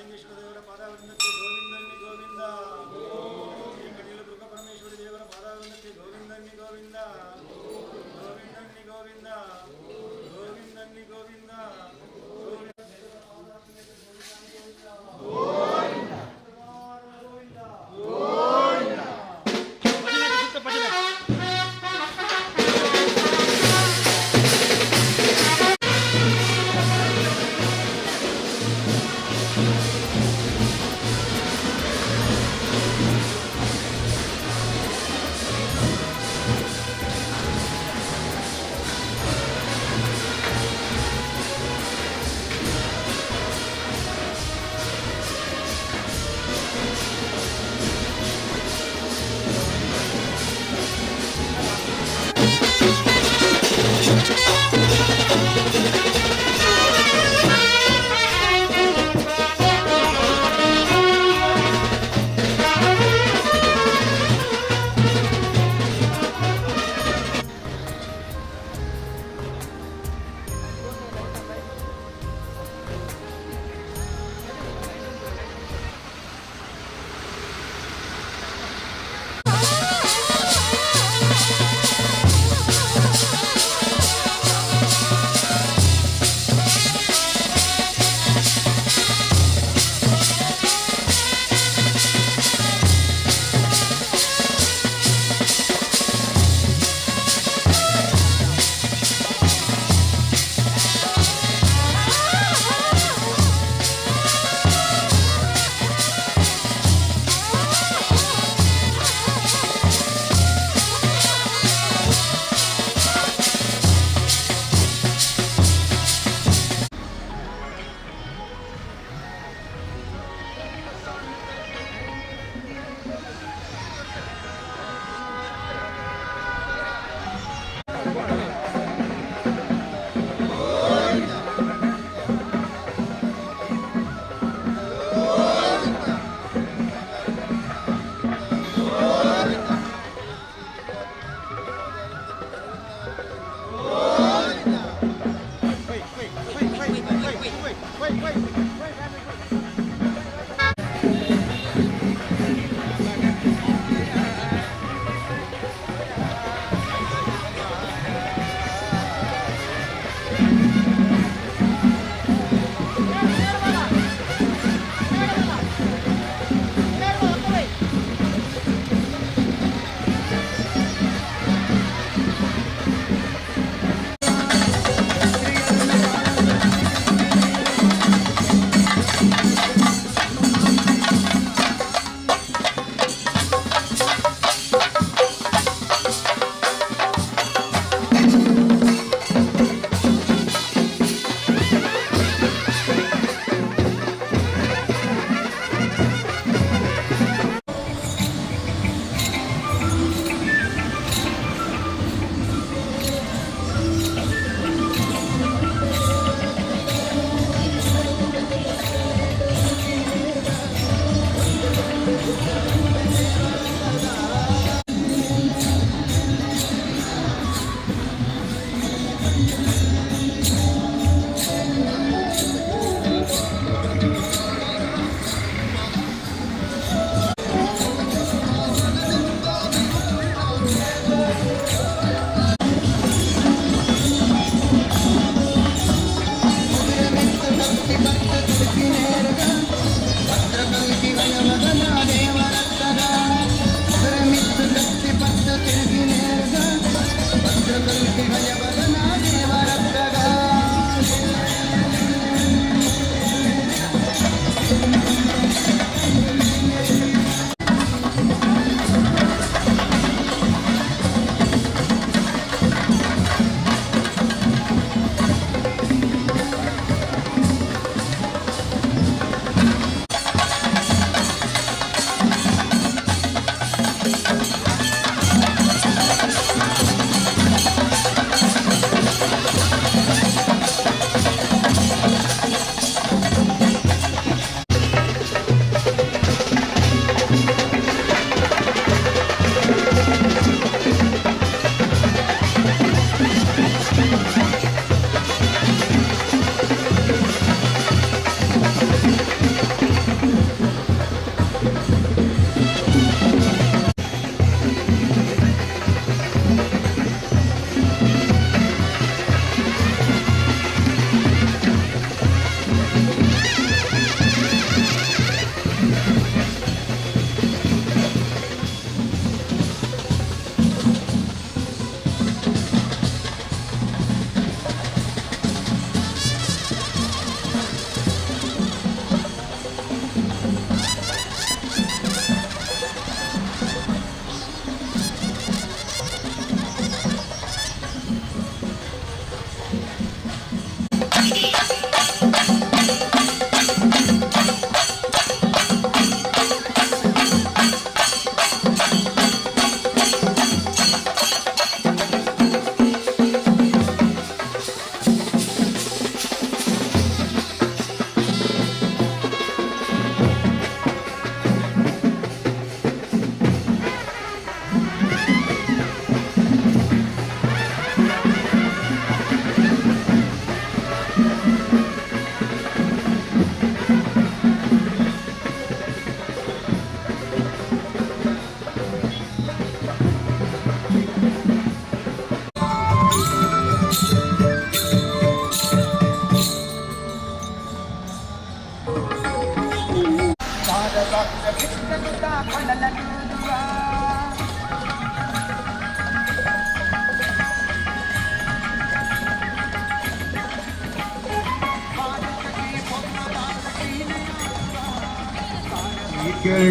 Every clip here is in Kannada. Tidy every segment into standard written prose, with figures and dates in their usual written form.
ಮಹಾಲಿಂಗೇಶ್ವರ ದೇವರ ಪಾದಾವೃಂದಕ್ಕೆ ಗೋವಿಂದನ್ನಿ ಗೋವಿಂದ. ಶ್ರೀ ಕಟೀಲು ದುರ್ಗ ಪರಮೇಶ್ವರಿ ದೇವರ ಪಾದಾವೃಂದಕ್ಕೆ ಗೋವಿಂದನ್ನಿ ಗೋವಿಂದ. ಗೋವಿಂದನ್ನಿ ಗೋವಿಂದ. ಗೋವಿಂದನ್ನಿ ಗೋವಿಂದ.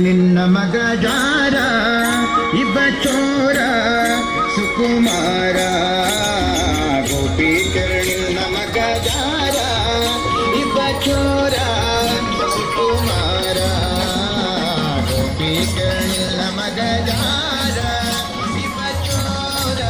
ನಿನ್ನ ಮಗ ಜಾರ ಇಬ್ಬ ಚೋರ ಸುಕುಮಾರ ಗೋಪಿ ನಿನ್ನ ಮಗ ಜಾರ ಇಬ್ಬ ಚೋರ ಸುಕುಮಾರ ಗೋಪಿ ನಿನ್ನ ಮಗ ಜಾರ ಇಬ್ಬ ಚೋರ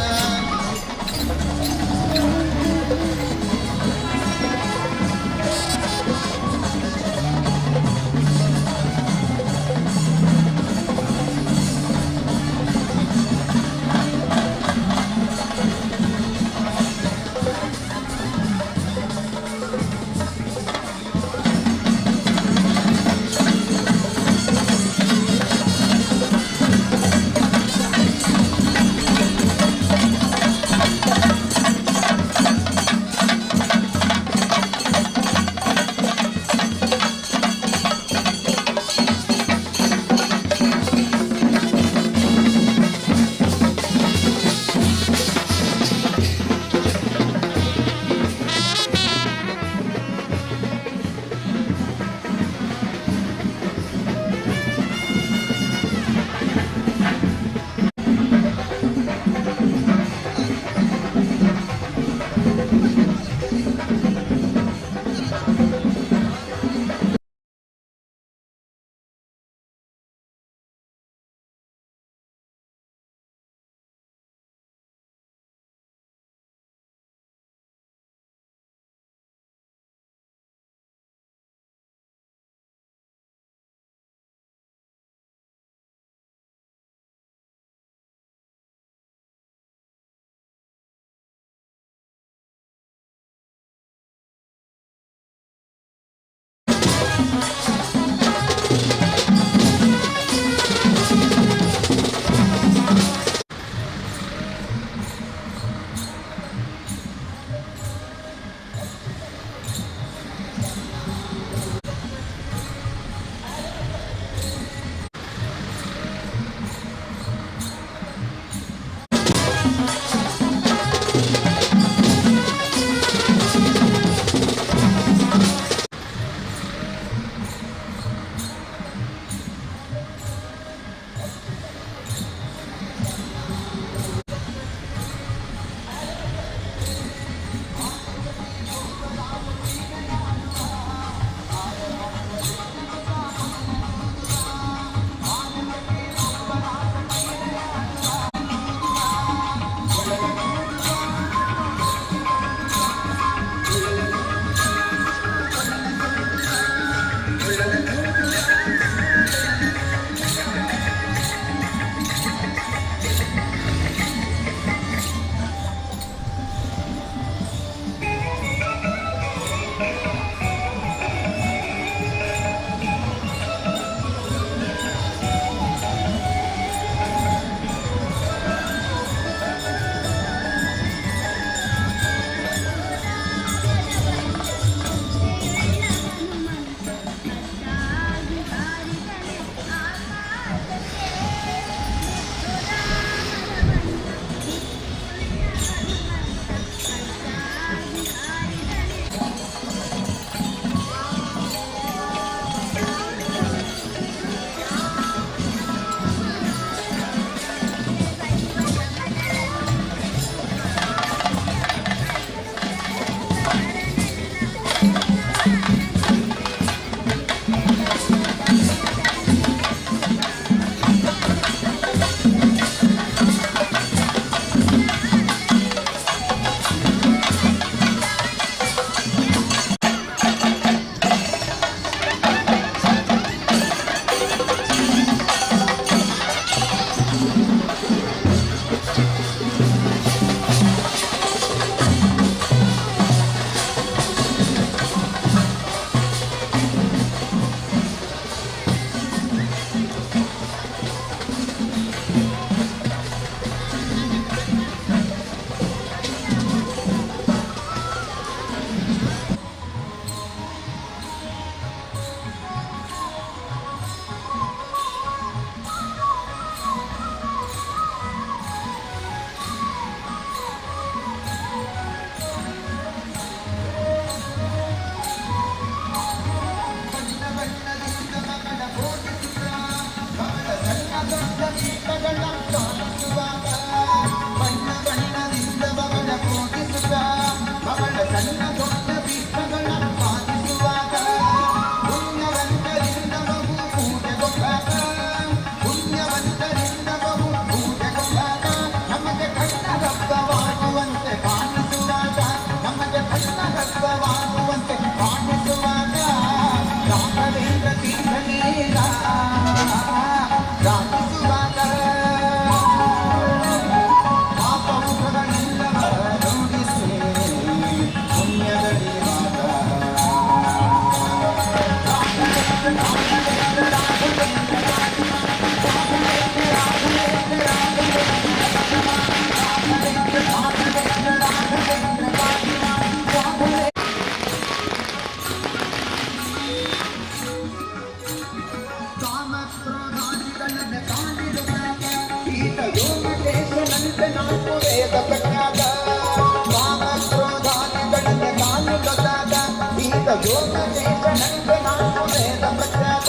ಯೋಗೇಶನಂತೆ ನಾನು ವೇದ ಪ್ರಖ್ಯಾತ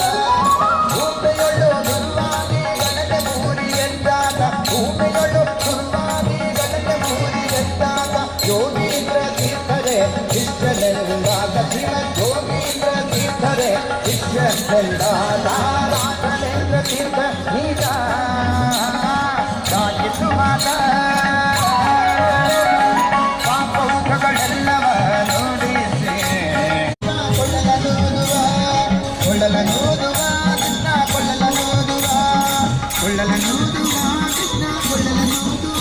ಭೂಮಿಯೊಳು ದುರ್ವಾದಿ ಗಣನೆ ಮೂರಿ ಎಂದಾಗ ಭೂಮಿಯೊಳು ದುರ್ವಾದಿ ಗಣನೆ ಮೂರಿ ಎಂದಾಗ ಯೋಗೀಂದ್ರ ತೀರ್ಥರೇ ಶಿಷ್ಯನೆಂದಾಗ ಶ್ರೀಮದ್ ಯೋಗೀಂದ್ರ ತೀರ್ಥರೇ ಶಿಷ್ಯನೆಂದಾಗ ರಾಘವೇಂದ್ರ ತೀರ್ಥ ನೀಗ ಸಾಗಿಸು ಮಾತ ಪಾಪೌಘಗಳೆಲ್ಲವ ನುಡಿಸಿ ಕೊಳ್ಳಲನೂದುವ ಕೊಳ್ಳಲನೂದುವ ಕೃಷ್ಣ ಕೊಳ್ಳಲನೂದುವ ಕೊಳ್ಳಲನೂದುವ ಕೃಷ್ಣ ಕೊಳ್ಳಲನೂದುವ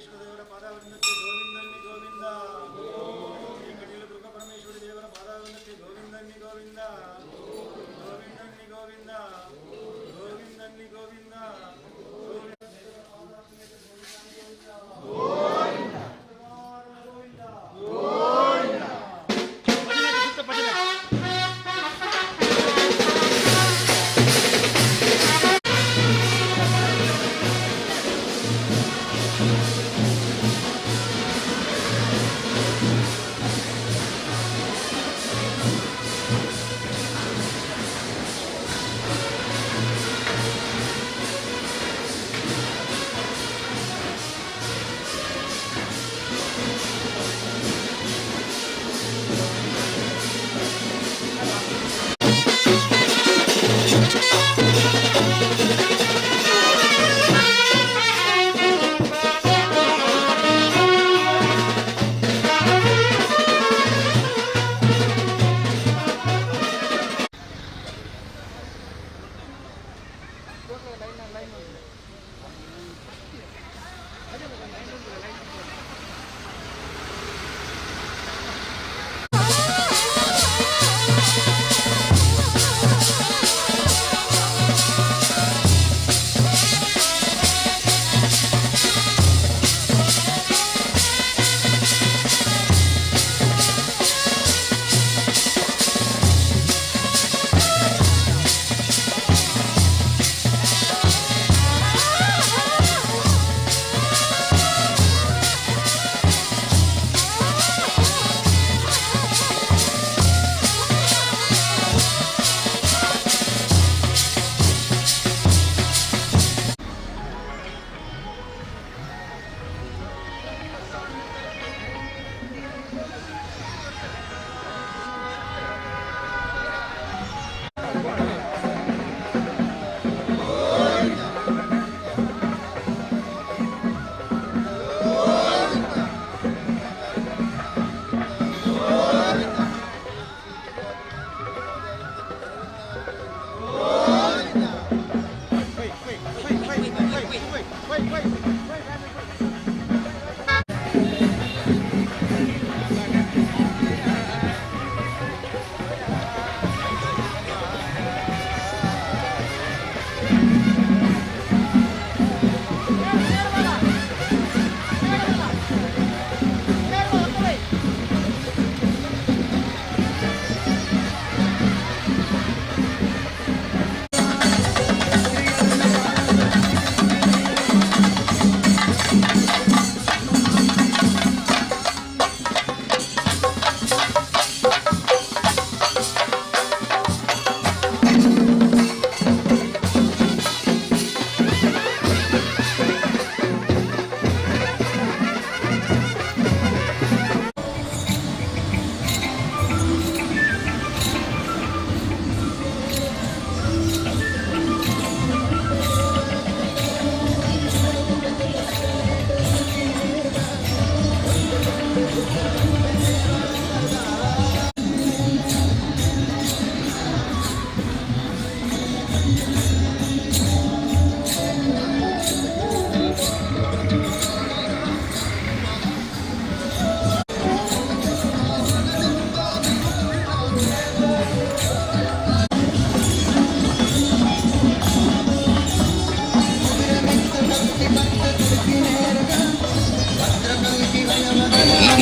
ಪರಮೇಶ್ವರ ದೇವರ ಪಾದಾವೃಂದಕ್ಕೆ ಗೋವಿಂದನ್ನಿ ಗೋವಿಂದ ಶ್ರೀ ಕಟೀಲು ದುರ್ಗಾ ಪರಮೇಶ್ವರಿ ದೇವರ ಪಾದಾವೃಂದಕ್ಕೆ ಗೋವಿಂದನ್ನಿ ಗೋವಿಂದ ಗೋವಿಂದನ್ನಿ ಗೋವಿಂದ ಗೋವಿಂದನ್ನಿ ಗೋವಿಂದ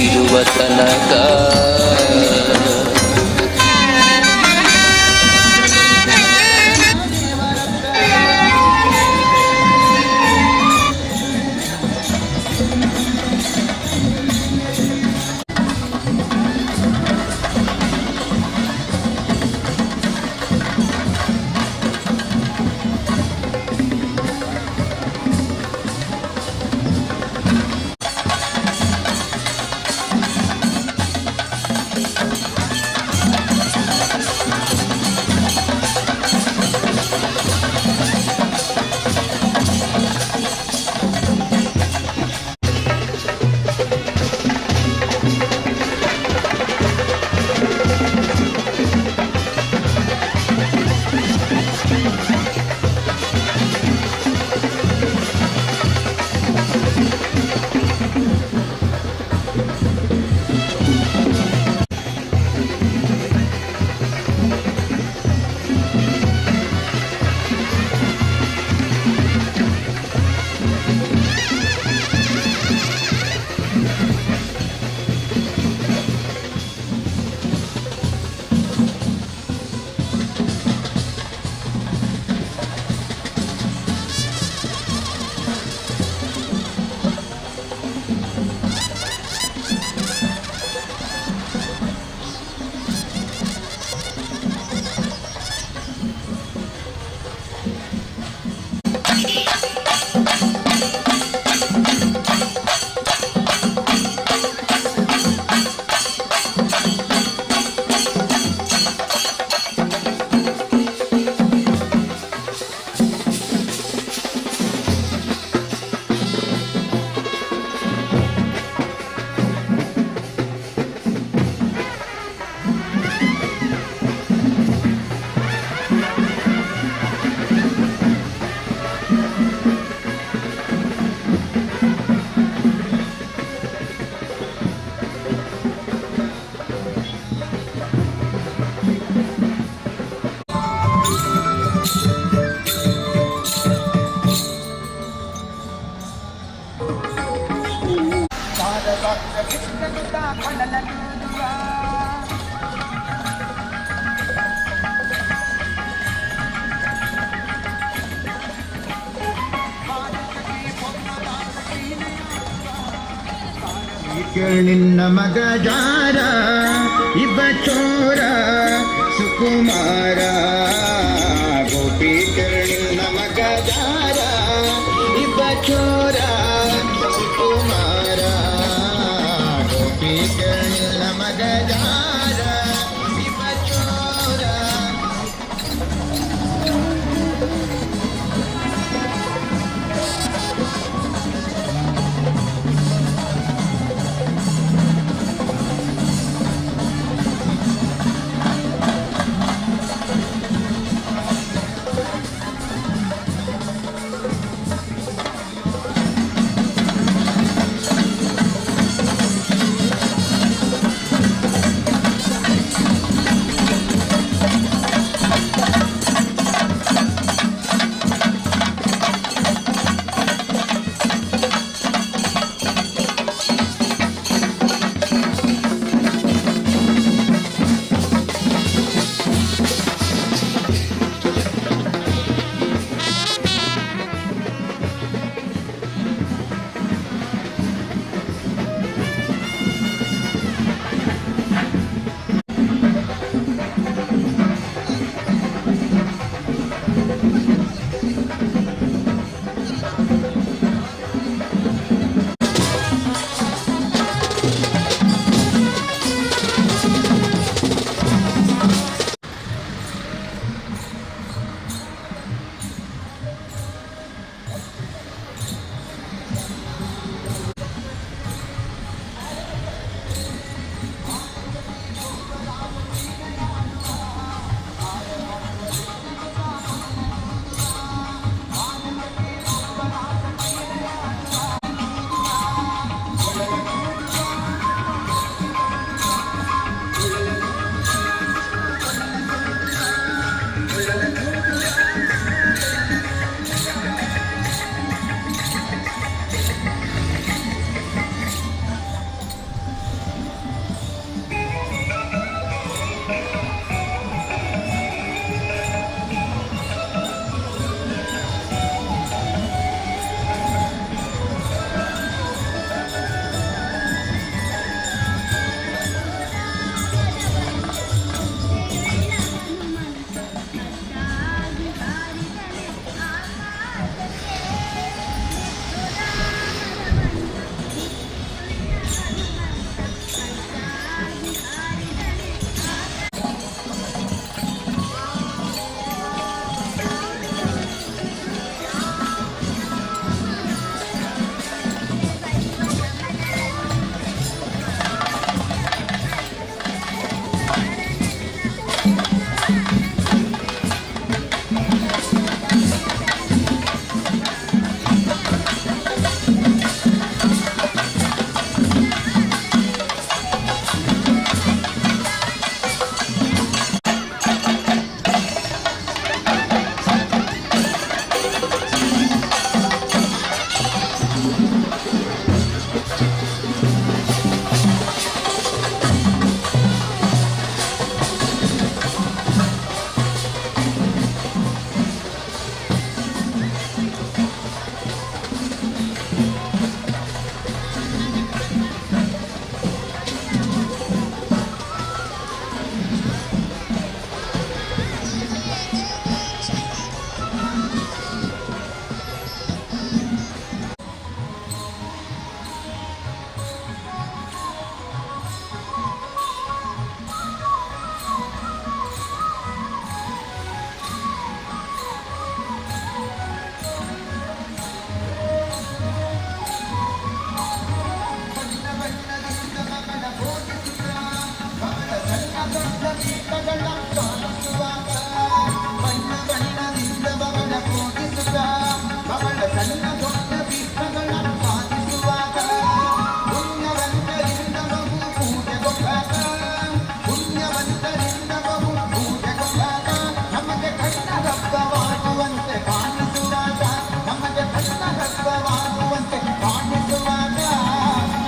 ಇರುವ ತನಕ ಕೃಷ್ಣನುತ ಕೊಳ್ಳಲನೂದುವ ನಿನ್ನ ಮಗ ಜಾರ ಇಬ್ಬ ಚೋರ ಸುಕುಮಾರ ಗೋಪೀಕರ್ ನಿನ್ನ ಮಗ ಜಾರ ಇಬ್ಬ ಚೋರ ಸುಕುಮಾರ ಗೋಪೀಕರ್ ನಿನ್ನ ಮಗ ಜಾರ ಇಬ್ಬ ಚೋರ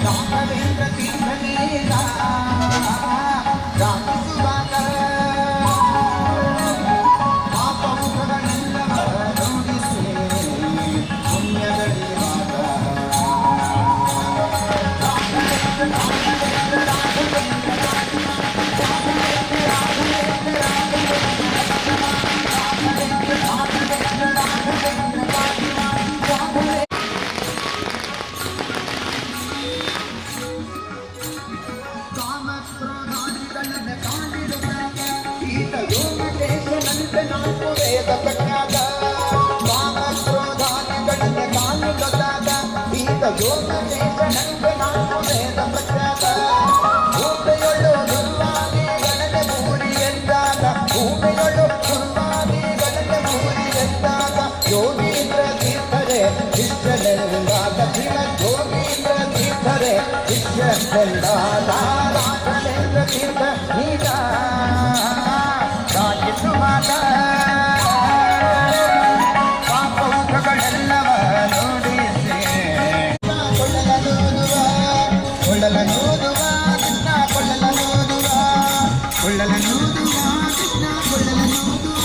ರಾಘವೇಂದ್ರ ಯೋಗೇಶನಂತೆ ನಾನು ವೇದ ಪ್ರಖ್ಯಾತ ಭೂಮಿಯೊಳು ದುರ್ವಾದಿಗಳನ್ನೇ ಮೂಡಿ ಎಂದಾಗ ಭೂಮಿಯೊಳು ದುರ್ವಾದಿಗಳನ್ನೇ ಮೂಡಿ ಎಂದಾಗ ಯೋಗೀಂದ್ರ ತೀರ್ಥರೇ ಶಿಷ್ಯನೆಂದಾಗ ಶಿವ ಯೋಗೀಂದ್ರ ತೀರ್ಥರೇ ಶಿಷ್ಯನೆಂದಾಗ ರಾಘವೇಂದ್ರ ತೀರ್ಥ ನೀಗ ರಾಜಿಸುವಾಗ ಪಾಪೌಘಗಳೆಲ್ಲವ ನೋಡಿಸಿ ಕೊಳ್ಳಲನೂದುವ ಕೊಳ್ಳಲನೂದುವ ಕೃಷ್ಣ ಕೊಳ್ಳಲನೂದುವ ಕೊಳ್ಳಲನೂದುವ ಕೃಷ್ಣ ಕೊಳ್ಳಲನೂದುವ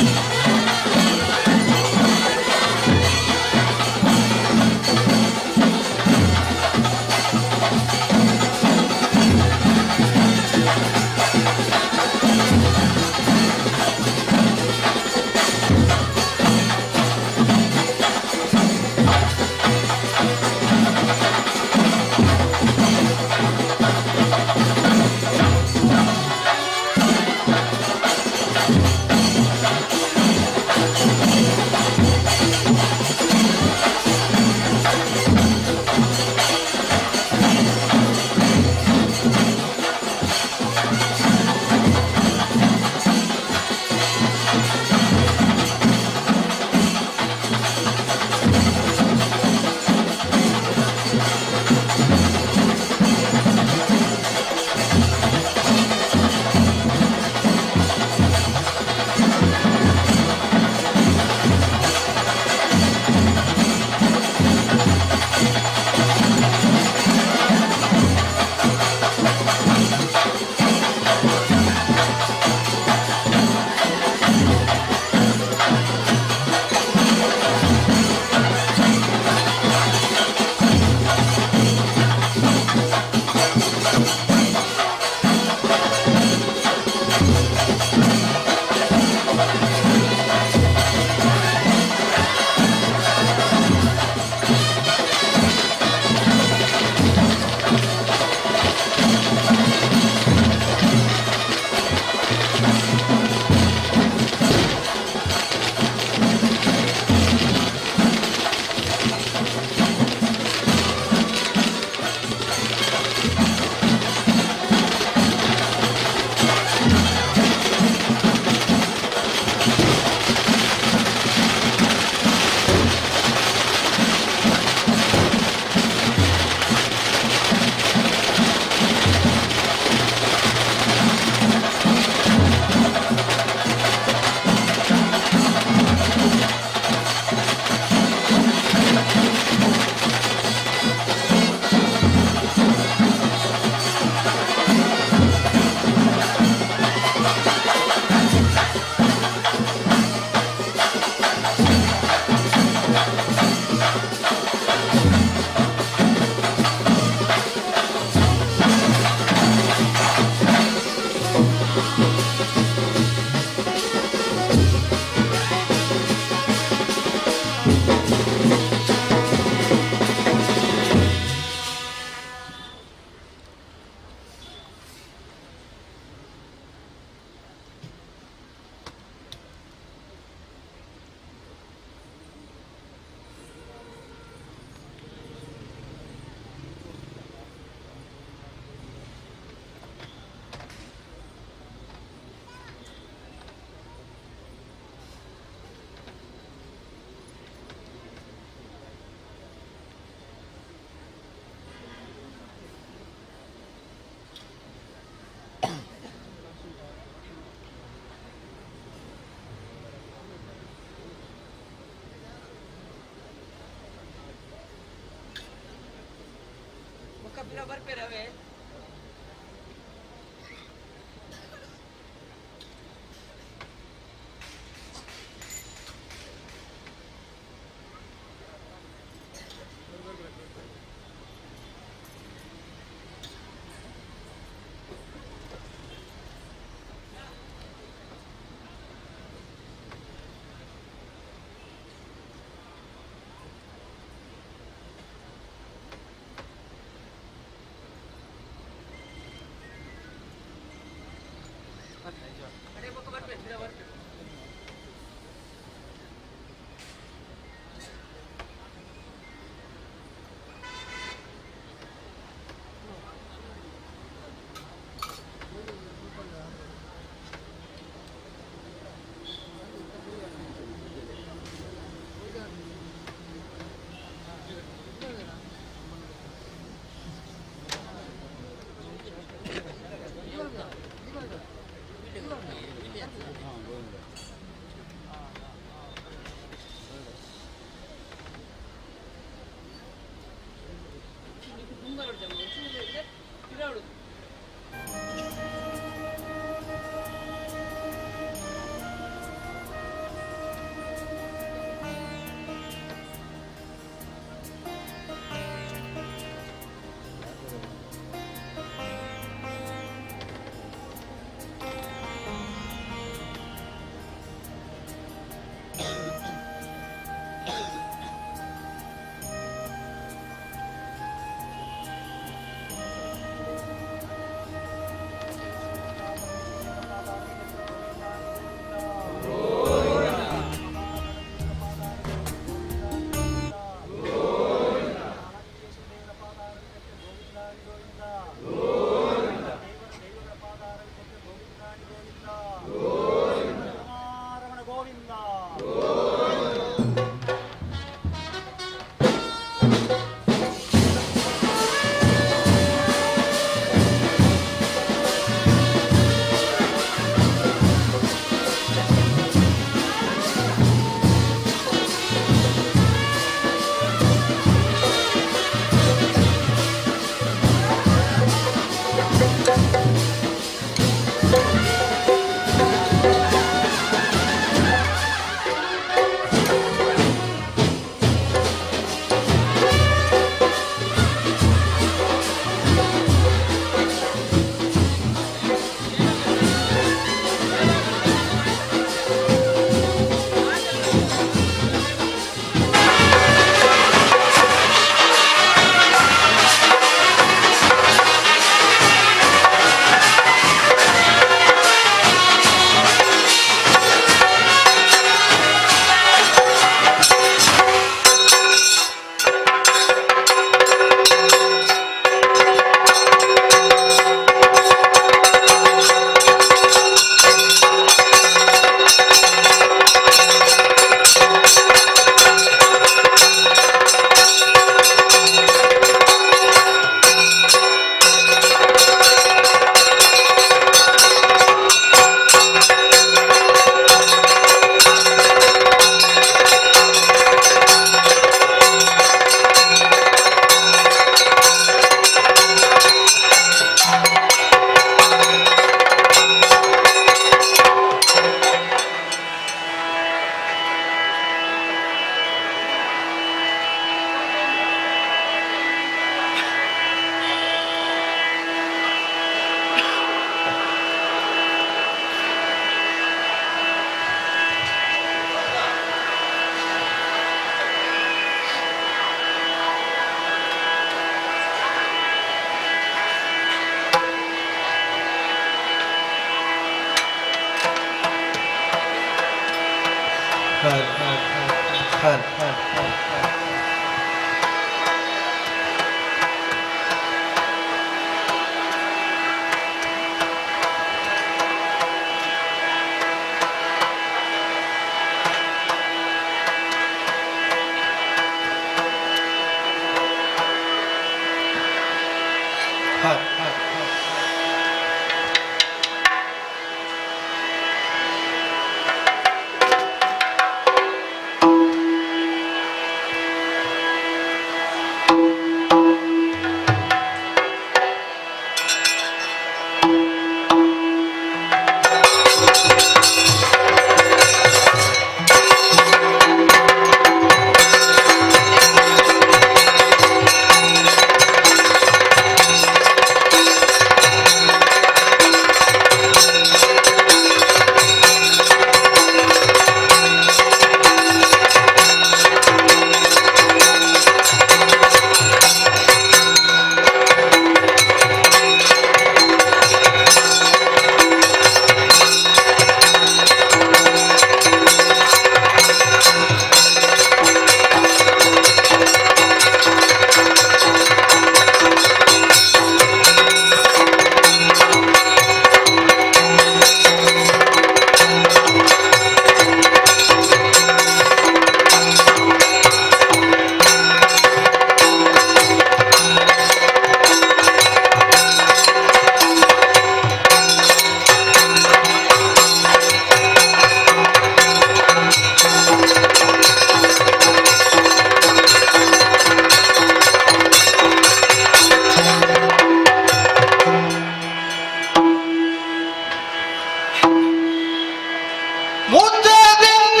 ಮುದ್ದದಿಂದ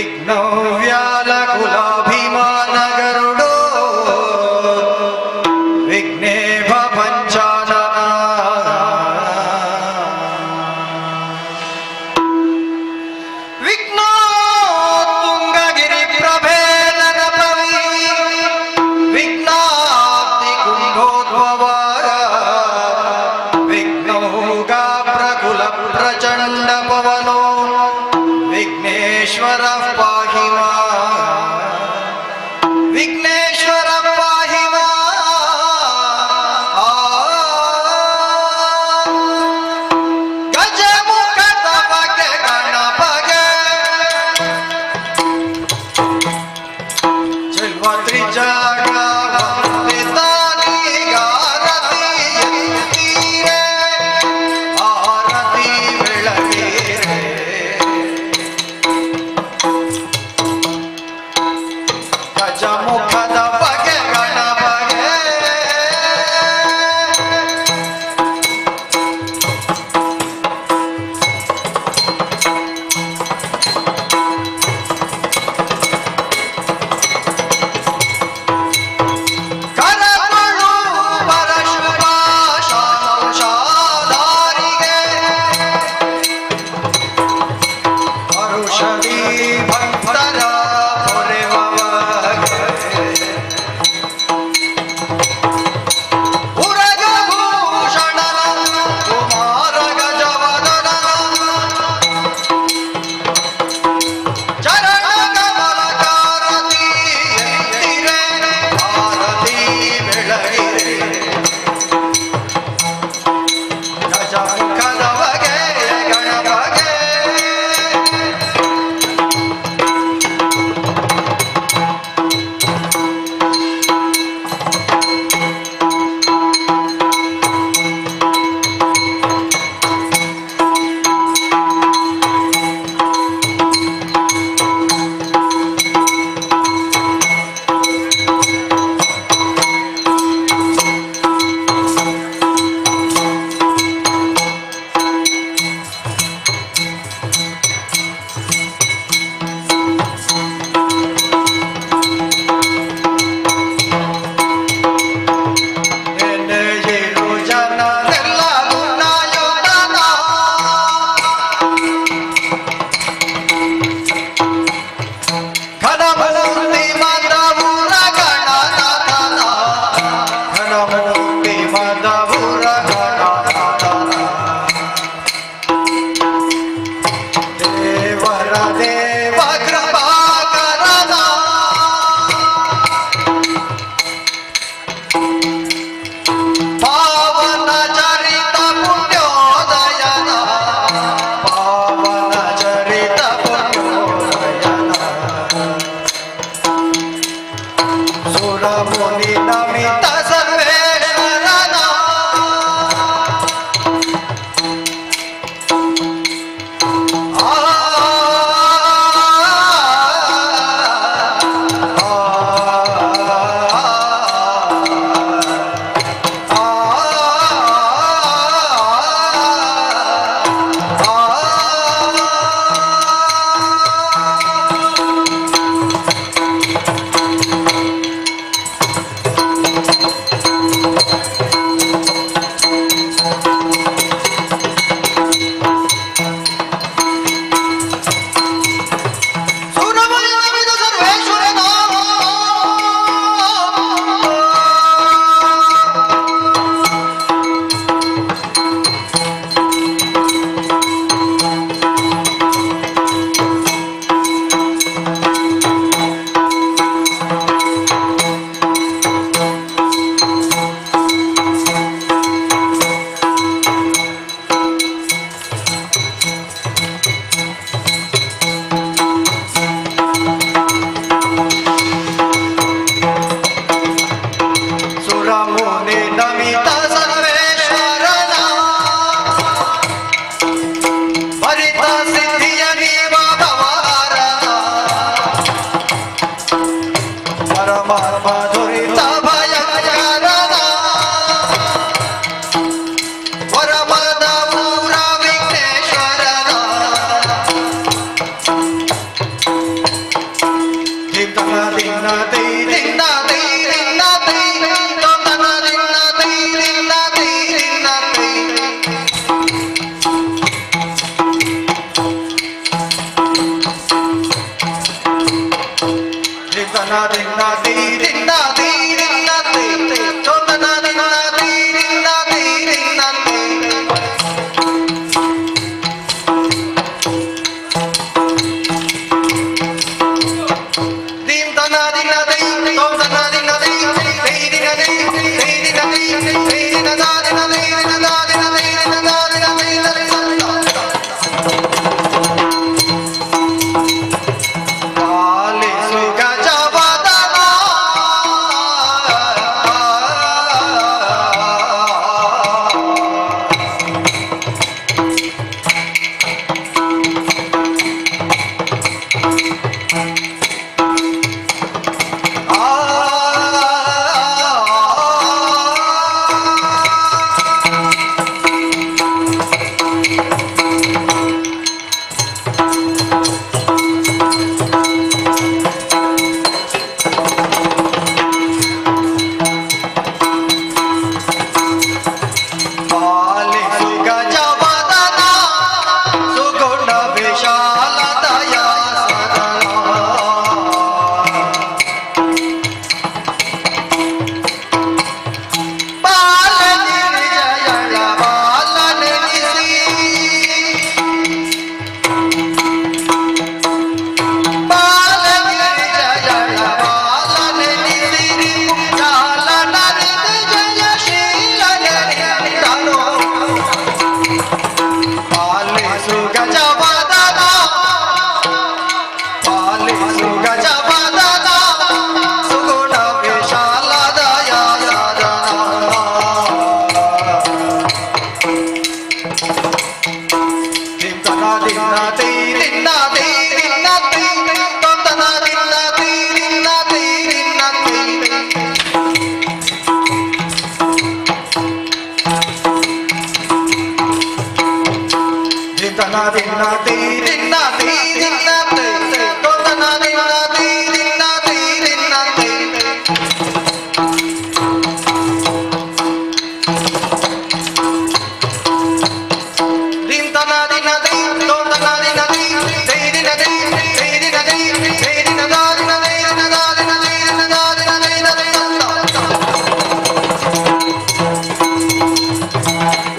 ವಿಘ್ನವ್ಯಾಲಕುಲಾಭಿಮಾನ ಗರುಡೋ ವಿಘ್ನೇಭ ಪಂಚಾನನ ವಿಘ್ನೋ ತುಂಗಗಿರಿ ಪ್ರಭೇದನ ಪವಿ ವಿಘ್ನಾಬ್ಧಿ ಕುಂಭೋದ್ಭವ ವಿಘ್ನೌಗಾ ಪ್ರಕುಲ ಪ್ರಚಂಡ ಪವನೋ ವಿಘ್ನೇಶ್ವರ ಪಾಹಿ ವಿಘ್ನೇಶ್ವರ ಪಾಹಿ ಗಜಮುಖದ ಬಗೆ ಗಣಪಗೆ ಚೆಲ್ವ ತ್ರಿಜಗ ಆರತಿ ಬೆಳಗೀರೆ ಗಜಮುಖದ ಬಗೆ ಗಣಪಗೆ ಕರಗಳು ಪರಶುಭಾಷಾಧಾರಿಗೆ ಔಷಧಿ ಭಕ್ತರ ಪೊರೆವಗೆ ಉರಗಭೂಷಣನ ಕುಮಾರ ಗಜವದನನ ಚರಣ ಕಮಲಕಾರತಿ ಎತ್ತಿರೆ ಆರತಿ ಬೆಳಗಿರೆ ಗಜಮುಖದ ಬಗೆ ಗಣಪಗೆ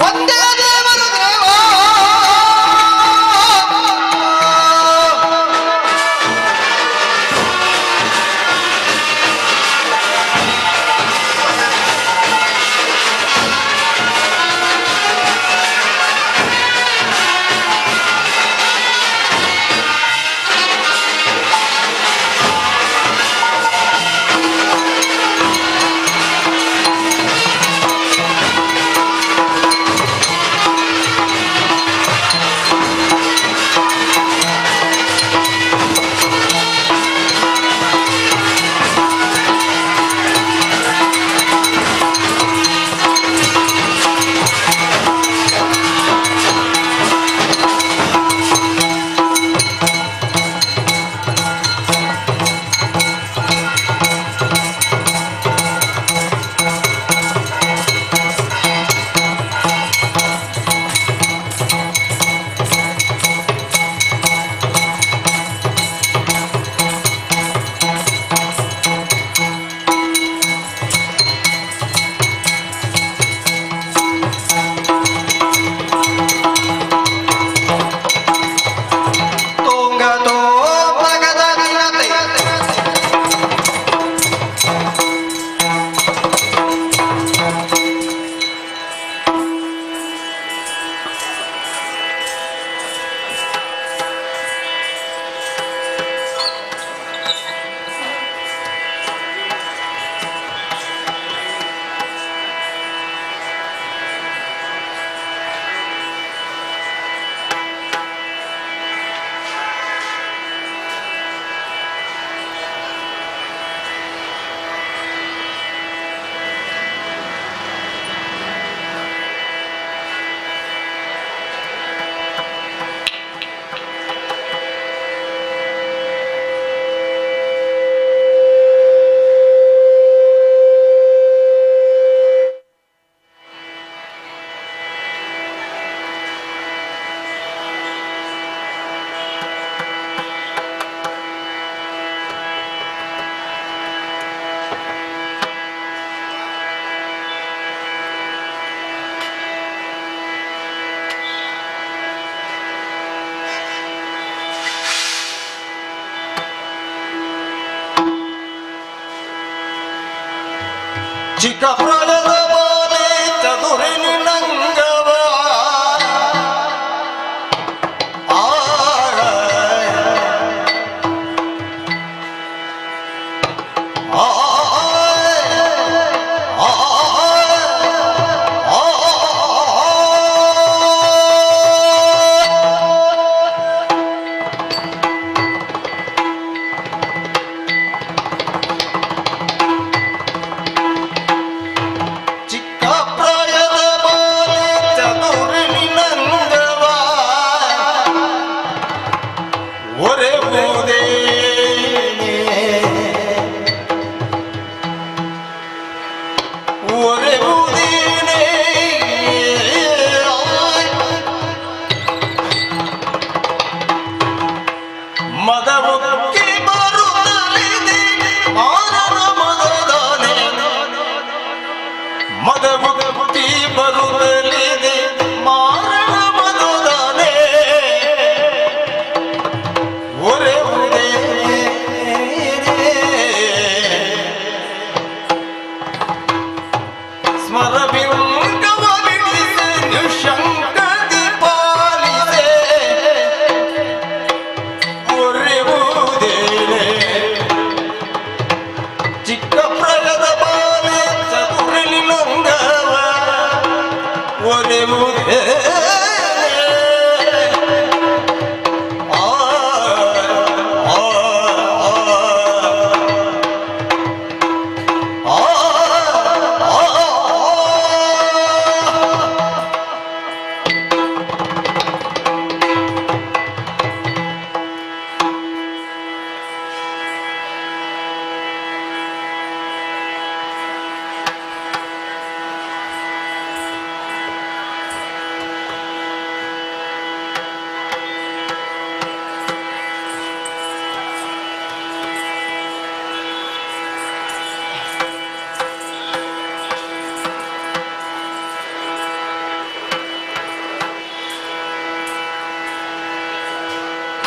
ಒಂದೇ ದೇವರು ದೇವ ಚಿಕ್ಕ ಪ್ರಾಯದ ಬಾಲೆ ಚದುರಿನ ನಂಗವ ಮದಮುಕ್ತಿ ಬರುತ್ತಲಿದೆ ಮಾರಣ ಮದುದಾನೆ ಒರೆವುದೇ ಸ್ಮರಬಿಂಗವ ಬಿಡಿಸಿ ನಿಶಂಕದಿ ಪಾಲಿಸೆ ಒರೆವುದೇನೆ ಚಿಕ್ಕ ಪ್ರಗದ ಬಾಲೆ ಚದುರಲಿ ನಂಗವ ಒರೆವುದೇ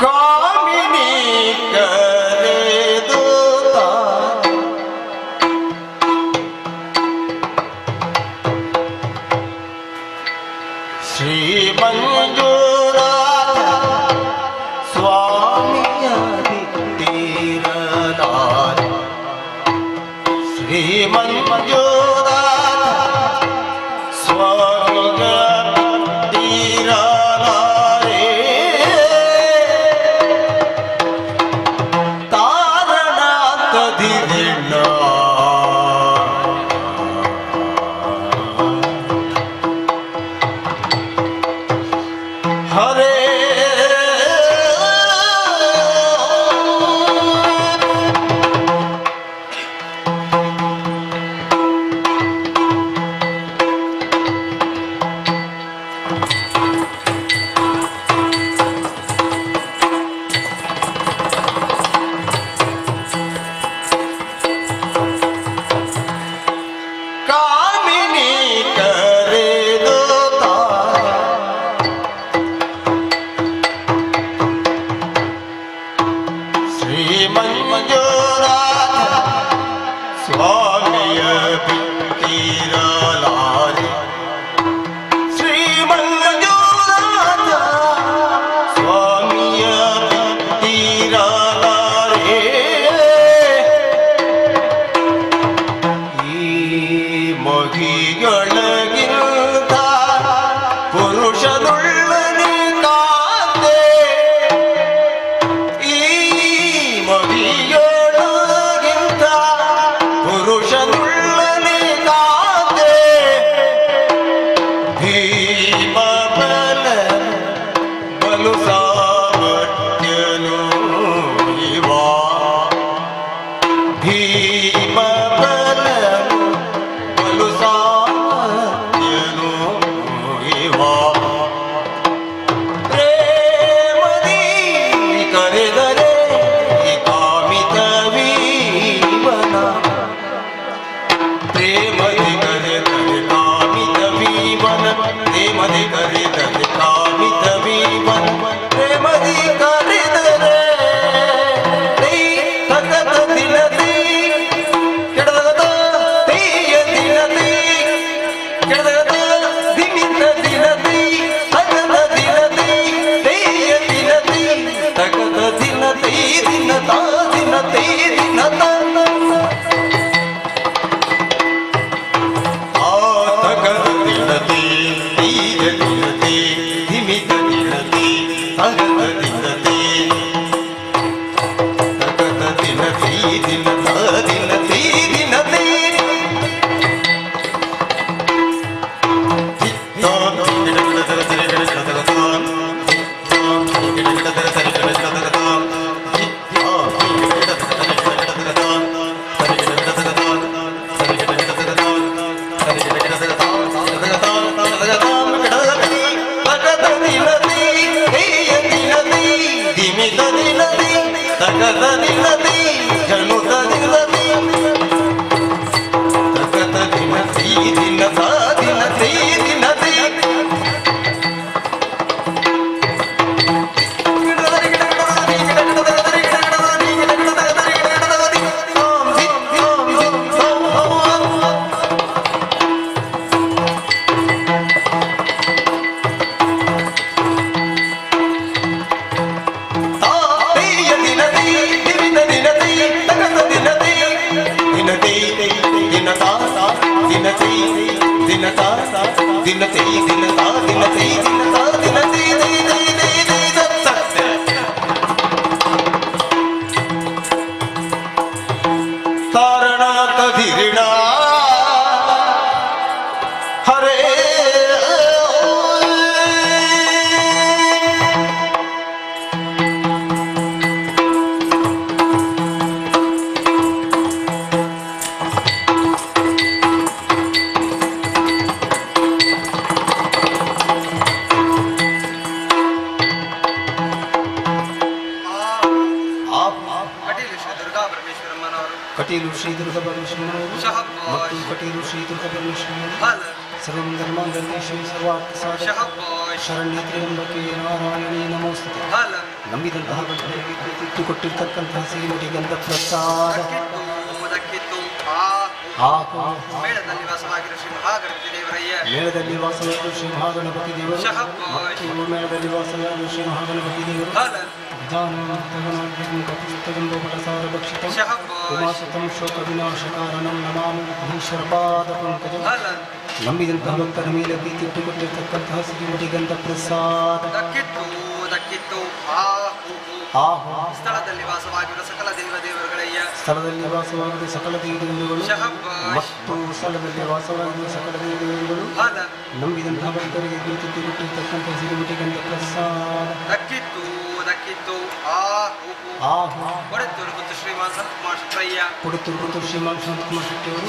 ಕಾಮಿನಿ ಕರೆದೂತ ಶ್ರೀ ಮಂಜುನಾಥ ಸ್ವಾಮಿಯ ಬಿಟ್ಟಿರಲಾರೆ ಶ್ರೀ ಮಂಜುನಾಥ ಸ್ವಾಮಿಯ ಬಿಟ್ಟಿರಲಾರೆ ಹರೇ ಕಾಮಿನಿ ಕರೆದೂತ ಶ್ರೀ ಮಂಜುನಾಥ ಸ್ವಾಮಿಯ ಬಿಟ್ಟಿರಲಾರೆ ಶ್ರೀ ಮಂಜುನಾಥ ಸ್ವಾಮಿಯ ಬಿಟ್ಟಿರಲಾರೆ ಈ ಮಹಿಗಳಗಿಂತ ಪುರುಷನುಳ್ಳನೆ ಕಾತೆ ಈ ಮಹಿಗಳಗಿಂತ ಪುರುಷನುಳ್ಳನೆ ಕಾತೆ ಭೀಮ ಬಲ ಬಲು ಸಾಮರ್ಥ್ಯನು ಇವಾ ಭೀಮ ಬಲ ಬಲು ಸಾಮರ್ಥ್ಯನು ಇವಾ ಪ್ರೇಮದಿ ಕರೆದರೆ ಕಾಮಿತ ದಿನ ತಾ ದಿನ ತೇ ದಿನ ತಾ ತಗದ ದಿನದಿ ತೀರ ದಿನದಿ ಧಿಮಿತ ದಿನದಿ ತಗದ ದಿನದಿ ತಗದ ದಿನದಿ ದಿನ ತಾ ದಿನ ತೇ ದಿನದಿ ಕಟೀಲು ಶ್ರೀ ದುರ್ಗಾ ಪರಮೇಶ್ವರನವರು ಮತ್ತು ಕಟೀಲು ಶ್ರೀ ದುರ್ಗಾ ಪರಮೇಶ್ವರನವರು ಸರ್ವಮಂಗಲಮಾಂಗಲ್ಯೇ ಶ್ರೀ ಸರ್ವಾರ್ಥ ಸಾಧಕ ಶರಣ್ಯ ತ್ರ್ಯಂಬಕೆ ನಾರಾಯಣಿ ನಮೋಸ್ತುತೆ. ನಂಬಿದಂತಹ ಭಕ್ತರಿಗೆ ಇಟ್ಟು ಕೊಟ್ಟಿರ್ತಕ್ಕಂತಹ ಸಿರಿಮುಟಿ ಗಂಧ ಪ್ರಸಾದ ಮೇಳದಲ್ಲಿ ವಾಸವಾಗಿರುವ ಶ್ರೀ ಮಹಾಗಣಪತಿ ದೇವರಯ್ಯ ಮೇಳದಲ್ಲಿ ವಾಸವಾಗಿರುವ ಶ್ರೀ ಮಹಾಗಣಪತಿ ದೇವರು ಮತ್ತು ಮೇಳದಲ್ಲಿ ವಾಸವಾಗಿರುವ ಶ್ರೀ ಮಹಾಗಣಪತಿ ದೇವರು ಗಜಾನಂದೋಪಟಸಾರಭಕ್ಷಿತಂ ಉಮಾಸುತಂ ಶೋಕ ವಿನಾಶಕಾರಣಂ ನಮಾಮಿ ವಿಘ್ನೇಶ್ವರಪಾದಪಂಕಜಂ. ನಂಬಿದಂತಹ ಭಕ್ತರ ಮೇಲೆ ಪ್ರೀತಿ ಇಟ್ಟುಕೊಟ್ಟಿರ್ತಕ್ಕಂತಹ ಸಿರಿಮುಟಿ ಗಂಧ ಪ್ರಸಾದ ಸ್ಥಳದಲ್ಲಿ ವಾಸವಾಗಿರುವ ಸಕಲ ಸ್ಥಳದಲ್ಲಿ ವಾಸವಾಗಿರುವ ಸಕಲ ದೇವರುಗಳು ಮತ್ತು ಸ್ಥಳದಲ್ಲಿ ವಾಸವಾಗಿರುವ ಸಕಲ ದೇವರುಗಳು ನಂಬಿದಂತಹ ಭಕ್ತರಿಗೆ ಪ್ರೀತಿಟ್ಟುಕೊಟ್ಟಿರ್ತಕ್ಕಂತಹ ಸಿರಿಮುಟಿ ಗಂಧ ಪ್ರಸಾದ ಕೊಡುತ್ತೂರು ಮತ್ತು ಶ್ರೀಮಾನ್ ಸಂತಕುಮಾರ್ ಶೆಟ್ಟಿಯವರ ಕೊಡುತ್ತೂರು ಶ್ರೀಮಾನ್ ಸಂತಕುಮಾರ್ ಶೆಟ್ಟಿಯವರು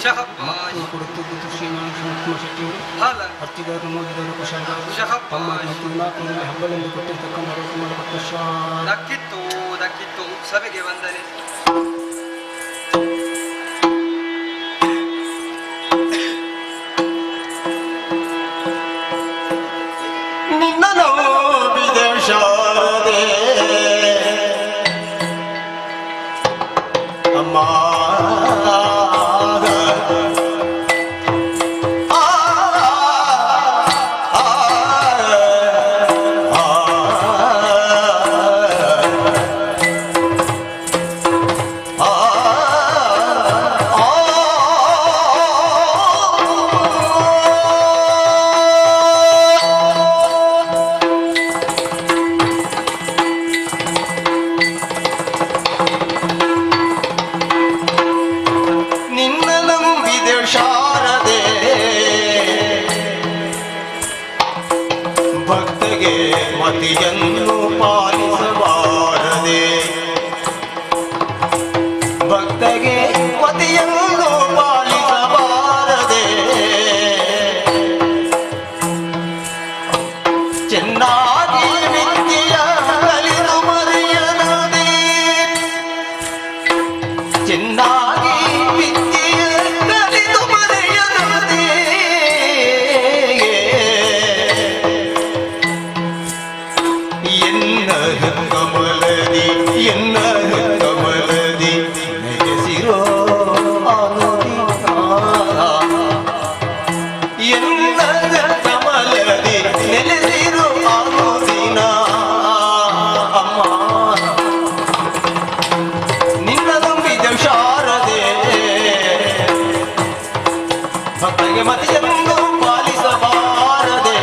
ಕೊಡುತ್ತೂರು ಶ್ರೀಮಾನ್ ಸಂತಕುಮಾರ್ ಶೆಟ್ಟಿಯವರು ಅರ್ಚಿದವರು ಮೋದಿದವರು ಕುಶಲದವರು ತಮ್ಮ ನಾಲ್ಕು ಹಬ್ಬಲೆಂದು ಕೊಟ್ಟಿರ್ತಕ್ಕಂಥ ದಕ್ಕಿತ್ತು ಸಭೆಗೆ ವಂದನೆ. ಮತಿಯನ್ನು ಪಾಲಿಸಬಾರದೆ ಭಕ್ತಗೆ ಮತಿಯನ್ನು ಪಾಲಿಸಬಾರದೆ ಚೆನ್ನಾಗಿ ವಿದ್ಯೆಯ ಕಲಿತು ಮರೆಯದೆ ಚೆನ್ನಾಗಿ ವಿದ್ಯೆಯ ಕಲಿತು ಮರೆಯದೆ ಕಮಲದಿ ನೆಲೆಸಿರೋ ಕಮಲದಿ ನೆಲೆಸಿರೋ ಆನುದಿನ ಅಮ್ಮ ಮತಿಯನ್ನು ಪಾಲಿಸಬಾರದೆ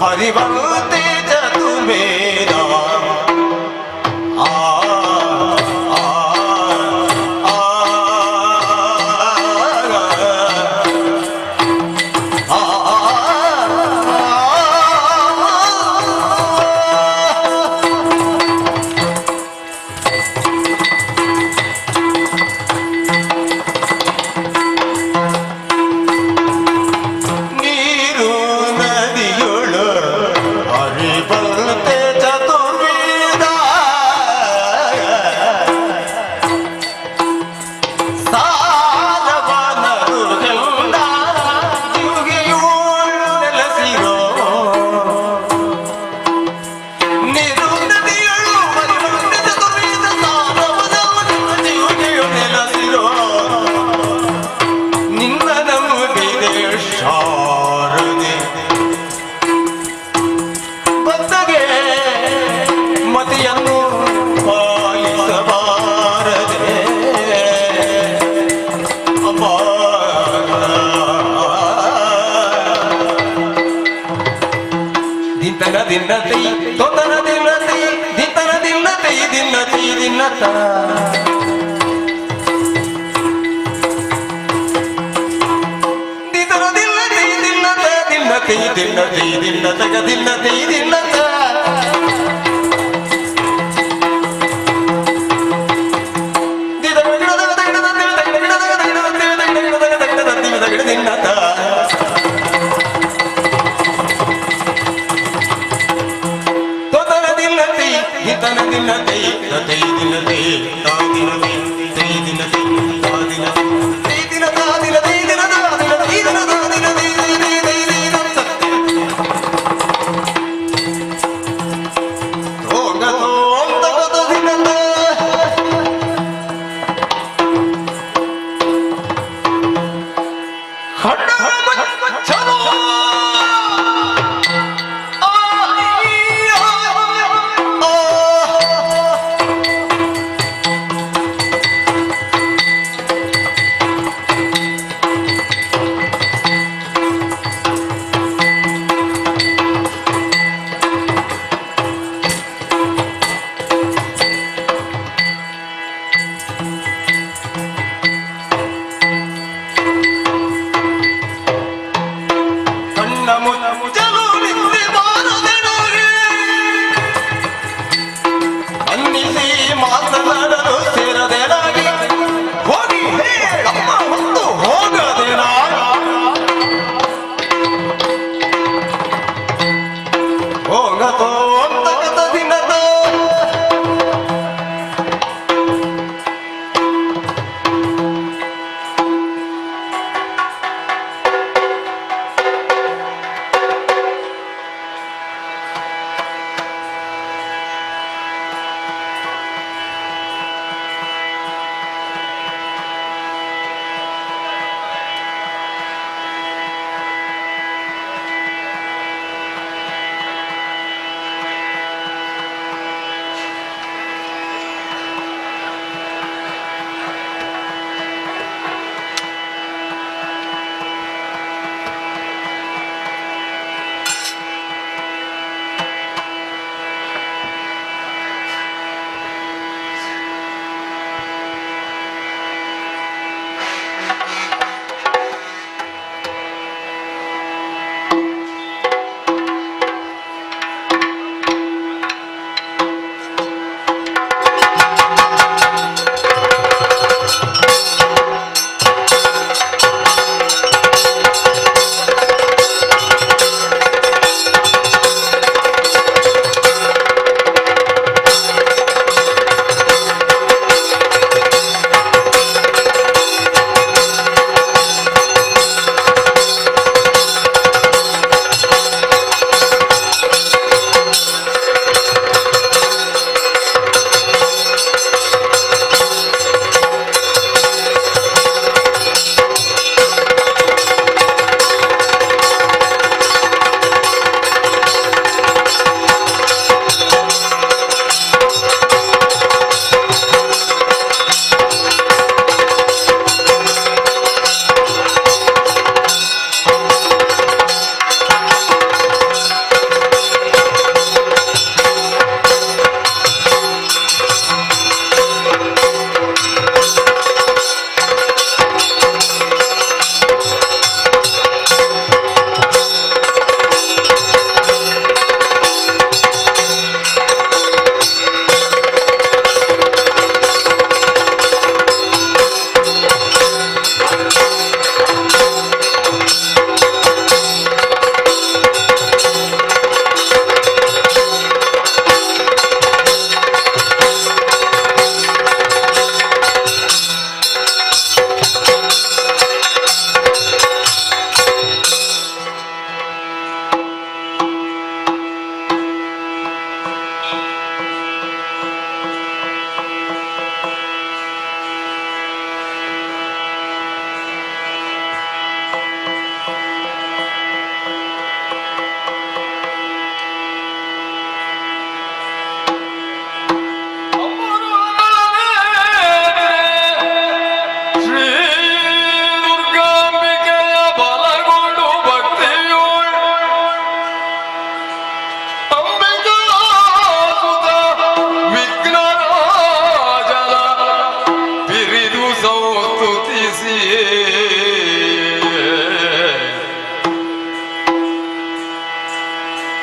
ಹರಿವಂತೆ ಚತುರ್ವೇದ ನೀರು ನದಿಯೊಳು ಹರಿವಂತೆ ಚತುರ್ವೇದ ಸಾರವನರುಗೆಲ್ಲ ಯುಗೆಯೋಳು ನೆಲೆಸಿರೋ ನೀರು ನದಿಯೊಳು ಹರಿವಂತೆ ಚತುರ್ವೇದ ಸಾರವನರುಗೆಲ್ಲ ಯುಗೆಯೋಳು ನೆಲೆಸಿರೋ ನಿನ್ನ ನಂಬಿದೆ ಶಾರದೆ ಬದ್ದಗೆ ಮತಿಯನ್ನು ಪಾಲಿಸಬಾರದೆ ಅಮ್ಮ ದಿನ ದಿನ್ನತೈ ತೊಂದನ ದಿನ್ನತೈ ದಿನ ದಿನ್ನತೈ ದಿನ್ನತೈ ದಿನ್ನತ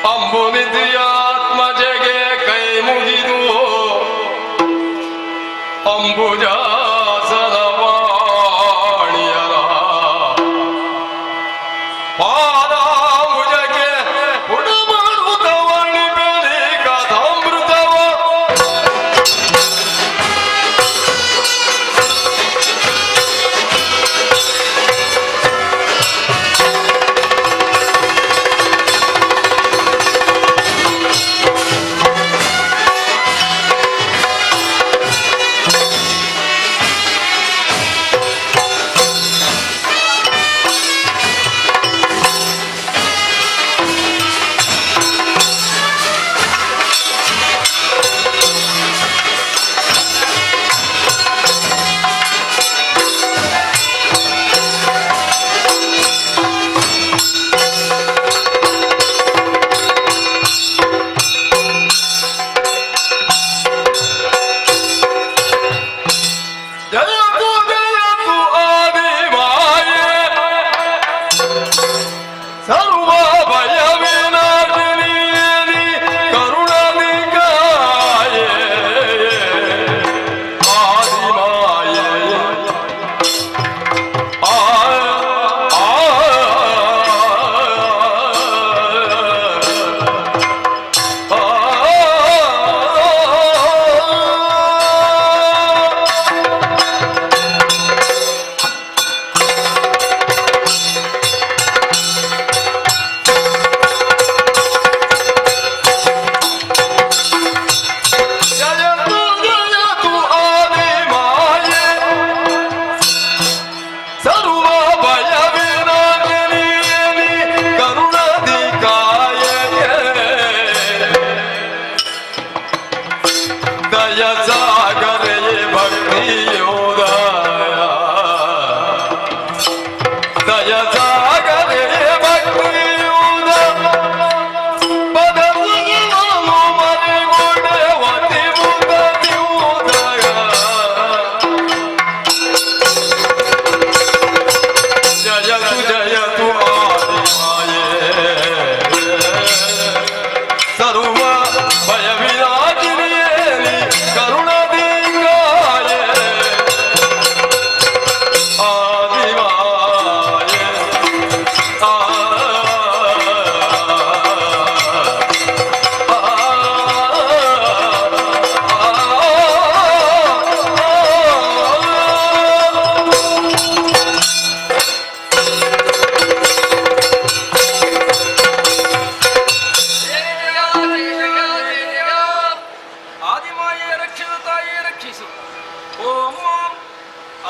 ಅಂಬುನಿಧಿಯಾತ್ಮಜೆಗೆ ಕೈ ಮುಗಿದು ಅಂಬುಜಾಸನವಾಣಿಯರ ಪಾದಾಂಬುಜಕ್ಕೆ ಉಡಮಾಡುತ್ತವಣಿ ಬೆಳಿ ಕಥಾಮೃತವ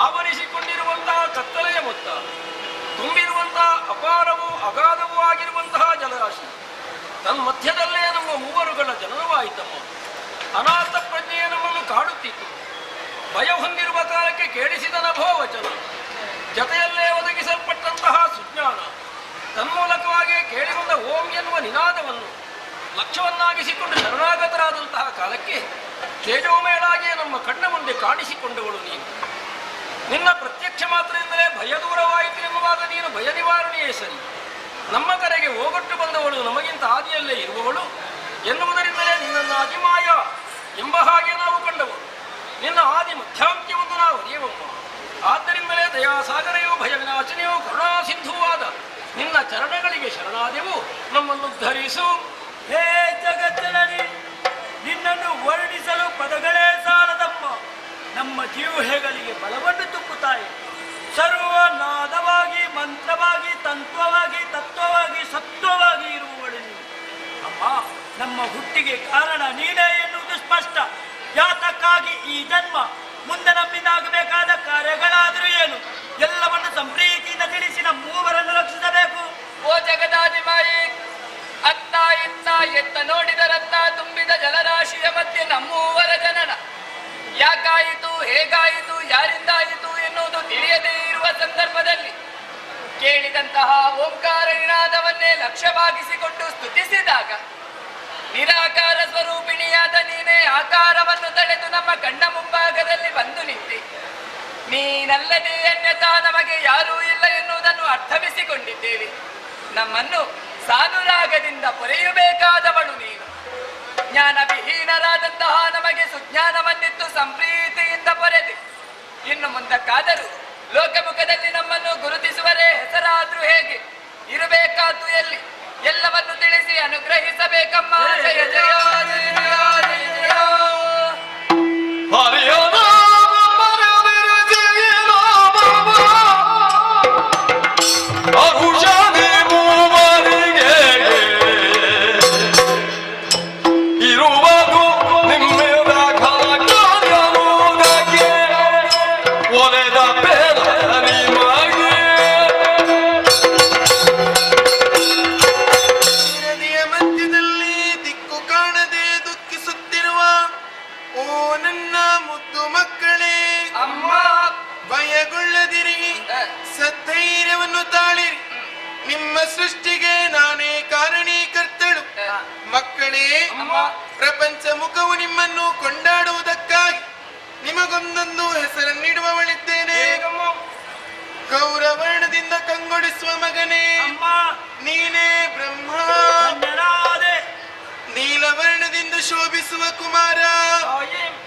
ಆವರಿಸಿಕೊಂಡಿರುವಂತಹ ಕತ್ತಲೆಯ ಮೊತ್ತ, ತುಂಬಿರುವಂತಹ ಅಪಾರವೂ ಅಗಾಧವೂ ಆಗಿರುವಂತಹ ಜಲರಾಶಿ, ತನ್ಮಧ್ಯದಲ್ಲೇ ನಮ್ಮ ಮೂವರುಗಳ ಜನನವಾಯಿತಮ್ಮ. ಅನಾಥ ಪ್ರಜ್ಞೆಯ ನಮ್ಮನ್ನು ಕಾಡುತ್ತಿತ್ತು. ಭಯ ಹೊಂದಿರುವ ಕಾಲಕ್ಕೆ ಕೇಳಿಸಿದ ನಭೋವಚನ, ಜತೆಯಲ್ಲೇ ಒದಗಿಸಲ್ಪಟ್ಟಂತಹ ಸುಜ್ಞಾನ, ತನ್ಮೂಲಕವಾಗಿ ಕೇಳಿಬಂದ ಓಂ ಎನ್ನುವ ನಿನಾದವನ್ನು ಲಕ್ಷ್ಯವನ್ನಾಗಿಸಿಕೊಂಡು ಶರಣಾಗತರಾದಂತಹ ಕಾಲಕ್ಕೆ ತೇಜೋಮೇಳಾಗಿಯೇ ನಮ್ಮ ಕಣ್ಣ ಮುಂದೆ ಕಾಣಿಸಿಕೊಂಡವಳು ನೀನು. ನಿನ್ನ ಪ್ರತ್ಯಕ್ಷ ಮಾತ್ರದಿಂದಲೇ ಭಯ ದೂರವಾಯಿತು ಎನ್ನುವಾಗ ನೀನು ಭಯ ನಿವಾರಣೆಯೇ ಸರಿ. ನಮ್ಮ ಕರೆಗೆ ಓಗೊಟ್ಟು ಬಂದವಳು, ನಮಗಿಂತ ಆದಿಯಲ್ಲೇ ಇರುವವಳು ಎನ್ನುವುದರಿಂದಲೇ ನಿನ್ನನ್ನು ಆದಿಮಾಯ ಎಂಬ ಹಾಗೆ ನಾವು ಕಂಡವರು. ನಿನ್ನ ಆದಿ ಮಧ್ಯಾಂತ್ಯವನ್ನು ನಾವು ಅರಿಯವಮ್ಮ. ಆದ್ದರಿಂದಲೇ ದಯಾಸಾಗರೆಯೋ ಭಯ ವಿನಾಶನೆಯೋ ಕರುಣಾ ಸಿಂಧುವಾದ ನಿನ್ನ ಚರಣಗಳಿಗೆ ಶರಣಾದೆವು. ನಮ್ಮನ್ನು ಧರಿಸು. ಹೇ ಜಗಜ್ಜನನಿ, ನಿನ್ನನ್ನು ವರ್ಣಿಸಲು ಪದಗಳೇ ಸಾಲದಮ್ಮ. ನಮ್ಮ ಜೀವಹೆಗಳಿಗೆ ಬಲವನ್ನು ತುಂಬುತ್ತಾಯಿ. ಸರ್ವನಾದವಾಗಿ, ಮಂತ್ರವಾಗಿ, ತಂತ್ರವಾಗಿ, ತತ್ವವಾಗಿ, ಸತ್ವವಾಗಿ ಇರುವವಳು ನೀನು ಅಮ್ಮ. ನಮ್ಮ ಹುಟ್ಟಿಗೆ ಕಾರಣ ನೀನೇ ಎನ್ನುವುದು ಸ್ಪಷ್ಟ. ಯಾತಕ್ಕಾಗಿ ಈ ಜನ್ಮ, ಮುಂದೆ ನಮ್ಮಿಂದಾಗಬೇಕಾದ ಕಾರ್ಯಗಳಾದರೂ ಏನು, ಎಲ್ಲವನ್ನು ಸಂಪ್ರೀತಿಯಿಂದ ತಿಳಿಸಿ ನಮ್ಮ ಮೂವರನ್ನು ರಕ್ಷಿಸಬೇಕು. ಓ ಜಗದಾದಿಮಾಯಿ, ಅತ್ತ ಇತ್ತ ಎತ್ತ ನೋಡಿದರತ್ತ ತುಂಬಿದ ಜಲರಾಶಿಯ ಮಧ್ಯೆ ನಮ್ಮೂವರ ಜನನ ಯಾಕಾಯಿತು, ಹೇಗಾಯಿತು, ಯಾರಿಂದಾಯಿತು ಎನ್ನುವುದು ತಿಳಿಯದೇ ಇರುವ ಸಂದರ್ಭದಲ್ಲಿ ಕೇಳಿದಂತಹ ಓಂಕಾರ ನಿನಾದವನ್ನೇ ಲಕ್ಷ್ಯವಾಗಿಸಿಕೊಂಡು ಸ್ತುತಿಸಿದಾಗ ನಿರಾಕಾರ ಸ್ವರೂಪಿಣಿಯಾದ ನೀನೇ ಆಕಾರವನ್ನು ತಳೆದು ನಮ್ಮ ಕಣ್ಣ ಮುಂಭಾಗದಲ್ಲಿ ಬಂದು ನಿಂತಿ ನೀನಲ್ಲದೆ ಅನ್ಯತಾ ನಮಗೆ ಯಾರೂ ಇಲ್ಲ ಎನ್ನುವುದನ್ನು ಅರ್ಥವಿಸಿಕೊಂಡಿದ್ದೇವೆ. ನಮ್ಮನ್ನು ಸಾನುರಾಗದಿಂದ ಪೊರೆಯಬೇಕಾದವಳು ನೀನು. ಜ್ಞಾನ ವಿಹೀನರಾದಂತಹ ನಮಗೆ ಸುಜ್ಞಾನವನ್ನಿತ್ತು ಸಂಪ್ರೀತಿಯಿಂದ ಪೊರೆದೆ. ಇನ್ನು ಮುಂದಕ್ಕಾದರೂ ಲೋಕಮುಖದಲ್ಲಿ ನಮ್ಮನ್ನು ಗುರುತಿಸುವರೇ ಹೆಸರಾದ್ರೂ ಹೇಗೆ, ಇರಬೇಕಾದ್ದು ಎಲ್ಲಿ, ಎಲ್ಲವನ್ನು ತಿಳಿಸಿ ಅನುಗ್ರಹಿಸಬೇಕಮ್ಮ. ಜಯ ಜಯ ಜಯ ಜಯ ಜಯ. ಸೃಷ್ಟಿಗೆ ನಾನೇ ಕಾರಣೀಕರ್ತಳು. ಮಕ್ಕಳೇ, ಪ್ರಪಂಚ ಮುಖವು ನಿಮ್ಮನ್ನು ಕೊಂಡಾಡುವುದಕ್ಕಾಗಿ ನಿಮಗೊಂದೊಂದು ಹೆಸರನ್ನಿಡುವವಳಿದ್ದೇನೆ. ಗೌರವರ್ಣದಿಂದ ಕಂಗೊಳಿಸುವ ಮಗನೇ ನೀನೇ ಬ್ರಹ್ಮ. ನೀಲವರ್ಣದಿಂದ ಶೋಭಿಸುವ ಕುಮಾರ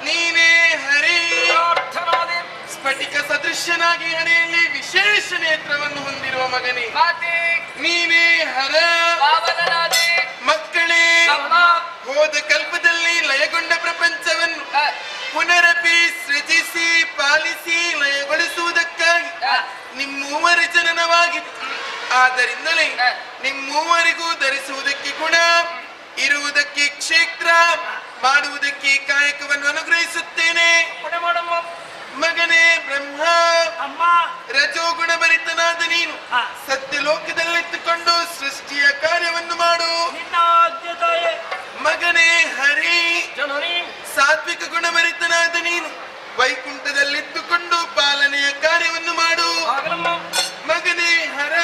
ನೀನೇ ಹರಿ. ಸ್ಫಟಿಕ ಸದೃಶ್ಯನಾಗಿ ಹಣೆಯಲ್ಲಿ ವಿಶೇಷ ನೇತ್ರವನ್ನು ಹೊಂದಿರುವ ಮಗನೇ ನೀನೇ ಹರ. ಮಕ್ಕಳೇ, ಹೋದ ಕಲ್ಪದಲ್ಲಿ ಲಯಗೊಂಡ ಪ್ರಪಂಚವನ್ನು ಪುನರಪಿ ಸೃಜಿಸಿ ಪಾಲಿಸಿ ಲಯಗೊಳಿಸುವುದಕ್ಕಾಗಿ ನಿಮ್ಮೂವರ ಜನನವಾಗಿದೆ. ಆದ್ದರಿಂದಲೇ ನಿಮ್ಮೂವರಿಗೂ ಧರಿಸುವುದಕ್ಕೆ ಗುಣ, ಇರುವುದಕ್ಕೆ ಕ್ಷೇತ್ರ, ಮಾಡುವುದಕ್ಕೆ ಕಾಯಕವನ್ನು ಅನುಗ್ರಹಿಸುತ್ತೇನೆ. ಮಗನೇ ಬ್ರಹ್ಮ, ರಜೋಗುಣ ಭರಿತನಾದ ನೀನು ಸತ್ಯಲೋಕದಲ್ಲಿಟ್ಟುಕೊಂಡು ಸೃಷ್ಟಿಯ ಕಾರ್ಯವನ್ನು ಮಾಡು. ಮಗನೇ ಹರಿ, ಸಾತ್ವಿಕ ಗುಣಭರಿತನಾದ ನೀನು ವೈಕುಂಠದಲ್ಲಿದ್ದುಕೊಂಡು ಪಾಲನೆಯ ಕಾರ್ಯವನ್ನು ಮಾಡು. ಮಗನೇ ಹರ,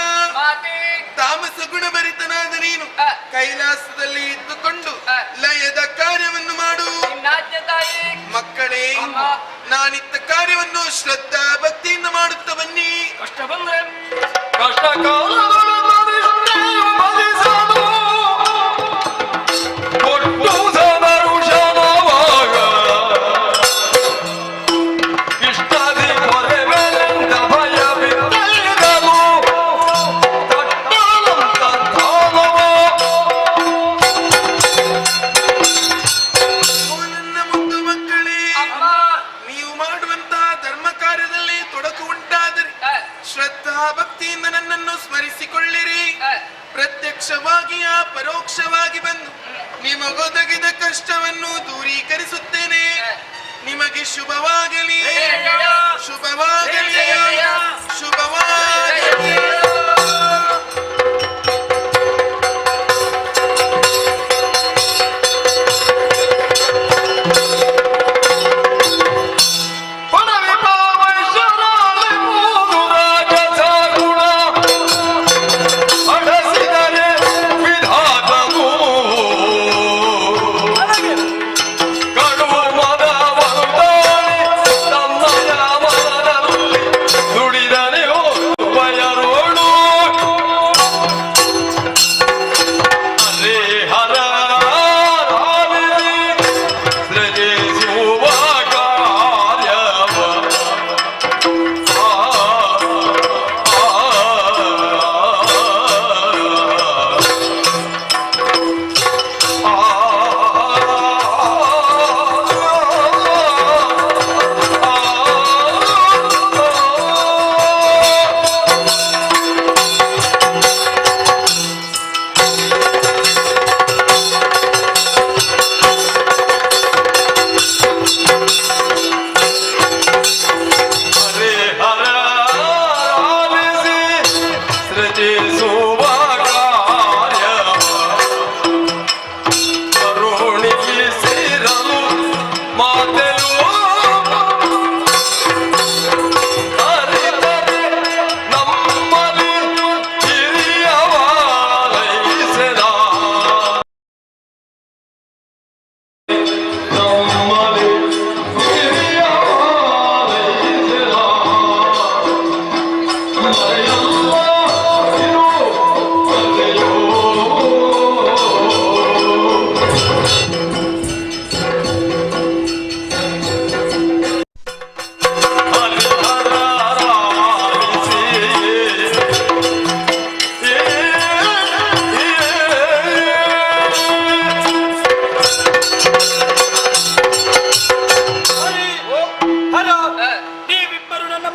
ತಾಮಸ ಗುಣಭರಿತನಾದ ನೀನು ಕೈಲಾಸದಲ್ಲಿ ಇದ್ದುಕೊಂಡು ಲಯದ ಕಾರ್ಯವನ್ನು ಮಾಡು. ಮಕ್ಕಳೇ, ನಾನಿತ್ತ ಕಾರ್ಯವನ್ನು ಶ್ರದ್ಧಾ ಭಕ್ತಿಯಿಂದ ಮಾಡುತ್ತ ಬನ್ನಿ. ಕಷ್ಟ ಬಂದ್ರೆ ಕಷ್ಟ ಕಾಲದೊಳಗೆ ಮದಿಸಲು ಕೊಟ್ಟು ಸದರುಷನವಾಗ ಇಷ್ಟಾದಿ ಹೊರೆ ಮೇಲೆಂದ ಭಯ ಬಿದ್ದಲಿದನು ತಟ್ಟಲಂತ ಧಾನವ. ನನ್ನ ಮುದ್ದು ಮಕ್ಕಳೇ, ನೀವು ಮಾಡುವಂತಹ ಧರ್ಮ ಕಾರ್ಯದಲ್ಲಿ ತೊಡಕು ಉಂಟಾದರೆ ಶ್ರದ್ಧಾ ಭಕ್ತಿಯಿಂದ ನನ್ನನ್ನು ಸ್ಮರಿಸಿಕೊಳ್ಳಿರಿ. ಪ್ರತ್ಯಕ್ಷವಾಗಿ ಪರೋಕ್ಷವಾಗಿ ಬಂದು ನಿಮಗೊದಗಿದ ಕಷ್ಟವನ್ನು ದೂರೀಕರಿಸುತ್ತೇನೆ. ನಿಮಗೆ ಶುಭವಾಗಲಿ, ಶುಭವಾಗಲಿ, ಶುಭವಾಗಲಿ. ಕಡುವ ಮದ ಬಂದಾಳಿ ತನ್ನಯ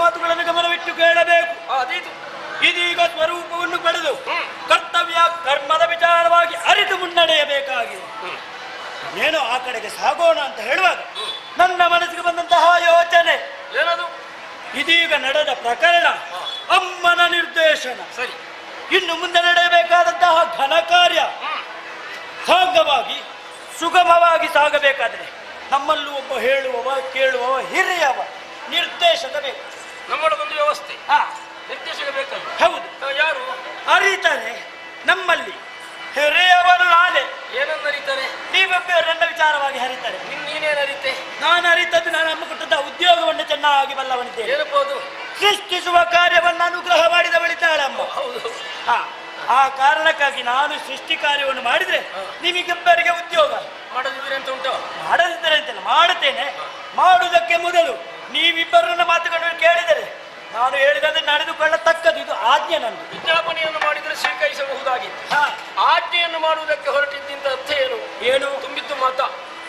ಮಾತುಗಳನ್ನು ಗಮನವಿಟ್ಟು ಕೇಳಬೇಕು. ಅದೀತು. ಇದೀಗ ಸ್ವರೂಪವನ್ನು ಪಡೆದು ಕರ್ತವ್ಯ ಕರ್ಮದ ವಿಚಾರವಾಗಿ ಅರಿತು ಮುನ್ನಡೆಯಬೇಕಾಗಿದೆ. ಏನೋ ಆ ಕಡೆಗೆ ಸಾಗೋಣ ಅಂತ ಹೇಳುವಾಗ ನನ್ನ ಮನಸ್ಸಿಗೆ ಬಂದಂತಹ ಯೋಚನೆ ಏನದು? ಇದೀಗ ನಡೆದ ಪ್ರಕರಣ ಅಮ್ಮನ ನಿರ್ದೇಶನ. ಸರಿ. ಇನ್ನು ಮುಂದೆ ನಡೆಯಬೇಕಾದಂತಹ ಘನ ಕಾರ್ಯ ಸಾಂಗವಾಗಿ ಸುಗಮವಾಗಿ ಸಾಗಬೇಕಾದ್ರೆ ನಮ್ಮಲ್ಲೂ ಒಬ್ಬ ಹೇಳುವವ ಕೇಳುವವ ಹಿರಿಯವ ನಿರ್ದೇಶಕ ಬೇಕು. ನಮ್ಮೊಳಗೊಂದು ವ್ಯವಸ್ಥೆ, ಹಾ, ನಿರ್ದೇಶಕ ಬೇಕಲ್ಲ. ಹೌದು. ಯಾರು ಅರಿತಾನೆ ನಮ್ಮಲ್ಲಿ ಹಿರಿಯವನು ನಾನೇ. ಏನನ್ನ ಅರಿತಾನೆ? ನೀವೊಬ್ಬ ನನ್ನ ವಿಚಾರವಾಗಿ ಹರಿತಾರೆ. ನೀನೇನು ಅರಿತೆ? ನಾನು ಅರಿತದ್ದು ನಾನು ಅಮ್ಮ ಕೊಟ್ಟದ ಉದ್ಯೋಗವನ್ನು ಚೆನ್ನಾಗಿ ಬಲ್ಲವನಿದ್ದೇನೆ. ಏನಬಹುದು? ಸೃಷ್ಟಿಸುವ ಕಾರ್ಯವನ್ನು ಅನುಗ್ರಹ ಮಾಡಿದ ಬಳಿತಾಳೆ ಅಮ್ಮ. ಹೌದು. ಹಾ, ಆ ಕಾರಣಕ್ಕಾಗಿ ನಾನು ಸೃಷ್ಟಿ ಕಾರ್ಯವನ್ನು ಮಾಡಿದ್ರೆ ನಿಮಗಿಬ್ಬರಿಗೆ ಉದ್ಯೋಗ. ಮಾಡದಿದ್ರೆ ಅಂತ ಉಂಟು? ಮಾಡದಿದ್ದರೆ ಅಂತಲ್ಲ, ಮಾಡುತ್ತೇನೆ. ಮಾಡುವುದಕ್ಕೆ ಮೊದಲು ನೀವಿಬ್ಬರನ್ನ ಮಾತುಗಳನ್ನು ಕೇಳಿದರೆ ನಾನು ಹೇಳಿದಂತೆ ನಡೆದುಕೊಳ್ಳತಕ್ಕದ್ದು. ಇದು ಆಜ್ಞೆ ನಂದು. ವಿಜ್ಞಾಪನೆಯನ್ನು ಮಾಡಿದರೆ ಸ್ವೀಕರಿಸಬಹುದಾಗಿತ್ತು. ಹಾ, ಆಜ್ಞೆಯನ್ನು ಮಾಡುವುದಕ್ಕೆ ಹೊರಟಿದ್ದಂತ ಅರ್ಥ ಏನು? ಏನು ತುಂಬಿದ್ದು ಮತ.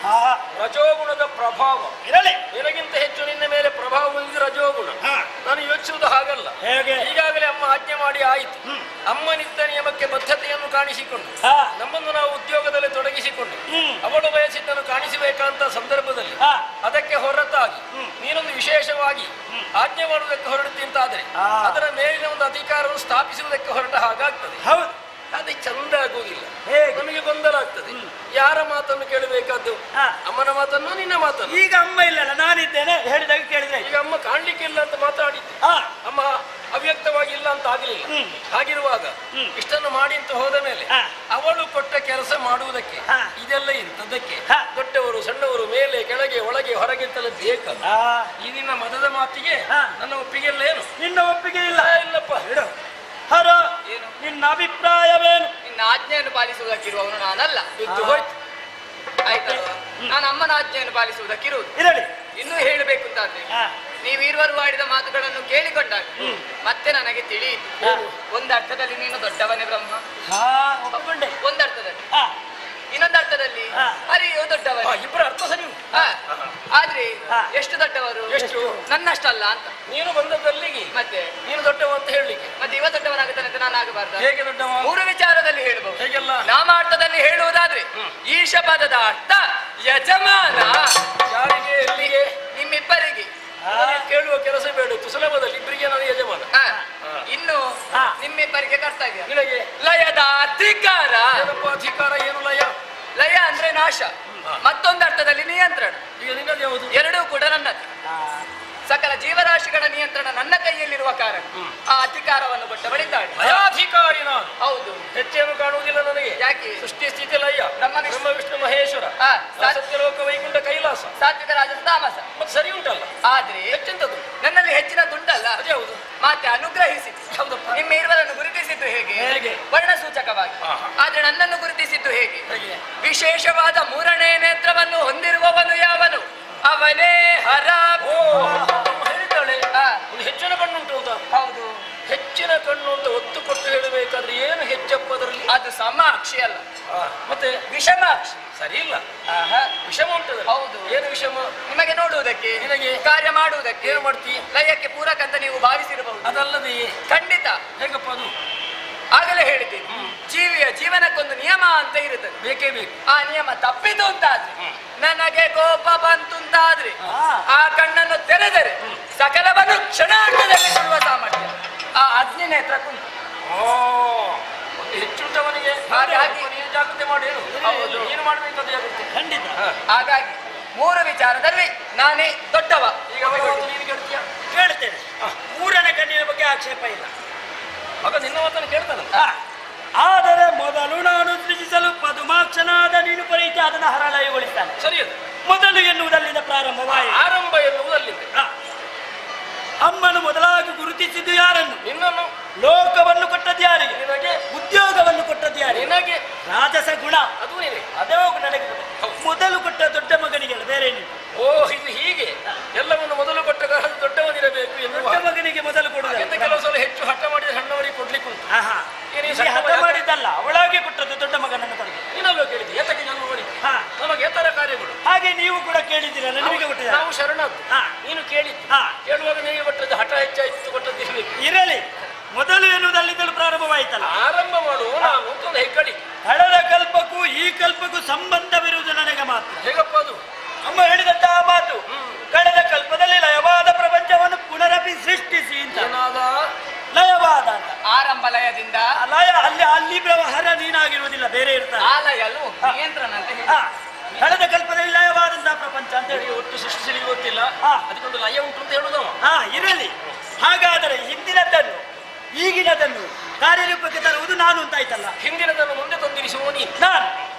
ಹಾ, ರಜೋಗುಣದ ಪ್ರಭಾವ ಇರಲಿ. ನಿನಗಿಂತ ಹೆಚ್ಚು ನಿನ್ನ ಮೇಲೆ ಪ್ರಭಾವ ಹೊಂದಿದ ರಜೋಗುಣ. ಹಾ, ನಾನು ಯೋಚಿಸುವುದು ಹಾಗಲ್ಲ. ಹೇಗೆ? ಈಗಾಗಲೇ ಅಮ್ಮ ಆಜ್ಞೆ ಮಾಡಿ ಆಯಿತು. ಅಮ್ಮನಿದ್ದ ನಿಯಮಕ್ಕೆ ಬದ್ಧತೆಯನ್ನು ಕಾಣಿಸಿಕೊಂಡು ಹಾ, ನಮ್ಮನ್ನು ನಾವು ಉದ್ಯೋಗದಲ್ಲಿ ತೊಡಗಿಸಿಕೊಂಡು ಹ್ಮ್, ಅವಳು ಬಯಸಿದ್ದನ್ನು ಕಾಣಿಸಬೇಕಂತ ಸಂದರ್ಭದಲ್ಲಿ ಹಾ, ಅದಕ್ಕೆ ಹೊರತಾಗಿ ನೀನೊಂದು ವಿಶೇಷವಾಗಿ ಆಜ್ಞೆ ಮಾಡುವುದಕ್ಕೆ ಹೊರಡುತ್ತಿಂತಾದರೆ ಆ. ಅದರ ಮೇಲಿನ ಒಂದು ಅಧಿಕಾರವನ್ನು ಸ್ಥಾಪಿಸುವುದಕ್ಕೆ ಹೊರಟ ಹಾಗಾಗ್ತದೆ. ಹೌದು. ಅದು ಚಂದ ಆಗುವುದಿಲ್ಲ. ಹೇಗೆ? ನಮಗೆ ಗೊಂದಲ ಆಗ್ತದೆ. ಯಾರ ಮಾತನ್ನು ಕೇಳಬೇಕಾದ್ದು? ಹಾ. ಅಮ್ಮನ ಮಾತನ್ನು, ನಿನ್ನ ಮಾತನ್ನು? ಈಗ ಅಮ್ಮ ಇಲ್ಲಲ್ಲ, ನಾನಿದ್ದೇನೆ. ಹೇಳಿದಾಗ ಕೇಳಿದ್ರೆ ಈಗ ಅಮ್ಮ ಕಾಣ್ಲಿಕ್ಕೆ ಇಲ್ಲ ಅಂತ ಮಾತಾಡಿದ್ದು. ಹಾ, ಅಮ್ಮ ಅವ್ಯಕ್ತವಾಗಿ ಇಲ್ಲ ಅಂತ ಆಗಲಿಲ್ಲ. ಹ್ಮ್. ಹಾಗಿರುವಾಗ ಹ್ಮ್. ಇಷ್ಟನ್ನು ಮಾಡಿ ಅಂತ ಹೋದ ಮೇಲೆ ಹಾ. ಅವಳು ಕೊಟ್ಟ ಕೆಲಸ ಮಾಡುವುದಕ್ಕೆ ಹಾ. ಇದೆಲ್ಲ ಇಂಥದ್ದಕ್ಕೆ ಹಾ. ದೊಡ್ಡವರು ಸಣ್ಣವರು ಮೇಲೆ ಕೆಳಗೆ ಒಳಗೆ ಹೊರಗೆ ಅಂತಲೇ ಬೇಕಲ್ಲ. ಆ, ಈ ನಿನ್ನ ಮತದ ಮಾತಿಗೆ ಹಾ. ನನ್ನ ಒಪ್ಪಿಗೆ ಏನು? ನಿನ್ನ ಒಪ್ಪಿಗೆ ಇಲ್ಲ. ಇಲ್ಲಪ್ಪ. ಬಿಡು. ಹರ, ಏನು? ನಿನ್ನ ಅಭಿಪ್ರಾಯವೇನು? ನಿನ್ನ ಆಜ್ಞೆಯನ್ನು ಪಾಲಿಸುವುದಕ್ಕಿರುವವನು ನಾನಲ್ಲ. ಬಿದ್ದು ಹೋಯ್ತು. ಆಯ್ತಲ್ವಾ? ನಾನು ಅಮ್ಮನ ಆಜ್ಞೆಯನ್ನು ಪಾಲಿಸುವುದಕ್ಕಿರುವುದು. ಇರಲಿ. ಇನ್ನೂ ಹೇಳಬೇಕು ಅಂತಾದ್ರೆ ಹಾ, ನೀವಿರುವರು ಆಡಿದ ಮಾತುಗಳನ್ನು ಕೇಳಿಕೊಂಡಾಗ ಮತ್ತೆ ನನಗೆ ತಿಳಿಯಿತು. ಒಂದರ್ಥದಲ್ಲಿ ನೀನು ದೊಡ್ಡವನೇ ಬ್ರಹ್ಮ, ಹಾ, ಒಪ್ಪಿಕೊಂಡೆ. ಒಂದರ್ಥದಲ್ಲಿ. ಹಾ, ಇನ್ನೊಂದರ್ಥದಲ್ಲಿ ಹಾ. ಅರಿಯೋ ದೊಡ್ಡವನೇ. ಇಬ್ಬರ ಅರ್ಥ ಸರಿ ಉಂಟು. ಹಾ. ಆದ್ರೆ ಹಾ. ಎಷ್ಟು ದೊಡ್ಡವರು? ಎಷ್ಟು? ನನ್ನಷ್ಟಲ್ಲ ಅಂತ. ನೀನು ಬಂದದ್ದಲ್ಲಿಗೆ ಮತ್ತೆ ನೀನು ದೊಡ್ಡವ ಅಂತ ಹೇಳಲಿಕ್ಕೆ. ಮತ್ತೆ ಇವ ದೊಡ್ಡವನಾಗುತ್ತಾನೆ ಅಂತ ನಾನು ಆಗಬಾರ್ದ? ಹೇಗೆ ದೊಡ್ಡವ? ಮೂರು ವಿಚಾರದಲ್ಲಿ ಹೇಳಬಹುದು. ಹೇಗೆಲ್ಲ? ನಾಮಾರ್ಥದಲ್ಲಿ ಹೇಳುವುದಾದ್ರೆ ಈಶ ಪದದ ಅರ್ಥ ಯಜಮಾನ. ಯಾರಿಗೆ? ಎಲ್ಲಿಗೆ? ನಿಮ್ಮಿಬ್ಬರಿಗೆ. ನನಗೆ ಕೇಳುವ ಕೆಲಸ ಬೇಡ. ಸುಲಭದಲ್ಲಿ ಇಬ್ಬರಿಗೆ ನಾನು ಯಜಮಾನ. ಹಾ. ಇನ್ನು ಹಾ. ನಿಮ್ಮಿಬ್ಬರಿಗೆ ಕರ್ತವ್ಯ. ನಿನಗೆ ಲಯದ ಅಧಿಕಾರ. ಏನಪ್ಪ ಅಧಿಕಾರ? ಏನು ಲಯ? ಲಯ ಅಂದ್ರೆ ನಾಶ, ಮತ್ತೊಂದು ಅರ್ಥದಲ್ಲಿ ನಿಯಂತ್ರಣ. ಈಗ ನಿನ್ನದು ಯಾವುದು? ಎರಡೂ ಕೂಡ ನನ್ನದು. ಸಕಲ ಜೀವರಾಶಿಗಳ ನಿಯಂತ್ರಣ ನನ್ನ ಕೈಯಲ್ಲಿರುವ ಕಾರಣ ಆ ಅಧಿಕಾರವನ್ನು ಕೊಟ್ಟವಳಿದ್ದಾಳೆ. ಲಯಾಧಿಕಾರಿ ನಾನು. ಹೌದು. ಹೆಚ್ಚೇನು ಕಾಣುವುದಿಲ್ಲ ನನಗೆ. ಯಾಕೆ? ಸೃಷ್ಟಿ ಸ್ಥಿತಿ ಲಯ. ಬ್ರಹ್ಮ ವಿಷ್ಣು ಮಹೇಶ್ವರ. ಹಾ. ಸತ್ಯಲೋಕ ವೈಕುಂಠ ಕೈಲಾಸ. ಸಾತ್ವಿಕ ರಾಜಸ ತಾಮಸ. ಮತ್ತೆ ಸರಿ ಉಂಟಲ್ಲ? ಆದ್ರೆ ಹೆಚ್ಚೆಂತದ್ದು? ನನ್ನಲ್ಲಿ ಹೆಚ್ಚಿನದುಂಟಲ್ಲ. ಅದ್ಯಾವುದು? ಮತ್ತೆ ಅನುಗ್ರಹಿಸಿದ್ದು. ಹೌದಪ್ಪ. ನಿಮ್ಮ ಇರುವರನ್ನು ಗುರುತಿಸಿದ್ದು ಹೇಗೆ? ಹೇಗೆ? ವರ್ಣಸೂಚಕವಾಗಿ. ಆಹಾ. ಆದ್ರೆ ನನ್ನನ್ನು ಗುರುತಿಸಿದ್ದು ಹೇಗೆ? ಹೇಗೆ? ವಿಶೇಷವಾದ ಮೂರನೇ ನೇತ್ರವನ್ನು ಹೊಂದಿರುವವನು ಯಾವನು ಅವನೇ ಹರ. ಓ, ಹೇಳಿದ್ದಾಳೆ. ಹಾ. ಒಂದು ಹೆಚ್ಚಿನ ಕಣ್ಣುಂಟು ಅಂತ. ಹೌದು. ಹೆಚ್ಚಿನ ಕಣ್ಣು ಅಂತ ಒತ್ತು ಕೊಟ್ಟು ಹೇಳಬೇಕಾದ್ರೆ ಏನು ಹೆಚ್ಚಪ್ಪ ಅದರಲ್ಲಿ? ಅದು ಸಮಾಕ್ಷಿ ಅಲ್ಲ, ಮತ್ತೆ ವಿಷಮಾಕ್ಷಿ. ಸರಿ ಇಲ್ಲ. ಆಹಾ. ವಿಷಮ ಉಂಟದ? ಹೌದು. ಏನು ವಿಷಮ? ನಿಮಗೆ ನೋಡುವುದಕ್ಕೆ, ನಿನಗೆ ಕಾರ್ಯ ಮಾಡುವುದಕ್ಕೆ. ಏನು ಮಾಡ್ತಿ? ಲಯಕ್ಕೆ ಪೂರಕ ಅಂತ ನೀವು ಭಾವಿಸಿರಬಹುದು. ಅದಲ್ಲದೆ ಖಂಡಿತ. ಹೇಗಪ್ಪ ಅದು? ಆಗಲೇ ಹೇಳಿದ್ದೀನಿ, ಜೀವಿಯ ಜೀವನಕ್ಕೊಂದು ನಿಯಮ ಅಂತ ಇರುತ್ತದೆ. ಬೇಕೇ ಬೇಕು. ಆ ನಿಯಮ ತಪ್ಪಿತು ಅಂತಾದ್ರೆ, ನನಗೆ ಕೋಪ ಬಂತು ಅಂತಾದ್ರೆ ಆ ಕಣ್ಣನ್ನು ತೆರೆದರೆ ಸಕಲವನ್ನು ಕ್ಷಣಾರ್ಧದಲ್ಲಿ ಕೊಡುವ ಸಾಮರ್ಥ್ಯ ಆ ಅಗ್ನಿ ನೇತ್ರಕ್ಕುಂಟು. ಒಂದು ಹೆಚ್ಚುಂಟವನಿಗೆ ಹಾಗಾಗಿ ನೀನು ಜಾಗೃತಿ ಮಾಡಿ ಹೇಳು. ಹೌದು. ನೀನು ಮಾಡಬೇಕಾದ ಜಾಗೃತಿ. ಖಂಡಿತ. ಹಾಗಾಗಿ ಮೂರು ವಿಚಾರದಲ್ಲಿ ನಾನೇ ದೊಡ್ಡವ. ಈಗ ಅವತ್ತು ನೀನು ಕೇಳ್ತೀಯ? ಕೇಳ್ತೇನೆ. ಮೂರನೇ ಕಣ್ಣಿನ ಬಗ್ಗೆ ಆಕ್ಷೇಪ ಇಲ್ಲ. ಆಗ ನಿನ್ನ ಮಾತನ್ನು ಕೇಳ್ತಾನೆ. ಹಾ. ಆದರೆ ಮೊದಲು ನಾನು ಸೃಜಿಸಲು ಪದುಮಾಕ್ಷನಾದ ನೀನು ಪರಿಚಯ ಅದನ್ನು ಹರಳಯಗೊಳಿಸ್ತಾನೆ. ಸರಿ ಅದು. ಮೊದಲು ಎನ್ನುವುದಲ್ಲಿಂದ ಪ್ರಾರಂಭವಾಯಿತು. ಆರಂಭ ಎನ್ನುವುದಲ್ಲಿದೆ. ಹಾ. ಅಮ್ಮನು ಮೊದಲಾಗಿ ಗುರುತಿಸಿದ್ದು ಯಾರನ್ನು? ನಿನ್ನನ್ನು. ಲೋಕವನ್ನು ಕೊಟ್ಟದ್ದು ಯಾರಿಗೆ? ನಿನಗೆ. ಉದ್ಯೋಗವನ್ನು ಕೊಟ್ಟದ್ದು ಯಾರಿಗೆ? ನಿನಗೆ. ರಾಜಸ ಗುಣ ಅದು ನೀನೆ. ಅದೇ ನನಗೆ ಕೊಟ್ಟದ್ದು. ಮೊದಲು ಕೊಟ್ಟ ದೊಡ್ಡ ಮಗನಿಗೆ ಅಲ್ಲ, ಬೇರೆ ನೀವು. ಓ, ಇದು ಹೀಗೆ ಎಲ್ಲವನ್ನು ಮೊದಲು ಕೊಟ್ಟ ದೊಡ್ಡವನಿರಬೇಕು ಎನ್ನುವ. ದೊಡ್ಡ ಮಗನಿಗೆ ಮೊದಲು ಕೊಡುವುದು. ಎಂತ ಕೆಲವು ಸಲ ಹೆಚ್ಚು ಹಠ ಮಾಡಿದ ಸಣ್ಣವರಿಗೆ ಕೊಡ್ಲಿಕ್ಕೆ ಉಂಟು. ಆಹಾ. ಏನು ಈ ಇಲ್ಲಿ ಹಠ ಸಣ್ಣ ಮಾಡಿದ್ದಲ್ಲ, ಅವಳಾಗೆ ಕೊಟ್ಟದ್ದು ದೊಡ್ಡ ಮಗನನ್ನು ಕೊಡುದು. ನೀನಲ್ಲೋ ಕೇಳಿದ್ದೆ ಏತಕ್ಕೆ ನಾನು ನೋಡಿ. ಹಾ. ನಮಗೆ ಏತರ ಕಾರ್ಯಗಳು. ಹಾಗೆ ನೀವು ಕೂಡ ಕೇಳಿದ್ದೀರಲ್ಲ, ನಿಮಗೆ ಕೊಟ್ಟಿದ್ದಾರೆ. ನಾವು ಶರಣದ್ದು. ಹಾ. ನೀನು ಕೇಳಿದ್ದು. ಹಾ. ಕೇಳುವಾಗ ನಿನಗೆ ಕೊಟ್ಟದ್ದು ಹಠ ಹೆಚ್ಚು ಎನ್ನುವುದಲ್ಲಿಂದಲೂ ಪ್ರಾರಂಭವಾಯಿತಲ್ಲ. ಆರಂಭ ಮಾಡು ನಾನು ಅಂತ ಹೆಗ್ಗಳಿ. ಕಳೆದ ಕಲ್ಪಕ್ಕೂ ಈ ಕಲ್ಪಕ್ಕೂ ಸಂಬಂಧವಿರುವುದು ನನಗೆ ಮಾತ್ರ. ಹೇಗಪ್ಪ ಅದು? ಅಮ್ಮ ಹೇಳಿದಂತಹ ಮಾತು, ಕಳೆದ ಕಲ್ಪದಲ್ಲಿ ಲಯವಾದ ಪ್ರಪಂಚವನ್ನು ಪುನರಪಿ ಸೃಷ್ಟಿಸಿ ಅಂತ. ಏನಾದ? ಲಯವಾದ ಅಂತ. ಆರಂಭ ಲಯದಿಂದ ಲಯ ಅಲ್ಲಿ ವ್ಯವಹಾರ ನೀನಾಗಿರುವುದಿಲ್ಲ, ಬೇರೆ ಇರ್ತಾರೆ. ಆ ಲಯಲು ನಿಯಂತ್ರಣ ಅಂತ ಹೇಳಿ. ಕಳೆದ ಕಲ್ಪದಲ್ಲಿ ಲಯವಾದಂತಹ ಪ್ರಪಂಚ ಅಂತ ಹೇಳಿ ಒಟ್ಟು ಸೃಷ್ಟಿಸಲಿ ಗೊತ್ತಿಲ್ಲ, ಅದಕ್ಕೊಂದು ಲಯ ಉಂಟು ಅಂತ ಹೇಳುದು. ಇರಲಿ. ಹಾಗಾದರೆ ಹಿಂದಿನದನ್ನು ಈಗಿನದನ್ನು ಕಾರ್ಯರೂಪಕ್ಕೆ ತರುವುದು ನಾನು ಅಂತ ಆಯ್ತಲ್ಲ. ಹಿಂದಿನದನ್ನು ಮುಂದೆ ತಂದಿರಿಸುವ ನೀನು. ನಾನು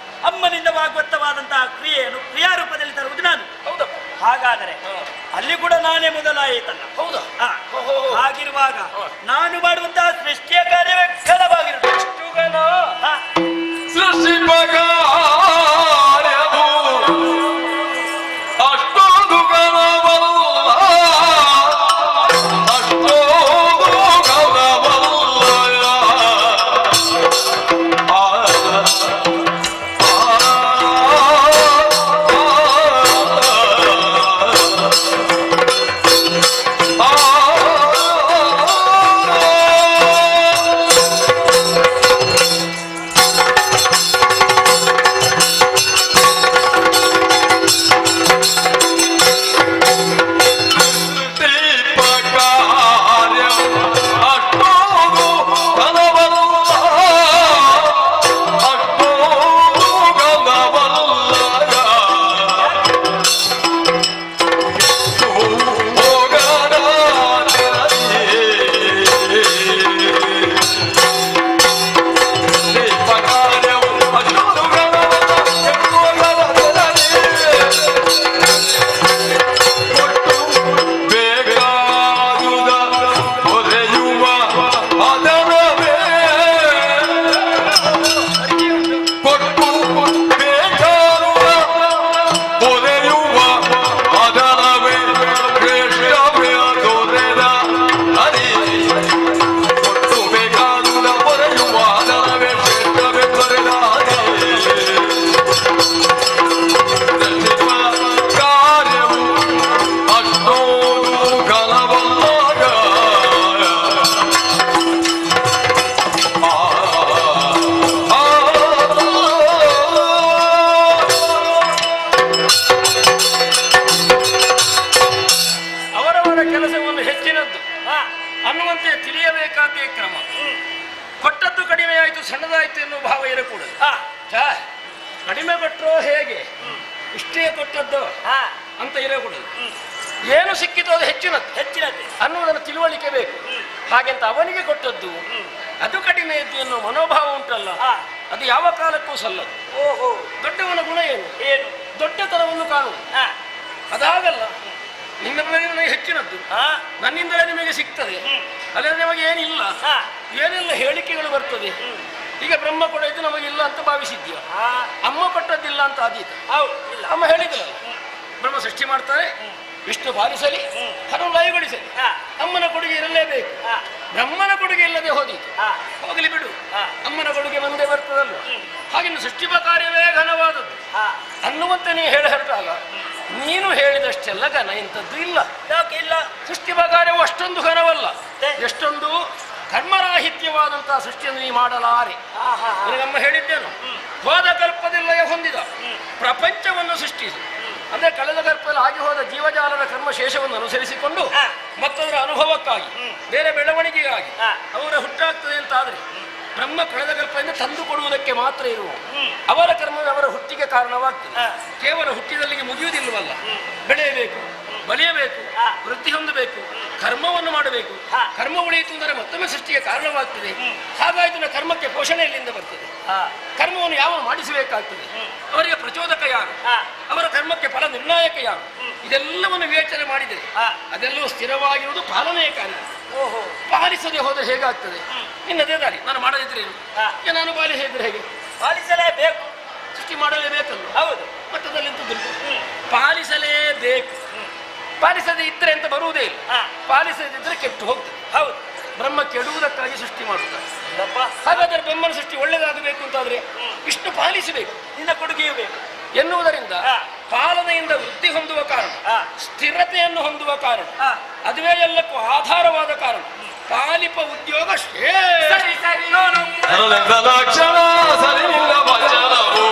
ಅಮ್ಮನಿಂದ ಭಾಗವತವಾದಂತಹ ಕ್ರಿಯೆಯನ್ನು ಕ್ರಿಯಾರೂಪದಲ್ಲಿ ತರುವುದು ನಾನು. ಹೌದಪ್ಪ. ಹಾಗಾದರೆ ಅಲ್ಲಿ ಕೂಡ ನಾನೇ ಮೊದಲಾಯಿತಲ್ಲ. ಹೌದಾ? ಹಾಗಿರುವಾಗ ನಾನು ಮಾಡುವಂತಹ ಸೃಷ್ಟಿಯ ಕಾರ್ಯವೇ ಘನವಾಗಿರುತ್ತೆ. ಸೃಷ್ಟಿ ಅಷ್ಟೊಂದು ಗಣವಲ್ಲ, ಅಷ್ಟೊಂದು ಅನ್ನುವಂತೆ ತಿಳಿಯಬೇಕಾದ ಕ್ರಮ. ಕೊಟ್ಟದ್ದು ಕಡಿಮೆ ಆಯಿತು, ಸಣ್ಣದಾಯ್ತು ಎನ್ನುವ ಭಾವ ಇರಕೂಡದು. ಕಡಿಮೆ ಕೊಟ್ಟರು ಹೇಗೆ, ಇಷ್ಟೇ ಕೊಟ್ಟದ್ದು ಅಂತ ಇರಕೂಡದು. ಏನು ಸಿಕ್ಕಿತು ಅದು ಹೆಚ್ಚಿನದ್ದು ಅನ್ನುವುದನ್ನು ತಿಳುವಳಿಕೆ ಬೇಕು. ಹಾಗೆಂತ ಅವನಿಗೆ ಕೊಟ್ಟದ್ದು ಅದು ಕಡಿಮೆ ಇದ್ದು ಎನ್ನುವ ಮನೋಭಾವ ಉಂಟಲ್ಲ, ಅದು ಯಾವ ಕಾಲಕ್ಕೂ ಸಲ್ಲದು. ದೊಡ್ಡವನ ಗುಣ ಏನು? ದೊಡ್ಡತನವನ್ನು ಕಾಣುವುದು. ಅದಾಗಲ್ಲ. ನಿನ್ನ ನನಗೆ ಹೆಚ್ಚಿನದ್ದು, ನನ್ನಿಂದಲೇ ನಿಮಗೆ ಸಿಗ್ತದೆ, ಅಲ್ಲದೆ ನಮಗೆ ಏನಿಲ್ಲ, ಏನೆಲ್ಲ ಹೇಳಿಕೆಗಳು ಬರ್ತದೆ. ಈಗ ಬ್ರಹ್ಮ ಕೊಡೋದು ನಮಗಿಲ್ಲ ಅಂತ ಭಾವಿಸಿದ್ಯೋ, ಅಮ್ಮ ಕೊಟ್ಟದ್ದಿಲ್ಲ ಅಂತ ಆದೀತು. ಅಮ್ಮ ಹೇಳಿದ್ರಲ್ಲ, ಬ್ರಹ್ಮ ಸೃಷ್ಟಿ ಮಾಡ್ತಾರೆ, ವಿಷ್ಣು ಪಾಲಿಸಲಿ, ಅದನ್ನು ಲಯಗೊಳಿಸಲಿ, ಅಮ್ಮನ ಕೊಡುಗೆ ಇರಲೇಬೇಕು. ಬ್ರಹ್ಮನ ಕೊಡುಗೆ ಇಲ್ಲದೆ ಹೋದೀತು, ಹೋಗಲಿ ಬಿಡು, ಅಮ್ಮನ ಕೊಡುಗೆ ಮುಂದೆ ಬರ್ತದಲ್ಲ. ಹಾಗೆನ್ನು ಸೃಷ್ಟಿ ಕಾರ್ಯವೇ ಘನವಾದದ್ದು ಅನ್ನುವಂತೆ ನೀವು ಹೇಳಿ ಹೊರಟಾಗ ನೀನು ಹೇಳಿದಷ್ಟೆಲ್ಲ ಘನ ಇಂಥದ್ದು ಇಲ್ಲ. ಸೃಷ್ಟಿ ಕಾರ್ಯವು ಅಷ್ಟೊಂದು ಘನವಲ್ಲ. ಎಷ್ಟೊಂದು ಕರ್ಮರಾಹಿತ್ಯವಾದಂತಹ ಸೃಷ್ಟಿಯನ್ನು ನೀ ಮಾಡಲಾರೆ. ನಮ್ಮ ಹೇಳಿದ್ದೇನು, ಹೋದ ಕಲ್ಪದಲ್ಲೇ ಹೊಂದಿದ ಪ್ರಪಂಚವನ್ನು ಸೃಷ್ಟಿಸಿ, ಅಂದ್ರೆ ಕಳೆದ ಕಲ್ಪದಲ್ಲಿ ಆಗಿ ಹೋದ ಜೀವಜಾಲದ ಕರ್ಮ ಶೇಷವನ್ನು ಅನುಸರಿಸಿಕೊಂಡು ಮತ್ತದರ ಅನುಭವಕ್ಕಾಗಿ, ಬೇರೆ ಬೆಳವಣಿಗೆಗಾಗಿ ಅವರ ಹುಟ್ಟಾಗ್ತದೆ ಅಂತಾದ್ರೆ ಬ್ರಹ್ಮ ಕಳೆದ ಕಲ್ಪದಿಂದ ತಂದು ಕೊಡುವುದಕ್ಕೆ ಮಾತ್ರ ಇರುವ ಅವರ ಕರ್ಮವೇ ಅವರ ಹುಟ್ಟಿಗೆ ಕಾರಣವಾಗ್ತದೆ. ಕೇವಲ ಹುಟ್ಟಿದಲ್ಲಿಗೆ ಮುಗಿಯುವುದಿಲ್ಲವಲ್ಲ, ಬೆಳೆಯಬೇಕು, ಬಲಿಯಬೇಕು, ವೃತ್ತಿ ಹೊಂದಬೇಕು, ಕರ್ಮವನ್ನು ಮಾಡಬೇಕು. ಕರ್ಮ ಉಳಿಯಿತು ಅಂದರೆ ಮತ್ತೊಮ್ಮೆ ಸೃಷ್ಟಿಗೆ ಕಾರಣವಾಗ್ತದೆ. ಹಾಗಾಯ್ತು ಕರ್ಮಕ್ಕೆ ಪೋಷಣೆ ಎಲ್ಲಿಂದ ಬರ್ತದೆ? ಕರ್ಮವನ್ನು ಯಾವ ಮಾಡಿಸಬೇಕಾಗ್ತದೆ? ಅವರಿಗೆ ಪ್ರಚೋದಕ ಯಾರು? ಅವರ ಕರ್ಮಕ್ಕೆ ಫಲ ನಿರ್ಣಾಯಕ ಯಾರು? ಇದೆಲ್ಲವನ್ನು ವಿವೇಚನೆ ಮಾಡಿದರೆ ಅದೆಲ್ಲವೂ ಸ್ಥಿರವಾಗಿರುವುದು ಪಾಲನೆಯ ಕಾರ್ಯ. ಪಾಲಿಸದೆ ಹೋದರೆ ಹೇಗಾಗ್ತದೆ? ನಿನ್ನದೇ ದಾರಿ. ನಾನು ಮಾಡದಿದ್ರೆ ನಾನು ಪಾಲಿಸಿದ್ರೆ ಹೇಗೆ? ಪಾಲಿಸಲೇಬೇಕು, ಸೃಷ್ಟಿ ಮಾಡಲೇಬೇಕಲ್ಲ. ಹೌದು, ಮತ್ತದಲ್ಲಿಂತದ್ದುಂಟು. ಪಾಲಿಸಲೇಬೇಕು. ಪಾಲಿಸದೆ ಇದ್ರೆ ಅಂತ ಬರುವುದೇ ಇಲ್ಲ. ಪಾಲಿಸದಿದ್ರೆ ಕೆಟ್ಟು ಹೋಗ್ತದೆ. ಹೌದು, ಬ್ರಹ್ಮ ಕೆಡುವುದಕ್ಕಾಗಿ ಸೃಷ್ಟಿ ಮಾಡುತ್ತಾರೆ. ಹಾಗಾದರೆ ಬ್ರಹ್ಮನ ಸೃಷ್ಟಿ ಒಳ್ಳೆಯದಾಗಬೇಕು ಅಂತಾದ್ರೆ ಇಷ್ಟು ಪಾಲಿಸಬೇಕು, ನಿನ್ನ ಕೊಡುಗೆಯೂ ಬೇಕು ಎನ್ನುವುದರಿಂದ ಪಾಲನೆಯಿಂದ ವೃದ್ಧಿ ಹೊಂದುವ ಕಾರಣ, ಸ್ಥಿರತೆಯನ್ನು ಹೊಂದುವ ಕಾರಣ, ಅದುವೇ ಎಲ್ಲಕ್ಕೂ ಆಧಾರವಾದ ಕಾರಣ ಪಾಲಿಪ ಉದ್ಯೋಗ ಸರಿ ಸರಿ ಸರಳೆಂದಲಾಕ್ಷಣ ಸರಿಯಿಲ್ಲ ವಚನವು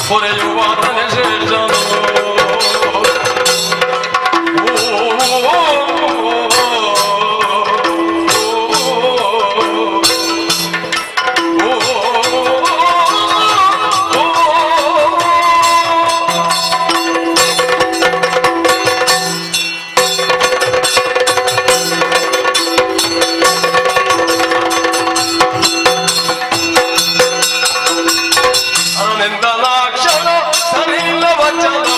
ಪೊರೆಯುವಾತನೆ ಶ್ರೇಷ್ಠನು ಅರನೆಂದಲಾಕ್ಷಣ ಸರಿಯಿಲ್ಲ ವಚನವು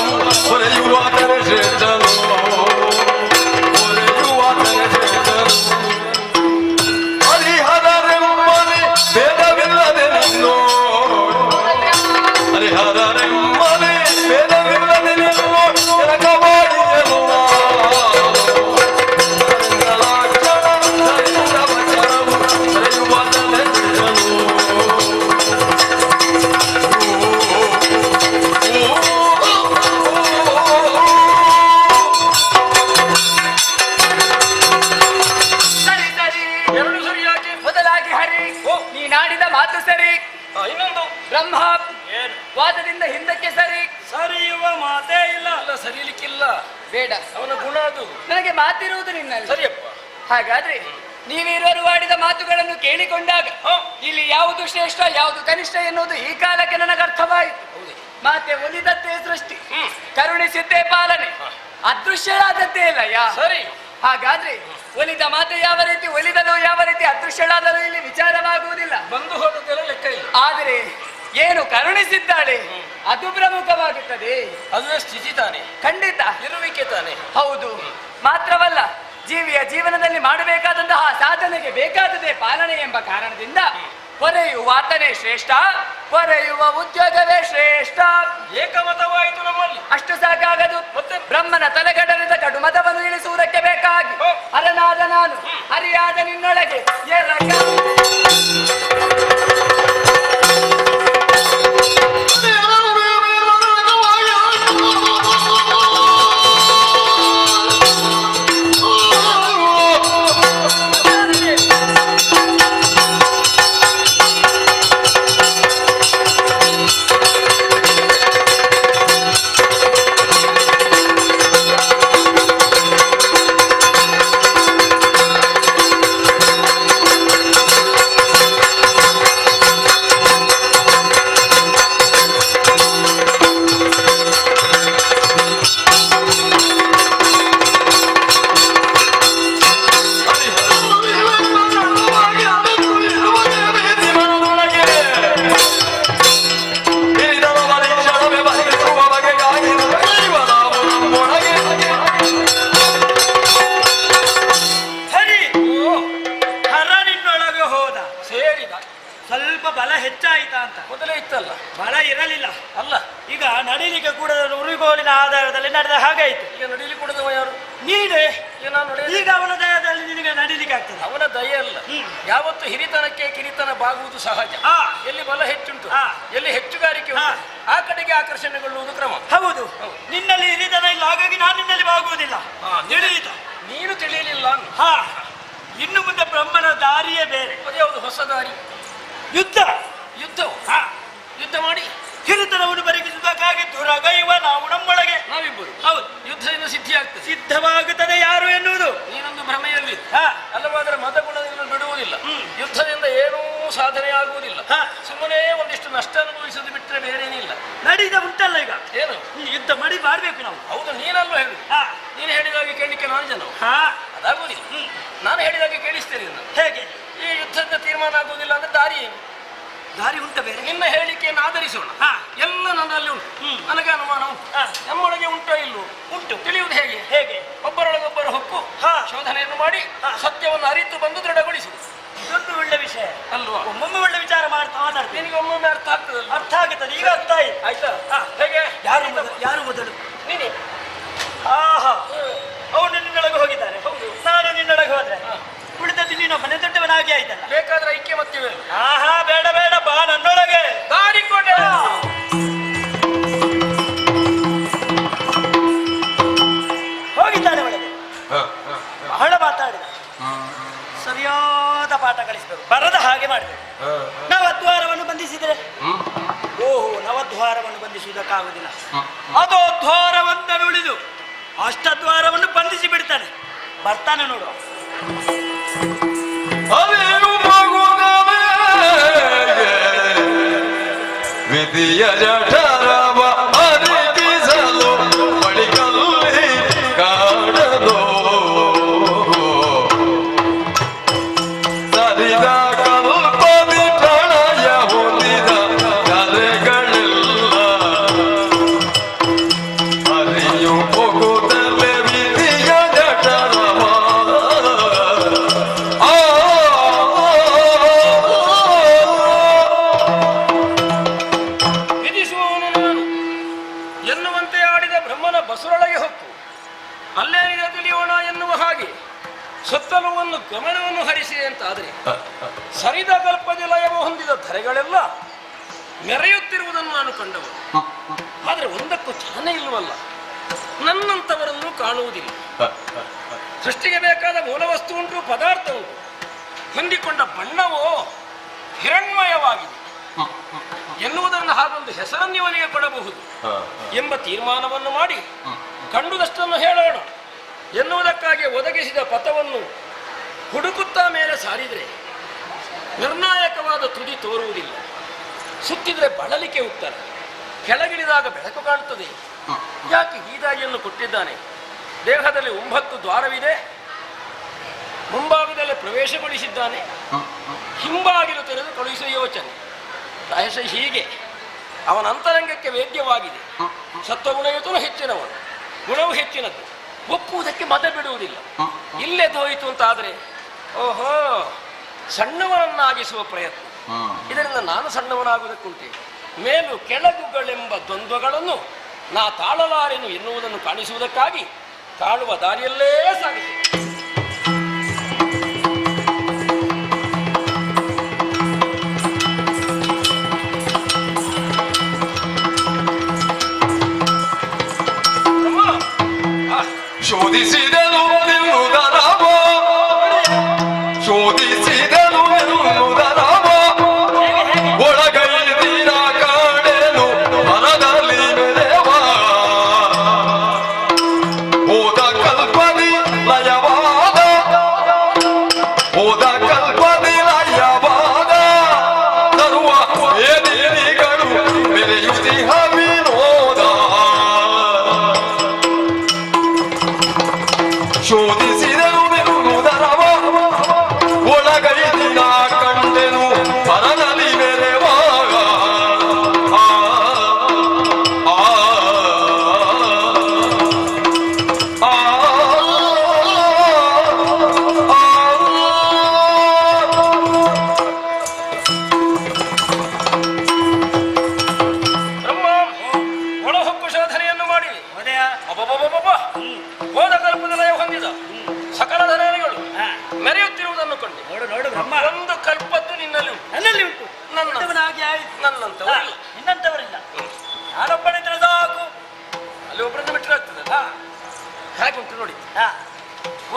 ಪೊರೆಯುವಾತನೆ ಶ್ರೇಷ್ಠನು ಪೊರೆಯುವಾತನೆ ಶ್ರೇಷ್ಠನು ಹರಿಹರರೆಮ್ಮನೆ ಭೇದವಿಲ್ಲದೆ ನಿನ್ನೋ ಹರಿಹರರೆಮ್ಮನೆ ಭೇದವಿಲ್ಲದೆ ನಿನ್ನೋ ಜನಕ ಮಾಡಿಯಲು ಅರನೆಂದಲಾಕ್ಷಣ ಸರಿಯಿಲ್ಲ ವಚನವು ಪೊರೆಯುವಾತನೆ ಶ್ರೇಷ್ಠನು ಸರಿ ಸರಿ ಎರಡು ಸರಿ ಯಾಕೆ? ಮೊದಲಾಗಿ ಹರಿ ನೀನಾಡಿದ ಮಾತು ಸರಿ. ಇನ್ನೊಂದು ಬ್ರಹ್ಮ ಏನು? ವಾದದಿಂದ ಹಿಂದಕ್ಕೆ ಸರಿ. ಸರಿಯುವ ಮಾತೇ ಇಲ್ಲ. ಎಲ್ಲ ಸರಿಲಿಕ್ಕಿಲ್ಲ, ಬೇಡ, ಅವನ ಗುಣ ಅದು. ನನಗೆ ಮಾತಿರುವುದು ನಿನ್ನಲ್ಲಿ. ಸರಿಯಪ್ಪ. ಹಾಗಾದ್ರೆ ನೀವಿರುವರು ಆಡಿದ ಮಾತುಗಳನ್ನು ಕೇಳಿಕೊಂಡಾಗ ಇಲ್ಲಿ ಯಾವುದು ಶ್ರೇಷ್ಠ ಯಾವುದು ಕನಿಷ್ಠ ಎನ್ನುವುದು ಈ ಕಾಲಕ್ಕೆ ನನಗೆ ಅರ್ಥವಾಯಿತು. ಮಾತೆ ಒಲಿದದ್ದೇ ಸೃಷ್ಟಿ, ಕರುಣಿಸಿದ್ದೇ ಪಾಲನೆ, ಅದೃಶ್ಯಳಾದದ್ದೇ ಇಲ್ಲ ಯಾ. ಸರಿ. ಹಾಗಾದ್ರೆ ಒಲಿದ ಮಾತೆ ಯಾವ ರೀತಿ ಒಲಿದಲು ಯಾವ ರೀತಿ ಅದೃಶ್ಯಳಾದಲು ಇಲ್ಲಿ ವಿಚಾರವಾಗುವುದಿಲ್ಲ. ಬಂದು ಹೋದದ್ದೆಲ್ಲ ಲೆಕ್ಕ ಇಲ್ಲ. ಆದರೆ ಏನು ಕರುಣಿಸಿದ್ದಾಳೆ ಅದು ಪ್ರಮುಖವಾಗುತ್ತದೆ. ಅದುವೇ ಸ್ಥಿತಿ ತಾನೆ, ಖಂಡಿತ ಇರುವಿಕೆ ತಾನೆ. ಹೌದು. ಮಾತ್ರವಲ್ಲ, ಜೀವಿಯ ಜೀವನದಲ್ಲಿ ಮಾಡಬೇಕಾದಂತಹ ಸಾಧನೆಗೆ ಬೇಕಾದದೇ ಪಾಲನೆ ಎಂಬ ಕಾರಣದಿಂದ ಪೊರೆಯುವಾತನೇ ಶ್ರೇಷ್ಠ, ಪೊರೆಯುವ ಉದ್ಯೋಗವೇ ಶ್ರೇಷ್ಠ. ಏಕಮತವಾಯಿತು ನಮ್ಮಲ್ಲಿ. ಅಷ್ಟು ಸಾಕಾಗದು. ಮತ್ತೆ? ಬ್ರಹ್ಮನ ತಲೆಗಡಲಿದ ಕಡುಮತವನ್ನು ಇಳಿಸುವುದಕ್ಕೆ ಬೇಕಾಗಿ ಹರನಾದ ನಾನು ಹರಿಯಾದ ನಿನ್ನೊಳಗೆ ಎರಗ ಹರಿ ಹರ ನಿನ್ನೊಳಗೆ ಹೋದ. ಸೇರಿದ. ಸ್ವಲ್ಪ ಬಲ ಹೆಚ್ಚಾಯಿತಾ ಅಂತ. ಮೊದಲೇ ಇತ್ತಲ್ಲ. ಬಲ ಇರಲಿಲ್ಲ. ಅಲ್ಲ, ಈಗ ನಡಿಲಿಕ್ಕೆ ಕೂಡ ಉರಿಗೋಲಿನ ಆಧಾರದಲ್ಲಿ ನಡೆದ ಹಾಗಾಯಿತು. ಈಗ ನಡೀಲಿ ಕೊಡದವ ಯಾರು? ನೀನೇ. ಈಗ ನಾನು ನಡೆಯಲಿ. ಈಗ ಅವನ ದಯದಲ್ಲಿ ನಿನಗೆ ನಡಿಲಿಕ್ಕೆ ಆಗ್ತದೆ. ಅವನ ದಯೆ ಅಲ್ಲ. ಯಾವತ್ತು ಹಿರಿತನಕ್ಕೆ ಕಿರಿತನ ಬಾಗುವುದು ಸಹಜ. ಎಲ್ಲಿ ಬಲ ಹೆಚ್ಚುಂಟು, ಎಲ್ಲಿ ಹೆಚ್ಚುಗಾರಿಕೆ ಉಂಟು, ಆ ಕಡೆಗೆ ಆಕರ್ಷಣೆಗೊಳ್ಳುವುದು ಕ್ರಮ. ಹೌದು. ನಿನ್ನಲ್ಲಿ ಹಿರಿತನ ಇಲ್ಲ, ಹಾಗಾಗಿ ನಾನು ನಿನ್ನಲ್ಲಿ ಬಾಗುವುದಿಲ್ಲ. ತಿಳಿಯಿತ? ನೀನು ತಿಳಿಯಲಿಲ್ಲ. ಹಾ, ಇನ್ನು ಮುಂದೆ ಬ್ರಹ್ಮನ ದಾರಿಯೇ ಬೇರೆ. ಅದ್ಯಾವುದು ಹೊಸ ದಾರಿ? ಯುದ್ಧ. ಯುದ್ಧವು. ಯುದ್ಧ ಮಾಡಿ ಹಿರಿತನವನ್ನು ಬರಗಿಸುವುದಕ್ಕಾಗಿ ದುರಗೈವ ನಾವು ನಮ್ಮೊಳಗೆ. ನಾವಿಬ್ಬರು. ಹೌದು. ಯುದ್ಧದಿಂದ ಸಿದ್ಧಿ ಆಗ್ತದೆ. ಸಿದ್ಧವಾಗುತ್ತದೆ ಯಾರು ಎನ್ನುವುದು. ನೀನೊಂದು ಭ್ರಮೆಯಲ್ಲಿ. ಹಾ, ಅಲ್ಲವಾದರೆ ಮತಗುಣದಿಂದ ಬಿಡುವುದಿಲ್ಲ. ಯುದ್ಧದಿಂದ ಏನೂ ಸಾಧನೆ ಆಗುವುದಿಲ್ಲ. ಸುಮ್ಮನೆ ಒಂದಿಷ್ಟು ನಷ್ಟ ಅನುಭವಿಸುವುದು ಬಿಟ್ಟರೆ ಬೇರೇನಿಲ್ಲ. ನಡೀದ ಉಂಟಲ್ಲ ಈಗ. ಏನು? ಯುದ್ಧ ಮಾಡಿ ಮಾಡ್ಬೇಕು ನಾವು. ಹೌದು, ನೀನಲ್ವ ಹೇಳು. ನೀನು ಹೇಳಿದಾಗೆ ಕೇಳಲಿಕ್ಕೆ ನಾನು ಜನ. ಅದಾಗುವುದಿಲ್ಲ. ನಾನು ಹೇಳಿದಾಗೆ ಕೇಳಿಸ್ತೇನೆ. ಹೇಗೆ? ಈ ಯುದ್ಧದ ತೀರ್ಮಾನ ಆಗುವುದಿಲ್ಲ ಅಂದ್ರೆ ದಾರಿ ಏನು? ದಾರಿ ಉಂಟ ಬೇರೆ. ನಿನ್ನ ಹೇಳಿಕೆಯನ್ನು ಆಧರಿಸೋಣ. ಎಲ್ಲ ನನ್ನಲ್ಲಿ ಉಂಟು, ನನಗೆ ಅನುಮಾನ ಉಂಟು. ನಮ್ಮೊಳಗೆ ಉಂಟೋ ಇಲ್ಲೋ ಉಂಟು. ತಿಳಿಯುವುದು ಹೇಗೆ? ಹೇಗೆ? ಒಬ್ಬರೊಳಗೊಬ್ಬರು ಹೊಕ್ಕು ಶೋಧನೆಯನ್ನು ಮಾಡಿ ಸತ್ಯವನ್ನು ಅರಿತು ಬಂದು ದೃಢಗೊಳಿಸುವುದು. ಇದೊಂದು ಒಳ್ಳೆ ವಿಷಯ ಅಲ್ವಾ? ಒಮ್ಮೊಮ್ಮೆ ಒಳ್ಳೆ ವಿಚಾರ ಮಾಡ್ತಾ ಮಾತಾಡ್ತೀನಿ. ನಿನಗೆ ಒಮ್ಮೊಮ್ಮೆ ಅರ್ಥ ಆಗ್ತದೆ. ಅರ್ಥ ಆಗುತ್ತದೆ. ಈಗ ಅರ್ಥ ಆಯ್ತು. ಆಯ್ತಾ? ಹೇಗೆ? ಯಾರು ಮೊದಲು? ನೀನೆ. ಆಹಾ, ಅವನು ನಿನ್ನೊಳಗೆ ಹೋಗಿದ್ದಾರೆ. ಹೌದು. ನಾನು ನಿನ್ನೊಳಗೆ ಹೋದ್ರೆ ಉಳಿದದ್ದು ನೀನು ಮನೆ ದೊಡ್ಡವನಾಗಿ ಆಯ್ತಲ್ಲ. ಬೇಕಾದ್ರೆ ಐಕ್ಯಮತ್ಯವೇ. ಆಹಾ, ಬೇಡ ಬೇಡ, ಬಾ ನನ್ನೊಳಗೆ. ದಾರಿ ಕೊಟ್ಟೆ. ಹೋಗಿದ್ದಾನೆ ಒಳಗೆ. ಬಹಳ ಮಾತಾಡಿದ. ಸರಿಯಾದ ಪಾಠ ಕಲಿಸಬೇಕು, ಬರದ ಹಾಗೆ ಮಾಡಬೇಕು. ನವದ್ವಾರವನ್ನು ಬಂಧಿಸಿದರೆ ಓಹೋ, ನವದ್ವಾರವನ್ನು ಬಂಧಿಸುವುದಕ್ಕಾಗುವುದಿಲ್ಲ. ಅದು ದ್ವಾರವನ್ನು ಉಳಿದು ಅಷ್ಟದ್ವಾರವನ್ನು ಬಂಧಿಸಿ ಬಿಡ್ತಾನೆ. ಬರ್ತಾನೆ ನೋಡು. ಅದೇನು ಮಗುನವೇ ವಿಧಿಯ ಜಠರವ ಅರಿತಿಸಲು ಬಳಿಕಲ್ಲಿ ಕಾಡದೋ ಸರಿದ ಕಲ್ಪದಿ ಪ್ರಣಯ ಹೊಂದಿದ ಕರೆಗಳೆಲ್ಲ ಅರಿಯು ಹೋಗುತ್ತಲೇ ವಿಧಿಯ ಜಠರವ ವಿಧಿಸುವವನು ನಾನು ಎನ್ನುವಂತೆ ಆಡಿದ ಬ್ರಹ್ಮನ ಬಸುರೊಳಗೆ ಹೊಕ್ಕು ಅಲ್ಲೇನಿದೆ ತಿಳಿಯೋಣ ಎನ್ನುವ ಹಾಗೆ ಸುತ್ತಲೂ ಒಂದು ಗಮನವನ್ನು ಹರಿಸಿದೆ ಅಂತಾದರೆ ಸರಿದ ಕಲ್ಪದೆ ಲಯವ ಹೊಂದಿದ ಧರೆಗಳೆಲ್ಲ ಮೆರೆಯುತ್ತಿರುವುದನ್ನು ನಾನು ಕಂಡವು. ಆದರೆ ಒಂದಕ್ಕೂ ಚಾಲನೆ ಇಲ್ಲವಲ್ಲ, ನನ್ನಂಥವರನ್ನು ಕಾಣುವುದಿಲ್ಲ. ಸೃಷ್ಟಿಗೆ ಬೇಕಾದ ಮೂಲ ವಸ್ತು ಉಂಟು, ಪದಾರ್ಥ ಉಂಟು, ಹೊಂದಿಕೊಂಡ ಬಣ್ಣವೋ ಹಿರಣ್ಮಯವಾಗಿದೆ ಎನ್ನುವುದನ್ನು ಹಾಗೊಂದು ಹೆಸರನ್ನು ಇವನಿಗೆ ಕೊಡಬಹುದು ಎಂಬ ತೀರ್ಮಾನವನ್ನು ಮಾಡಿ ಕಂಡುದಷ್ಟನ್ನು ಹೇಳೋಣ ಎನ್ನುವುದಕ್ಕಾಗಿ ಒದಗಿಸಿದ ಪಥವನ್ನು ಹುಡುಕುತ್ತಾ ಮೇಲೆ ಸಾರಿದರೆ ನಿರ್ಣಾಯಕವಾದ ತುದಿ ತೋರುವುದಿಲ್ಲ. ಸುತ್ತಿದ್ರೆ ಬಳಲಿಕೆ ಉತ್ತರ, ಕೆಳಗಿಳಿದಾಗ ಬೆಳಕು ಕಾಣುತ್ತದೆ. ಯಾಕೆ ಈ ದಾರಿಯನ್ನು ಕೊಟ್ಟಿದ್ದಾನೆ? ದೇಹದಲ್ಲಿ 9 ದ್ವಾರವಿದೆ, ಮುಂಭಾಗದಲ್ಲಿ ಪ್ರವೇಶಗೊಳಿಸಿದ್ದಾನೆ, ಹಿಂಬಾಗಿಲು ತೆರೆದು ಕಳುಹಿಸುವ ಯೋಚನೆ. ಪ್ರಾಯಶಃ ಹೀಗೆ ಅವನ ಅಂತರಂಗಕ್ಕೆ ವೇದ್ಯವಾಗಿದೆ. ಸತ್ವಗುಣಯುತನು ಹೆಚ್ಚಿನವನು, ಗುಣವು ಹೆಚ್ಚಿನದ್ದು, ಒಪ್ಪುವುದಕ್ಕೆ ಮತ ಬಿಡುವುದಿಲ್ಲ. ಇಲ್ಲೇ ಹೋಯಿತು ಅಂತಾದರೆ ಓಹೋ, ಸಣ್ಣವನನ್ನಾಗಿಸುವ ಪ್ರಯತ್ನ. ಇದರಿಂದ ನಾನು ಸಣ್ಣವನಾಗುವುದಕ್ಕುಂಟೆ. ಮೇಲು ಕೆಳಗುಗಳೆಂಬ ದ್ವಂದ್ವಗಳನ್ನು ನಾ ತಾಳಲಾರೆನು ಎನ್ನುವುದನ್ನು ಕಾಣಿಸುವುದಕ್ಕಾಗಿ ತಾಳುವ ದಾರಿಯಲ್ಲೇ ಸಾಗಿದೆ. ಶೋಧಿಸಿದೆನು ನಿನ್ನುದರವೋ, ಶೋಧಿಸಿದೆನು ನಿನ್ನುದರವೋ, ಒಳಗೈದಿನ ಕಾಣೆನು ಮನದಲ್ಲಿ ಮೆರೆವ ಹೋದ ಕಲ್ಪದಿ ಲಯವಾದ, ಹೋದ ಕಲ್ಪದಿ ಲಯವಾದ ತರುವ ವೇದಿನಿಗಳು ಮೆರೆಯುತ್ತಿಹ ವಿನೋದ. ಶೋಧಿಸಿದೆನು ನಿನ್ನುದರವ, ಒಳಗೈದಿನ ಕಂಡೆನು ಪರದಲ್ಲಿ ಮೆರೆವಾಗ. ಬ್ರಹ್ಮ ಒಳಹೊಕ್ಕು ಶೋಧನೆಯನ್ನು ಮಾಡಿ ಅಬ್ಬಬ್ಬಬ್ಬಬ್ಬ, ಹೋದ ಕಲ್ಪದ ಲಯ ಹೊಂದಿದ ಸಕಲ ಧರೆಗಳು ಮೆರೆಯುತ್ತಿರುವುದನ್ನು ಕಂಡು ನೋಡು ನೋಡು ಬ್ರಹ್ಮ, ಒಂದು ಕಲ್ಪದ್ದು ನಿನ್ನಲ್ಲಿ ಉಂಟು, ನನ್ನಲ್ಲಿ ಉಂಟು. ನನ್ನಂತವನಾಗಿ ಆಯ್ತು, ನನ್ನಂತವರಿಲ್ಲ. ಇನ್ನಂತವರಿಲ್ಲ. ಯಾರೊಬ್ಬನಿದ್ರೆ ಸಾಕು. ಅಲ್ಲಿ ಒಬ್ಬರನ್ನು ಬಿಟ್ಟರಾಗ್ತದಲ್ಲ, ಹಾಗೆ ಉಂಟು ನೋಡಿ. ಹಾ,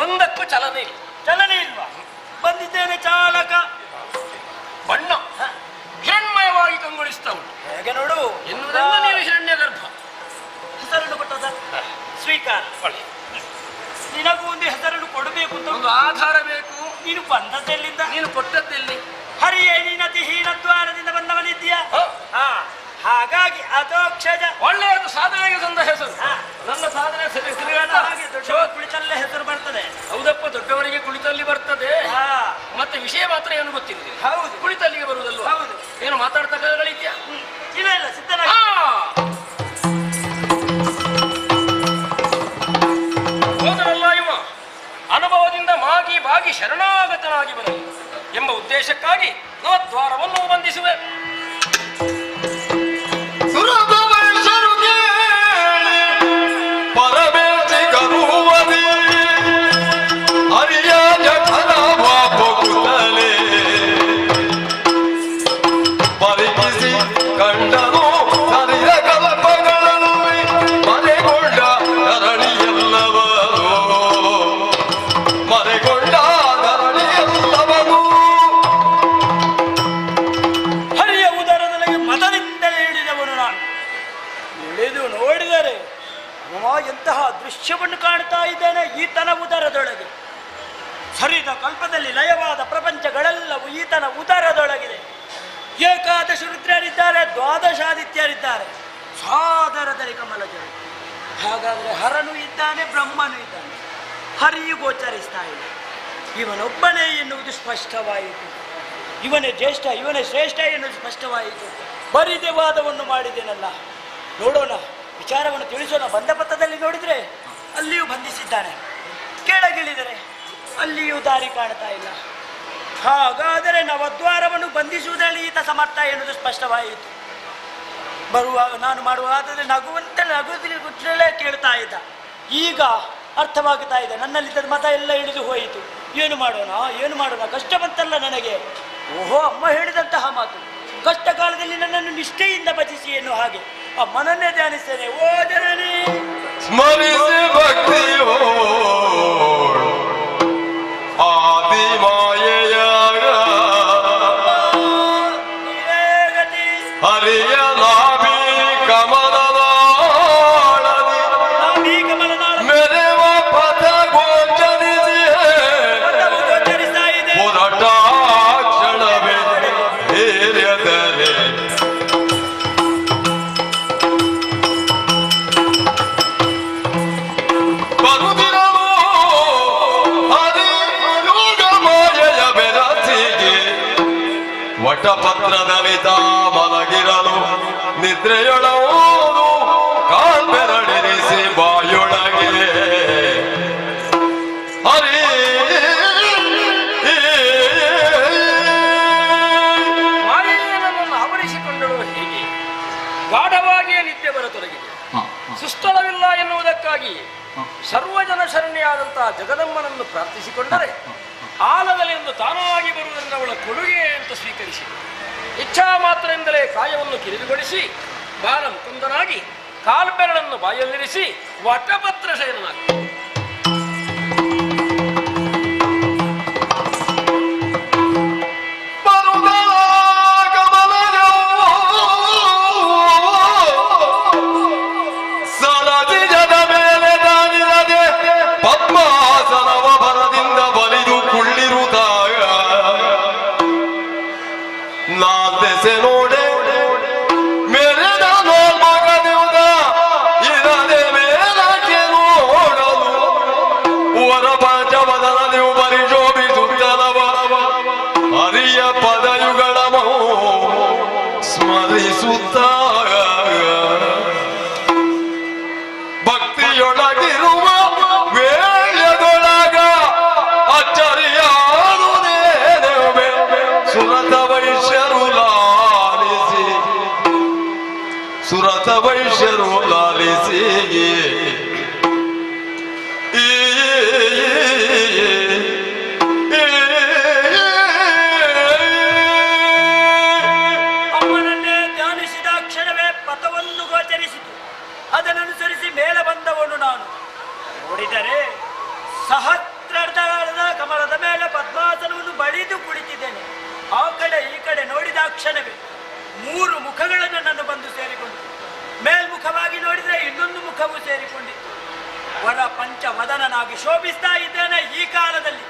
ಒಂದಕ್ಕೂ ಚಲನೆ ಇಲ್ಲ. ಚಲನೆ ಇಲ್ವಾ? ಬಂದಿದ್ದೇನೆ ಚಾಲಕ. ಬಣ್ಣ ಹಿರಣ್ಮಯವಾಗಿ ಕಂಗೊಳಿಸ್ತಾ ಉಂಟು. ಹೇಗೆ ನೋಡು ಎನ್ನುವುದರಿಂದ ನೀನು ಹಿರಣ್ಯ ಗರ್ಭ. ಹೆಸರನ್ನು ಕೊಟ್ಟದ ಸ್ವೀಕಾರ. ಒಳ್ಳೆ. ನಿನಗೂ ಒಂದು ಹೆಸರನ್ನು ಕೊಡಬೇಕು ಅಂತ ಒಂದು ಆಧಾರ ಬೇಕು. ನೀನು ಬಂದದ್ದೆಲ್ಲಿಂದ? ನೀನು ಕೊಟ್ಟದ್ದೆಲ್ಲಿ? ಹರಿಯೇ ನೀನತಿ ಹೀನದ್ವಾರದಿಂದ ಬಂದವನಿದ್ದೀಯಾ? ಹಾ, ಹಾಗಾಗಿ ಅಧೋಕ್ಷಜ. ಒಳ್ಳೆಯದು, ಸಾಧನೆಗೆ ತಂದ ಹೆಸರು. ನನ್ನ ಸಾಧನೆ ತಿರುಗಾಟ. ಹಾಗೆ ದೊಡ್ಡ ಕುಳಿತಲ್ಲೇ ಹೆಸರು ಬರ್ತದೆ. ಹೌದಪ್ಪ, ದೊಡ್ಡವರಿಗೆ ಕುಳಿತಲ್ಲಿ ಬರ್ತದೆ. ಹಾ, ಮತ್ತೆ ವಿಷಯ ಮಾತ್ರ ಏನು ಗೊತ್ತಿರುವುದಿಲ್ಲ. ಹೌದು, ಕುಳಿತಲ್ಲಿಗೆ ಬರುವುದಲ್ವ? ಹೌದು. ಏನು ಮಾತಾಡ್ತಾ ಕಲೆಗಳಿದ್ಯಾ? ಇಲ್ಲ ಇಲ್ಲ, ಸಿದ್ಧನಾಗಿ. ಹೋದರಲ್ಲ ಇವ ಅನುಭವದಿಂದ ಮಾಗಿ ಬಾಗಿ ಶರಣಾಗತನಾಗಿ ಬರಲಿ ಎಂಬ ಉದ್ದೇಶಕ್ಕಾಗಿ ನವದ್ವಾರವನ್ನು ಬಂಧಿಸುವೆ. ಪರಮೇಶಿಗರುವದಿ ಹರಿಯ ಜಠರವ ಬಗುತ್ತಲೇ ಪರಿಕಿಸಿ ಕಂಡನು ಹರಿಯ ಕಲ್ಪಗಳನ್ನು ಮನೆಗೊಂಡ ಕರಣಿಯಲ್ಲವರು ಹರಿದ ಕಲ್ಪದಲ್ಲಿ ಲಯವಾದ ಪ್ರಪಂಚಗಳೆಲ್ಲವೂ ಈತನ ಉದರದೊಳಗಿದೆ. ಏಕಾದಶ ರುದ್ರರಿದ್ದಾರೆ, ದ್ವಾದಶಾದಿತ್ಯರಿದ್ದಾರೆ, ಸಾದರದಲ್ಲಿ ಕಮಲಜರು. ಹಾಗಾದರೆ ಹರನು ಇದ್ದಾನೆ, ಬ್ರಹ್ಮನು ಇದ್ದಾನೆ, ಹರಿಯು ಗೋಚರಿಸ್ತಾ ಇಲ್ಲ. ಇವನೊಬ್ಬನೇ ಎನ್ನುವುದು ಸ್ಪಷ್ಟವಾಯಿತು. ಇವನೇ ಜ್ಯೇಷ್ಠ, ಇವನೇ ಶ್ರೇಷ್ಠ ಎನ್ನುವುದು ಸ್ಪಷ್ಟವಾಯಿತು. ಬರಿದೆ ವಾದವನ್ನು ಮಾಡಿದ್ದೇನಲ್ಲ, ನೋಡೋಣ, ವಿಚಾರವನ್ನು ತಿಳಿಸೋಣ. ಬಂಧಪಥದಲ್ಲಿ ನೋಡಿದರೆ ಅಲ್ಲಿಯೂ ಬಂಧಿಸಿದ್ದಾನೆ, ಕೆಳಗಿಳಿದರೆ ಅಲ್ಲಿಯೂ ದಾರಿ ಕಾಣ್ತಾ ಇಲ್ಲ. ಹಾಗಾದರೆ ನವದ್ವಾರವನ್ನು ಬಂಧಿಸುವುದರಲ್ಲಿ ಈತ ಸಮರ್ಥ ಎನ್ನುವುದು ಸ್ಪಷ್ಟವಾಯಿತು. ಬರುವಾಗ ನಾನು ಮಾಡುವಾದರೆ ನಗುತ್ತಲೇ ಕೇಳ್ತಾ ಇದ್ದ, ಈಗ ಅರ್ಥವಾಗ್ತಾ ಇದೆ. ನನ್ನಲ್ಲಿದ್ದ ಮತ ಎಲ್ಲ ಇಳಿದು ಹೋಯಿತು. ಏನು ಮಾಡೋಣ, ಕಷ್ಟ ಬಂತಲ್ಲ ನನಗೆ. ಓಹೋ, ಅಮ್ಮ ಹೇಳಿದಂತಹ ಮಾತು, ಕಷ್ಟ ಕಾಲದಲ್ಲಿ ನನ್ನನ್ನು ನಿಷ್ಠೆಯಿಂದ ಭಜಿಸಿ ಎನ್ನುವ ಹಾಗೆ ಅಮ್ಮನನ್ನೇ ಧ್ಯಾನಿಸ್ತೇನೆ. ಓ ಜನನಿ ಸ್ಮರಿಸಿ ಭಕ್ತಿಯೋ ಆದಿ ಮಾಯೆಯ ಹರಿಯ ನಾಭಿ ಕಮಲದ ಮೆರೆವ ಪಥ ಗೋಚರಿಸಿ ಪುರಟ ಕ್ಷಣವೇ ಧೈರ್ಯದರೆ ಬರುದಿರಲು ಹರಿ ಯೋಗ ಮಾಯೆಯ ಬೆರಸಿಗೆ ವಟಪತ್ರದಲ್ಲಿದ್ದ ಮಲಗಿರಲು ನಿದ್ರೆಯೊಳೋದು ಕಾಲ್ಬೆರಳಿರಿಸಿ ಬಾಯೊಳಗೆ ಹರಿ ಮಾಯೆಯನ್ನು ಆವರಿಸಿಕೊಂಡಳು ಹೇಗೆ? ಗಾಢವಾಗಿಯೇ ನಿದ್ದೆ ಬರತೊಡಗಿದೆ. ಸುಸ್ಥಳವಿಲ್ಲ ಎನ್ನುವುದಕ್ಕಾಗಿ ಸರ್ವಜನ ಶರಣ್ಯಾದಂತಹ ಜಗದಮ್ಮನನ್ನು ಪ್ರಾರ್ಥಿಸಿಕೊಂಡರೆ ಆಲದಲೆಂದು ತಾನಾಗಿ ಬರುವುದರಿಂದ ಅವಳ ಕೊಡುಗೆ ಅಂತ ಸ್ವೀಕರಿಸಿ ಇಚ್ಛಾ ಮಾತ್ರದಿಂದಲೇ ಕಾಯವನ್ನು ಕಿರಿದುಗೊಳಿಸಿ ಬಾಲಮುಕುಂದನಾಗಿ ಕಾಲ್ಬೆರಳನ್ನು ಬಾಯಲ್ಲಿರಿಸಿ ವಟಪತ್ರ ಶಯನನಾಗಿ ಪದ್ಮಾಸನವ ಭರದಿಂದ ಬಲಿದು ಕುಳ್ಳಿರುತ್ತಾಗ ನಾಲ್ದೆಸೆ ನೋಡೆ ಮೇರೆದ ನೋಡ್ಮಗದಿರುದ ಇರದೆ ಮೇಲಕ್ಕೆ ನೋಡಲು ವರ ಪಂಚವದನ ನೀವು ಪರಿಶೋಭಿಸುತ್ತಲವ ಹರಿಯ ಪದಯುಗಳ ಸ್ಮರಿಸುತ್ತಾಗ ಭಕ್ತಿಯೊಳಗಿರುವ ವೇಳ್ಯದೊಳಗ ಅಚ್ಚರಿಯಾದುದೇನೆ ಸುರತ ವೈಶ್ಯರು ಲಾಲಿಸಿ ಅಮ್ಮನನ್ನೇ ಧ್ಯಾನಿಸಿದ ಕ್ಷಣವೇ ಪಥವನ್ನು ಗೋಚರಿಸಿತು. ಅದನ್ನನುಸರಿಸಿ ಮೇಲೆ ಬಂದವನು ನಾನು. ನೋಡಿದರೆ ಸಹಸ್ರಾರ್ಧ ಕಮಲದ ಮೇಲೆ ಪದ್ಮಾಸನವನ್ನು ಬಡಿದು ಕುಳಿತಿದ್ದೇನೆ. ಆ ಕಡೆ ಈ ಕಡೆ ನೋಡಿದ ಕ್ಷಣವೇ 3 ಮುಖಗಳನ್ನು ನನ್ನನ್ನು ಬಂದು ಸೇರಿಕೊಂಡಿತು. ಮೇಲ್ಮುಖವಾಗಿ ನೋಡಿದರೆ ಇನ್ನೊಂದು ಮುಖವು ಸೇರಿಕೊಂಡಿತ್ತು. ವರ ಪಂಚವದನನಾಗಿ ಶೋಭಿಸ್ತಾ ಇದ್ದೇನೆ. ಈ ಕಾಲದಲ್ಲಿ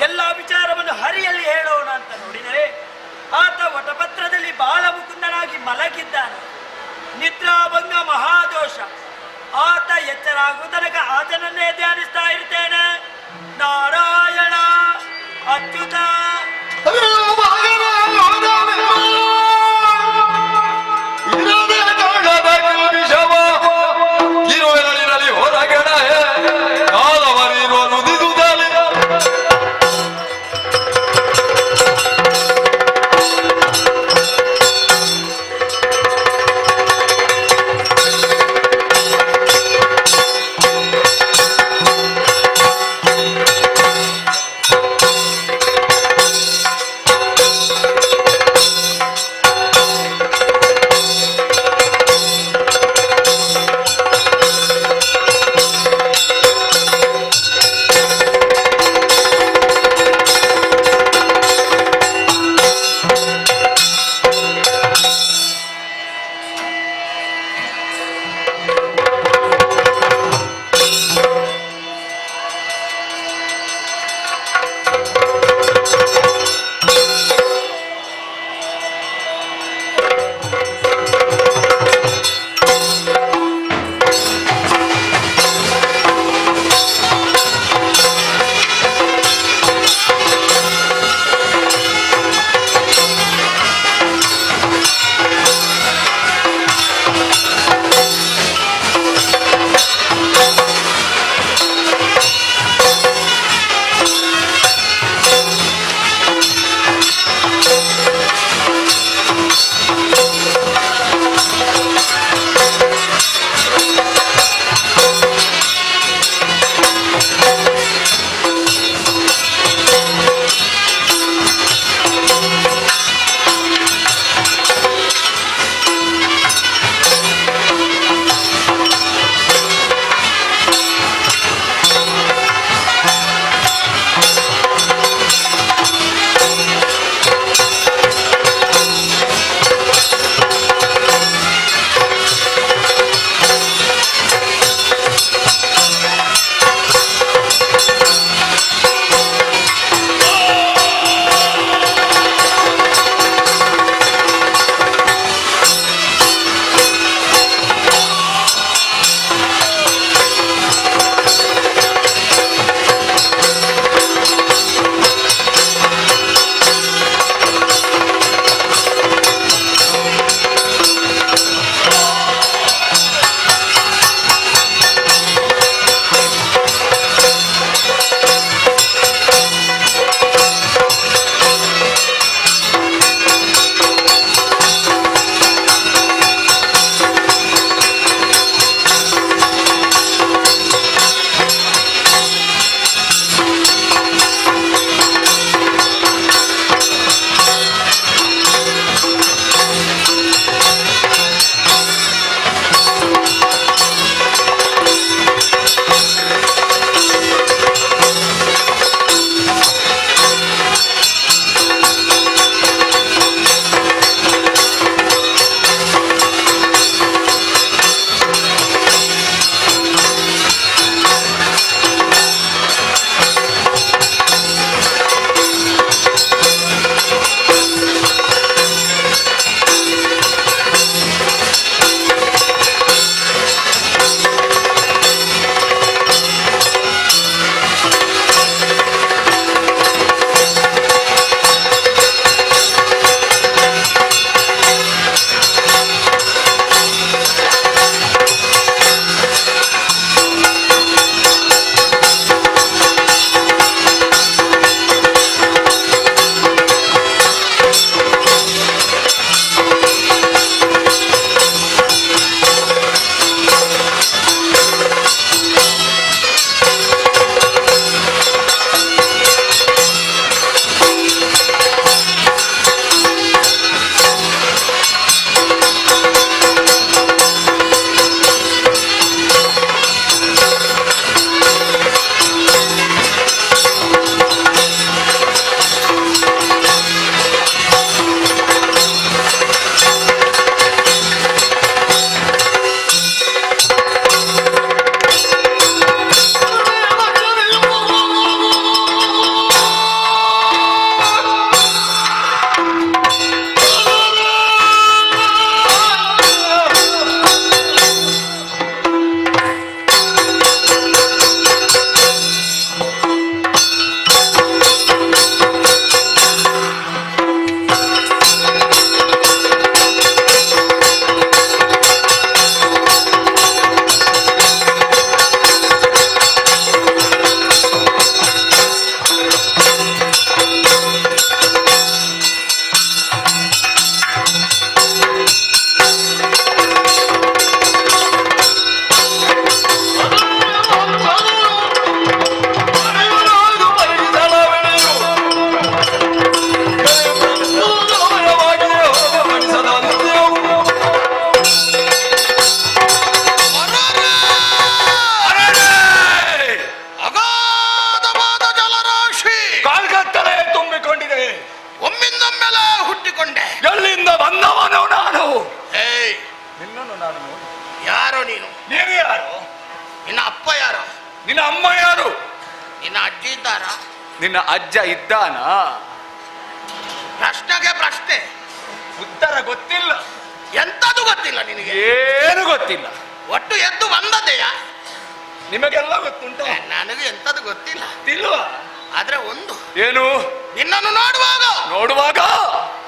ಎಲ್ಲ ವಿಚಾರವನ್ನು ಹರಿಯಲ್ಲಿ ಹೇಳೋಣ ಅಂತ ನೋಡಿದರೆ ಆತ ವಟಪತ್ರದಲ್ಲಿ ಬಾಲಮುಕುಂದನಾಗಿ ಮಲಗಿದ್ದಾನೆ. ನಿದ್ರಾಭಂಗ ಮಹಾದೋಷ. ಆತ ಎಚ್ಚರಾಗುವ ತನಕ ಆತನನ್ನೇ ಧ್ಯಾನಿಸ್ತಾ ಇರ್ತೇನೆ. ನಾರಾಯಣ ಅಚ್ಯುತ ಹೊರಗಡೆ ಕಾಲವರಿರುವ ನುದಿದುದಲ್ಲಿ ಮಾಡಿಕೊಂಡೆ. ಎಲ್ಲಿಂದ ಬಂದವನು ನಾನು? ಏಯ್, ನಿನ್ನನ್ನು ನಾನು ನೋಡಿ. ಯಾರೋ ನೀನು? ನೀನು ಯಾರು? ನಿನ್ನ ಅಪ್ಪ ಯಾರು? ನಿನ್ನ ಅಮ್ಮ ಯಾರು? ನಿನ್ನ ಅಜ್ಜಿ ಇದ್ದಾರ? ನಿನ್ನ ಅಜ್ಜ ಇದ್ದಾನ? ಪ್ರಶ್ನೆಗೆ ಪ್ರಶ್ನೆ, ಉತ್ತರ ಗೊತ್ತಿಲ್ಲ. ಎಂತದು ಗೊತ್ತಿಲ್ಲ ನಿನಗೆ? ಏನು ಗೊತ್ತಿಲ್ಲ. ಒಟ್ಟು ಎದ್ದು ಬಂದದೆಯ? ನಿಮಗೆಲ್ಲ ಗೊತ್ತುಂಟ? ನನಗೆ ಎಂತದು ಗೊತ್ತಿಲ್ಲ. ಇಲ್ವಾ? ಆದ್ರೆ ಒಂದು, ಏನು? ನಿನ್ನನ್ನು ನೋಡುವಾಗ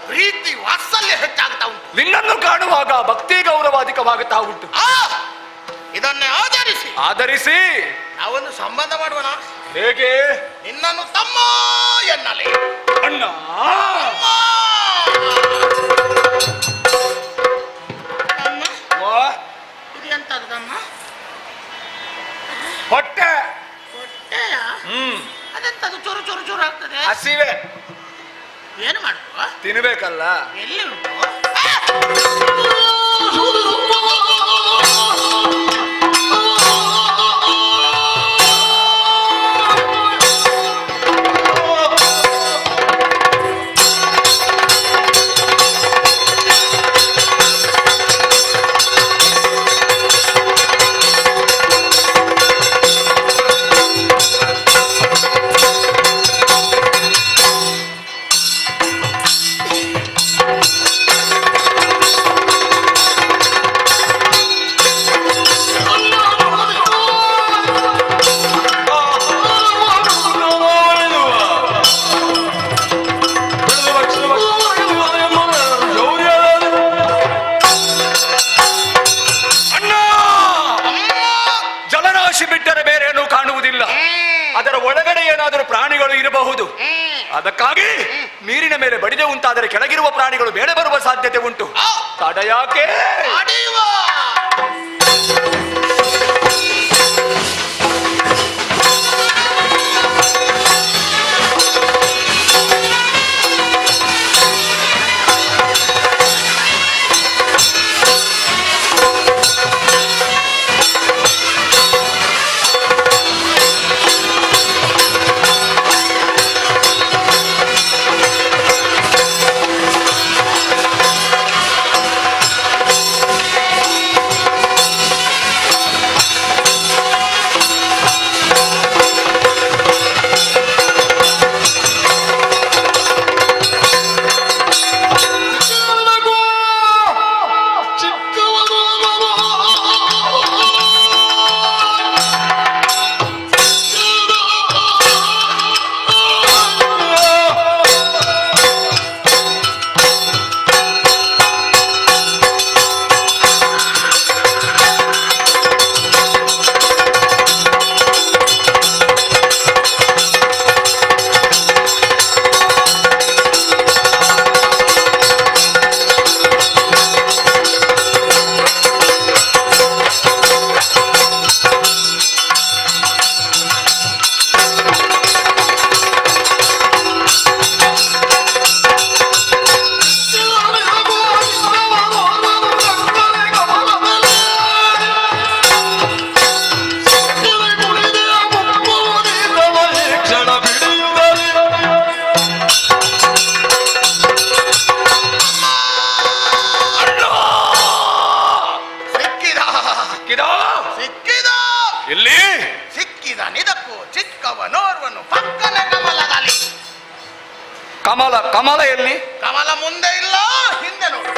ಪ್ರೀತಿ ವಾತ್ಸಲ್ಯ ಹೆಚ್ಚಾಗ್ತಾ ಉಂಟು. ನಿನ್ನನ್ನು ಕಾಣುವಾಗ ಭಕ್ತಿ ಗೌರವ ಅಧಿಕವಾಗುತ್ತಾ ಉಂಟು. ಇದನ್ನೇ ಆಧರಿಸಿ ನಾವೊಂದು ಸಂಬಂಧ ಮಾಡುವಣ. ಹೇಗೆ? ನಿನ್ನನ್ನು ತಮ್ಮ ಎನ್ನಲೆ. ಅಣ್ಣ, ಇದು ಎಂತದ್ದು ತಮ್ಮ? ಹೊಟ್ಟೆ. ಹೊಟ್ಟೆಯ? ಅದೆಂತದು ಚೂರು ಚೂರು ಚೂರು ಆಗ್ತದೆ? ಹಸಿವೆ. ಏನು ಮಾಡುವ? ತಿನ್ಬೇಕಲ್ಲ. ಎಲ್ಲಿ ಉಂಟು? ಅದರ ಒಳಗಡೆ ಏನಾದರೂ ಪ್ರಾಣಿಗಳು ಇರಬಹುದು. ಅದಕ್ಕಾಗಿ ನೀರಿನ ಮೇಲೆ ಬಡಿದೆ ಉಂಟಾದರೆ ಕೆಳಗಿರುವ ಪ್ರಾಣಿಗಳು ಮೇಲೆ ಬರುವ ಸಾಧ್ಯತೆ ಉಂಟು. ತಡ ಯಾಕೆ? ಕಮಲ ಕಮಲ ಎಲ್ಲಿ? ಕಮಲ ಮುಂದೆ ಇಲ್ಲ, ಹಿಂದೆ ನೋಡು.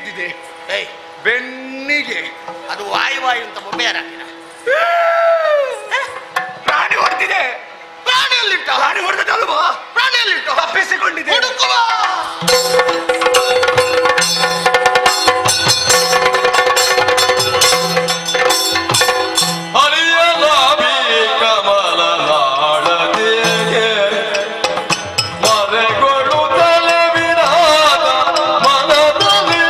ಬಿದ್ದಿದೆ ಏಯ್ ಬೆನ್ನಿಗೆ. ಅದು ವಾಯು ಅಂತ ಬೊಬ್ಬೆ ಯಾರಾಕಿನ ಪ್ರಾಣಿ ಹೊಡೆದಿದೆ. ಪ್ರಾಣಿಯಲ್ಲಿಟ್ಟ ಪ್ರಾಣಿ ಹೊಡೆದಲ್ವಾ? ಪ್ರಾಣಿಯಲ್ಲಿಟ್ಟು ತಪ್ಪಿಸಿಕೊಂಡಿದೆ. ಹುಡುಕುವ ಹರಿಯಲಾಭಿ ಕಮಲ ನಾಳದಿಗೆ ಮರೆಗೊಳ್ಳುತ್ತಲೇ ವಿರಾದ ಮನದಲ್ಲಿ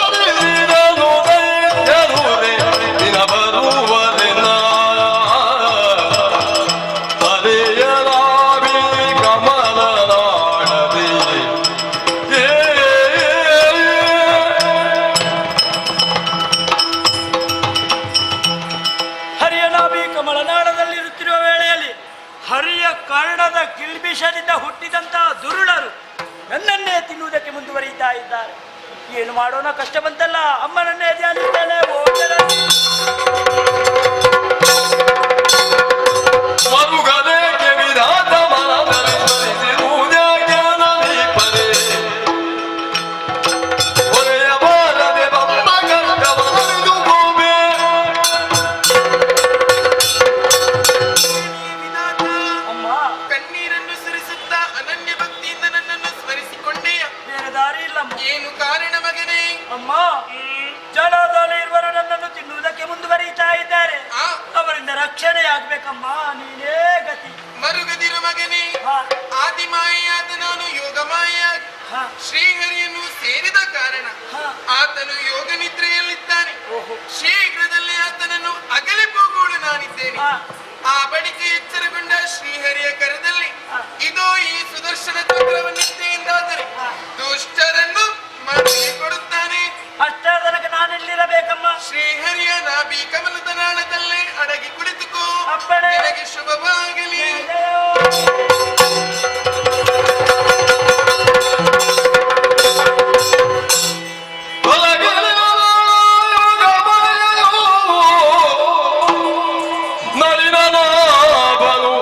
ಹರಿಸಿದನು ದೈತ್ಯನುರೆ ದಿನ ಬರುವರೆನ ಹರಿಯಲಾಭಿ ಕಮಲ ನಾಳದಿಗೆ ಹರಿಯನಾಭಿ ಕಮಲನಾಡದಲ್ಲಿರುತ್ತಿರುವ ವೇಳೆಯಲ್ಲಿ ಹರಿಯ ಕರ್ಣದ ಕಿಲ್ಬಿಷದಿಂದ ಹುಟ್ಟಿದಂತಹ ದುರುಳರು ನನ್ನನ್ನೇ ತಿನ್ನುವುದಕ್ಕೆ ಮುಂದುವರಿಯುತ್ತಾ ಇದ್ದಾರೆ. ಏನು ಮಾಡೋಣ, ಕಷ್ಟ ಬಂತಲ್ಲ, ಅಮ್ಮನನ್ನೇ ಧ್ಯಾನಿಸ್ತೇನೆ. ಮರುಗಲೇಕೆ ವಿಧಾತ ಮನದಲ್ಲಿ ಸ್ಮರಿಸಿರುವುದೇ ಜ್ಞಾನ ದೀಪವೇ. ಹೊರೆಯ ಬಾರದೆ ಬಮ್ಮ ಕಷ್ಟವರಿದು ಗೋಬೆ. ಅಮ್ಮ, ಕಣ್ಣೀರನ್ನು ಸುರಿಸುತ್ತಾ ಅನನ್ಯ ಭಕ್ತಿಯಿಂದ ನನ್ನನ್ನು ಸ್ಮರಿಸಿಕೊಂಡೆಯ. ಬೇರೆ ದಾರಿ ಇಲ್ಲಮ್ಮ. ಏನು ಕಾರಣ ಮಗನೇ? ಅಮ್ಮ, ಜಲದಲ್ಲಿ ಇರುವರು ನನ್ನನ್ನು ತಿನ್ನುವುದಕ್ಕೆ ಮುಂದುವರಿಯುತ್ತಾ ಇದ್ದಾರೆ. ಆ, ಅವರಿಂದ ರಕ್ಷಣೆ ಆಗ್ಬೇಕಮ್ಮ, ನೀನೇ ಗತಿ. ಮರುಗದಿರು ಮಗನೇ. ಹಾ, ಆದಿಮಾಯೆಯಾದ ನಾನು ಯೋಗಮಾಯೆಯಾಗಿ ಹಾ, ಶ್ರೀಹರಿಯನ್ನು ಸೇರಿದ ಕಾರಣ ಹಾ. ಆತನು ಯೋಗ ನಿದ್ರೆಯಲ್ಲಿದ್ದಾನೆ. ಓಹೋ. ಶೀಘ್ರದಲ್ಲಿ ಆತನನ್ನು ಅಗಲಿ ಹೋಗುವಳು ನಾನಿದ್ದೇನೆ. ಹಾ. ಆ ಬಳಿಕ ಎಚ್ಚರಗೊಂಡ ಶ್ರೀಹರಿಯ ಕರದಲ್ಲಿ ಹಾ. ಇದೋ ಈ ಸುದರ್ಶನ ಚಕ್ರವನ್ನಿದ್ದೆಯಿಂದಾದರೆ ಹಾ. ದುಷ್ಟರನ್ನು ಮರಳಿ ಕೊಡುತ್ತಾನೆ. ಅಷ್ಟರ ತನಕ ನಾನೆಲ್ಲಿರಬೇಕಮ್ಮ? ಶ್ರೀಹರಿಯ ನಾಭಿ ಕಮಲದ ನಾಳದಲ್ಲೇ ಅಡಗಿ ಕುಳಿತುಕೋ. ಅಪ್ಪಣೆ. ನಿನಗೆ ಶುಭವಾಗಲಿ. ನಳಿನನಾಭನು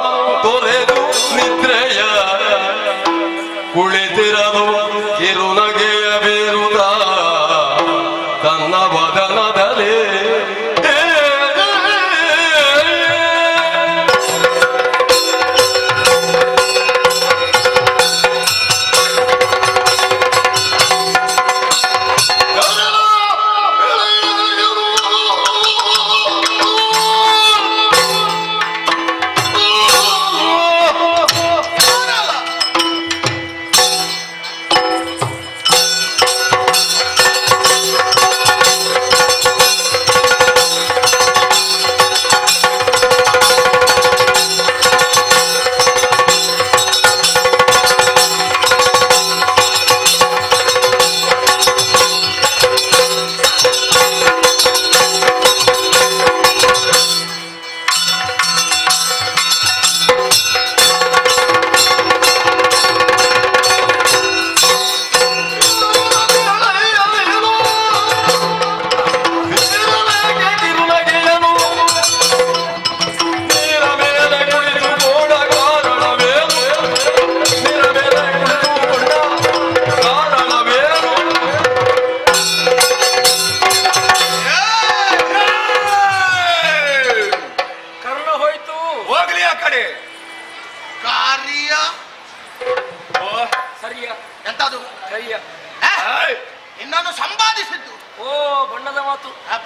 ತೊರೆದು ನಿದ್ರೆಯ ಕುಳಿತಿರಲು ಕಿರುನಗೆಯ ಬೀರುತ್ತ ತನ್ನ ವದನದಲ್ಲಿ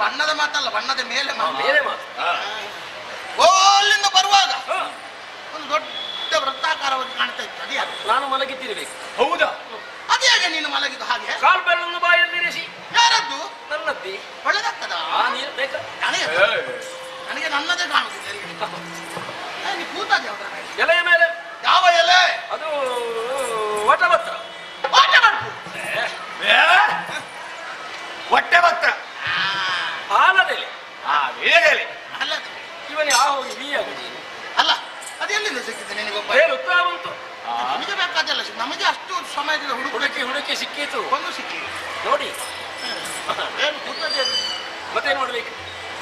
ಬಣ್ಣದ ಮಾತಲ್ಲ, ಬಣ್ಣದ ಮೇಲೆ ಮಾತು. ಬೇರೆ ಮಾತು. ಓ ಅಲ್ಲಿಂದ ಬರುವಾಗ ಒಂದು ದೊಡ್ಡ ವೃತ್ತಾಕಾರವಾಗಿ ಕಾಣ್ತಾ ಇತ್ತು. ಅದೇ ನಾನು ಮಲಗಿದ್ದಿರಬೇಕು. ಹೌದಾ? ಅದೇ ಹಾಗೆ ನೀನು ಮಲಗಿದ್ದು ಹಾಗೆ. ಕಾಲ್ ಬೆರಳನ್ನು ಬಾಯಲ್ಲಿ ಇರಿಸಿ. ಯಾರದ್ದು? ನನ್ನದ್ದಿ. ಒಳ್ಳೆದಾಗ್ತದ? ನೀರು ಬೇಕಾ? ನನಗೆ ನನ್ನದೇ ಕಾಣುತ್ತಿದೆ. ನೀ ಕೂತದೆ ಅವರ ಮೇಲೆ. ಎಲೆಯ ಮೇಲೆ. ಯಾವ ಎಲೆ? ಅದು ವಟವತ್ರ. ಹೊಟ್ಟೆ ಮಾಡ್ತು. ಹೊಟ್ಟೆ ಭಕ್ತ. ಆಲದೆಲೆ. ವೇದೆಲೆ. ಅಲ್ಲ ಇವನೇ ಆ ಹೋಗಿ ಬಿ ಆಗುದು. ಅಲ್ಲ ಅದು ಎಲ್ಲಿಂದ ಸಿಕ್ಕಿದೆ ನಿನಗೊಬ್ಬ? ಹೇಳುತ್ತಾ ಬಂತು. ನಮಗೆ ಬೇಕಾದಲ್ಲ, ನಮಗೆ ಅಷ್ಟು ಸಮಯದಿಂದ ಹುಡುಕಿ ಹುಡುಕಿ ಸಿಕ್ಕಿತು. ಒಂದು ಸಿಕ್ಕಿ ನೋಡಿ ಏನು ಕೂತದೆ? ಮತ್ತೇನು ಮಾಡ್ಬೇಕು?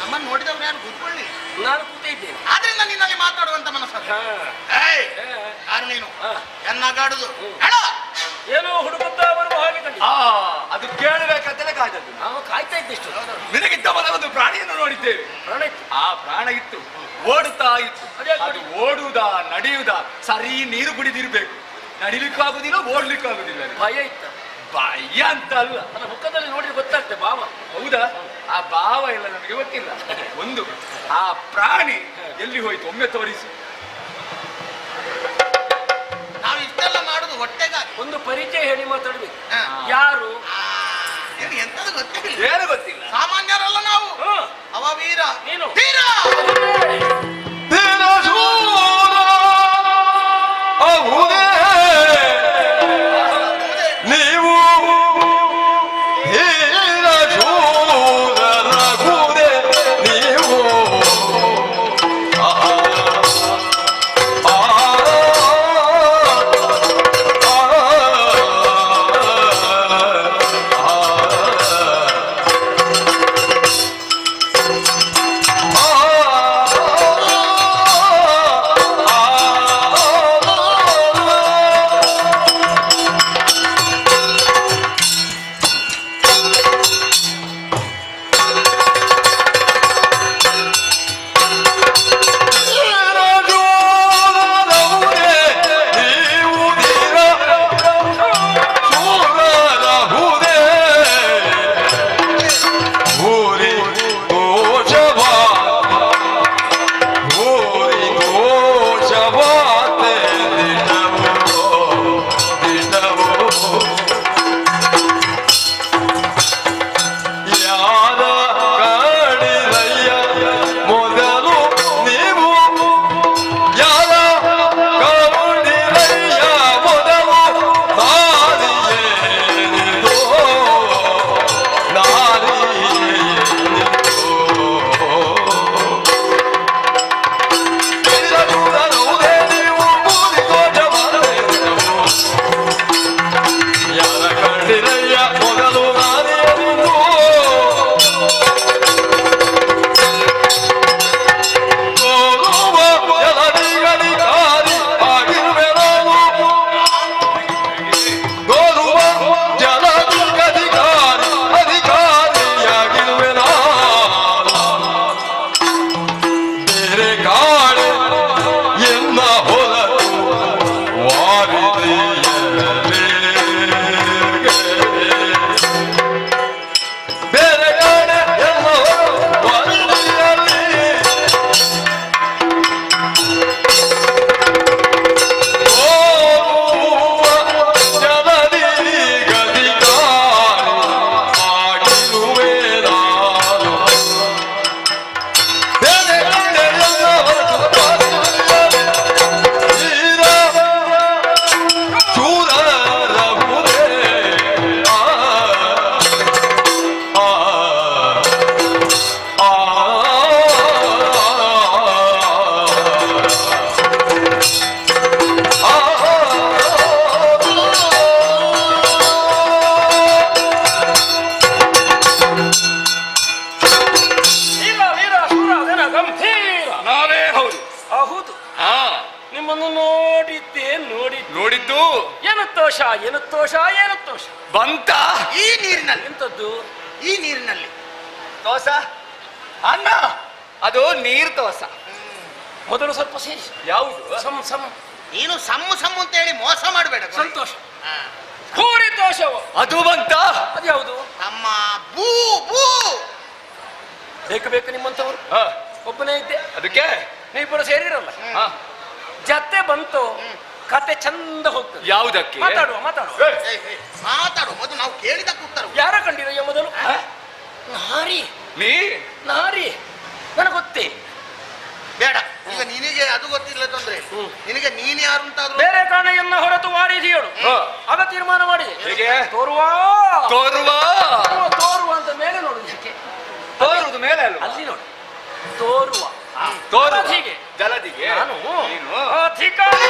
ನಮ್ಮನ್ನು ನೋಡಿದವ್ರು ಯಾರು ಕೂತ್ಕೊಳ್ಳಿ. ನಾನು ಕೂತೇ ಇದ್ದೇನೆ. ಆದ್ರಿಂದ ನಿನ್ನಲ್ಲಿ ಮಾತಾಡುವಂತ ಮನಸ್ಸಲ್ಲ. ಯಾರು ನೀನು? ಹಾ. ಎನ್ನಾಗಾಡುದು ಹೇಳ. ಏನೋ ಹುಡುಕುತ್ತಾ ಬರುವ ಹಾಗೆ ಕಂಡಿದ್ದೆ. ಅದು ಕೇಳಬೇಕಂತಲೇ ಕಾಯ್ದದ್ದು. ನಾವು ಕಾಯ್ತಾ ಇದ್ದೆಷ್ಟು. ನಿನಗಿದ್ದ ಮರ ಒಂದು ಪ್ರಾಣಿಯನ್ನು ನೋಡಿದ್ದೇವೆ. ಪ್ರಾಣ ಇತ್ತು. ಆ ಪ್ರಾಣ ಇತ್ತು, ಓಡುತ್ತಾ ಇತ್ತು. ಅದು ಓಡುವುದಾ ನಡೆಯುವುದಾ ಸರಿ ನೀರು ಕುಡಿದಿರ್ಬೇಕು. ನಡಿಲಿಕ್ಕೂ ಆಗುದಿಲ್ಲ, ಓಡ್ಲಿಕ್ಕೂ ಆಗುದಿಲ್ಲ. ಭಯ ಇತ್ತು. ಭಯ ಅಂತ ಅಲ್ಲ, ನನ್ನ ಮುಖದಲ್ಲಿ ನೋಡಿದ್ರೆ ಗೊತ್ತಾಗ್ತದೆ ಭಾವ. ಹೌದಾ? ಆ ಭಾವ ಎಲ್ಲ ನಮಗೆ ಗೊತ್ತಿಲ್ಲ. ಒಂದು ಆ ಪ್ರಾಣಿ ಎಲ್ಲಿ ಹೋಯ್ತು ಒಮ್ಮೆ ತೋರಿಸಿ. ನಾವು ಇಷ್ಟೆಲ್ಲ ಮಾಡುದು ಹೊಟ್ಟೆಗಾಗಿ. ಒಂದು ಪರಿಚಯ ಹೇಳಿ ಮಾತಾಡ್ಬೇಕು. ಹಾ. ಯಾರು? ನಿಮ್ಗೆ ಎಂತದು ಗೊತ್ತಿಲ್ಲ. ಏನು ಗೊತ್ತಿಲ್ಲ. ಸಾಮಾನ್ಯರಲ್ಲ ನಾವು. ಅವ ವೀರ, ನೀನು? ತೀರ. ಅಹುದೇ ನೀವು ಹೀರ ಶೂರರಹುದೇ ನೀವು ಬಂತ ಈ ನೀರಿನಲ್ಲಿ. ಎಂತದ್ದು? ಈ ನೀರಿನಲ್ಲಿ ದೋಸ ಅನ್ನ, ಅದು ನೀರು ದೋಸ. ಮೊದಲು ಸ್ವಲ್ಪ ಸೇರಿಸಿ. ಯಾವುದು? ಸಮ್ ಸಮ್. ನೀನು ಸಮ್ಮು ಸಮ್ಮು ಅಂತ ಹೇಳಿ ಮೋಸ ಮಾಡಬೇಡ. ಸಂತೋಷ. ಪೂರಿ ದೋಷವು ಅದು ಬಂತ. ಅದು ಯಾವುದು? ನಮ್ಮ ಬೂ ಬೂ. ಬೇಕು ಬೇಕು ನಿಮ್ಮಂತವರು. ಒಬ್ಬನೇ ಇದ್ದೆ, ಅದಕ್ಕೆ ನೀವಿಬ್ಬರು ಸೇರಿರಲ್ಲ. ಜತೆ ಬಂತು, ಕತೆ ಚಂದ ಹೋಗ್ತದೆ. ಯಾವುದಕ್ಕೆ? ಮಾತಾಡುವ ಮಾತಾಡುವ. ಮಾತಾಡು ಮೊದಲು, ನಾವು ಕೇಳಿದಕ್ಕೆ ಉತ್ತರ. ಯಾರ ಕಂಡಿರಯ್ಯ ಮೊದಲು? ನಾರಿ. ನೀ ನಾರಿ ನನಗೆ ಗೊತ್ತೇ. ಬೇಡ, ಈಗ ನಿನಗೆ ಅದು ಗೊತ್ತಿಲ್ಲ ತೊಂದ್ರೆ. ನಿನಗೆ ನೀನ್ ಯಾರು ಅಂತಾದ್ರು ಬೇರೆ ಕಾರಣೆಯನ್ನ ಹೊರತು ವಾರಿದಿಯಳು. ಆಗ ತೀರ್ಮಾನ ಮಾಡಿದೆ. ಹೇಗೆ? ತೋರುವ ತೋರುವ ತೋರುವ ಅಂತ ಮೇಲೆ ನೋಡುದು. ಯಾಕೆ ತೋರುವುದು ಮೇಲೆ ಅಲ್ಲ, ಅಲ್ಲಿ ನೋಡು. ತೋರುವ ತೋರುವ ಹೀಗೆ ಜಲದಿಗೆ ನಾನು ನೀನು ಅಧಿಕಾರಿ.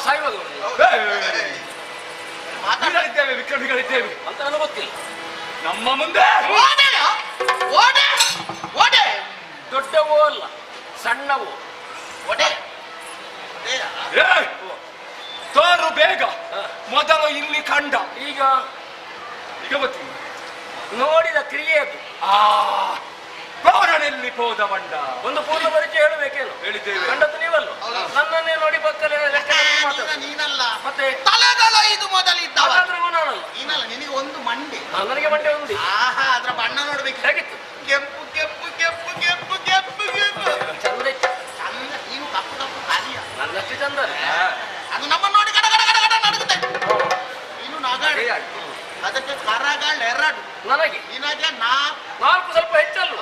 ಸಾಯುವಾಗ ಮಾತಾಡಿದ್ದೇವೆ, ವಿಕ್ರಮಿಗಳಿದ್ದೇವೆ ಅಂತ ನನಗೆ ಗೊತ್ತಿಲ್ಲ. ನಮ್ಮ ಮುಂದೆ ಓಡೆಯ? ಓಡೆ ಓಡೆ ದೊಡ್ಡವೋ ಅಲ್ಲ, ಸಣ್ಣವೋ. ಓಡೆ ಏ, ತೋರು ಬೇಗ. ಮೊದಲು ಇಲ್ಲಿ ಕಂಡ, ಈಗ ಈಗ ಗೊತ್ತಿಲ್ಲ. ನೋಡಿದ ಕ್ರಿಯೆ ಅದು. ಪೌರಣೆಲ್ಲಿ ಹೋದ ಬಂಡ. ಒಂದು ಪೂರ್ಣ ಪರಿಚಯ ಹೇಳಬೇಕೇನು? ಹೇಳಿದ್ದೇವೆ. ಕಂಡದ್ದು ನೀವಲ್ಲ. ನನ್ನನ್ನೇ ನೋಡಿ ಪಕ್ಕದಲ್ಲಿ ನೀನಲ್ಲ, ಮತ್ತೆ ತಲೆಗಳ ಇದು ಮೊದಲಿದ್ದವ ನಾನಲ್ಲ. ನೀನಲ್ಲ, ನಿನಗೆ ಒಂದು ಮಂಡೆ. ನನಗೆ ಮಂಡೆ ఉంది. ಆಹಾ, ಅದ್ರ ಬಣ್ಣ ನೋಡ್ಬೇಕು. ಹೇಗಿತ್ತು? ಕೆಂಪು ಕೆಂಪು ಕೆಂಪು ಕೆಂಪು ಕೆಂಪು ಕೆಂಪು ಚಂದ ಇತ್ತು. ಚಂದ. ನೀನು ಕಪ್ಪು ಕಪ್ಪು ಕಾರ್ಯ. ನನ್ನಷ್ಟು ಚಂದ ಅದು ನಮ್ಮ ನೋಡಿ ಗಡ ಗಡ ಗಡ ಗಡ ನಡುಗುತ್ತೆ. ನೀನು ನಗಾಡಿ, ಅದಕ್ಕೆ ಕರಗಳು ಎರಡು. ನನಗೆ ನಿನಗೆ ನಾಲ್ಕು ಸ್ವಲ್ಪ ಹೆಚ್ಚಲ್ಲ.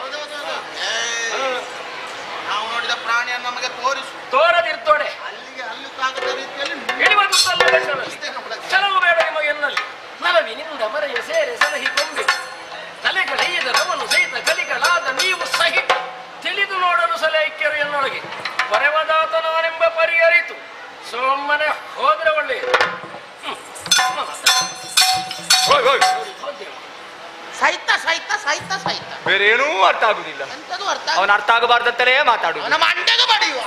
ನಾವು ನೋಡಿದ ಪ್ರಾಣಿಯನ್ನು ನಮಗೆ ತೋರಿಸು. ತೋರದಿರ್ತೋಡೆ ಅಲ್ಲಿಗೆ ಹಲ್ಲುತ್ತಾಗದ ರೀತಿಯಲ್ಲಿ ಚಲವು ಬೇಡ ನಿಮಗೆ ಎನ್ನಲ್ಲಿ. ನಲವಿನಿಂದ ಮರೆಯ ಸೇರೆ ಸಲಹಿ ಕೊಂಬೆ ತಲೆಗಳೆಯ್ಯದ ರಮನು ಸಹಿತ ಕಲಿಗಳಾದ ನೀವು ಸಹಿತ ತಿಳಿದು ನೋಡಲು ಸಲಹೆಕ್ಯರು ಎನ್ನೊಳಗೆ ಪರವದಾತನಾನೆಂಬ ಪರಿಹರಿತು ಸೋಮನೆ ಹೋದ್ರೆ ಒಳ್ಳೆಯದು. ಸಹಿತ ಸಹಿತ ಸಹಿತ ಸಹಿತ ಬೇರೆ ಏನೂ ಅರ್ಥ ಆಗುದಿಲ್ಲ. ಎಂತದು ಅರ್ಥ ಅವನ ಅರ್ಥ ಆಗಬಾರ್ದಂತಲೇ ಮಾತಾಡುದು. ನಮ್ಮ ಅಂಡೆಗೂ ಬಡಿಯುವ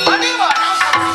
ಬಡಿಯುವ ನಾವು ಸತ್ತಿವ.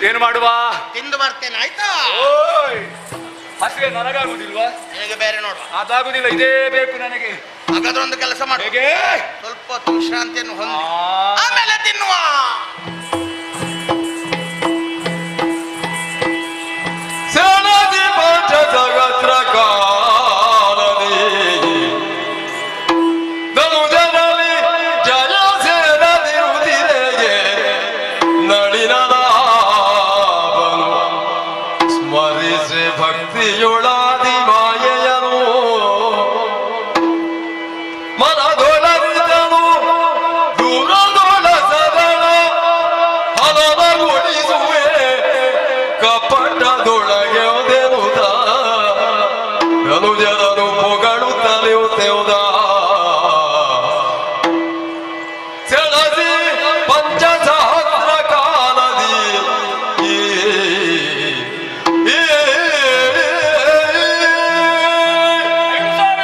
ಏನು ಮಾಡುವ? ತಿಂದು ಬರ್ತೇನೆ ಆಯ್ತಾ? ಹಸಿವೆ ನನಗಾಗುದಿಲ್ವಾ? ಹೇಗೆ ಬೇರೆ ನೋಡುವ. ಅದಾಗುದಿಲ್ಲ, ಇದೇ ಬೇಕು ನನಗೆ. ಹಾಗಾದ್ರೆ ಒಂದು ಕೆಲಸ ಮಾಡು, ಹೇಗೆ? ಸ್ವಲ್ಪ ಹೊತ್ತು ವಿಶ್ರಾಂತಿಯನ್ನು ಹೊಂದಿ ಆಮೇಲೆ ತಿನ್ನುವ. ಸಣದಿ ಪಂಚ ಜಗತ್ರ ಕಾಲದಿ ಧನುಜನಲ್ಲಿ ಜಯ ಸೇರದಿರುವುದಿರೆಗೆ ನಳಿನದಾಬನು ಸ್ಮರಿಸಿ ಭಕ್ತಿಯೊಳಾದಿ ಮಾಯೆಯನು ಮನದೊಳರಿದನು ದೂರದೊಳ ಸದಳ ಹಲವಗೊಳಿಸುವೆ ಕಪಟದೊಳಗೆ ಒದೆನುದ ಧನುಜನನು ಪೊಗಳುತ್ತಲೆಯುತ್ತೆವುದ ಸೆಳಸಿ ಪಂಚಸಹಸ್ರ ಕಾಲದಿ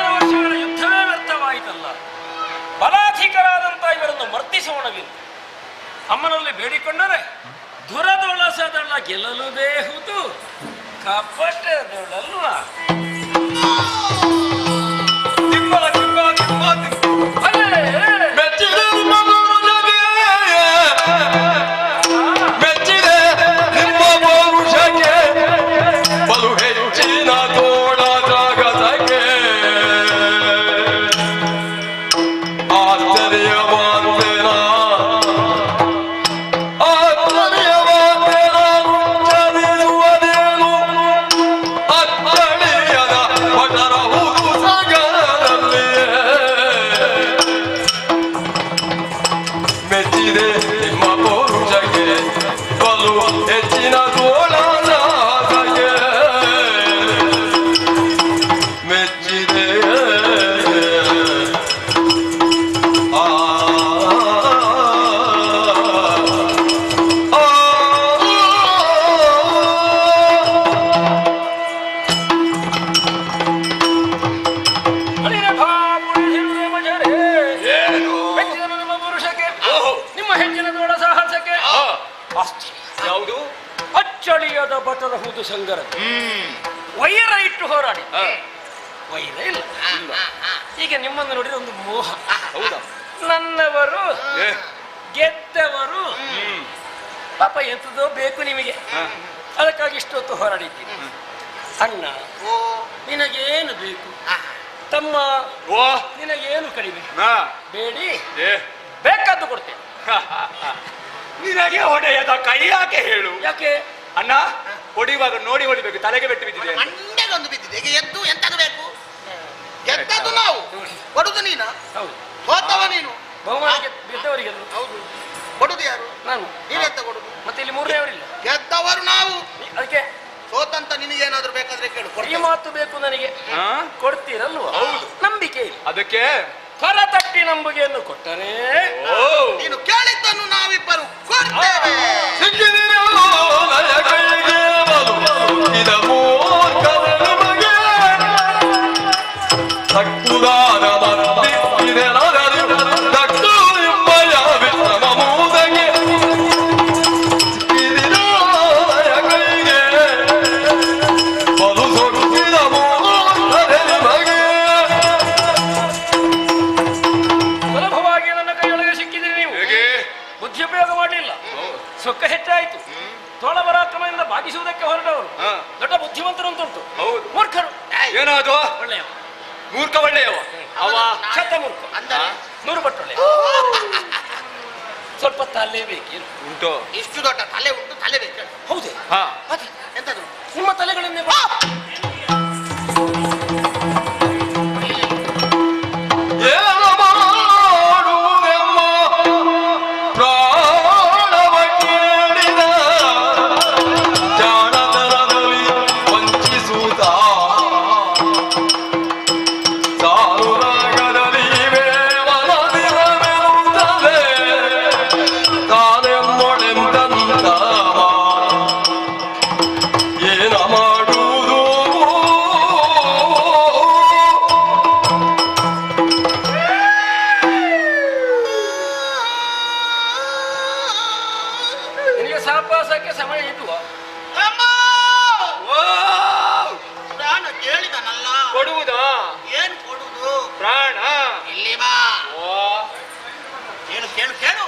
ವರ್ಷಗಳ ಯುದ್ಧವೇ ವ್ಯರ್ಥವಾಯಿತಲ್ಲ. ಬಲಾಧಿಕರಾದಂತ ಇವರನ್ನು ಮರ್ತಿಸೋಣವಿಲ್ಲ. ಅಮ್ಮನಲ್ಲಿ ಬೇಡಿಕೊಂಡರೆ ಧುರದೊಳಸದಳ ಗೆಲ್ಲಲು ಬೇಹುದು ಕಪಟದೊಳಲ್ವ. ತಿಮ್ಮಲ ತಿಮ್ಮ ತಿಮ್ಮ ಮೆಚ್ಚಿದೆ ನಿಮ್ಮ ಪೌರುಷಕ್ಕೆ, ಮೆಚ್ಚಿದೆ ನಿಮ್ಮ ಪೌರುಷಕ್ಕೆ ಬಲು ಹೆಚ್ಚಿನ ತೋಳ ಜಾಗತಕ್ಕೆ ಹೆಚ್ಚಿನ ತೋಳನ ಹಾಗೆ ಮೆಚ್ಚಿದೆ ಆ ನಿಮ್ಮ ಹೆಚ್ಚಿನ ದೊಡ್ಡ ಸಾಹಸಕ್ಕೆ ಯಾವುದು? ಅಚ್ಚಳಿಯದ ಬಟದ ಹುದು ಸಂಗರ ವೈರ ಇಟ್ಟು ಹೋರಾಡಿ ವೈರ ಇಲ್ಲ ಈಗ ನಿಮ್ಮನ್ನು ನೋಡಿದ್ರೆ ಒಂದು ಮೋಹ. ಹೌದಾ? ನನ್ನವರು ಗೆದ್ದವರು ಪಾಪ ಎಂಥದೋ ಬೇಕು ನಿಮಗೆ, ಅದಕ್ಕಾಗಿ ಇಷ್ಟೊತ್ತು ಹೋರಾಡಿದ್ದೀನಿ. ಅಣ್ಣ ನಿನಗೇನು ಬೇಕು? ತಮ್ಮ ನಿನಗೇನು ಕಡಿಮೆ? ಬೇಡಿ, ಬೇಕಾದ್ದು ಕೊಡ್ತೇನೆ. ನಿನಗೆ ಹೊಡೆಯದ ಕೈ ಯಾಕೆ ಹೇಳು? ಯಾಕೆ ಅಣ್ಣ? ಹೊಡಿಯುವಾಗ ನೋಡಿ ಹೊಡಿಬೇಕು, ತಲೆಗೆ ಬೆಟ್ಟು ಬಿದ್ದಿದೆ. ಮಂಡೆಗೊಂದು ಬಿದ್ದಿದೆ. ಈಗ ಎದ್ದು ಎಂತದು ಬೇಕು? ಗೆದ್ದದ್ದು ನಾವು, ಕೊಡುದು ನೀನು, ಹೌದು. ಸೋತವ ನೀನು. ಬಹುಮಾನ ಗೆದ್ದವರಿಗೆ ಹೌದು. ಕೊಡುದು ಯಾರು? ನಾನು. ನೀವೆಂತ ಕೊಡುದು? ಮತ್ತೆ ಇಲ್ಲಿ ಮೂರನೇವರಿಲ್ಲ, ಗೆದ್ದವರು ನಾವು. ಅದಕ್ಕೆ ಸೋತಂತ ನಿನಗೇನಾದ್ರೂ ಬೇಕಾದ್ರೆ ಕೇಳು, ಈ ಕೊಡ್ತೇನೆ. ಮಾತು ಬೇಕು ನನಗೆ, ಕೊಡ್ತೀರಲ್ವ? ಹೌದು. ನಂಬಿಕೆ ಇಲ್ಲ. ಅದಕ್ಕೆ ಕರ ತಟ್ಟಿ ನಂಬುಗೆಯನ್ನು ಕೊಟ್ಟರೆ ನೀನು ಕೇಳಿದ್ದನ್ನು ನಾವಿಬ್ಬರು ಕೊಡ್ತೇವೆ. ಸುಲಭವಾಗಿ ನನ್ನ ಕೈಯೊಳಗೆ ಸಿಕ್ಕಿದ್ರೆ ನೀವು ಬುದ್ಧಿಯುಪಯೋಗ ಮಾಡಲಿಲ್ಲ, ಸೊಕ್ಕ ಹೆಚ್ಚಾಯಿತು. ತೋಳ ಪರಾಕ್ರಮದಿಂದ ಭಾಗಿಸುವುದಕ್ಕೆ ಹೊರಟವರು ದೊಡ್ಡ ಬುದ್ಧಿವಂತರು ಅಂತ ಉಂಟು, ಮೂರ್ಖರು. ಏನಾದು? ಒಳ್ಳೆಯ ಮೂರ್ಖ ಒಳ್ಳೆಯವ ಅವ ಶತ ಮೂರ್ಖ ಅಂದರೆ 100 ಪಟ್ಟು ಒಳ್ಳೆಯ. ಸ್ವಲ್ಪ ತಲೆ ಬೇಕೇನು? ಉಂಟು. ಇಷ್ಟು ದೊಡ್ಡ ತಲೆ ಉಂಟು, ತಲೆ ಬೇಕು. ಹೌದೇ? ಹಾ, ಮತ್ತೆ ಎಂತದು? ನಿಮ್ಮ ತಲೆಗಳನ್ನೇ ಸಾಪಾಸಕ್ಕೆ ಸಮಯ ಇದ್ವಾ? ಅಮ್ಮ! ಪ್ರಾಣ ಕೇಳಿದನಲ್ಲ. ಕೊಡುವುದಾ? ಏನ್ ಕೊಡುವುದು? ಪ್ರಾಣ. ಇಲ್ಲಿ ಬಾ. ಕೇಳು ಕೇಳು ಕೇಳು.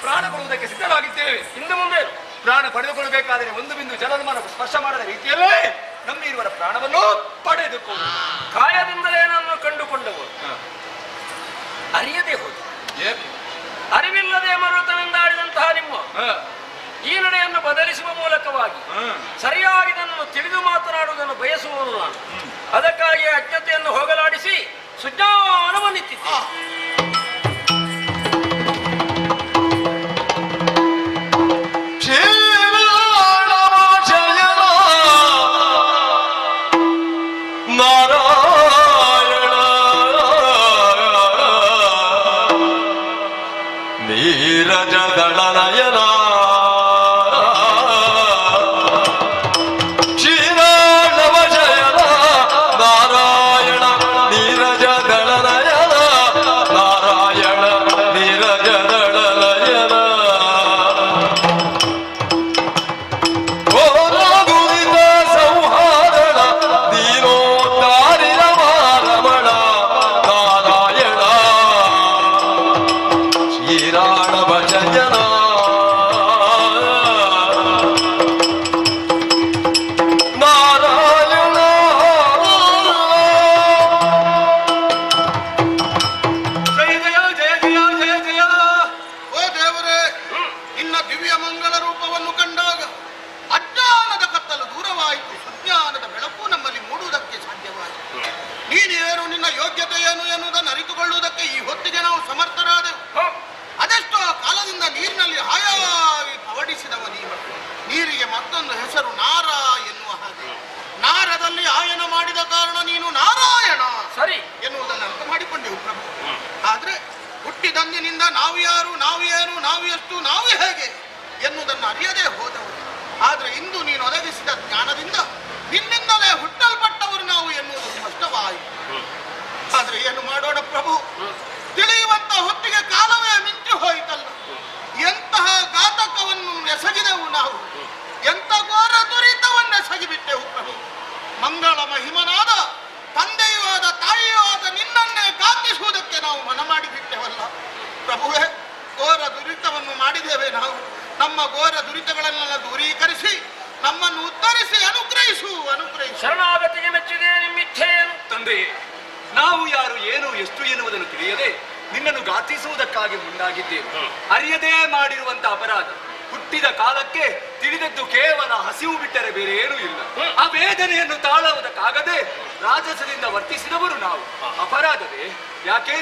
ಪ್ರಾಣ ಕೊಡುವುದಕ್ಕೆ ಸಿದ್ಧರಾಗಿದ್ದೇವೆ. ಹಿಂದೆ ಮುಂದೆ ಪ್ರಾಣ ಪಡೆದುಕೊಳ್ಳಬೇಕಾದರೆ ಒಂದು ಬಿಂದು ಜಲದ ಸ್ಪರ್ಶ ಮಾಡದ ರೀತಿಯಲ್ಲೇ ನಮ್ಮಿರುವರ ಪ್ರಾಣವನ್ನು ಪಡೆದುಕೊಂಡು ಕಾಯದಿಂದಲೇ ನಾನು ಕಂಡುಕೊಂಡವರು ಅರಿಯದೆ ಹೋದ, ಅರಿವಿಲ್ಲದೆ ಮರುತನಿಂದ ಆಡಿದಂತಹ ನಿಮ್ಮ ಈ ನಡೆಯನ್ನು ಬದಲಿಸುವ ಮೂಲಕವಾಗಿ ಸರಿಯಾಗಿ ನನ್ನನ್ನು ತಿಳಿದು ಮಾತನಾಡುವುದನ್ನು ಬಯಸುವನು ನಾನು. ಅದಕ್ಕಾಗಿ ಅಜ್ಞತೆಯನ್ನು ಹೋಗಲಾಡಿಸಿ ಸುಜ್ಞಾನವನ್ನಿತ್ತಿದ್ದೆ. ನೀರಜ ದಳನಯನ ಕ್ಷೀರಾಣವ ಶಯನ ನಾರಾಯಣ ನೀರಜ ದಳನಯನ ನಾರಾಯಣ ನೀರಜ ದಳನಯನ ಘೋರಗುರಿತ ಸಂಹಾರಣ ದೀನೋದ್ಧಾರಿಣ ರಮಣ ನಾರಾಯಣ ಶ್ರೀರಾಣ ಭಜನ ನಾರಾಯಣ ಜಯ ಜಯ ಜಯ ಜಯ ಜಯ ಜಯ. ಓ ದೇವರೇ, ನಿನ್ನ ದಿವ್ಯ ಮಂಗಲ ರೂಪವನ್ನು ಕಂಡಾಗ ಅಜ್ಞಾನದ ಕತ್ತಲು ದೂರವಾಯಿತು, ಸುಜ್ಞಾನದ ಬೆಳಕು ನಮ್ಮಲ್ಲಿ ಮೂಡುವುದಕ್ಕೆ ಸಾಧ್ಯವಾಯಿತು. ನೀನೇನು, ನಿನ್ನ ಯೋಗ್ಯತೆ ಏನು ಎನ್ನುವುದನ್ನು ಅರಿತುಕೊಳ್ಳುವುದಕ್ಕೆ ಈ ಹೊತ್ತಿಗೆ ನಾವು ಸಮರ್ಥರಾದೆವು. ಅದೆಷ್ಟೋ ಕಾಲದಿಂದ ನೀರಿನಲ್ಲಿ ಹಾಯಾಗಿ ಪವಡ ಹೆಸರು ನಾರ ಎನ್ನುವ ಹಾಗೆ ನಾರದಲ್ಲಿ ಆಯನ ಮಾಡಿದ ಕಾರಣ ನೀನು ನಾರಾಯಣ ಸರಿ ಎನ್ನುವುದನ್ನು ಅರ್ಥ ಮಾಡಿಕೊಂಡೆವು ಪ್ರಭು. ಆದ್ರೆ ಹುಟ್ಟಿದಂದಿನಿಂದ ನಾವು ಯಾರು, ನಾವು ಏನು, ನಾವು ಎಷ್ಟು, ನಾವು ಹೇಗೆ ಎನ್ನುವುದನ್ನು ಅರಿಯದೇ ಹೋದವರು. ಆದ್ರೆ ಇಂದು ನೀನು ಒದಗಿಸಿದ ಜ್ಞಾನದಿಂದ ನಿನ್ನಿಂದಲೇ ಹುಟ್ಟಲ್ಪಟ್ಟವರು ನಾವು ಎನ್ನುವುದು ಸ್ಪಷ್ಟವಾಯಿತು. ಆದ್ರೆ ಏನು ಮಾಡೋಣ ಪ್ರಭು, ತಿಳಿಯುವಂತ ಹೊತ್ತಿಗೆ ಕಾಲವೇ ಮಿಂಚಿ ಹೋಯಿತಲ್ಲ. ಎಂತಹ ಘಾತಕವನ್ನು ಎಸಗಿದೆವು ನಾವು, ಎಂತ ಘೋರ ದುರಿತವನ್ನು ಎಸಗಿಬಿಟ್ಟೆವು ಪ್ರಭು. ಮಂಗಳ ಮಹಿಮನಾದ ತಂದೆಯೂ ಆದ ತಾಯಿಯೂ ಆದ ನಿನ್ನನ್ನೇ ಘಾತಿಸುವುದಕ್ಕೆ ನಾವು ಮನ ಮಾಡಿಬಿಟ್ಟೆವಲ್ಲ ಪ್ರಭುವೇ. ಘೋರ ದುರಿತವನ್ನು ಮಾಡಿದ್ದೇವೆ ನಾವು. ನಮ್ಮ ಘೋರ ದುರಿತಗಳನ್ನೆಲ್ಲ ದೂರೀಕರಿಸಿ ನಮ್ಮನ್ನು ಉದ್ಧರಿಸಿ ಅನುಗ್ರಹಿಸು, ಅನುಗ್ರಹಿಸು. ಶರಣಾಗತಿಗೆ ಮೆಚ್ಚಿದೆ ನಿಮ್ಮಿಚ್ಛೆಯೇನು ತಂದೆಯೇ, ನಾವು ಯಾರು, ಏನು, ಎಷ್ಟು ಎನ್ನುವುದನ್ನು ತಿಳಿಯದೆ ನಿನ್ನನ್ನು ಘಾತಿಸುವುದಕ್ಕಾಗಿ ಮುಂದಾಗಿದ್ದೇವೆ. ಅರಿಯದೇ ಮಾಡಿರುವಂತ ಅಪರಾಧ. ಹುಟ್ಟಿದ ಕಾಲಕ್ಕೆ ತಿಳಿದದ್ದು ಕೇವಲ ಹಸಿವು ಬಿಟ್ಟರೆ ಬೇರೆ ಏನೂ ಇಲ್ಲ. ಆ ವೇದನೆಯನ್ನು ತಾಳುವುದಕ್ಕಾಗದೆ ರಾಜಸದಿಂದ ವರ್ತಿಸಿದವರು ನಾವು. ಅಪರಾಧವೇ? ಯಾಕೆ?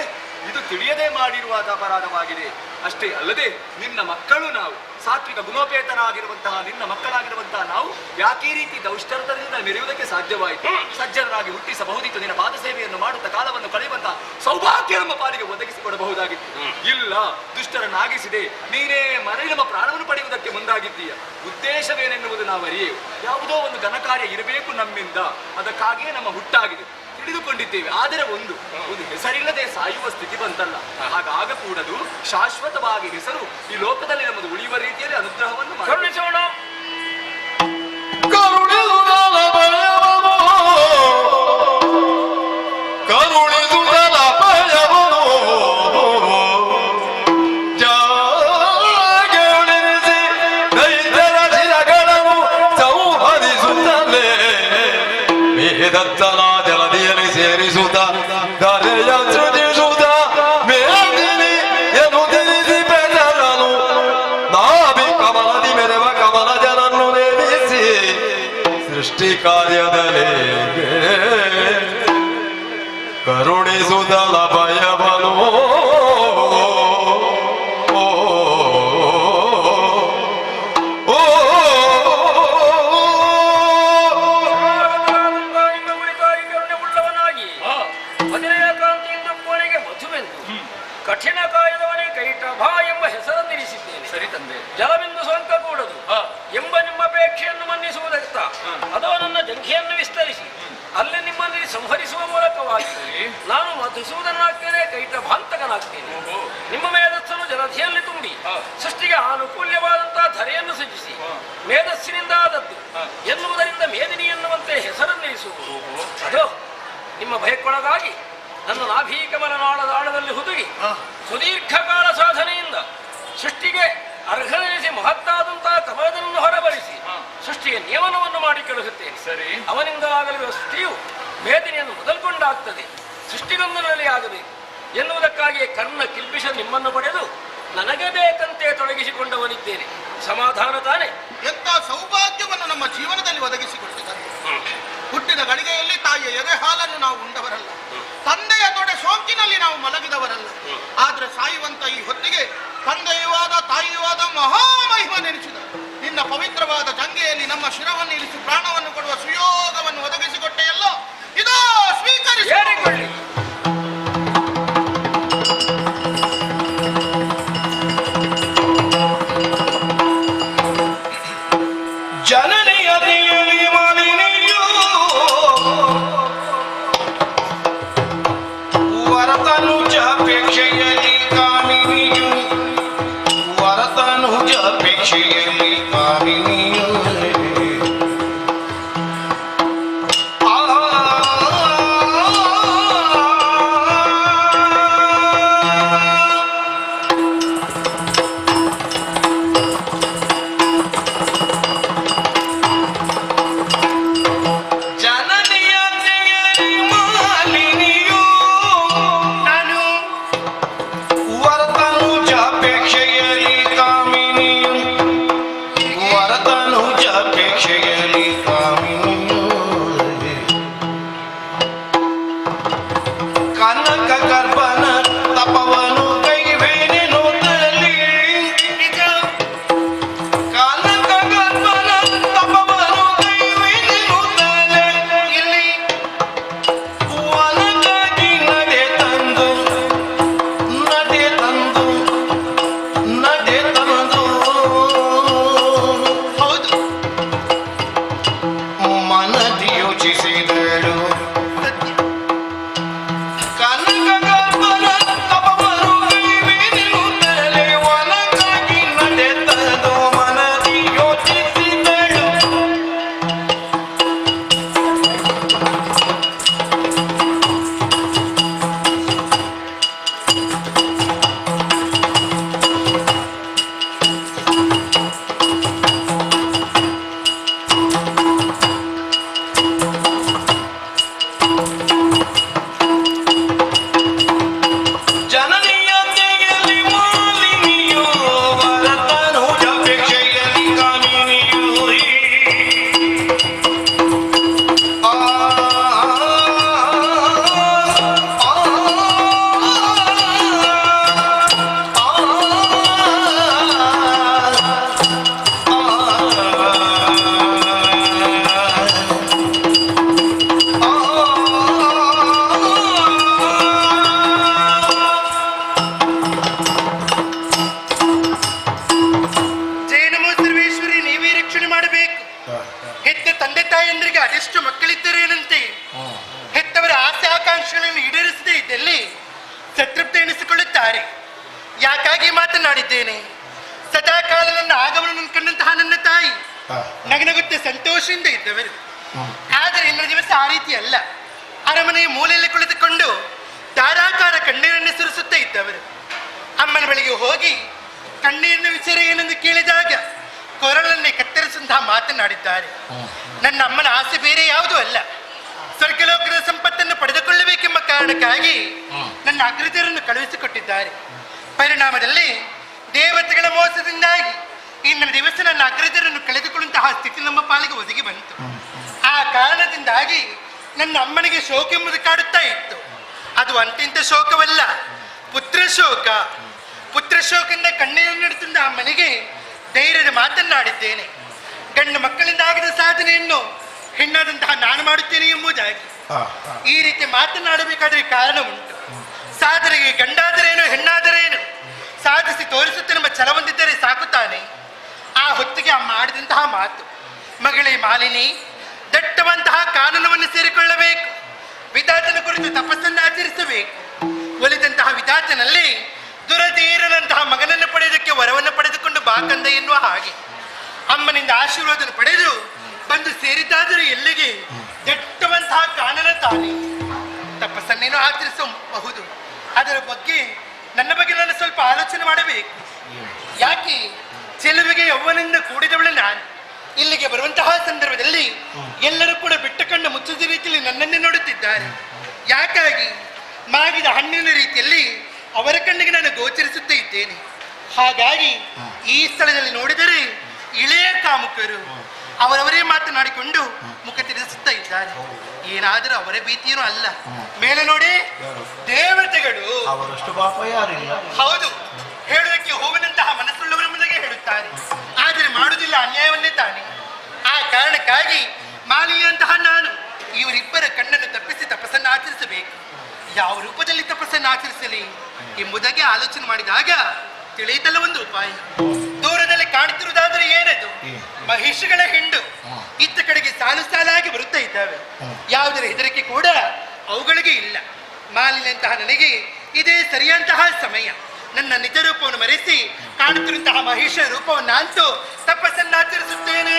ಇದು ತಿಳಿಯದೆ ಮಾಡಿರುವ ಅಪರಾಧವಾಗಿದೆ. ಅಷ್ಟೇ ಅಲ್ಲದೆ ನಿನ್ನ ಮಕ್ಕಳು ನಾವು, ಸಾತ್ವಿಕ ಗುಣೋಪೇತನಾಗಿರುವಂತಹ ನಿನ್ನ ಮಕ್ಕಳಾಗಿರುವಂತಹ ನಾವು ಯಾಕೆ ಈ ರೀತಿ ದೌಷ್ಟರದಿಂದ ಮೆರೆಯುವುದಕ್ಕೆ ಸಾಧ್ಯವಾಯಿತು? ಸಜ್ಜನರಾಗಿ ಹುಟ್ಟಿಸಬಹುದಿತ್ತು. ನಿನ್ನ ಪಾದ ಸೇವೆಯನ್ನು ಮಾಡುತ್ತಾ ಕಾಲವನ್ನು ಕಳೆಯುವಂತಹ ಸೌಭಾಗ್ಯ ನಮ್ಮ ಪಾಲಿಗೆ ಒದಗಿಸಿಕೊಡಬಹುದಾಗಿತ್ತು. ಇಲ್ಲ, ದುಷ್ಟರನ್ನಾಗಿಸಿದೆ. ನೀನೇ ಮರಳಿ ನಮ್ಮ ಪ್ರಾಣವನ್ನು ಪಡೆಯುವುದಕ್ಕೆ ಮುಂದಾಗಿದ್ದೀಯ. ಉದ್ದೇಶವೇನೆನ್ನುವುದು ನಾವು ಅರಿಯೇವು. ಯಾವುದೋ ಒಂದು ಘನಕಾರ್ಯ ಇರಬೇಕು ನಮ್ಮಿಂದ, ಅದಕ್ಕಾಗಿಯೇ ನಮ್ಮ ಹುಟ್ಟಾಗಿದೆ, ತಿಳಿದುಕೊಂಡಿದ್ದೇವೆ. ಆದರೆ ಒಂದು ಹೆಸರಿಲ್ಲದೆ ಸಾಯುವ ಸ್ಥಿತಿ ಬಂತಲ್ಲ, ಹಾಗಾಗಕೂಡದು. ಶಾಶ್ವತವಾಗಿ ಹೆಸರು ಈ ಲೋಕದಲ್ಲಿ ನಮ್ಮದು ಉಳಿಯುವ ರೀತಿಯಲ್ಲಿ ಅನುಗ್ರಹವನ್ನು ಕರುಣಿಸೋಣ. ಕರುಣಿಸುವುದಲ್ಲ ಭಯವನು, ಕರುಣಿಸುವುದಲ್ಲ ಭಯವನು, ಜಾಗೆ ಉಳಿಸಿ ದೈತ್ಯರ ಶಿರಗಳನ್ನು ಸಂಹರಿಸುತ್ತಲೇ ಮೇದತ್ತನ ಜಲದಿಯಲ್ಲಿ ಸೇರಿಸುತ್ತ ಧರೆಯ ಸೃಜಿಸುತ್ತ ಮೇದಿನಿ ಎನು ತಿಳಿಸಿ ಬೆದರನು ನಾಭಿ ಕಮಲದಿ ಮೆರವ ಕಮಲ ಜನನ್ನು ನೇಮಿಸಿ ಸೃಷ್ಟಿ ಕಾರ್ಯದಲ್ಲಿ ಕರುಣಿಸುವುದಲ್ಲ ಭಯವನು. ಕಠಿಣ ಕಾಯದವನೇ ಕೈಟಭ ಎಂಬ ಹೆಸರನ್ನಿರಿಸಿದ್ದೇನೆ. ಸರಿ ತಂದೆ. ಜಲಬಿಂದು ಸೋಂಕ ಕೂಡದು ಎಂಬ ನಿಮ್ಮ ಅಪೇಕ್ಷೆಯನ್ನು ಮನ್ನಿಸುವುದಕ್ತ ಅಥವಾ ನನ್ನ ಜಂಘೆಯನ್ನು ವಿಸ್ತರಿಸಿ ಅಲ್ಲಿ ನಿಮ್ಮಲ್ಲಿ ಸಂಹರಿಸುವ ಮೂಲಕವಾಗಿ ನಾನು ಮಧುಸೂದನಾಗ್ತೇನೆ, ಕೈಟಭಾಂತಕನಾಗ್ತೇನೆ. ನಿಮ್ಮ ಮೇಧಸ್ಸನ್ನು ಜಲಧಿಯಲ್ಲಿ ತುಂಬಿ ಸೃಷ್ಟಿಗೆ ಅನುಕೂಲ್ಯವಾದಂತಹ ಧರೆಯನ್ನು ಸೃಜಿಸಿ ಮೇಧಸ್ಸಿನಿಂದ ಆದದ್ದು ಎನ್ನುವುದರಿಂದ ಮೇದಿನಿ ಎನ್ನುವಂತೆ ಹೆಸರನ್ನಿರಿಸುವುದು. ಅದು ನಿಮ್ಮ ಭಯಕ್ಕೊಳಗಾಗಿ ನನ್ನ ನಾಭೀಕಮಲನಾಳದ ಆಳದಲ್ಲಿ ಹುದುಗಿ ಸುದೀರ್ಘಕಾಲ ಸಾಧನೆಯಿಂದ ಸೃಷ್ಟಿಗೆ ಅರ್ಹನೆನಿಸಿ ಮಹತ್ತಾದಂತಹ ಕಮಲದನ್ನು ಹೊರಬರಿಸಿ ಸೃಷ್ಟಿಗೆ ನಿಯಮನವನ್ನು ಮಾಡಿ ಕಳುಹಿಸುತ್ತೇನೆ. ಸರಿ. ಅವನಿಂದಲಾಗಲಿರುವ ಸೃಷ್ಟಿಯು ಮೇದಿನಿಯನ್ನು ಮೊದಲ್ಕೊಂಡಾಗ್ತದೆ, ಸೃಷ್ಟಿಗೊಂದನಲ್ಲಿ ಆಗಬೇಕು ಎನ್ನುವುದಕ್ಕಾಗಿಯೇ ಕರ್ಣ ಕಿಲ್ಬಿಷ ನಿಮ್ಮನ್ನು ಪಡೆದು ನನಗೆ ಬೇಕಂತೆ ತೊಡಗಿಸಿಕೊಂಡವನಿದ್ದೇನೆ. ಸಮಾಧಾನ ತಾನೆ? ಎಂಥ ಸೌಭಾಗ್ಯವನ್ನು ನಮ್ಮ ಜೀವನದಲ್ಲಿ ಒದಗಿಸಿಕೊಟ್ಟಿದ್ದಾರೆ. ಹುಟ್ಟಿದ ಗಳಿಗೆಯಲ್ಲಿ ತಾಯಿಯ ಎದೆ ಹಾಲನ್ನು ನಾವು ಉಂಡವರಲ್ಲ, ತಂದೆಯ ತೊಡೆ ಸೋಂಕಿನಲ್ಲಿ ನಾವು ಮಲಗಿದವರಲ್ಲ. ಆದ್ರೆ ಸಾಯುವಂತ ಈ ಹೊತ್ತಿಗೆ ತಂದೆಯೂ ಆದ ತಾಯಿಯೂ ಆದ ಮಹಾಮಹಿಮ ನೆನೆಸಿದ ನಿನ್ನ ಪವಿತ್ರವಾದ ಜಂಗೆಯಲ್ಲಿ ನಮ್ಮ ಶಿರವನ್ನು ಇರಿಸಿ ಪ್ರಾಣವನ್ನು ಕೊಡುವ ಸುಯೋಗವನ್ನು ಒದಗಿಸಿಕೊಟ್ಟೆಯಲ್ಲ, ಇದೋ ಸ್ವೀಕರಿಸಿ. ಜನನಿಯ ದೇವಿ ಮಾಲಿನಿಯು ವರತನುಜಾಪೇಕ್ಷೆಯಲ್ಲಿ ಕಾಮಿನಿಯು, ವರತನುಜಾಪೇಕ್ಷೆಯಲ್ಲಿ ಕಾಮಿನಿಯು. ವರತ ತಾಯಂದ್ರಿಗೆ ಅದೆಷ್ಟು ಮಕ್ಕಳಿದ್ದರೇನಂತೆ. ಹೆತ್ತವರ ಆಸೆ ಆಕಾಂಕ್ಷೆಗಳನ್ನು ಈಡೇರಿಸದೇ ಇದ್ದಲ್ಲಿ ಸಂತೃಪ್ತಿ ಎನಿಸಿಕೊಳ್ಳುತ್ತಾರೆ. ಯಾಕಾಗಿ ಮಾತನಾಡಿದ್ದೇನೆ, ಸದಾ ಕಾಲ ನನ್ನ ಆಗಮನವನ್ನು ಕಂಡಂತಹ ನನ್ನ ತಾಯಿ ನಗನಗುತ್ತೆ ಸಂತೋಷದಿಂದ ಇದ್ದವರು. ಆದರೆ ಇಂದಿನ ದಿವಸ ಆ ರೀತಿ ಅಲ್ಲ. ಅರಮನೆಯ ಮೂಲೆಯಲ್ಲಿ ಕುಳಿತುಕೊಂಡು ಧಾರಾಕಾರ ಕಣ್ಣೀರನ್ನು ಸುರಿಸುತ್ತಾ ಇದ್ದವರು. ಅಮ್ಮನ ಬಳಿಗೆ ಹೋಗಿ ಕಣ್ಣೀರಿನ ವಿಚಾರ ಏನೆಂದು ಕೇಳಿದಾಗ ಕೊರಳನ್ನೇ ಕತ್ತರಿಸುವಂತಹ ಮಾತನಾಡಿದ್ದಾರೆ. ನನ್ನ ಅಮ್ಮನ ಆಸೆ ಬೇರೆ ಯಾವುದೂ ಅಲ್ಲ, ಸ್ವರ್ಗಲೋಕದ ಸಂಪತ್ತನ್ನು ಪಡೆದುಕೊಳ್ಳಬೇಕೆಂಬ ಕಾರಣಕ್ಕಾಗಿ ನನ್ನ ಅಗ್ರಜರನ್ನು ಕಳುಹಿಸಿಕೊಟ್ಟಿದ್ದಾರೆ. ಪರಿಣಾಮದಲ್ಲಿ ದೇವತೆಗಳ ಮೋಸದಿಂದಾಗಿ ಇಂದಿನ ದಿವಸ ನನ್ನ ಅಗ್ರಜರನ್ನು ಕಳೆದುಕೊಳ್ಳುವಂತಹ ಸ್ಥಿತಿ ನಮ್ಮ ಪಾಲಿಗೆ ಒದಗಿ ಬಂತು. ಆ ಕಾರಣದಿಂದಾಗಿ ನನ್ನ ಅಮ್ಮನಿಗೆ ಶೋಕ ಎಂಬುದು ಕಾಡುತ್ತಾ ಇತ್ತು. ಅದು ಅಂತಿಂತ ಶೋಕವಲ್ಲ, ಪುತ್ರ ಶೋಕ. ಪುತ್ರ ಶೋಕದಿಂದ ಕಣ್ಣೀರನ್ನಿಡುತ್ತಿದ್ದ ಅಮ್ಮನಿಗೆ ಧೈರ್ಯದ ಮಾತನ್ನಾಡಿದ್ದೇನೆ. ಗಂಡು ಮಕ್ಕಳಿಂದ ಆಗದ ಸಾಧನೆಯನ್ನು ಹೆಣ್ಣಾದಂತಹ ನಾನು ಮಾಡುತ್ತೇನೆ ಎಂಬುದಾಗಿ ಈ ರೀತಿ ಮಾತನಾಡಬೇಕಾದ್ರೆ ಕಾರಣ ಉಂಟು. ಸಾಧನೆಗೆ ಗಂಡಾದರೇನು ಹೆಣ್ಣಾದರೇನು ಸಾಧಿಸಿ ತೋರಿಸುತ್ತೇನೆಂಬ ಛಲ ಹೊಂದಿದ್ದರೆ ಸಾಕು ತಾನೆ. ಆ ಹೊತ್ತಿಗೆ ಅಮ್ಮ ಆಡಿದಂತಹ ಮಾತು, ಮಗಳೇ ಮಾಲಿನಿ, ದಟ್ಟವಂತಹ ಕಾನೂನವನ್ನು ಸೇರಿಕೊಳ್ಳಬೇಕು, ವಿಧಾತನ ಕುರಿತು ತಪಸ್ಸನ್ನು ಆಚರಿಸಬೇಕು. ಒಲಿದಂತಹ ವಿಧಾತನಲ್ಲಿ ದುರಧೀರನಂತಹ ಮಗನನ್ನು ಪಡೆಯುವುದಕ್ಕೆ ವರವನ್ನು ಪಡೆದುಕೊಂಡು ಬಾಕಂದ ಎನ್ನುವ ಹಾಗೆ ಅಮ್ಮನಿಂದ ಆಶೀರ್ವಾದ ಪಡೆದು ಬಂದು ಸೇರಿದ್ದಾದರೂ ಎಲ್ಲಿಗೆ ದಟ್ಟವಂತಹ ಕಾನನ ತಾನೆ. ತಪಸ್ಸನ್ನೇನೋ ಆಚರಿಸಬಹುದು, ಅದರ ಬಗ್ಗೆ ನನ್ನ ಬಗ್ಗೆ ನಾನು ಸ್ವಲ್ಪ ಆಲೋಚನೆ ಮಾಡಬೇಕು. ಯಾಕೆ ಚೆಲುವಿಗೆ ಯೌವನದಿಂದ ಕೂಡಿದವಳು ನಾನು. ಇಲ್ಲಿಗೆ ಬರುವಂತಹ ಸಂದರ್ಭದಲ್ಲಿ ಎಲ್ಲರೂ ಕೂಡ ಬಿಟ್ಟ ಕಣ್ಣು ಮುಚ್ಚಿದ ರೀತಿಯಲ್ಲಿ ನನ್ನನ್ನೇ ನೋಡುತ್ತಿದ್ದಾರೆ. ಯಾಕಾಗಿ ಮಾಗಿದ ಹಣ್ಣಿನ ರೀತಿಯಲ್ಲಿ ಅವರ ಕಣ್ಣಿಗೆ ನಾನು ಗೋಚರಿಸುತ್ತಾ ಇದ್ದೇನೆ. ಹಾಗಾಗಿ ಈ ಸ್ಥಳದಲ್ಲಿ ನೋಡಿದರೆ ಇಳೆಯ ಕಾಮುಕರು ಅವರವರೇ ಮಾತನಾಡಿಕೊಂಡು ಮುಖ ತಿರುಗಿಸುತ್ತಾ ಇದ್ದಾರೆ. ಏನಾದರೂ ಅವರ ಭೀತಿಯೂ ಅಲ್ಲ. ಮೇಲೆ ನೋಡಿ, ದೇವತೆಗಳು ಅವರಷ್ಟು ಪಾಪ ಯಾರಿಲ್ಲ. ಹೌದು, ಹೇಳುವುದಕ್ಕೆ ಹೂವಿನಂತಹ ಮನಸ್ಸುಳ್ಳವರ ಮುಂದೆಗೆ ಹೇಳುತ್ತಾರೆ, ಆದರೆ ಮಾಡುವುದಿಲ್ಲ ಅನ್ಯಾಯವನ್ನೇ ತಾನೆ. ಆ ಕಾರಣಕ್ಕಾಗಿ ಮಾಲಿನಿಯಂತಹ ನಾನು ಇವರಿಬ್ಬರ ಕಣ್ಣನ್ನು ತಪ್ಪಿಸಿ ತಪಸ್ಸನ್ನು ಆಚರಿಸಬೇಕು. ಯಾವ ರೂಪದಲ್ಲಿ ತಪಸ್ಸನ್ನು ಆಚರಿಸಲಿ ಎಂಬುದಾಗಿ ಆಲೋಚನೆ ಮಾಡಿದಾಗ ತಿಳಿಯುತ್ತಲ್ಲ ಒಂದು ಉಪಾಯ. ದೂರದಲ್ಲಿ ಕಾಣುತ್ತಿರುವುದಾದರೆ ಏನದು? ಮಹಿಷಿಗಳ ಹಿಂಡು ಇತ್ತ ಕಡೆಗೆ ಸಾಲು ಸಾಲಾಗಿ ಬರುತ್ತಾ ಇದ್ದಾವೆ. ಯಾವುದರ ಹೆದರಿಕೆ ಕೂಡ ಅವುಗಳಿಗೆ ಇಲ್ಲ. ಮಾಲಿನಿಯಂತಹ ನನಗೆ ಇದೇ ಸರಿಯಂತಹ ಸಮಯ. ನನ್ನ ನಿಜ ರೂಪವನ್ನು ಮರೆಸಿ ಕಾಣುತ್ತಿರುವಂತಹ ಮಹಿಷ ರೂಪವನ್ನು ಅಂತೂ ತಪಸ್ಸನ್ನಾಚರಿಸುತ್ತೇನೆ.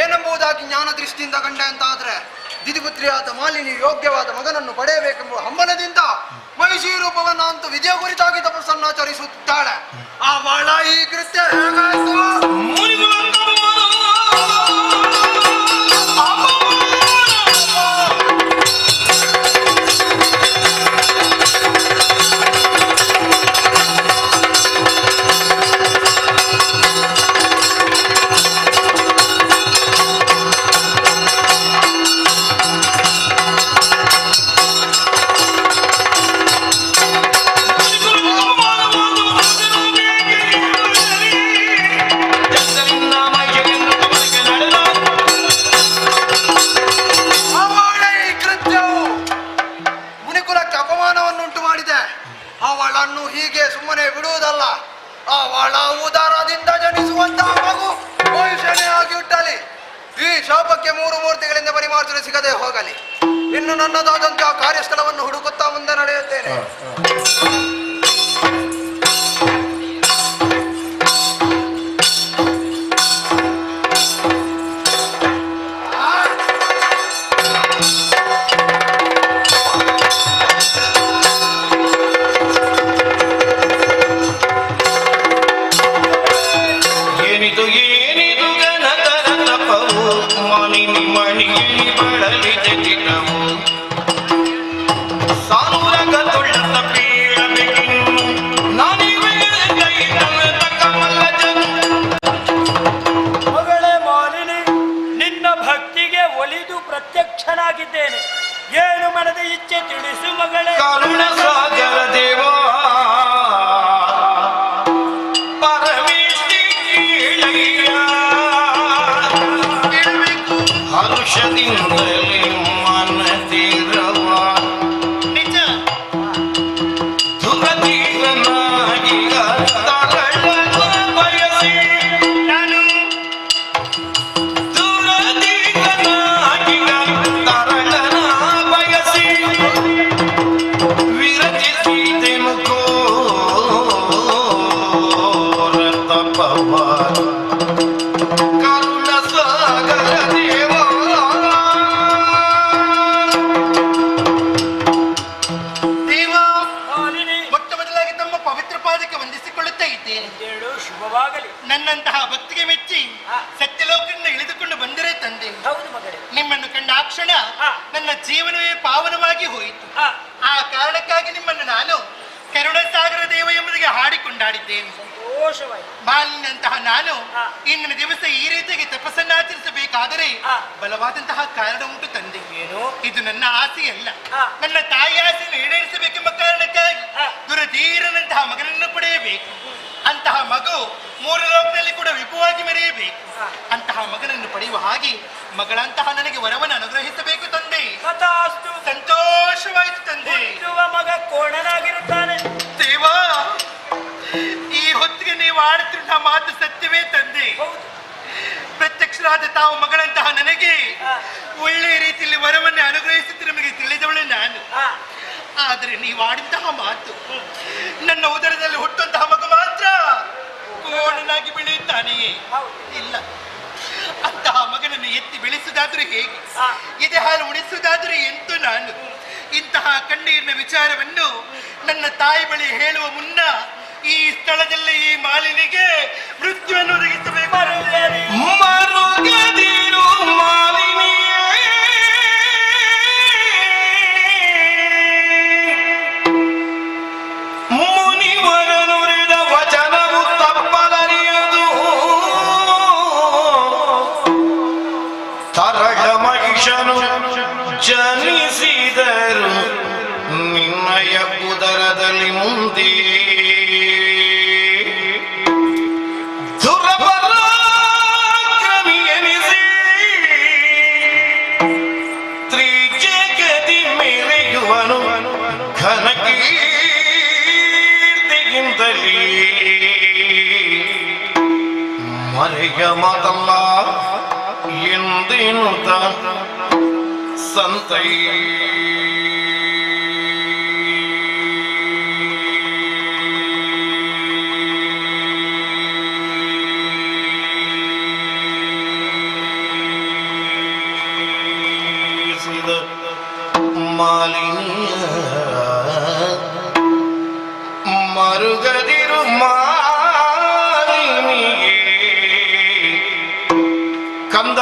ಏನೆಂಬುದಾಗಿ ಜ್ಞಾನ ದೃಷ್ಟಿಯಿಂದ ಕಂಡೆ ಅಂತಾದ್ರೆ ದಿದಿಪುತ್ರಿಯಾದ ಮಾಲಿನಿ ಯೋಗ್ಯವಾದ ಮಗನನ್ನು ಪಡೆಯಬೇಕೆಂಬ ಹಂಬಲದಿಂದ ಮಹಿಷಿ ರೂಪವನ್ನು ಅಂತೂ ವಿಜಯ ಕುರಿತಾಗಿ ತಪಸ್ಸನ್ನಾಚರಿಸುತ್ತಾಳೆ. ಅವಳ ಈ ಕೃತ್ಯ ಹೇಗಾಯಿತು? ಅವಳನ್ನು ಹೀಗೆ ಸುಮ್ಮನೆ ಬಿಡುವುದಲ್ಲ. ಅವಳ ಉದಾರದಿಂದ ಜನಿಸುವಂತಹ ಮಗು ಭವಿಷ್ಯನೇ ಆಗಿ ಹುಟ್ಟಲಿ. ಈ ಶಾಪಕ್ಕೆ 3 ಮೂರ್ತಿಗಳಿಂದ ಪರಿಮಾರ್ಜನೆ ಸಿಗದೆ ಹೋಗಲಿ. ಇನ್ನು ನನ್ನದಾದಂತಹ ಕಾರ್ಯಸ್ಥಳವನ್ನು ಹುಡುಕುತ್ತಾ ಮುಂದೆ ನಡೆಯುತ್ತೇನೆ. ದೂರದೀರನಾಗಿಗ ತರಳನ ಬಯಸಿ ನಾನು ದೂರದೀರನಾಗಿಗ ತರಳನ ಬಯಸಿ ವಿರಚಿಸಿದೆನು ಘೋರ ತಪವ ಕರುಣ ಸಾಗರ ದೇವ ದೇವ ಮಾಲಿನಿ ಮೊಟ್ಟ ಮೊದಲಾಗಿ ತಮ್ಮ ಪವಿತ್ರ ಪಾದಕ್ಕೆ ವಂದಿಸಿಕೊಳ್ಳುತ್ತಾ ಇದ್ದೇನೆ. ಹೇಳು ಶುಭವಾಗಲಿ. ನನ್ನಂತಹ ಭಕ್ತಿಗೆ ಮೆಚ್ಚಿ ಸತ್ಯಲೋಕದಿಂದ ಇಳಿದುಕೊಂಡು ಬಂದರೆ ತಂದೆ, ಹೌದು ಮಗಳೇ. ನಿಮ್ಮನ್ನು ಕಂಡ ಆ ಕ್ಷಣ ಹಾ. ನನ್ನ ಜೀವನವೇ ಪಾವನವಾಗಿ ಹೋಯಿತು. ಆ, ಆ ಕಾರಣಕ್ಕಾಗಿ ನಿಮ್ಮನ್ನು ನಾನು ಕರುಣಸಾಗರ ದೇವ ಎಂಬುದಿಗೆ ಹಾಡಿಕೊಂಡಾಡಿದ್ದೇನೆ. ಸಂತೋಷವಾಯಿತು. ಮಾಲಿನ್ಯಂತಹ ನಾನು ಹಾ. ಇಂದಿನ ದಿವಸ ಈ ರೀತಿಯಾಗಿ ತಪಸ್ಸನ್ನಾಚರಿಸಬೇಕಾದರೆ ಹಾ. ಬಲವಾದಂತಹ ಕಾರಣ ಉಂಟು ತಂದೆ. ಏನು? ಇದು ನನ್ನ ಆಸೆಯಲ್ಲ, ಹಾ. ನನ್ನ ತಾಯಿ ಆಸೆಯನ್ನು ಈಡೇರಿಸಬೇಕೆಂಬ ಕಾರಣಕ್ಕಾಗಿ ಹಾ. ದುರಧೀರನಂತಹ ಮಗನನ್ನು ಪಡೆಯಬೇಕು. ಅಂತಹ ಮಗು ಮೂರು ಲೋಕದಲ್ಲಿ ಕೂಡ ವಿಪುವಾಗಿ ಮೆರೆಯಬೇಕು. ಹಾ. ಅಂತಹ ಮಗನನ್ನು ಪಡೆಯುವ ಹಾಗೆ ಮಗಳಂತಹ ನನಗೆ ವರವನ್ನು ಅನುಗ್ರಹಿಸಬೇಕು ತಂದೆ. ತಥಾಸ್ತು. ಸಂತೋಷವಾಯಿತು ತಂದೆ. ಹುಟ್ಟುವ ಮಗ ಕೋಣನಾಗಿರುತ್ತಾನೆ. ದೇವಾ, ಈ ಹೊತ್ತಿಗೆ ನೀವು ಆಡುತ್ತಿರುವ ಮಾತು ಸತ್ಯವೇ ತಂದೆ. ಹೌದು. ಪ್ರತ್ಯಕ್ಷರಾದ ತಾವು ಮಗಳಂತಹ ನನಗೆ ಹಾ. ಒಳ್ಳೆಯ ರೀತಿಯಲ್ಲಿ ವರವನ್ನೇ ಅನುಗ್ರಹಿಸುತ್ತೆ ನಮಗೆ ತಿಳಿದವಳೆ ನಾನು. ಆ, ಆದರೆ ನೀವು ಆಡಿದಂತಹ ಮಾತು, ನನ್ನ ಉದರದಲ್ಲಿ ಹುಟ್ಟುವಂತಹ ಮಗು ಮಾತ್ರ ಕೋಣನಾಗಿ ಬೆಳೆಯುತ್ತಾನೆಯೇ? ಹೌದು. ಇಲ್ಲ, ಅಂತಹ ಮಗನನ್ನು ಎತ್ತಿ ಬೆಳೆಸುವುದಾದ್ರೂ ಹೇಗೆ, ಆ. ಎದೆ ಹಾಲು ಉಣಿಸುವುದಾದ್ರೂ ಎಂತೂ ನಾನು ಇಂತಹ ಕಣ್ಣೀರಿನ ವಿಚಾರವನ್ನು ನನ್ನ ತಾಯಿ ಬಳಿ ಹೇಳುವ ಮುನ್ನ ಈ ಸ್ಥಳದಲ್ಲಿ ಈ ಮಾಲಿನಿಗೆ ಮೃತ್ಯುವನ್ನು ಒದಗಿಸಬೇಕು. ಮರುಗಲಿ. ಮರುಗದಿರು ಮಾಲಿನಿಯೇ ಮುನಿವರನುರಿದ ವಚನವು ತಪ್ಪಲರಿಯದು ತರಳ ಮಹಿಷನು ಜನಿಸಿದರು ನಿನ್ನಯ ಉದರದಲ್ಲಿ ಮುಂದೆ ದುರಪರಾಕ್ರಮಿ ಎನಿಸಿ ತ್ರಿಜಗದಿ ಮೆರೆಯುವನು ಘನಕೀರ್ತಿಗಿಂತಲೀ ಮರೆಯ ಮಾತಲ್ಲ ಎಂದೆನುತ ಸಂತೈ ಮಾಲಿನ್ಯ ಮರುಗದಿರು ಮಾಲಿನಿಯೇ ಕಂದ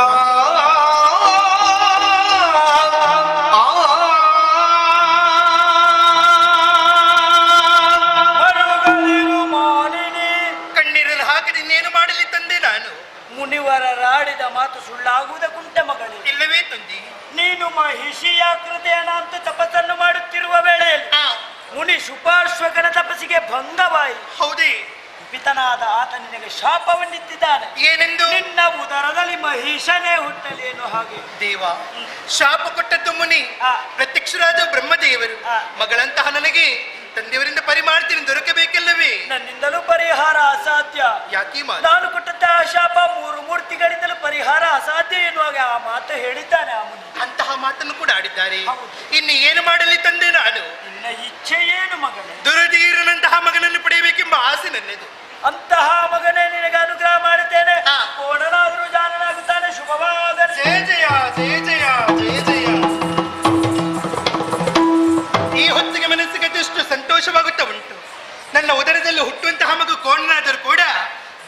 ಮರುಗಲಿರು ಮಾಲಿನಿ. ಕಣ್ಣೀರನ್ನು ಹಾಕದೆ ಇನ್ನೇನು ಮಾಡಲಿ ತಂದೆ ನಾನು? ಮುನಿವರರಾಡಿದ ಮಾತು ಸುಳ್ಳಾಗುವುದಕ್ಕುಂಟ ಮಗಳೇ. ಇಲ್ಲವೇ ತಂದೆ? ನೀನು ಮಹಿಷಿಯಾಕೃತಿಯನ ಅಂತ ತಪಸ್ಸನ್ನು ಮಾಡುತ್ತಿರುವ ವೇಳೆಯಲ್ಲಿ ಮುನಿ ಶುಪಾಶ್ವಕನ ತಪಸ್ಸಿಗೆ ಭಂಗವಾಯಿತು. ಹೌದೇ? ಪಿತನಾದ ಆತ ನಿನಗೆ ಶಾಪವನ್ನಿತ್ತಿದ್ದಾನೆ. ಏನೆಂದು? ನಿನ್ನ ಉದರದಲ್ಲಿ ಮಹಿಷನೇ ಹುಟ್ಟಲೇನು ಹಾಗೆ. ದೇವ, ಶಾಪ ಕೊಟ್ಟದ್ದು ಮುನಿ, ಆ. ಪ್ರತ್ಯಕ್ಷರಾದ ಬ್ರಹ್ಮದೇವರು. ಆ. ಮಗಳಂತಹ ನನಗೆ ತಂದೆಯವರಿಂದ ಪರಿಮಾಡ್ತೀನಿ ದೊರಕಬೇಕಲ್ಲವೇ? ನನ್ನಿಂದಲೂ ಪರಿಹಾರ ಅಸಾಧ್ಯ. ಯಾಕೆ ಮಾತು? ನಾನು ಕೊಟ್ಟಂತ ಆ ಶಾಪ ಮೂರು ಮೂರ್ತಿಗಳಿಂದಲೂ ಪರಿಹಾರ ಅಸಾಧ್ಯ ಎನ್ನುವಾಗ ಆ ಮಾತು ಹೇಳಿದ್ದಾನೆ ಆ ಮುನಿ. ಅಂತಹ ಮಾತನ್ನು ಕೂಡ ಆಡಿದ್ದಾರೆ. ಹೌದು. ಇನ್ನು ಏನು ಮಾಡಲಿ ತಂದೆ ನಾನು? ನಿನ್ನ ಇಚ್ಛೆ ಏನು ಮಗನೇ? ದುರಧೀರನಂತಹ ಮಗನನ್ನು ಪಡೆಯಬೇಕೆಂಬ ಆಸೆ ನನ್ನದು. ಅಂತಹ ಮಗನೇ ನಿನಗೆ ಅನುಗ್ರಹ ಮಾಡುತ್ತೇನೆ. ಆ. ಕೋಣನಾದರೂ ಜಾನನಾಗುತ್ತಾನೆ. ಶುಭವಾಗಲಿ. ಜಯ ಜಯ ಜಯ ಜಯ ಜಯ ಜಯ. ಈ ಹೊತ್ತಿಗೆ ಮನಸ್ಸಿಗೆ ಅದೆಷ್ಟು ಸಂತೋಷವಾಗುತ್ತಾ ಉಂಟು. ನನ್ನ ಉದರದಲ್ಲಿ ಹುಟ್ಟುವಂತಹ ಮಗು ಕೋಣನಾದರೂ ಕೂಡ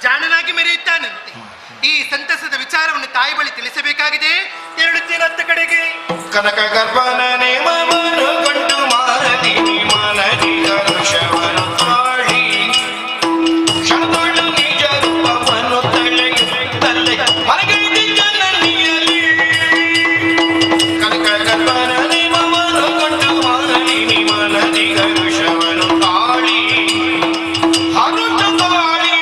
ಜಾಣನಾಗಿ ಮೆರೆಯುತ್ತಾನಂತೆ. ಈ ಸಂತಸದ ವಿಚಾರವನ್ನು ತಾಯಿ ಬಳಿ ತಿಳಿಸಬೇಕಾಗಿದೆ. ಹೇಳುತ್ತೇನೆ ಅತ್ತ ಕಡೆಗೆ. ಕನಕ ಗರ್ಭನ ನೇಮವನ್ನು ಕಂಡು ಮಾರದಿನಿ ಮನದಿ ಹರುಷವನು ತಾಳಿ ಕ್ಷಣದೊಳು ನಿಜ ರೂಪವನ್ನು ತಲೆಯುತ್ತಲೇ ಮನಗೈದಿ ಜನನಿಯಲಿ ಕನಕ ಗರ್ಭನ ನೇಮವನ್ನು ಕಂಡು ಮಾರದಿನಿ ಮನದಿ ಹರುಷವನು ತಾಳಿ ಹರುಷ ತಾಳಿ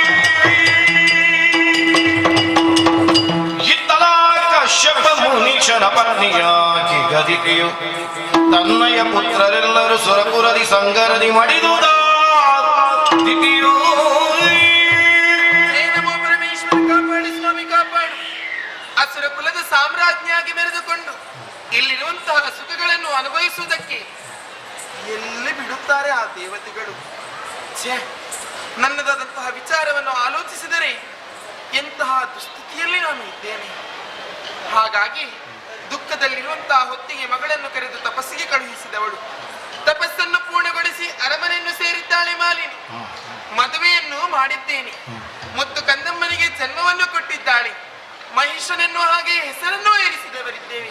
ಇತ್ತಲ ಕಶ್ಯಪ ಮುನೀಶನ ಪತ್ನಿಯಾಗಿ ಗದಿಕೆಯು ತನ್ನಯ ಪುತ್ರರೆಲ್ಲರೂ ಸುರಪುರದಿ ಸಂಗರದಿ ಮಡಿದುದ ಆನಂದವಾಗಿ ಮೆರೆದುಕೊಂಡು ಇಲ್ಲಿರುವಂತಹ ಸುಖಗಳನ್ನು ಅನುಭವಿಸುವುದಕ್ಕೆ ಎಲ್ಲಿ ಬಿಡುತ್ತಾರೆ ಆ ದೇವತೆಗಳು? ಛೇ, ನನ್ನದಾದಂತಹ ವಿಚಾರವನ್ನು ಆಲೋಚಿಸಿದರೆ ಎಂತಹ ದುಸ್ಥಿತಿಯಲ್ಲಿ ನಾನು ಇದ್ದೇನೆ. ಹಾಗಾಗಿ ದುಃಖದಲ್ಲಿರುವಂತಹ ಹೊತ್ತಿಗೆ ಮಗಳನ್ನು ಕರೆದು ತಪಸ್ಸಿಗೆ ಕಳುಹಿಸಿದವಳು ತಪಸ್ಸನ್ನು ಪೂರ್ಣಗೊಳಿಸಿ ಅರಮನೆಯನ್ನು ಸೇರಿದ್ದಾಳೆ ಮಾಲಿನಿ. ಮದುವೆಯನ್ನು ಮಾಡಿದ್ದೇನೆ, ಮುದ್ದು ಕಂದಮ್ಮನಿಗೆ ಜನ್ಮವನ್ನು ಕೊಟ್ಟಿದ್ದಾಳೆ, ಮಹಿಷನೆನ್ನುವ ಹಾಗೆ ಹೆಸರನ್ನೂ ಏರಿಸಿದವರಿದ್ದೇವೆ.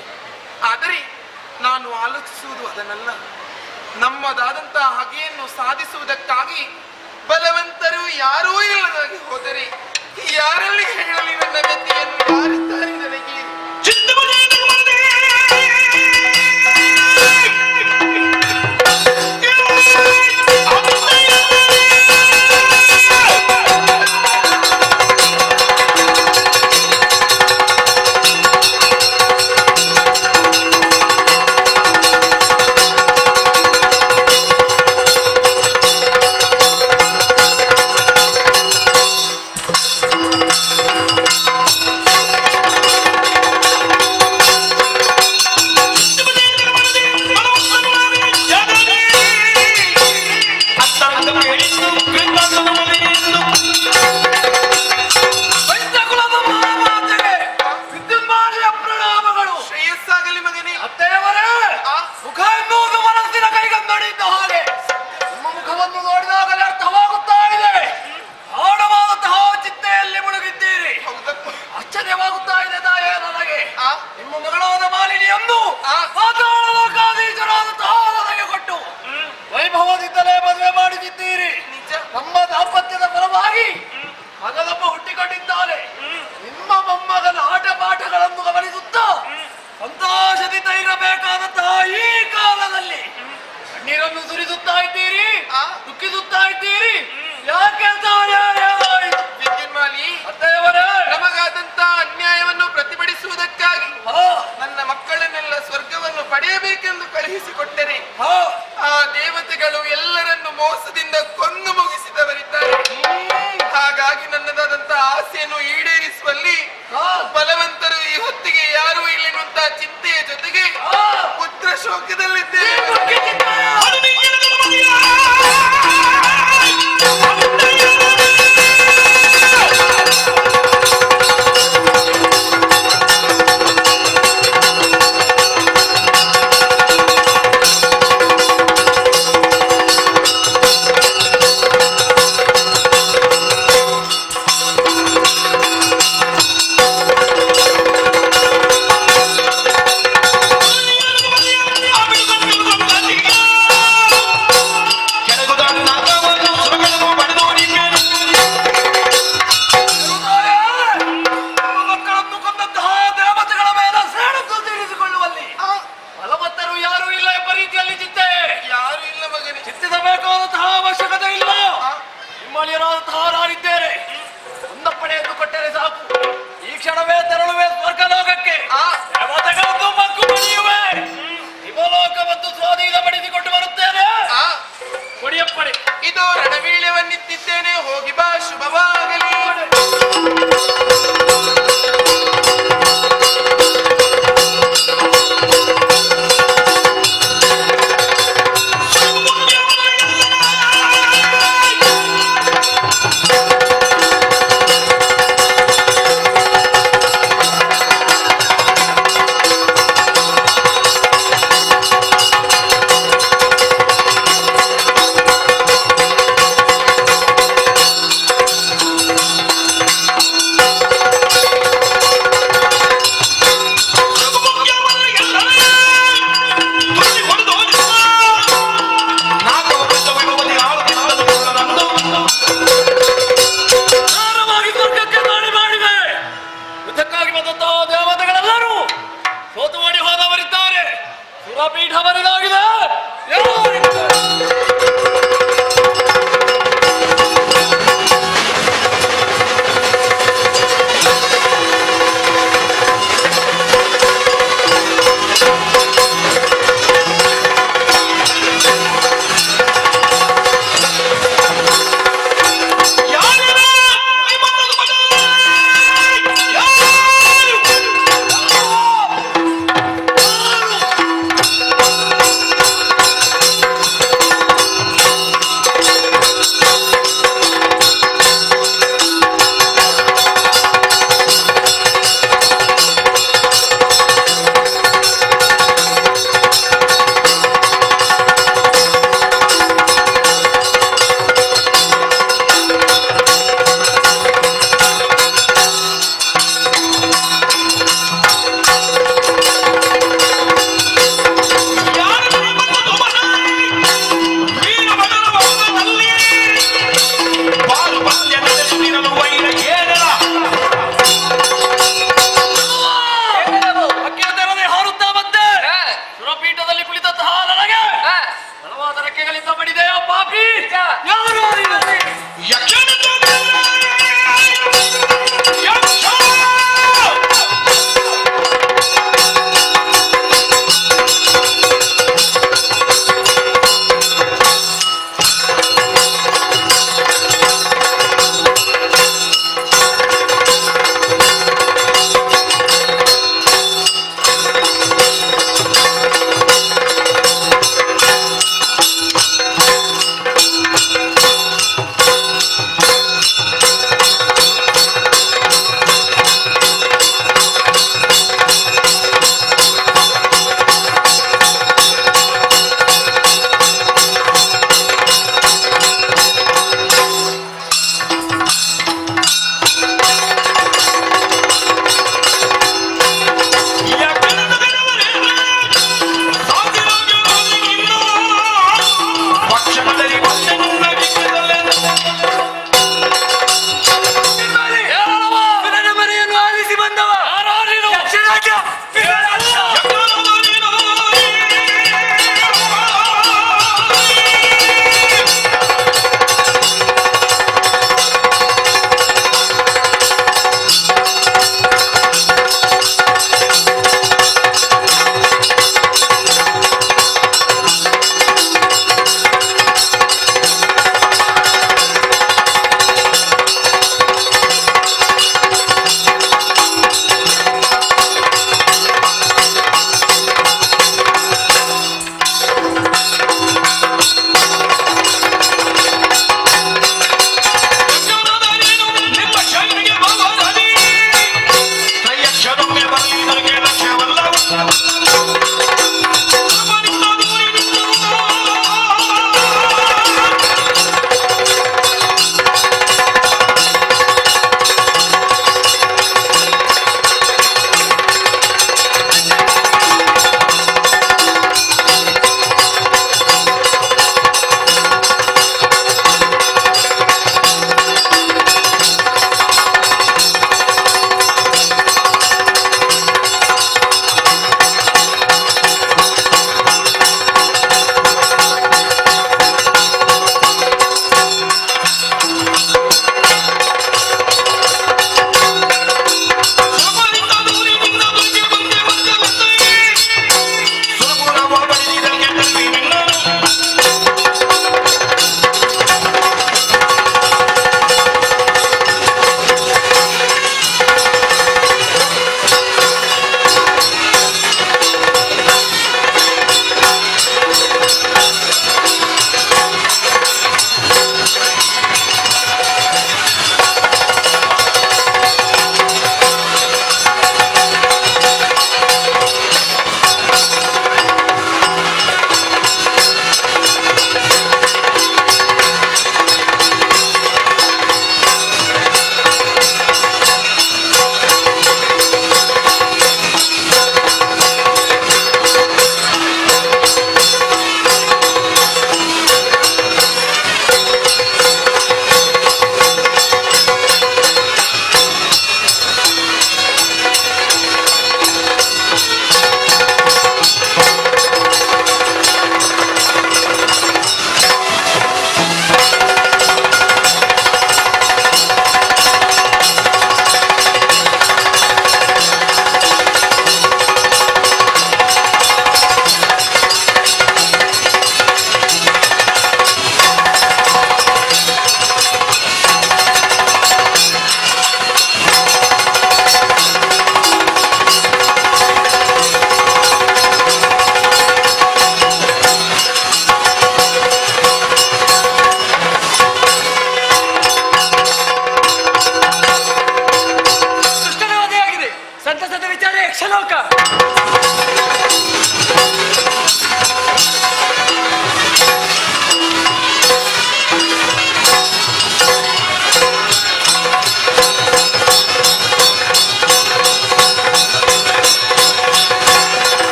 ಆದರೆ ನಾನು ಆಲೋಚಿಸುವುದು ಅದನ್ನಲ್ಲ. ನಮ್ಮದಾದಂತಹ ಹಗೆಯನ್ನು ಸಾಧಿಸುವುದಕ್ಕಾಗಿ ಬಲವಂತರು ಯಾರೂ ಇಲ್ಲದಾಗಿ ಹೋದರೆ ಯಾರಲ್ಲಿ ಹೇಳಲಿ ನನ್ನ ಗತಿಯನ್ನು? ಯಾರಿದ್ದಾರೆ ನನಗೆ? ನಮಗಾದಂತಹ ಅನ್ಯಾಯವನ್ನು ಪ್ರತಿಭಟಿಸುವುದಕ್ಕಾಗಿ ನನ್ನ ಮಕ್ಕಳನ್ನೆಲ್ಲ ಸ್ವರ್ಗವನ್ನು ಪಡೆಯಬೇಕೆಂದು ಕಳುಹಿಸಿಕೊಟ್ಟರೆ ಆ ದೇವತೆಗಳು ಎಲ್ಲರನ್ನು ಮೋಸದಿಂದ ಕೊಂದು ಮುಗಿಸಿದವರಿದ್ದಾರೆ. ಹಾಗಾಗಿ ನನ್ನದಾದಂತಹ ಆಸೆಯನ್ನು ಈಡೇರಿಸುವಲ್ಲಿ ಬಲವಂತರು ಈ ಹೊತ್ತಿಗೆ ಯಾರೂ ಇಲ್ಲಿರುವಂತಹ ಚಿಂತೆಯ ಜೊತೆಗೆ ಪುತ್ರ ಶೋಕದಲ್ಲಿದ್ದೇವೆ. ಇದು ರಣವೀಳ್ಯವನ್ನಿದ್ದೇನೆ, ಹೋಗಿ ಬಾ, ಶುಭವಾಗಲಿ.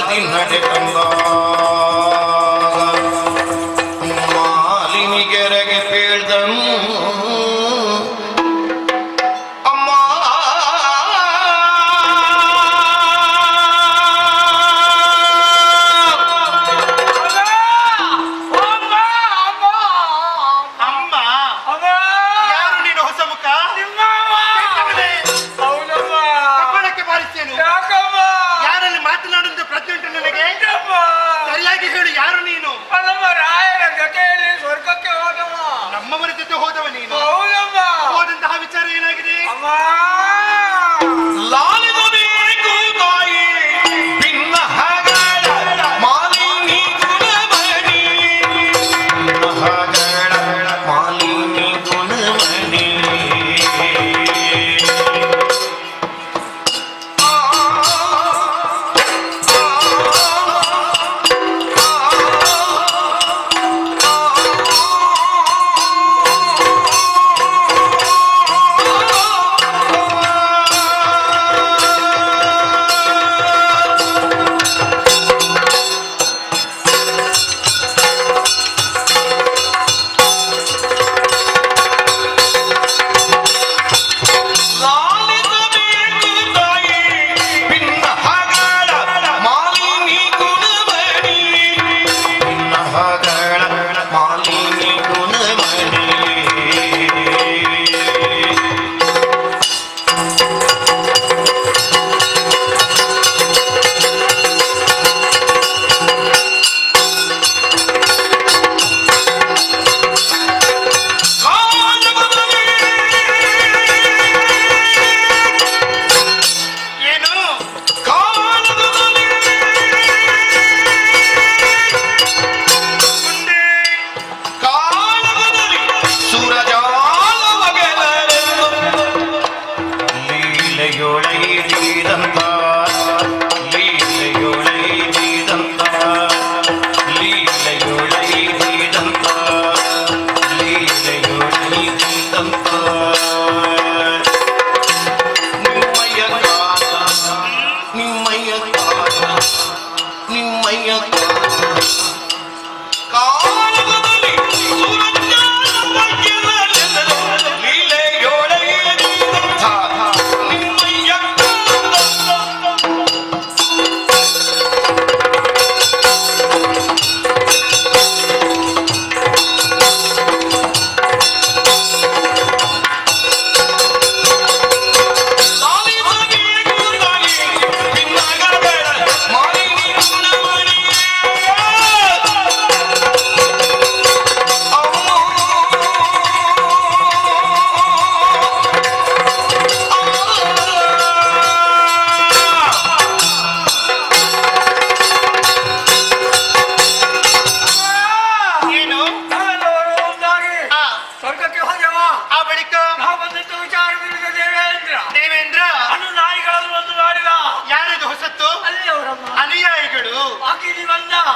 ದಾರಿ ನಡೆದಂದ ಮಾಲಿನಿಗೆರೆಗೆ ಬೀಳ್ದನು ಸರಿಯಾಗಿ ಹೇಳು, ಯಾರು ನೀನು? ರಾಯರ ಜೊತೆಯಲ್ಲಿ ಸ್ವರ್ಗಕ್ಕೆ ಹೋದವ. ನಮ್ಮವರ ಜೊತೆ ಹೋದವ ನೀನು? ಹೌದಮ್ಮ. ಹೋದಂತಹ ವಿಚಾರ ಏನಾಗಿದೆ? ಲಾಲಿಸಬೇಕು ತಾಯಿ ಭಿನ್ನ ಹಗಳ ಮಾಲಿನಿ ಗುಣಮಣಿ ಹಗಳ ಮಾಲಿನಿ ಗುಣಮಣಿ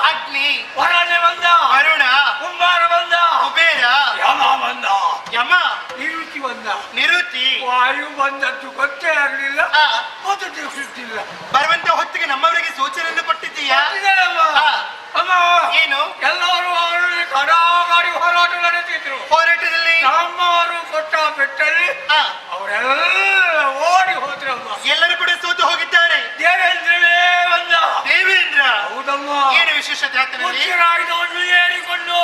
ಅಗ್ನಿ, ವರನೆ ಬಂದ, ಅರುಣ, ಕುಂಬಾರ ಬಂದ, ಕುಬೇರ, ಯಮ ಬಂದ, ಯಮ, ನಿರುತಿ ಬಂದ, ನಿರುತಿ, ವಾಯು ಬಂದದ್ದು ಗೊತ್ತೇ ಆಗಲಿಲ್ಲ, ಅದು ತಿಳಿಸುತ್ತಿಲ್ಲ. ಬರುವಂತ ಹೊತ್ತಿಗೆ ನಮ್ಮವರಿಗೆ ಸೂಚನೆಯನ್ನು ಕೊಟ್ಟಿದ್ದೀಯಾ? ಅಮ್ಮ, ಏನು? ಎಲ್ಲರೂ ಅವರಲ್ಲಿ ಕಡಾಗಾಡಿ ಹೋರಾಟ ನಡೆಸಿದ್ರು. ಹೋರಾಟದಲ್ಲಿ ನಮ್ಮವರು ಕೊಟ್ಟ ಪೆಟ್ಟಲ್ಲಿ ಅವರೆಲ್ಲ ಓಡಿ ಹೋದ್ರಮ್ಮ. ಎಲ್ಲರೂ ಕೂಡ ಸೋತು ಹೋಗಿದ್ದಾರೆ. ದೇವೇಂದ್ರನೇ ಬಂದ. ದೇವೇಂದ್ರ? ಹೌದಮ್ಮ. ಏನು ವಿಶೇಷತೆ ಆಗ್ತದೆ? ಆಯುಧವನ್ನು ಏರಿಕೊಂಡು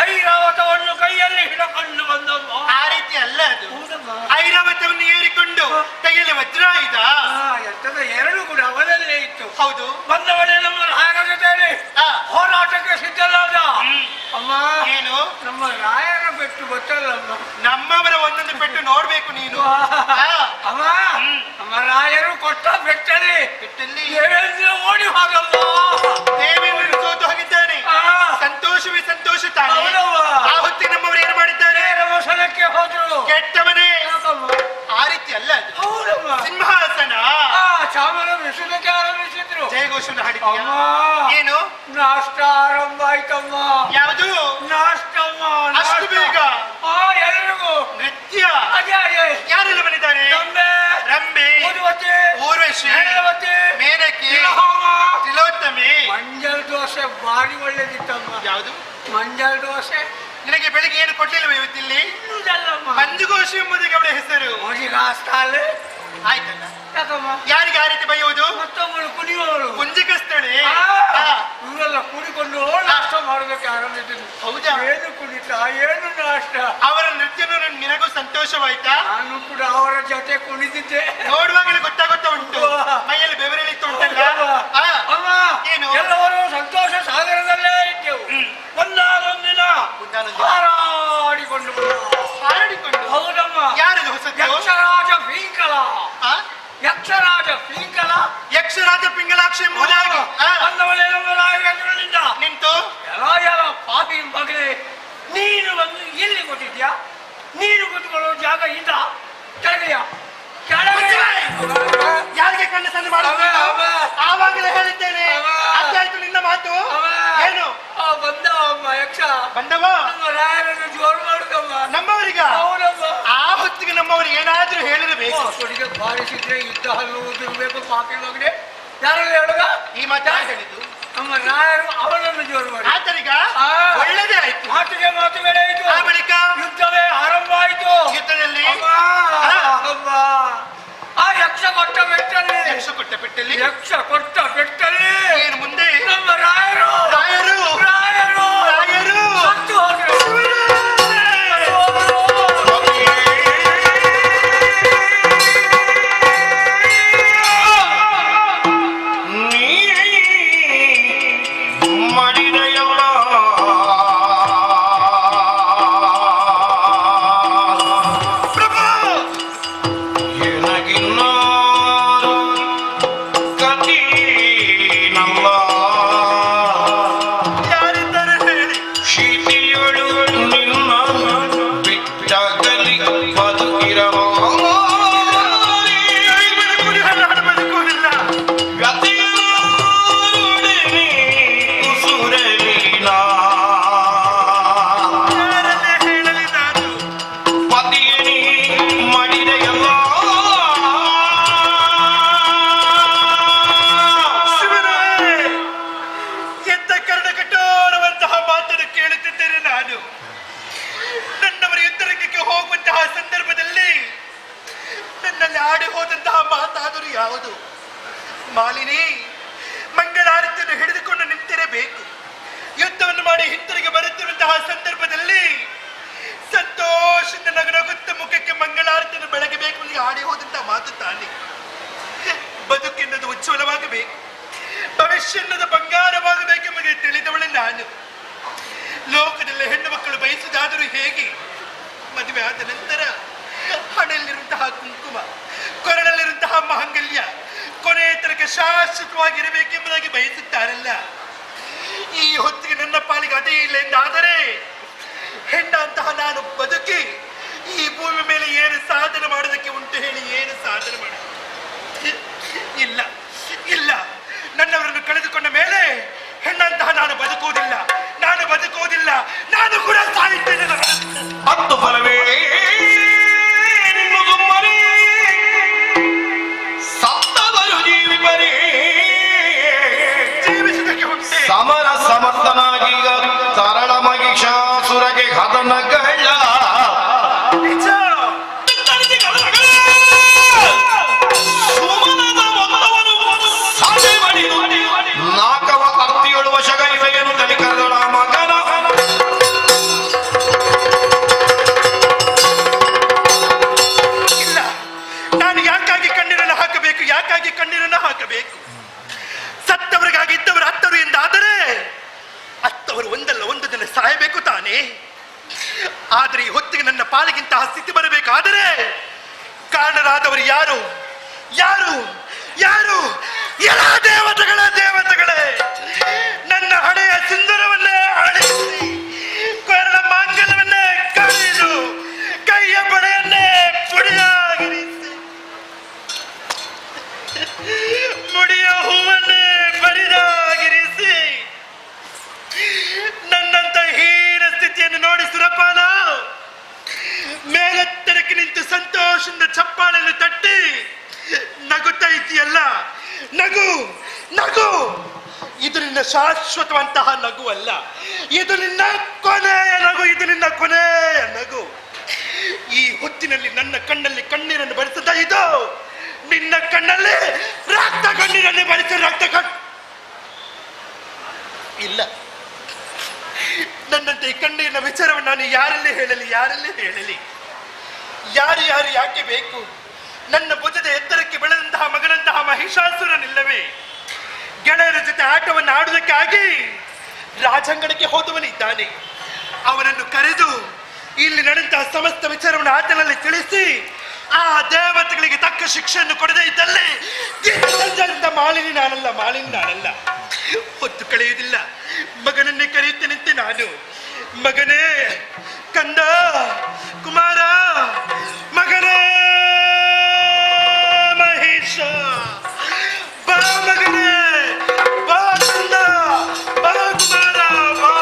ಐರಾವತವನ್ನು ಕೈಯಲ್ಲಿ ಹಿಡಕೊಂಡು ಬಂದಮ್ಮ. ಆ ರೀತಿ ಅಲ್ಲ ಅದು. ಐರಾವತವನ್ನು ಏರಿಕೊಂಡು ಕೈಯಲ್ಲಿ ವಜ್ರಾಯುಧ ಎಂತದ ಎರಡು ಕೂಡ ಅವನಲ್ಲೇ ಇತ್ತು. ಹೌದು. ಬಂದವನೇ ನಮ್ಮ ರಾಯರ ಜೊತೆಯಲ್ಲಿ ಹೋರಾಟಕ್ಕೆ ಸಿದ್ಧನಾದ. ಅಮ್ಮ, ಏನು? ನಮ್ಮ ರಾಯರ ಪೆಟ್ಟು ಗೊತ್ತಲ್ಲಮ್ಮ. ನಮ್ಮವರ ಒಂದೊಂದು ಪೆಟ್ಟು ನೋಡ್ಬೇಕು ನೀನು. ಅಮ್ಮ, ನಮ್ಮ ರಾಯರು ಕೊಟ್ಟ ಪೆಟ್ಟಲ್ಲಿ ದೇವೇಂದ್ರ ಓಡಿ ಹೋಗಮ್ಮ. ದೇವೇಂದ್ರ ಸೋತು ಹೋಗಿದ್ದಾನೆ. ಸಂತೋಷವೇ ಸಂತೋಷ ತಾನೆ. ಆ ಹೊತ್ತಿಗೆ ನಮ್ಮವರು ಏನು ಮಾಡಿದ್ದಾರೆ? ಮೋಸನಕ್ಕೆ ಹೋದ್ರು. ಕೆಟ್ಟವನೇ. ಆ ರೀತಿ ಅಲ್ಲ ಅದು. ಹೌದಮ್ಮ. ಸಿಂಹಾಸನ ಚಾಮರ ವಿಷಯಕ್ಕೆ ಆರಂಭಿಸಿದ್ರು. ಜಯಘೋಷವನ್ನು ಹಾಡಿದ್ಯಾ? ಏನು? ನಾಷ್ಟ ಆರಂಭ ಆಯ್ತಮ್ಮ. ಯಾವುದು ನಾಷ್ಟಮ್ಮ? ಅಷ್ಟು ಬೇಗ? ಎಲ್ಲರಿಗೂ ನೃತ್ಯ. ಯಾರೆಲ್ಲ ಬಂದಿದ್ದಾರೆ? ರಂಬೆ, ಊರ್ವಶಿ, ಮೇನಕಿ, ತಿಲೋತ್ತಮ, ದೋಸೆ ಭಾರಿ ಒಳ್ಳೇದಿತ್ತಮ್ಮ. ಯಾವುದು? ಮಂಜಾಳ ದೋಸೆ. ನಿನಗೆ ಬೆಳಿಗ್ಗೆ ಏನು ಕೊಡ್ಲಿಲ್ಲ ಇವತ್ತಿಲ್ಲಿ? ಇನ್ನುದಲ್ಲಮ್ಮ. ಮಂಜುಘೋಷ ಎಂಬುದಕ್ಕೆ ಅವಳ ಹೆಸರು. ಮೋಜಿಗಾಸ್ತಾಳೆ. ಆಯ್ತಲ್ಲ, ಯಾಕಮ್ಮ? ಯಾರಿಗೆ ಆ ರೀತಿ ಬೈಯುವುದು? ಮತ್ತೊಬ್ಬಳು ಕುಡಿಯೋಳು. ಕುಂಜಿಕಸ್ತಳೆ. ಇವರೆಲ್ಲ ಕುಡಿಕೊಂಡು ನಾಷ್ಟ ಮಾಡೋದಕ್ಕೆ ಆರಂಭಿಸಿದ್ರು. ಹೌದಾ? ಏನು ಕುಡಿತ, ಏನು ನಾಷ್ಟ. ಅವರ ನೃತ್ಯ ನಿನಗೂ ಸಂತೋಷವಾಯ್ತಾ? ನಾನು ಕೂಡ ಅವರ ಜೊತೆ ಕುಣಿದಿದ್ದೆ. ನೋಡುವಾಗಲೇ ಗೊತ್ತಾಗುತ್ತಾ ಉಂಟು, ಮೈಯಲ್ಲಿ ಬೆವರಿಳಿತ್ತು ಉಂಟಲ್ಲ. ಅಮ್ಮ, ಏನು? ಎಲ್ಲವರು ಸಂತೋಷ ಸಾಗರದಲ್ಲೇ ಇದ್ದೆವು. ಒಂದಾನೊಂದಿನ ಹಾರಾಡಿಕೊಂಡು ಹಾರಾಡಿಕೊಂಡು? ಹೌದಮ್ಮ. ಯಾರದು ಹೊಸದು? ಯಕ್ಷರಾಜ ಪಿಂಕಳ. ಯಕ್ಷರಾಜ ಪಿಂಕಳ. ಯಕ್ಷರಾಜ ಪಿಂಗಲಾಕ್ಷಿ ಎಂಬುದಾಗಿ ಅಂದವಳೆಲ್ಲ ನಿಂತು ಎಲ್ಲ ಪಾಪಿ ಮಗನೇ, ನೀನು ಬಂದು ಎಲ್ಲಿ ಕೊಟ್ಟಿದ್ಯಾ? ನೀನು ಕೂತ್ಕೊಳ್ಳೋ ಜಾಗ ಇಲ್ಲ. ಕೆಳಗೆಯ ಯಾರಿಗೆ ಕಣ್ಣು ಸಣ್ಣ ಮಾಡ? ಆವಾಗಲೇ ಹೇಳಿದ್ದೇನೆ. ಅದಾಯ್ತು ನಿನ್ನ ಮಾತು. ಏನು ಬಂದ ಅಮ್ಮ ಯಕ್ಷ ಬಂದವ? ನಮ್ಮ ರಾಯರನ್ನು ಜೋರು ಮಾಡುದಮ್ಮ. ನಮ್ಮವರಿಗ? ಹೌದಮ್ಮ. ಆ ಹೊತ್ತಿಗೆ ನಮ್ಮವರು ಏನಾದ್ರೂ ಹೇಳಿರಬೇಕು. ಕೊಡಿಗೆ ಬಾರಿಸಿದ್ರೆ ಇದ್ದ ಹಲ್ಲು ಉದಿರ್ಬೇಕು ಪಾಪಿ ಮಗನೇ. ಯಾರೆಲ್ಲ ಹೇಳುವ ಈ ಮಾತು ಯಾರು ಹೇಳಿದ್ದು? ನಮ್ಮ ರಾಯರು ಅವನನ್ನು ಜೋರು ಮಾಡಿ ಆತರಿಗ ಒಳ್ಳೆದೇ ಆಯ್ತು. ಮಾತಿಗೆ ಮಾತು ಬೇಡ ಆಯ್ತು. ಆ ಬಳಿಕ ಯುದ್ಧವೇ ಆರಂಭ ಆಯ್ತು. ಯುದ್ಧದಲ್ಲಿ ಆ ಯಕ್ಷ ಕೊಟ್ಟ ಬೆಟ್ಟಲ್ಲಿ ಯಕ್ಷ ಕೊಟ್ಟ ಪೆಟ್ಟಲ್ಲಿ ಯಕ್ಷ ಕೊಟ್ಟ ಬೆಟ್ಟಲ್ಲಿ ಏನು ಮುಂದೆ ನಮ್ಮ ರಾಯರು ರಾಯರು ರಾಯರು ರಾಯರು ಸತ್ತು ಹೋದ್ರು. ಯಾವುದು? ಮಾಲಿನಿ, ಮಂಗಳಾರತಿಯನ್ನು ಹಿಡಿದುಕೊಂಡು ನಿಂತಿರಬೇಕು. ಯುದ್ಧವನ್ನು ಮಾಡಿ ಹಿಂತಿರುಗಿ ಬರುತ್ತಿರುವಂತಹ ಸಂದರ್ಭದಲ್ಲಿ ಸಂತೋಷದಿಂದ ನಗುತ್ತ ಮುಖಕ್ಕೆ ಮಂಗಳಾರತಿಯನ್ನು ಬೆಳಗಬೇಕು ಎಂದು ಆಡಿ ಹೋದಂತಹ ಮಾತು ತಾನೆ. ಬದುಕೆನ್ನದು ಉಜ್ವಲವಾಗಬೇಕು, ಭವಿಷ್ಯ ಎನ್ನದು ಬಂಗಾರವಾಗಬೇಕೆಂಬುದೇ ತಿಳಿದವಳೆ ನಾನು. ಲೋಕದಲ್ಲಿ ಹೆಣ್ಣು ಮಕ್ಕಳು ಬಯಸುವುದಾದರೂ ಹೇಗೆ? ಮದುವೆ ಆದ ನಂತರ ಹಣೆಯಲ್ಲಿರುವಂತಹ ಕುಂಕುಮ, ಕೊರಳಲ್ಲಿರುವಂತಹ ಮಾಂಗಲ್ಯ ಕೊನೆಯ ತನಕ ಶಾಶ್ವತವಾಗಿರಬೇಕೆಂಬುದಾಗಿ ಬಯಸುತ್ತಾರಲ್ಲ. ಈ ಹೊತ್ತಿಗೆ ನನ್ನ ಪಾಲಿಗೆ ಅದೇ ಇಲ್ಲ ಎಂದಾದರೆ ಹೆಣ್ಣಂತಹ ನಾನು ಬದುಕಿ ಈ ಭೂಮಿ ಮೇಲೆ ಏನು ಸಾಧನೆ ಮಾಡೋದಕ್ಕೆ ಉಂಟು ಹೇಳಿ? ಏನು ಸಾಧನೆ ಮಾಡ? ಇಲ್ಲ ಇಲ್ಲ, ನನ್ನವರನ್ನು ಕಳೆದುಕೊಂಡ ಮೇಲೆ ಹೆಣ್ಣಂತಹ ನಾನು ಬದುಕುವುದಿಲ್ಲ, ನಾನು ಬದುಕುವುದಿಲ್ಲ, ನಾನು ಕೂಡ ಸಾಯುತ್ತೇನೆ. ಹತ್ತು ಫಲವೇ ಸತ್ತವರು ಜೀವಿಪರಿ ಜೀವಿಸುವುದಕ್ಕೆ ಉಂಟೆ. ಸಮರ ಸಮರ್ಥನಾಗೀಗ ತರಳ ಮಹಿಷಾಸುರಗೆ ಹದನಗಳ ನಿಜ. ಸುಮನದ ಮೊತ್ತವನ್ನು ಸಾಧೆ ಮಾಡಿದು ನಾಕವ ಅರ್ತಿಯೊಳು ವಶಗೈವೆಯನ್ನು ತನಿಕರದಳ ಮಗನ ಇಲ್ಲ, ನಾನು ಯಾಕಾಗಿ ಕಣ್ಣೀರನ್ನು ಹಾಕಬೇಕು? ಯಾಕಾಗಿ ಕಣ್ಣೀರನ್ನು ಹಾಕಬೇಕು? ಸತ್ತವರಿಗಾಗಿ ಇದ್ದವರು ಹತ್ತರು ಎಂದಾದರೆ ಹತ್ತವರು ಒಂದಲ್ಲ ಒಂದು ದಿನ ಸಾಯಬೇಕು ತಾನೇ. ಆದರೆ ಈ ಹೊತ್ತಿಗೆ ನನ್ನ ಪಾಲಿಗಿಂತಹ ಸ್ಥಿತಿ ಬರಬೇಕಾದರೆ ಕಾರಣರಾದವರು ಯಾರು? ಯಾರು? ಯಾರು? ಎಲ್ಲ ದೇವತೆಗಳೇ, ದೇವತೆಗಳೇ, ನನ್ನ ಹಣೆಯ ಸುಂದರವನ್ನೇ ಅಳಿಸಿ, ಕೊರಳ ಮಾಂಗಲ್ಯವನ್ನೇ ಕಳೆದು, ಕೈಯ ಬಳೆಯನ್ನೇ ಪುಡಿಯಾಗಿರಿಸಿ, ಮುಡಿಯ ಹೂವನ್ನೇ ಬರಿದಾಗಿರಿಸಿ, ನನ್ನಂತ ಹೀನ ಸ್ಥಿತಿಯನ್ನು ನೋಡಿ ಸುರಪಾಲ ಮೇಲೆತ್ತರಕ್ಕೆ ನಿಂತು ಸಂತೋಷದಿಂದ ಚಪ್ಪಾಳೆಯನ್ನು ತಟ್ಟಿ ನಗುತ್ತಾ ಇದೆಯಲ್ಲ, ನಗು ನಗು. ಇದರಿಂದ ನಿನ್ನ ಶಾಶ್ವತವಂತಹ ನಗು ಅಲ್ಲ, ಇದು ನಿನ್ನ ಕೊನೆಯ ನಗು, ಇದು ನಿನ್ನ ಕೊನೆಯ ನಗು. ಈ ಹೊತ್ತಿನಲ್ಲಿ ನನ್ನ ಕಣ್ಣಲ್ಲಿ ಕಣ್ಣೀರನ್ನು ಬರಿಸದ ಇದು ನಿನ್ನ ಕಣ್ಣಲ್ಲಿ ರಕ್ತ ಕಣ್ಣೀರನ್ನು ಬರಿಸ ಇಲ್ಲ. ನನ್ನಂತೆ ಈ ಕಣ್ಣೀರಿನ ವಿಚಾರವನ್ನು ನಾನು ಯಾರಲ್ಲಿ ಹೇಳಲಿ, ಯಾರು ಯಾಕೆ ಬೇಕು? ನನ್ನ ಭುಜದ ಎತ್ತರಕ್ಕೆ ಬೆಳೆದಂತಹ ಮಗನಂತಹ ಮಹಿಷಾಸುರನಿಲ್ಲವೇ? ಗೆಳೆಯರ ಜೊತೆ ಆಟವನ್ನು ಆಡುವುದಕ್ಕಾಗಿ ರಾಜಾಂಗಣಕ್ಕೆ ಹೋದವನಿದ್ದಾನೆ. ಅವನನ್ನು ಕರೆದು ಇಲ್ಲಿ ನಡೆದಂತಹ ಸಮಸ್ತ ವಿಚಾರವನ್ನು ಆತನಲ್ಲಿ ತಿಳಿಸಿ ಆ ದೇವತೆಗಳಿಗೆ ತಕ್ಕ ಶಿಕ್ಷೆಯನ್ನು ಕೊಡದೇ ಇದ್ದಲ್ಲಿ ಮಾಲಿನಿ ನಾನಲ್ಲ. ಹೊತ್ತು ಕಳೆಯುವುದಿಲ್ಲ. ಮಗನನ್ನೇ ಕರೆಯುತ್ತೇನಂತೆ ನಾನು. ಮಗನೇ, ಕಂದ, ಕುಮಾರ, ಮಗನೇ ಮಹೇಶ, ಬಾ ಮಗನೇ, ಬಾ ಕಂದ, ಬಾ ಕುಮಾರ, ಬಾ.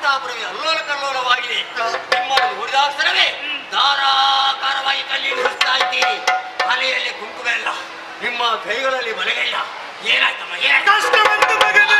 ಅಂತಃಪುರವೇ ಅಲ್ಲೋಲ ಕಲ್ಲೋಲವಾಗಿದೆ. ನಿಮ್ಮನ್ನು ಹುರಿದಾಕ್ಷರವೇ ಧಾರಾಕಾರವಾಗಿ ಕಲ್ಲಿಗೆ ಹರಿಸ್ತಾ ಇದ್ದೀರಿ. ತಲೆಯಲ್ಲಿ ಕುಂಕುಮ ಇಲ್ಲ, ನಿಮ್ಮ ಕೈಗಳಲ್ಲಿ ಬಲಗೈಲ್ಲ. ಏನಾಯ್ತಮ್ಮ? ಕಷ್ಟವಂತ ಮಗನೇ.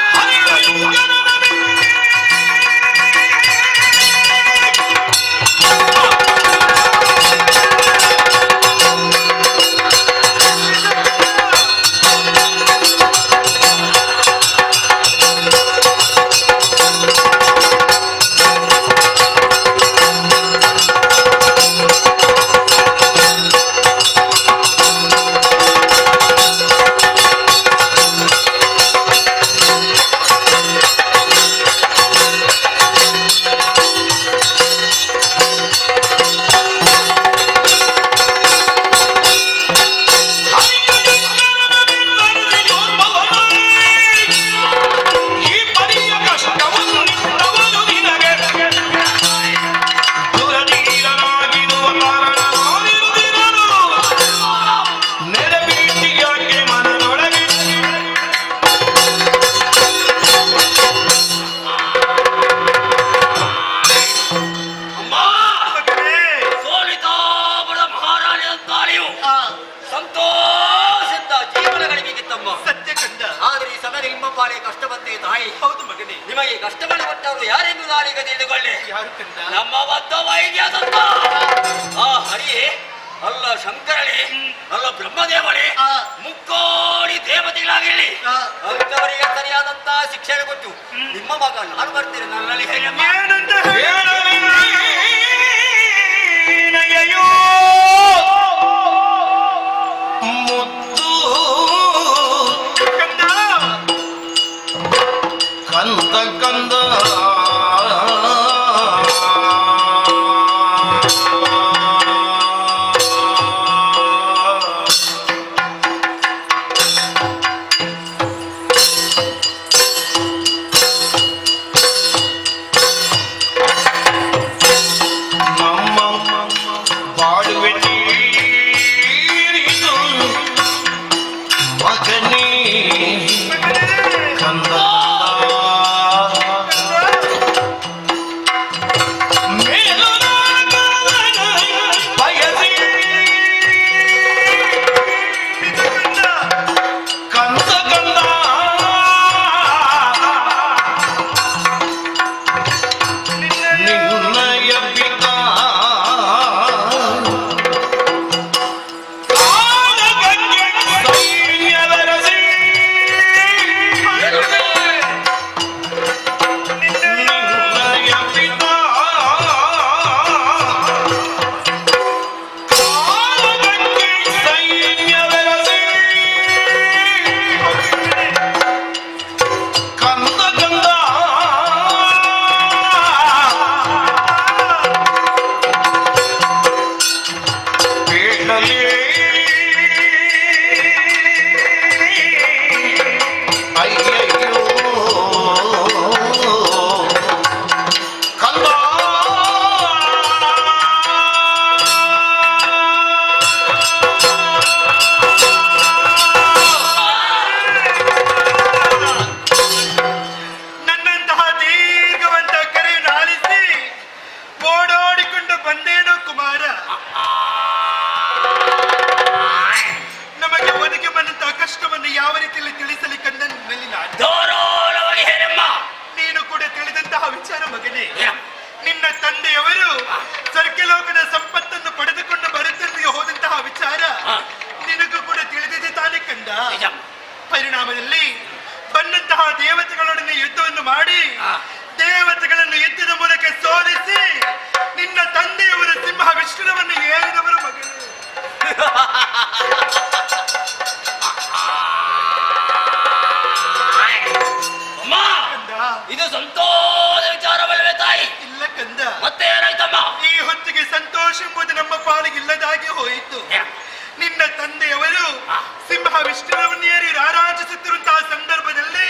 ಸಂತೋಷದ ಜೀವನ ಗಳಿಗೆಗಿತ್ತಮ್ಮ. ಸತ್ಯ ಕಂದ. ಆದರೆ ಈ ಸಮಯ ನಿಮ್ಮ ಪಾಲೆ ಕಷ್ಟ ಬಂತೆ ತಾಯಿ. ಹೌದು ಮಗನೇ. ನಿಮಗೆ ಕಷ್ಟ ಕೊಟ್ಟವರು ಯಾರೆಂದು ನಾನೀಗ ತಿಳಿದುಕೊಳ್ಳಿ. ಯಾರು ಕಂದ? ನಮ್ಮ ಬದ್ಧ ವೈದ್ಯ ದತ್ತ. ಆ ಹರಿಯೇ ಅಲ್ಲ ಶಂಕರಳೆ ಅಲ್ಲ ಬ್ರಹ್ಮದೇವಳೆ ಮುಕ್ಕೋಡಿ ದೇವತೆಗಳಾಗಿರಲಿ ಅಂತವರಿಗೆ ಸರಿಯಾದಂತ ಶಿಕ್ಷಣ ಕೊಟ್ಟು ನಿಮ್ಮ ಮಗ ನಾನು ಬರ್ತೇನೆ. ನನ್ನಲ್ಲಿ ಹೇಳಮ್ಮ. ಏನಂತ ಮುದ್ದು ಕಂದ. ಕಂದ ಕಂದ ಪರಿಣಾಮದಲ್ಲಿ ಬಂದಂತಹ ದೇವತೆಗಳೊಡನೆ ಯುದ್ಧವನ್ನು ಮಾಡಿ ದೇವತೆಗಳನ್ನು ಯುದ್ಧದ ಮೂಲಕ ಸೋಲಿಸಿ ನಿನ್ನ ತಂದೆಯವರು ಸಿಂಹ ವಿಷ್ಣುವನ್ನು ಏರಿದವರು ಮಗನು. ಇದು ಸಂತೋಷ ವಿಚಾರವಲ್ಲವೇ ತಾಯಿ? ಇಲ್ಲ ಕಂದ. ಮತ್ತೆ ಏನಾಯ್ತಮ್ಮ? ಈ ಹೊತ್ತಿಗೆ ಸಂತೋಷ ಎಂಬುದು ನಮ್ಮ ಪಾಲಿಗಿಲ್ಲದಾಗಿ ಹೋಯಿತು. ನಿನ್ನ ತಂದೆಯವರು ಸಿಂಹ ವಿಷ್ಣುವನ್ನು ಏರಿ ರಾರಾಜಿಸುತ್ತಿರುವಂತಹ ಸಂದರ್ಭದಲ್ಲಿ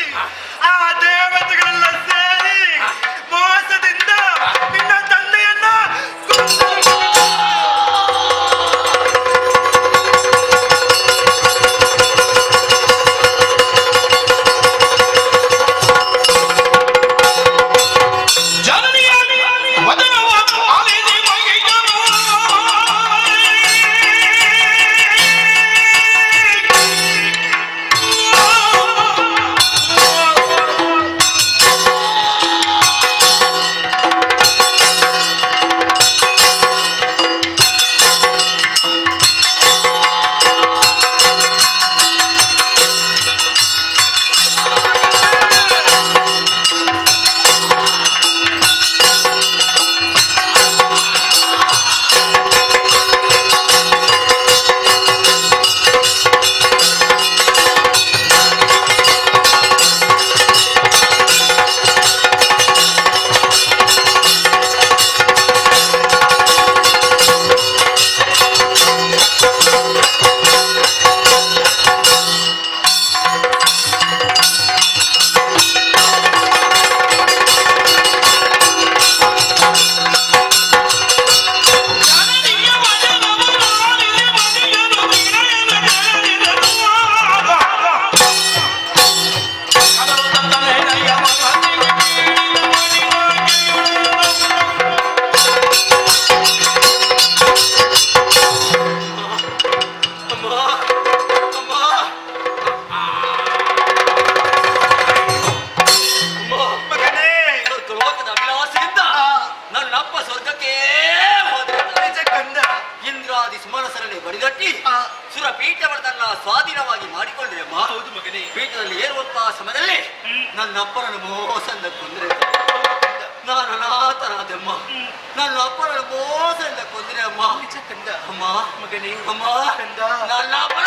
ಆ ದೇವತೆಗಳೆಲ್ಲ ಸೇರಿ ಮೋಸದಿಂದ ನಿನ್ನ ತಂದೆಯನ್ನ ನನ್ನ ಅಪ್ಪನನ್ನು ಮೋಸದಿಂದ ಕೊಂದ್ರೆ ನಾನು ಅನಾಥನಾದೆಮ್ಮ. ನನ್ನ ಅಪ್ಪನನ್ನು ಮೋಸದಿಂದ ಕೊಂದ್ರೆ ಅಮ್ಮ. ಅಮ್ಮ ಮಗನೇ, ಅಮ್ಮ ನನ್ನ ಅಪ್ಪನ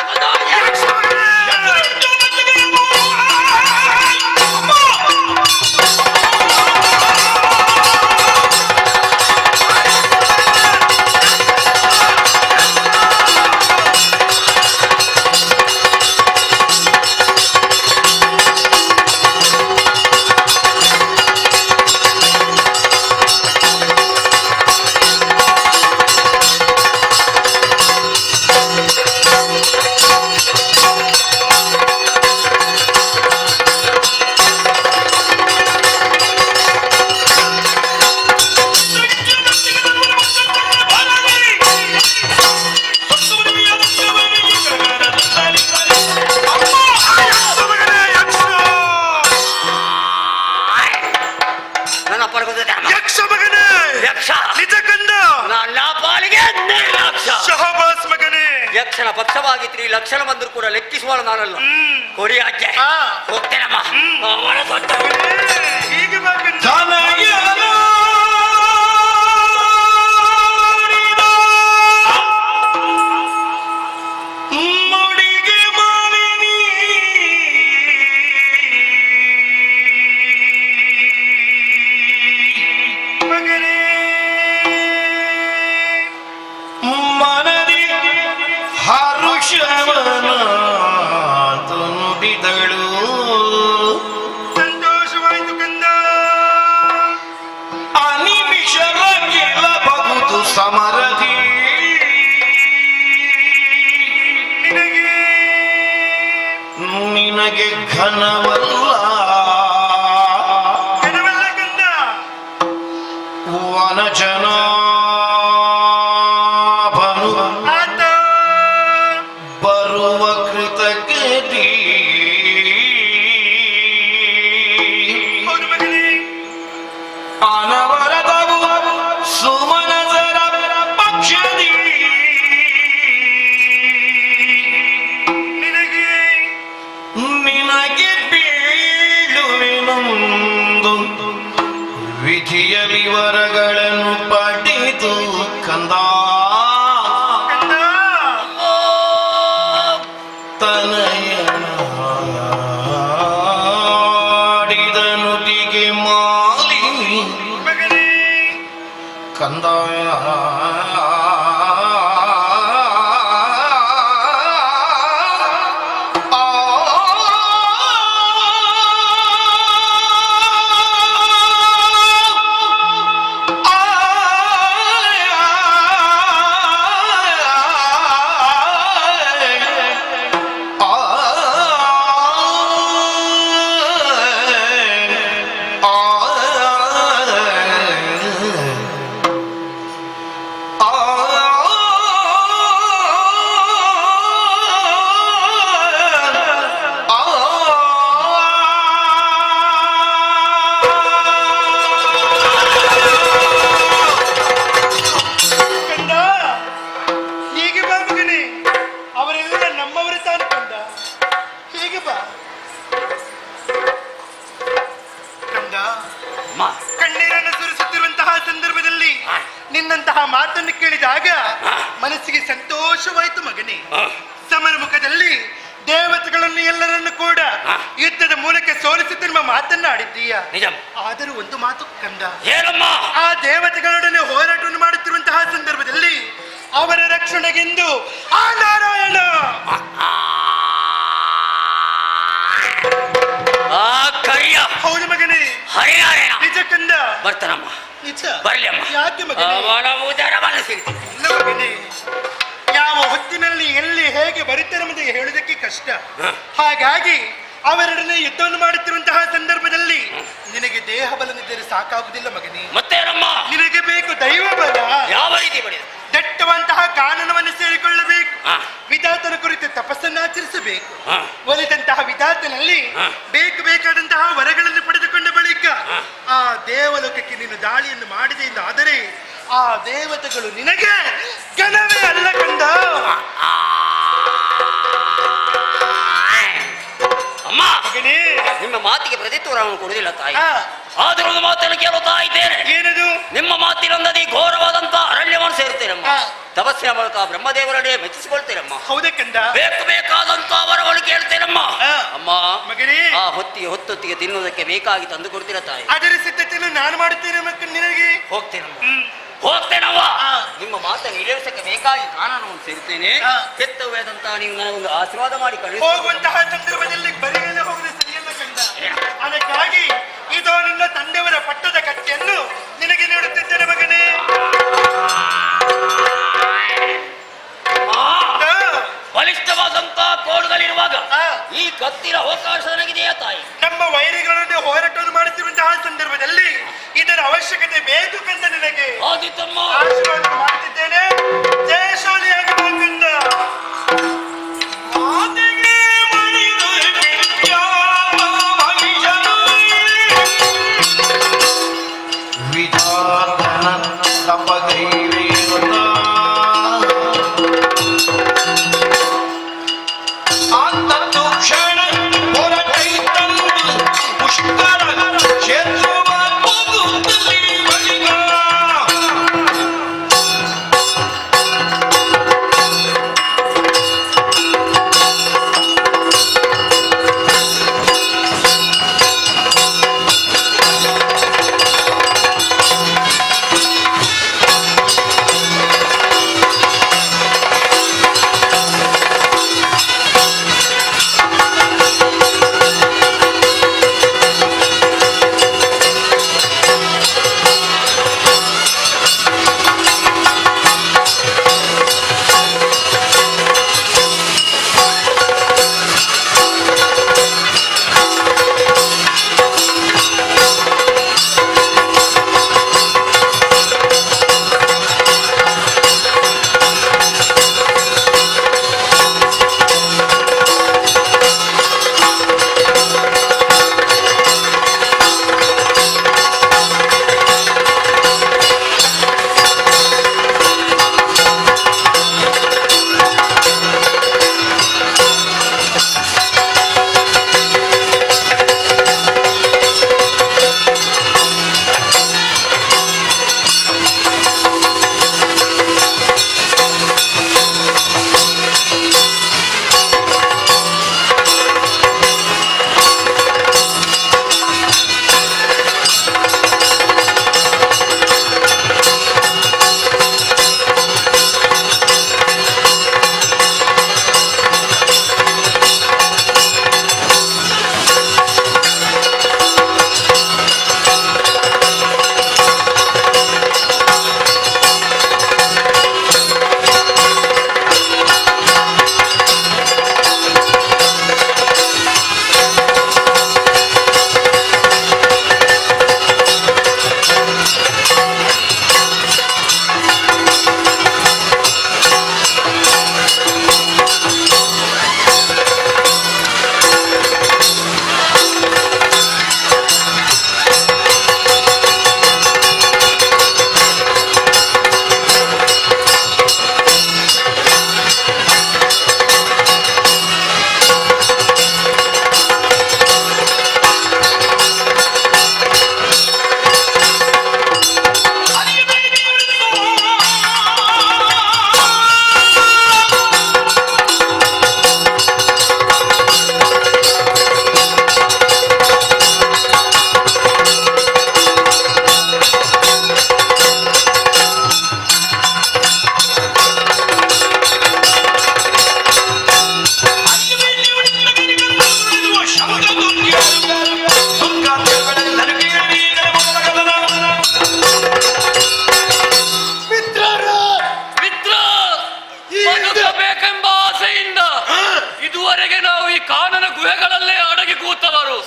ಯಕ್ಷನ ಪಕ್ಷವಾಗಿ 3 ಲಕ್ಷಣ ಬಂದರೂ ಕೂಡ ಲೆಕ್ಕಿಸುವ ನಾನಲ್ಲ. ಕೊಡಿ ಅಜ್ಜೆ, ಹೋಗ್ತೇನಮ್ಮ. ಹೀಗೆ ಸಂತೋಷವಾಯಿತು ಕಂದ. ಅನಿಮಿಷರ ಗೆಲ್ಲಬಹುದು ಸಮರದಿ. ನಿನಗೆ ಘನವಲ್ಲ ಕಂದ. ವನಜನ ಬರುವ ಕೃತಜ್ಞತೆ ಅನವರದವು ಸುಮನಸರ ಪಕ್ಷದಿ. ನಿನಗೆ ಬೀಳುವೆನೊಂದು ವಿಧಿಯ ವಿವರಗಳನ್ನು ಪಡೆದು ಕಂದ. ತನಯನಾಡಿದ ನುಡಿಗೆ ಮಾಲಿನಿ ಕಂದ. ಕಣ್ಣೀರನ್ನು ಸುರಿಸುತ್ತಿರುವಂತಹ ಸಂದರ್ಭದಲ್ಲಿ ನಿನ್ನಂತಹ ಮಾತನ್ನು ಕೇಳಿದಾಗ ಮನಸ್ಸಿಗೆ ಸಂತೋಷವಾಯಿತು ಮಗನೇ. ಸಮರ ಮುಖದಲ್ಲಿ ದೇವತೆಗಳನ್ನು ಎಲ್ಲರನ್ನು ಕೂಡ ಯುದ್ಧದ ಮೂಲಕ ಸೋಲಿಸುತ್ತಿರುವ ಮಾತನ್ನ ಆಡಿದ್ದೀಯ. ಆದರೂ ಒಂದು ಮಾತು ಕಂದ, ಆ ದೇವತೆಗಳೊಡನೆ ಹೋರಾಟವನ್ನು ಮಾಡುತ್ತಿರುವಂತಹ ಸಂದರ್ಭದಲ್ಲಿ ಅವರ ರಕ್ಷಣೆಗೆಂದು ಆ ನಾರಾಯಣ ಹೌದು ಮಗನೇ, ನಿಜ ಕಂದ. ಬರ್ತಾನಮ್ಮ, ನಿಜ ಬರ್ಲಿಯಮ್ಮ. ಯಾಕೆ ಮಗನೇ? ಇಲ್ಲ ಮಗನೇ, ಯಾವ ಹೊತ್ತಿನಲ್ಲಿ ಎಲ್ಲಿ ಹೇಗೆ ಬರುತ್ತಾರೆಂಬುದು ಹೇಳುವುದಕ್ಕೆ ಕಷ್ಟ. ಹಾಗಾಗಿ ಅವರೊಡನೆ ಯುದ್ಧವನ್ನು ಮಾಡುತ್ತಿರುವಂತಹ ಸಂದರ್ಭದಲ್ಲಿ ನಿನಗೆ ದೇಹ ಬಲನಿದ್ದರೆ ಸಾಕಾಗುವುದಿಲ್ಲ ಮಗನೇ. ಮತ್ತೇನಮ್ಮ ನಿನಗೆ ಬೇಕು ದೈವ ಬಲ. ಯಾವ ರೀತಿ ಬಡಿದ ದಟ್ಟವಂತಹ ಕಾನನವನ್ನು ಸೇರಿಕೊಳ್ಳಬೇಕು. ವಿಧಾತನ ಕುರಿತು ತಪಸ್ಸನ್ನು ಆಚರಿಸಬೇಕು. ಒಲಿದಂತಹ ವಿಧಾತನಲ್ಲಿ ಬೇಕಾದಂತಹ ವರಗಳನ್ನು ಪಡೆದುಕೊಂಡ ಬಳಿಕ ಆ ದೇವಲೋಕಕ್ಕೆ ನೀನು ದಾಳಿಯನ್ನು ಮಾಡಿದೆ ಎಂದಾದರೆ ಆ ದೇವತೆಗಳು ನಿನಗೆ ಘನವೇ ಅಲ್ಲ ಕಂದ. ಅಮ್ಮ, ಮಗನೇ, ನಿಮ್ಮ ಮಾತಿಗೆ ಪ್ರತಿತ್ವರವನ್ನು ಕೊಡುವುದಿಲ್ಲ ತಾಯಿ. ಆ, ಆದರೂ ಒಂದು ಮಾತನ್ನು ಕೇಳುತ್ತಾ ಇದ್ದೇನೆ. ಏನದು? ನಿಮ್ಮ ಮಾತಿನೊಂದದಿ ಘೋರವಾದಂತ ಅರಣ್ಯವನ್ನು ಸೇರುತ್ತೇನಮ್ಮ. ಆ. ತಪಸ್ಸಿನ ಮೂಲಕ ಬ್ರಹ್ಮದೇವರನ್ನೇ ಮೆಚ್ಚಿಸಿಕೊಳ್ತೇನಮ್ಮ. ಹೌದಕ್ಕಂದ? ಬೇಕಾದಂತ ವರಗಳು ಕೇಳ್ತೇನಮ್ಮ. ಆ. ಅಮ್ಮ, ಮಗನೇ, ಆ ಹೊತ್ತಿಗೆ ತಿನ್ನುವುದಕ್ಕೆ ಬೇಕಾಗಿ ತಂದು ಕೊಡ್ತೀರ ತಾಯಿ. ಅದರ ಸಿದ್ಧತೆಯನ್ನು ನಾನು ಮಾಡುತ್ತೇನೆ ಮಕ್ಕ ನಿನಗೆ. ಹೋಗ್ತೇನಮ್ಮ, ಹ್ಮ್. ಹೋಗ್ತೇನವ್ವ. ಆ. ನಿಮ್ಮ ಮಾತನ್ನು ಈಡೇರಿಸಕ್ಕೆ ಬೇಕಾಗಿ ಕಾನೂನನ್ನು ಸೇರುತ್ತೇನೆ. ಆ. ಹೆತ್ತವೇದಂತ ನೀವು ನನಗೊಂದು ಆಶೀರ್ವಾದ ಮಾಡಿ ಕಳುಹಿಸಿ. ಹೋಗುವಂತಹ ಸಂದರ್ಭದಲ್ಲಿ ಬರಿಗೈಲೆ ಹೋಗದೆ ಸರಿಯಲ್ಲ ಕಂದ. ಅದಕ್ಕಾಗಿ ಇದು ನಿನ್ನ ತಂದೆಯವರ ಪಟ್ಟದ ಕಟ್ಟಿಯನ್ನು ನಿನಗೆ ನೀಡುತ್ತಿದ್ದೇನೆ ಮಗನೇ. ಬಲಿಷ್ಠವಾದಂತ ಕೋಡುಗಳಿರುವಾಗ ಆ. ಈ ಕತ್ತಿನ ಅವಕಾಶ ನನಗಿದೆಯಾ ತಾಯಿ? ನಮ್ಮ ವೈರಿಗಳೊಂದಿಗೆ ಹೋರಾಟವನ್ನು ಮಾಡುತ್ತಿರುವಂತಹ ಸಂದರ್ಭದಲ್ಲಿ ಇದರ ಅವಶ್ಯಕತೆ ಬೇಕು ಕಂದ ನಿನಗೆ. ಆದಿತ್ತಮ್ಮ. ಆಶೀರ್ವಾದ ಮಾಡುತ್ತಿದ್ದೇನೆ. ಜಯಶಾಲಿಯಾಗಿ ಬಂದ ವಿಧಾನ ತಪದೈವೇನ ಅಂತದ್ದು ಕ್ಷಣ ಹೊರಟೈತಂದು ಪುಷ್ಕರ ಕ್ಷೇತ್ರವ ಮುಗುತ್ತಲಿ ಬಳಿಗ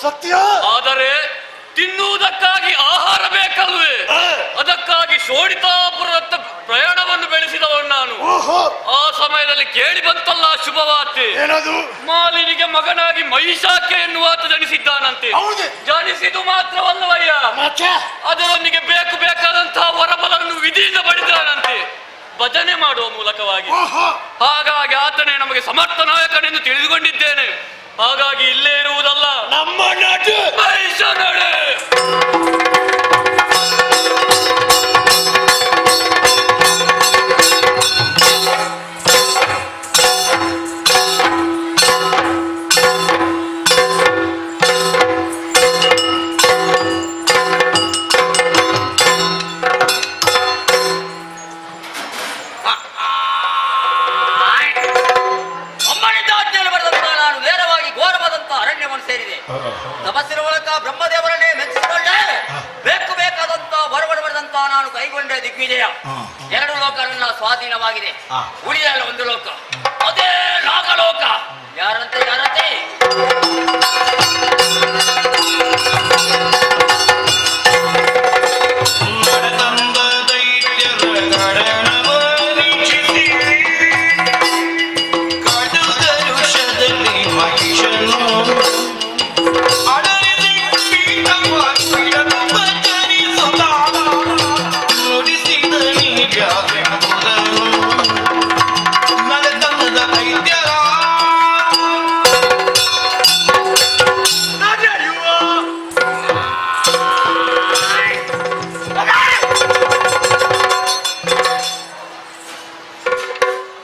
ಸತ್ಯ. ಆದರೆ ತಿನ್ನುವುದಕ್ಕಾಗಿ ಆಹಾರ ಬೇಕಲ್ವೇ? ಅದಕ್ಕಾಗಿ ಶೋಣಿತಾಪುರತ್ತ ಪ್ರಯಾಣವನ್ನು ಬೆಳೆಸಿದವನು ನಾನು. ಆ ಸಮಯದಲ್ಲಿ ಕೇಳಿ ಬಂತಲ್ಲ ಶುಭವಾರ್ತೆ. ಏನದು? ಮಾಲಿನಿಗೆ ಮಗನಾಗಿ ಮಹಿಷಾಖ್ಯ ಎನ್ನುವಾತ ಜನಿಸಿದ್ದಾನಂತೆ. ಜನಿಸಿದು ಮಾತ್ರವಲ್ಲವಯ್ಯ, ಅದರೊಂದಿಗೆ ಬೇಕಾದಂತಹ ವರಬಲವನ್ನು ವಿಧಿಯಿಂದ ಪಡೆದಾನಂತೆ ಭಜನೆ ಮಾಡುವ ಮೂಲಕವಾಗಿ. ಹಾಗಾಗಿ ಆತನೇ ನಮಗೆ ಸಮರ್ಥ ನಾಯಕನೆಂದು ತಿಳಿದುಕೊಂಡಿದ್ದೇನೆ. ಹಾಗಾಗಿ ಇಲ್ಲೇ ಇರುವುದಲ್ಲ, ನಮ್ಮ ನಾಡು ಮೈಸೂರು. ಅಮ್ಮನಿದ್ದಾಜ್ಞೆಯಲ್ಲಿ ಬರೆದಂತ ನಾನು ನೇರವಾಗಿ ಘೋರವಾದಂತ ಅರಣ್ಯವನ್ನು ಸೇರಿದೆ. ತಪಸ್ಸಿನ ಮೂಲಕ ಬ್ರಹ್ಮದೇವರನ್ನೇ ಮೆಚ್ಚಿಸಿಕೊಂಡೆ. ಬೇಕಾದಂತ ಬರಬಡ ಬರೆದಂತ ನಾನು ಕೈಗೊಂಡೆ ದಿಗ್ವಿಜಯ. 2 ಲೋಕ ನನ್ನ ಸ್ವಾಧೀನವಾಗಿದೆ. ಉಳಿಯಲ್ಲ 1 ಲೋಕ, ಅದೇ ನಾಗಲೋಕ. ಯಾರಂತೆ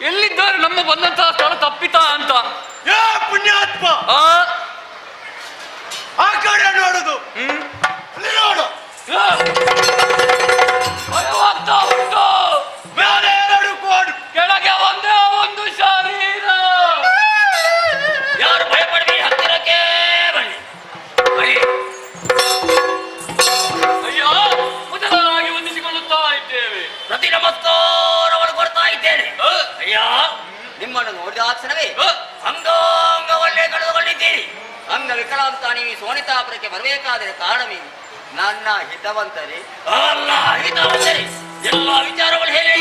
ಎಲ್ಲಿದ್ದಾರೆ ನಮ್ಮ ಬಂದಂತಹ ಸ್ಥಳ ತಪ್ಪಿತಾ ಅಂತ? ಪುಣ್ಯಾತ್ಮ, ಆ ಕಡೆ ನೋಡುದು. ನೋಡು, ಭಯವಾಗ್ತಾ ಉಂಟು. ಮೇಲೆ 2 ಕೋಡು, ಕೆಳಗೆ ಒಂದೇ ಒಂದು ಶರೀರ. ಯಾರು ಭಯಪಡಬೇಡಿ, ಹತ್ತಿರಕ್ಕೆ ಬನ್ನಿ. ಅಯ್ಯೋ, ಮೊದಲಾಗಿ ವಂದಿಸಿಕೊಳ್ಳುತ್ತಾ ಇದ್ದೇವೆ. ಪ್ರತಿ ನಮಸ್ಕಾರವನ್ನು ಕೊಡ್ತಾ ಇದ್ದೇನೆ. ಅಯ್ಯ, ನಿಮ್ಮನ್ನು ನೋಡಿದ ಕ್ಷಣವೇ ಅಂಗಾಂಗವನ್ನೇ ಕಳೆದುಕೊಂಡಿದ್ದೀರಿ. ಅಂಗವಿಕಲ ಅಂತ ನೀವು ಸೋನಿತಾಪುರಕ್ಕೆ ಬರಬೇಕಾದರೆ ಕಾರಣವೇನು? ನನ್ನ ಹಿತವಂತರೇ ಅಲ್ಲ, ಹಿತವಂತರೇ ಎಲ್ಲ ವಿಚಾರಗಳು ಹೇಳಿ.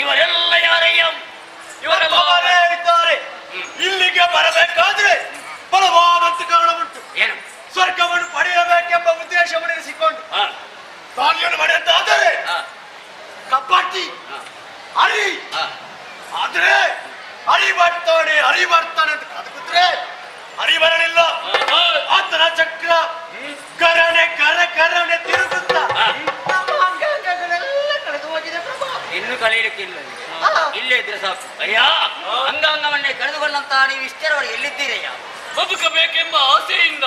ಇವರೆಲ್ಲ ಯಾರಯ್ಯ? ಇವರೆಲ್ಲ ಇದ್ದಾರೆ. ಇಲ್ಲಿಗೆ ಬರಬೇಕಾದ್ರೆ ಬಲವಾದಂತ ಕಾರಣ ಉಂಟು. ಏನು? ಸ್ವರ್ಗವನ್ನು ಪಡೆಯಬೇಕೆಂಬ ಉದ್ದೇಶವನ್ನು ಇರಿಸಿಕೊಂಡು ತಾಳಿಯನ್ನು ಮಾಡಿದಂತಾದರೆ ಕಪ್ಪಟ್ಟಿ ಹರಿ ಆದ್ರೆ ಹರಿ ಬರ್ತಾನೆ ಅಂತ ಕಾದುಕುತ್ರೆ ಹರಿ ಬರಲಿಲ್ಲ. ಆತನ ಚಕ್ರ ಕರಣೆ ಕರನೆ ತಿರುಗುತ್ತಾ ನಮ್ಮ ಅಂಗಾಂಗಗಳೆಲ್ಲ ಕಳೆದು ಹೋಗಿದೆ ಪ್ರಭಾ. ಇನ್ನು ಕಳೆಯಲಿಕ್ಕಿಲ್ಲ, ಇಲ್ಲೇ ಇದ್ರೆ ಸಾಕು. ಅಯ್ಯ, ಅಂಗಾಂಗವನ್ನೇ ಕಳೆದುಕೊಂಡಂತ ನೀವು ಇಷ್ಟರವರೆಗೆ ಎಲ್ಲಿದ್ದೀರಯ್ಯ? ಬದುಕಬೇಕೆಂಬ ಆಸೆಯಿಂದ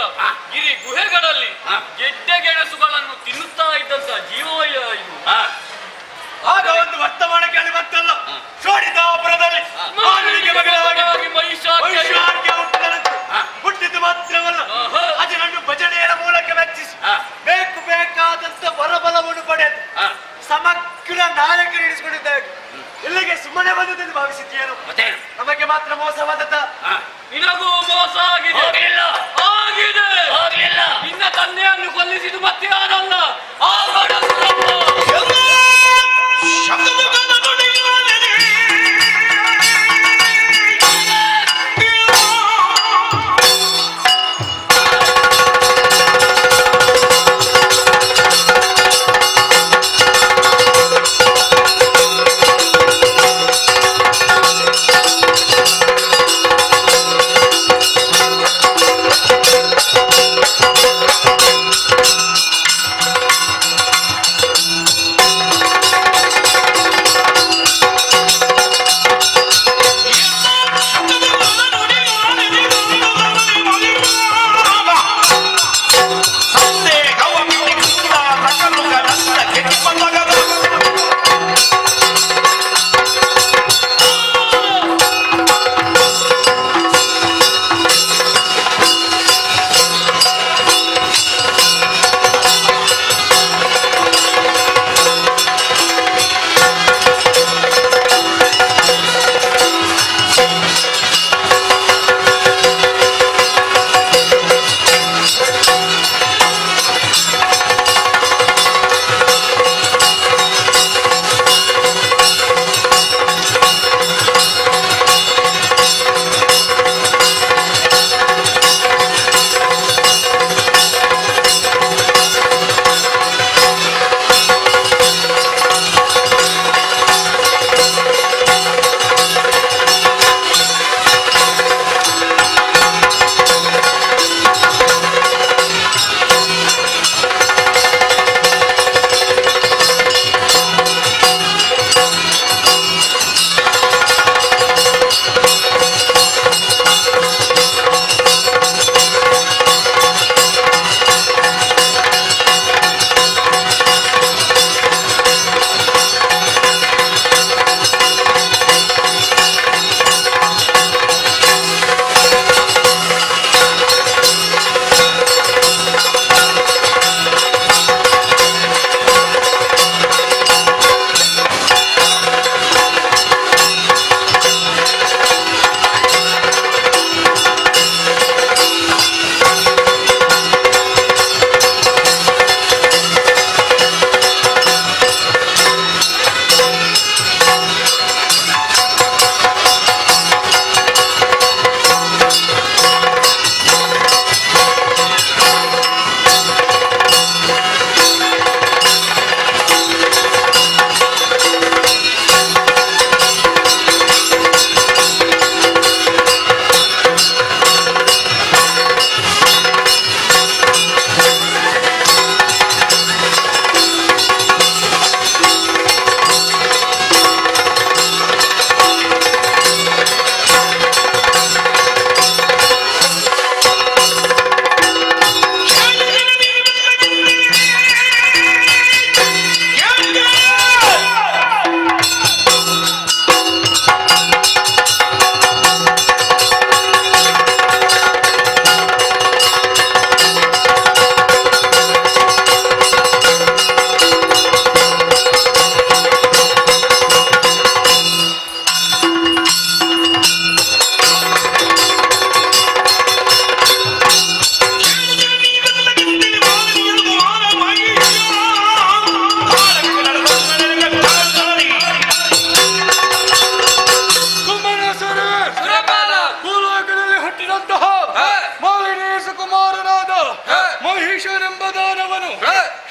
ಗಿರಿ ಗುಹೆಗಳಲ್ಲಿ ಗೆಡ್ಡೆ ಗೆಣಸುಗಳನ್ನು ತಿನ್ನುತ್ತಾ ಇದ್ದಂತ ಜೀವವಯ್ಯ ಇದು. ಆಗ ಒಂದು ವರ್ತಮಾನ ಕೇಳಿ ಬಂತಲ್ಲ, ಶೋಣಿತಾಪುರದಲ್ಲಿ ಮಹಿಷಾಖ್ಯ ಹುಟ್ಟಿದ್ದು ಮಾತ್ರವಲ್ಲ, ಅದನ್ನು ಭಜನೆಯ ಮೂಲಕ ಮೆಚ್ಚಿಸಿ ಬೇಕಾದಂತ ವರಬಲವನ್ನು ಪಡೆದು ಸಮಗ್ರ ನಾಯಕರು ಇರಿಸಿಕೊಂಡಿದ್ದಾರೆ. ಇಲ್ಲಿಗೆ ಸುಮ್ಮನೆ ಬಂದದೆಂದು ಭಾವಿಸಿದ್ದೇನು? ನಮಗೆ ಮಾತ್ರ ಮೋಸವಾದದ್ದ? ನಿನಗೂ ಮೋಸ ಆಗಿದೆ. ಆಗಿದೆ. ನಿನ್ನ ತಂದೆಯನ್ನು ಕೊಲ್ಲಿಸಿದು ಮತ್ತೆ ಯಾರಲ್ಲ, ಆ ಬಡವರಮ್ಮ.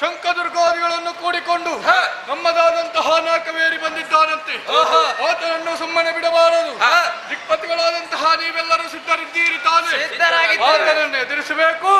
ಶಂಕದುರ್ಗಾದಿಗಳನ್ನು ಕೂಡಿಕೊಂಡು ನಮ್ಮದಾದಂತಹ ನಾಕವೇರಿ ಬಂದಿದ್ದಾನಂತೆ. ಆತನನ್ನು ಸುಮ್ಮನೆ ಬಿಡಬಾರದು. ದಿಕ್ಪತಿಗಳಾದಂತಹ ನೀವೆಲ್ಲರೂ ಸಿದ್ಧರಿದ್ದೀರಿ ತಾನೆ? ಆತನನ್ನು ಎದುರಿಸಬೇಕು.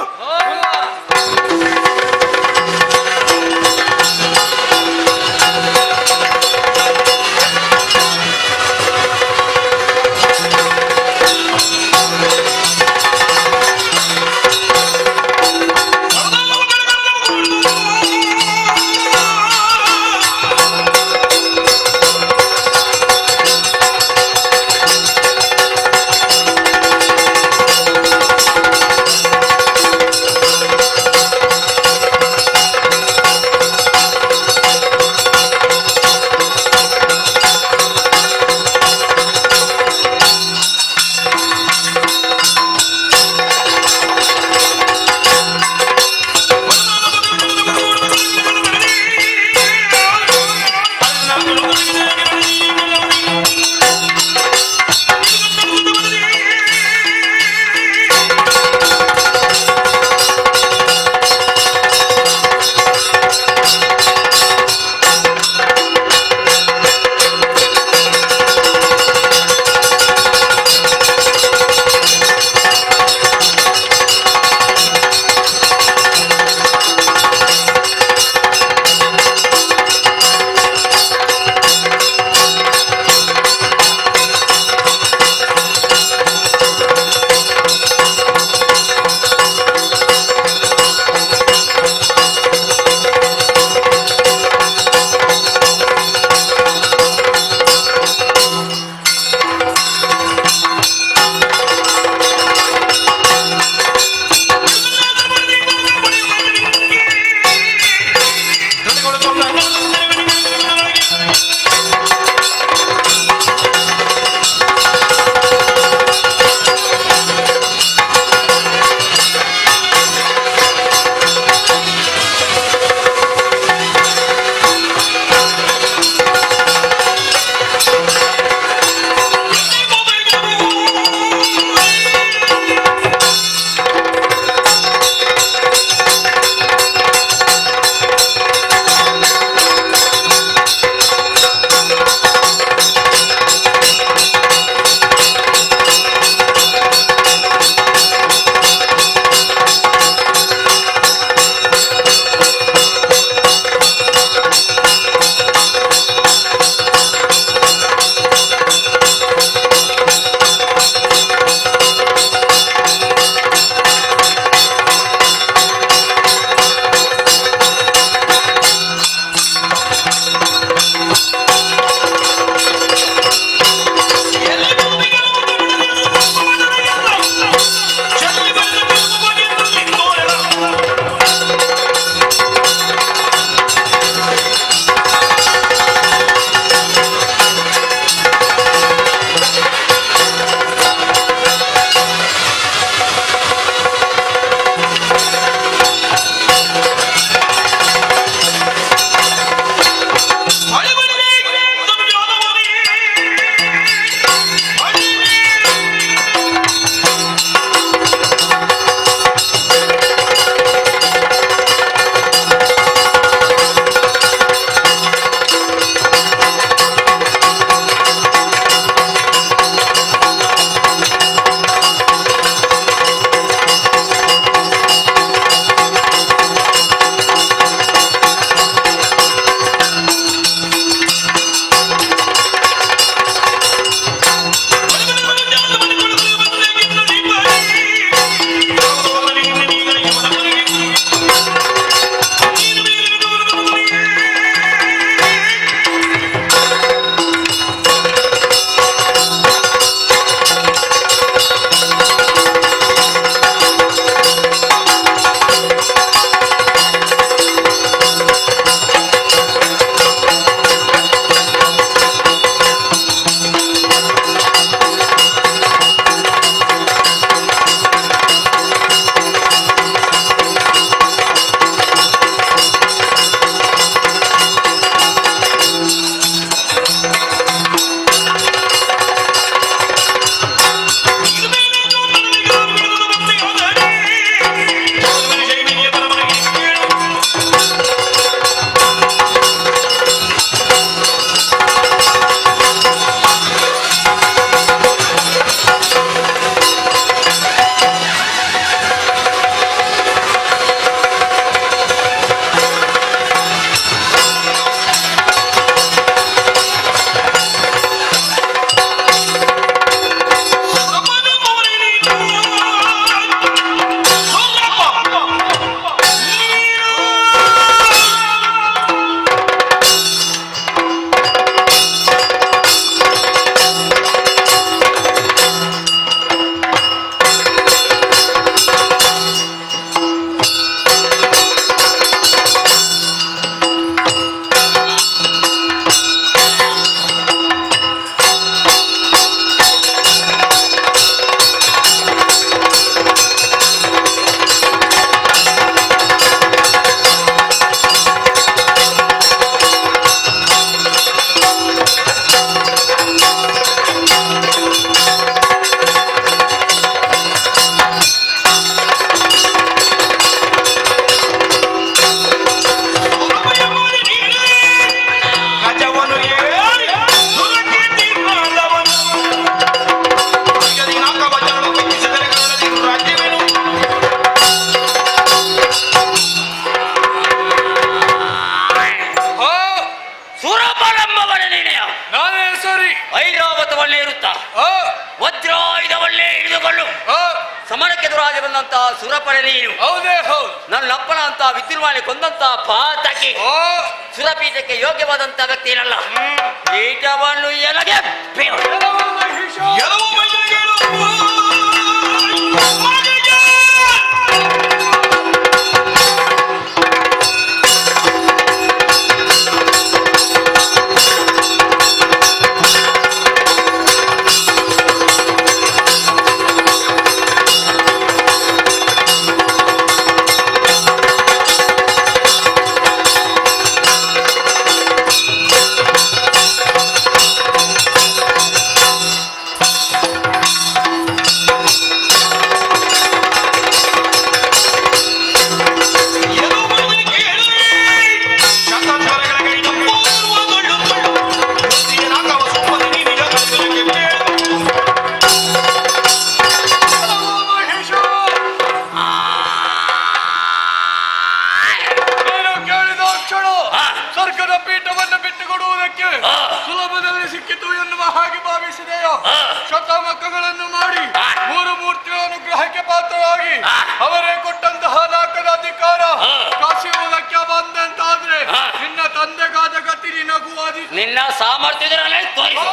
ಬಂದಂತ ಸುರಪಡೆ ನೀನು. ಹೌದೇ ಹೌದು. ನನ್ನ ಅಪ್ಪನ ಅಂತ ವಿದ್ಯುನ್ಮಾಲಿ ಕೊಂದಂತ ಪಾತಕಿ. ಸುರಪೀಠಕ್ಕೆ ಯೋಗ್ಯವಾದಂತ ವ್ಯಕ್ತಿ ಏನಲ್ಲ. ಪೀಠವನ್ನು ಎಲಗೆ ಲಿಂಗದ ಪೀಠವನ್ನು ಬಿಟ್ಟುಕೊಡುವುದಕ್ಕೆ ಸುಲಭದಲ್ಲಿ ಸಿಕ್ಕಿತು ಎನ್ನುವ ಹಾಗೆ ಭಾವಿಸಿದೆಯೋ? ಶತಮಕ್ಕಗಳನ್ನು ಮಾಡಿ ಮೂರು ಮೂರ್ತಿಗಳ ಅನುಗ್ರಹಕ್ಕೆ ಪಾತ್ರರಾಗಿ ಅವರೇ ಕೊಟ್ಟಂತಹ ನಾಲ್ಕರ ಅಧಿಕಾರ ಕಾಸುವುದಕ್ಕೆ ಬಂದಂತಾದ್ರೆ ನಿನ್ನ ತಂದೆಗಾದ ಗತಿ ನಿನಗೂ ನಿನ್ನ ಸಾಮರ್ಥ್ಯದಲ್ಲಿ ತೋರಿಸು.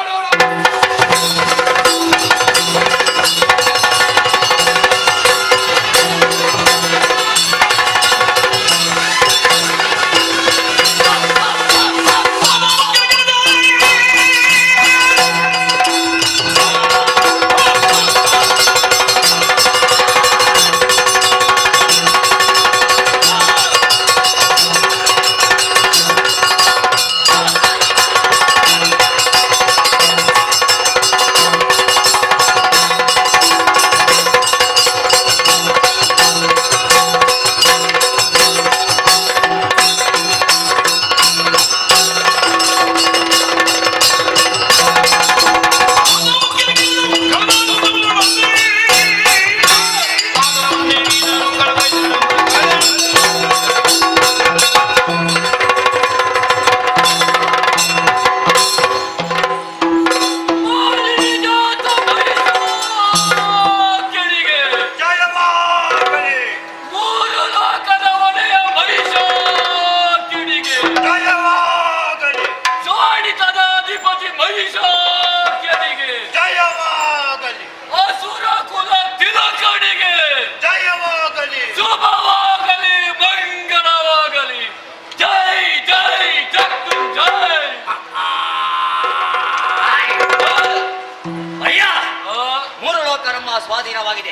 ಸ್ವಾಧೀನವಾಗಿದೆ.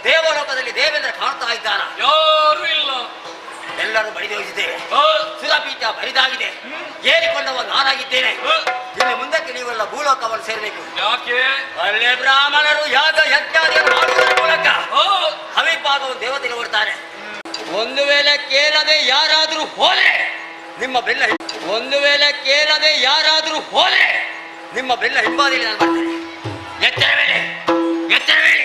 ದೇವಲೋಕದಲ್ಲಿ ದೇವೇಂದ್ರ ಕಾಣ್ತಾ ಇದ್ದಾನ? ಯಾರು ಇಲ್ಲ, ಎಲ್ಲರೂ ಬಡಿದೋಗಿದ್ದೇವೆ. ಸುರಪೀಠ ಬರಿದಾಗಿದೆ. ಏರಿಕೊಂಡವ ನಾನಾಗಿದ್ದೇನೆ. ಇನ್ನು ಮುಂದಕ್ಕೆ ನೀವೆಲ್ಲ ಭೂಲೋಕವನ್ನು ಸೇರಬೇಕು. ಯಾಕೆ? ಒಳ್ಳೆ ಬ್ರಾಹ್ಮಣರು ಯಾಗ ಯಜ್ಞಾದಿಯನ್ನು ಮಾಡುವುದರ ಮೂಲಕ ಹವಿಪಾಗವನ್ನು ದೇವತೆಗೆ ಕೊಡ್ತಾರೆ. ಒಂದು ವೇಳೆ ಕೇಳದೆ ಯಾರಾದ್ರೂ ಹೋದ್ರೆ ನಿಮ್ಮ ಬೆಲ್ಲ ಹಿಂಬಾದಿಗೆ ನಾನು ಬರ್ತೇನೆ. ಎಚ್ಚರವೇಳೆ, ಎಚ್ಚರವೇಳೆ.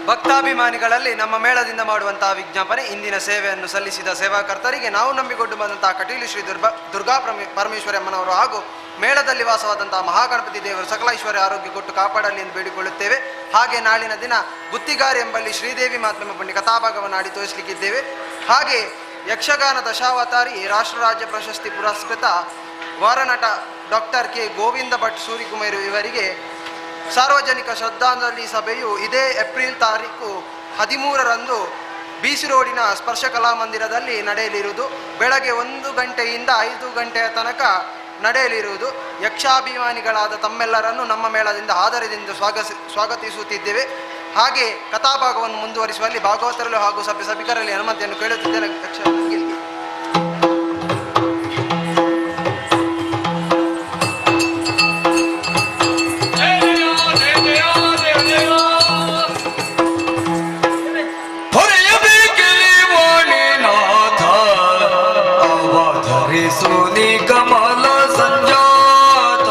ಭಕ್ತಾಭಿಮಾನಿಗಳಲ್ಲಿ ನಮ್ಮ ಮೇಳದಿಂದ ಮಾಡುವಂತಹ ವಿಜ್ಞಾಪನೆ. ಇಂದಿನ ಸೇವೆಯನ್ನು ಸಲ್ಲಿಸಿದ ಸೇವಾಕರ್ತರಿಗೆ ನಾವು ನಂಬಿಕೊಂಡು ಬಂದಂತಹ ಕಟೀಲು ಶ್ರೀ ದುರ್ಗಾ ಪರಮೇಶ್ವರಿ ಅಮ್ಮನವರು ಹಾಗೂ ಮೇಳದಲ್ಲಿ ವಾಸವಾದಂತಹ ಮಹಾಗಣಪತಿ ದೇವರು ಸಕಲ ಐಶ್ವರ್ಯ ಆರೋಗ್ಯ ಕೊಟ್ಟು ಕಾಪಾಡಲಿ ಎಂದು ಬೇಡಿಕೊಳ್ಳುತ್ತೇವೆ. ಹಾಗೆ ನಾಳಿನ ದಿನ ಗುತ್ತಿಗಾರಿ ಎಂಬಲ್ಲಿ ಶ್ರೀದೇವಿ ಮಾತ್ಮ ಪುಣ್ಯ ಕಥಾಭಾಗವನ್ನು ಆಡಿ ತೋರಿಸಲಿಕ್ಕಿದ್ದೇವೆ. ಹಾಗೆ ಯಕ್ಷಗಾನ ದಶಾವತಾರಿ ರಾಷ್ಟ್ರ ರಾಜ್ಯ ಪ್ರಶಸ್ತಿ ಪುರಸ್ಕೃತ ವಾರನಟ ಡಾಕ್ಟರ್ ಕೆ ಗೋವಿಂದ ಭಟ್ ಸೂರಿಕುಮಾರ್ ಇವರಿಗೆ ಸಾರ್ವಜನಿಕ ಶ್ರದ್ಧಾಂಜಲಿ ಸಭೆಯು ಇದೇ ಏಪ್ರಿಲ್ ತಾರೀಕು 13ರಂದು ಬಿಸಿ ರೋಡಿನ ಸ್ಪರ್ಶ ಕಲಾಮಂದಿರದಲ್ಲಿ ನಡೆಯಲಿರುವುದು. ಬೆಳಗ್ಗೆ 1 ಗಂಟೆಯಿಂದ 5 ಗಂಟೆಯ ತನಕ ನಡೆಯಲಿರುವುದು. ಯಕ್ಷಾಭಿಮಾನಿಗಳಾದ ತಮ್ಮೆಲ್ಲರನ್ನು ನಮ್ಮ ಮೇಳದಿಂದ ಆದರದಿಂದ ಸ್ವಾಗತಿಸುತ್ತಿದ್ದೇವೆ. ಹಾಗೆ ಕಥಾಭಾಗವನ್ನು ಮುಂದುವರಿಸುವಲ್ಲಿ ಭಾಗವತರಲ್ಲೂ ಹಾಗೂ ಸಭಿಕರಲ್ಲಿ ಅನುಮತಿಯನ್ನು ಕೇಳುತ್ತಿದ್ದೇನೆ. सोनी कमल संजात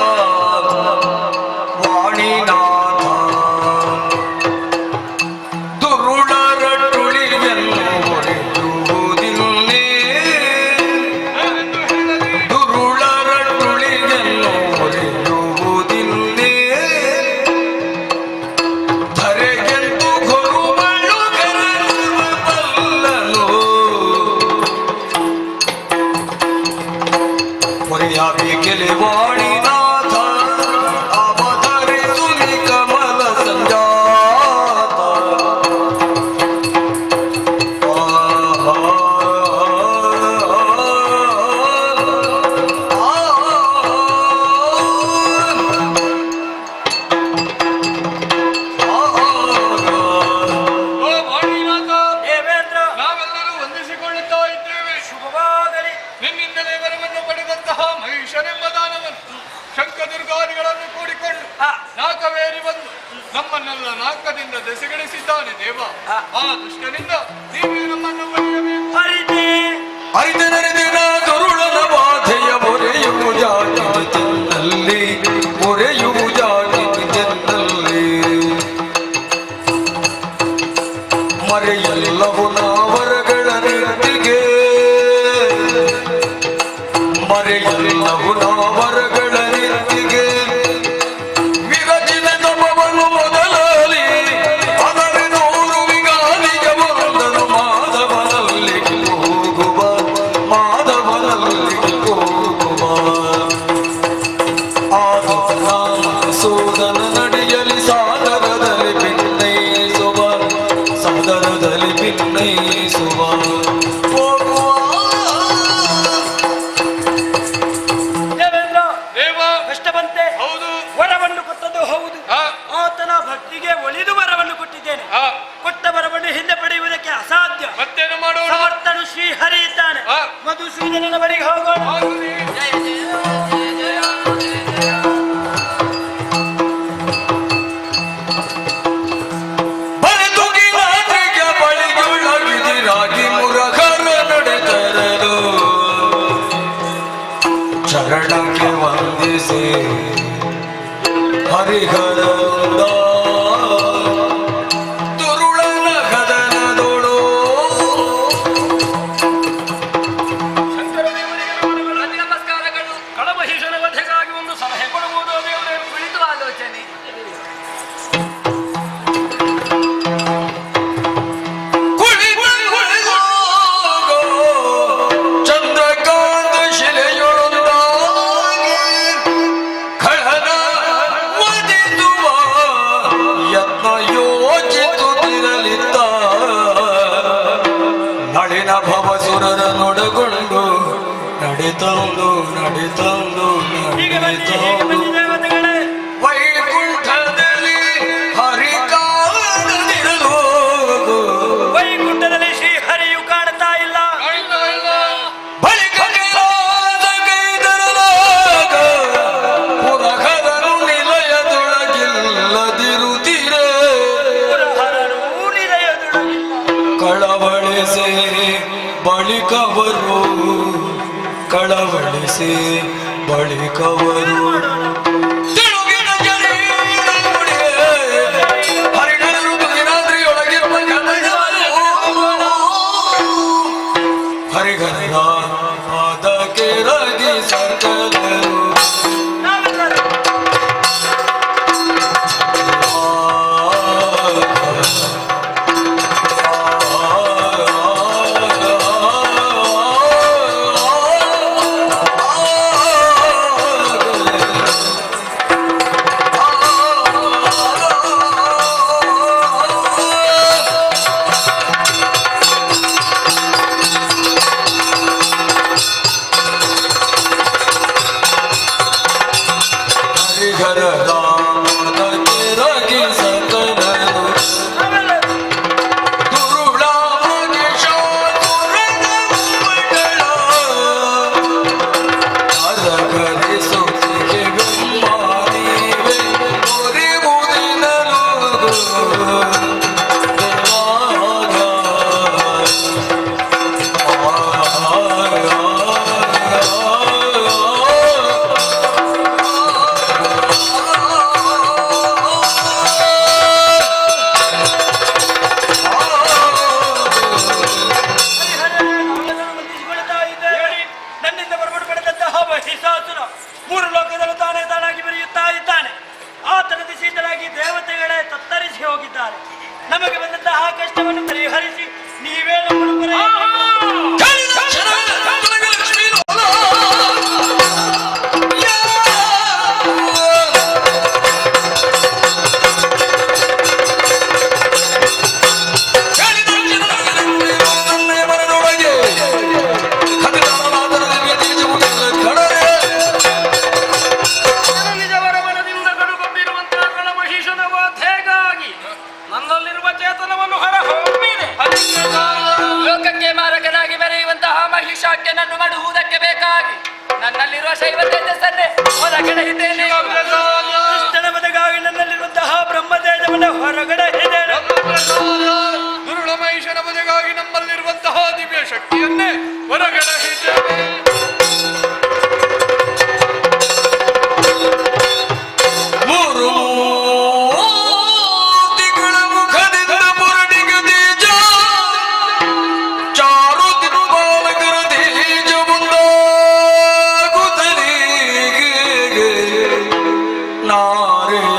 वाणीनाथ दुरुಳರಟುಳಿಯನ್ನು ಒರೆಯುವುದಿಲ್ಲೇ ದುರುಳರಟುಳಿಯನ್ನು ಒರೆಯುವುದಿಲ್ಲೇ ಧರೆಗೆಂದು ಗೊರುಮಳ್ಳು ಕರೆಯುವ ಬಲ್ಲನು ಒರೆಯಬೇಕೆಲೆ ವಾಣಿನಾಥ ಅವತರಿಸು ನಿ ಕಮಲ ಸಂಜಾತ ದೇವೇಂದ್ರ, ನಾವೆಲ್ಲರೂ ವಂದಿಸಿಕೊಳ್ಳುತ್ತಾ ಇದ್ದೇವೆ. ಶುಭವಾಗಲಿ. ನಿನ್ನಿಂದಲೇ ವರವನ್ನು ಪಡೆದಂತಹ ಮಹಿಷನೆಂಬ ದಾನವ ದೇವನು ಶಂಖದುರ್ಗಾದಿಗಳನ್ನು ಕೂಡಿಕೊಂಡು ನಾಕವೇರಿ ಬಂದು ನಮ್ಮನ್ನೆಲ್ಲ ನಾಕದಿಂದ ದೆಸೆಗಡಿಸಿದ್ದಾನೆ ದೇವ. ಆ ದುಷ್ಟನಿಂದ ನೀವು ನಮ್ಮನ್ನು ಬರೆಯಬೇಕು. ಐದನೆರೆದಿನ ಕರುಳನ ಬಾಧೆಯ ಮೊರೆಯುವುದಾಗಿದ್ದಲ್ಲಿ ಮೊರೆಯುವುದಾಗಿದ್ದಲ್ಲಿ ಮರೆಯೆಲ್ಲವು ನಾವರಗಳ ನೀತಿಗೆ ಮರೆಯೆಲ್ಲವು ನಾವರಗಳ ನೀತಿಗೆ ವಿರಚಿತ ತಪವನ್ನು ಮೊದಲಲಿ ಅದರ ನೂರು ವಿಗಾಲಿಗೆ ಬಂದನು ಮಾಧವನಲ್ಲಿ ಹೋಗುವ ಮಾಧವನಲ್ಲಿ ಹೋಗುವ ಆದ ಸೋದನ ನಡೆಯಲಿ ಸಾಗರದಲ್ಲಿ ಭಿನ್ನಯಿಸುವ ಸಾಗರದಲ್ಲಿ ಭಿನ್ನಯಿಸುವ ದೇವೇಂದ್ರ ದೇವ ಕಷ್ಟ ಬಂತೆ. ಹೌದು. ವರವನ್ನು ಕೊಟ್ಟದ್ದು ಹೌದು. ಆ. ಆತನ ಭಕ್ತಿಗೆ ಒಲಿದು ವರವನ್ನು ಕೊಟ್ಟಿದ್ದೇನೆ. ಆ. ಕೊಟ್ಟ ವರವನ್ನು ಹಿಂದೆ ಪಡೆಯುವುದಕ್ಕೆ ಅಸಾಧ್ಯ. ಮತ್ತೇನು ಮಾಡೋಣ? ಸಮರ್ಥನು ಶ್ರೀಹರಿ ಇದ್ದಾನೆ. ಆ. ಮಧುಸೂದನನ ಬಳಿಗೆ ಹೋಗೋಣ. ಆಗಲಿ. ಬರೆದುಗಿನಾದ್ರಿಗೆ ಬಳಿಗೊಳಗಿದಿರಾಗಿ ಮುರಘರ ನಡೆದರದು ಚರಣಕ್ಕೆ ವಂದಿಸಿ ಹರಿಹರದ ತುರುಳನ ಕದನದೊಳು ಪ್ರತಿ ನಮಸ್ಕಾರಗಳು. ಕಳಮಹಿಷನ ವಧೆಗಾಗಿ ಒಂದು ಸಲಹೆ ಕೊಡುವುದು ದೇವರೇ. ಕುಳಿತು ಆಲೋಚನೆ. ಚಂದ್ರಕಾಂತ ಶಿಲೆಯೊಳೊಂದಾಗಿ ಖಳನ ವಧಿಸುವ ಯತ್ನ ಯೋಚಿಸುತ್ತಿರಲಿದ್ದ ನಳಿನ ಭವಸುರರ ನೊಡಗೊಂಡು ನಡೆತಂದು ನಡೆತಂದು ಹೀಗೆ ಬನ್ನಿ, ಹೀಗೆ ಬನ್ನಿ ದೇವತೆಗಳೇ. ವೈಕುಂಠದಲ್ಲಿ ಹರಿಕಾಣದಿರಲು ವೈಕುಂಠದಲ್ಲಿ ಶ್ರೀಹರಿಯು ಕಾಣ್ತಾ ಇಲ್ಲ. ಕಾಣ್ತಾ ಇಲ್ಲ. ಬಳಿಕ ಕೈಲಾಸಗೈದರಲಾಗ ಪುರಹರನು ನಿಲಯದೊಳಗಿಲ್ಲದಿರುತ್ತಿರ ಪುರಹರನು ನಿಲಯದೊಳಗಿಲ್ಲ. ಕಳವಳಿಸಿ ಬಳಿಕವರು ಕಳವಳಿಸಿ ಬಳಿಕವರು ತಿರುಗಿನ ಜರಿಯ ಮುಡಿಗೆ ಹರಿಣರು ತುಗಿನಾದ್ರಿಯೊಳಗಿರುವ ಗಣಗಳು ಹರಿಗರ ಪಾದಕ್ಕೆ ರಗಿ ಸಂಕಲರು ನಾವೆಲ್ಲರೂ ನಾರೆಯಾಕೃತಿ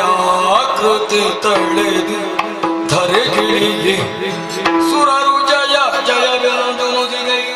ತಳೆದು ಧರೆಗಿಳಿಗೆ ಸುರರು ಜಯ ಜಯವೆಂದು ನುಡಿದೆಯು.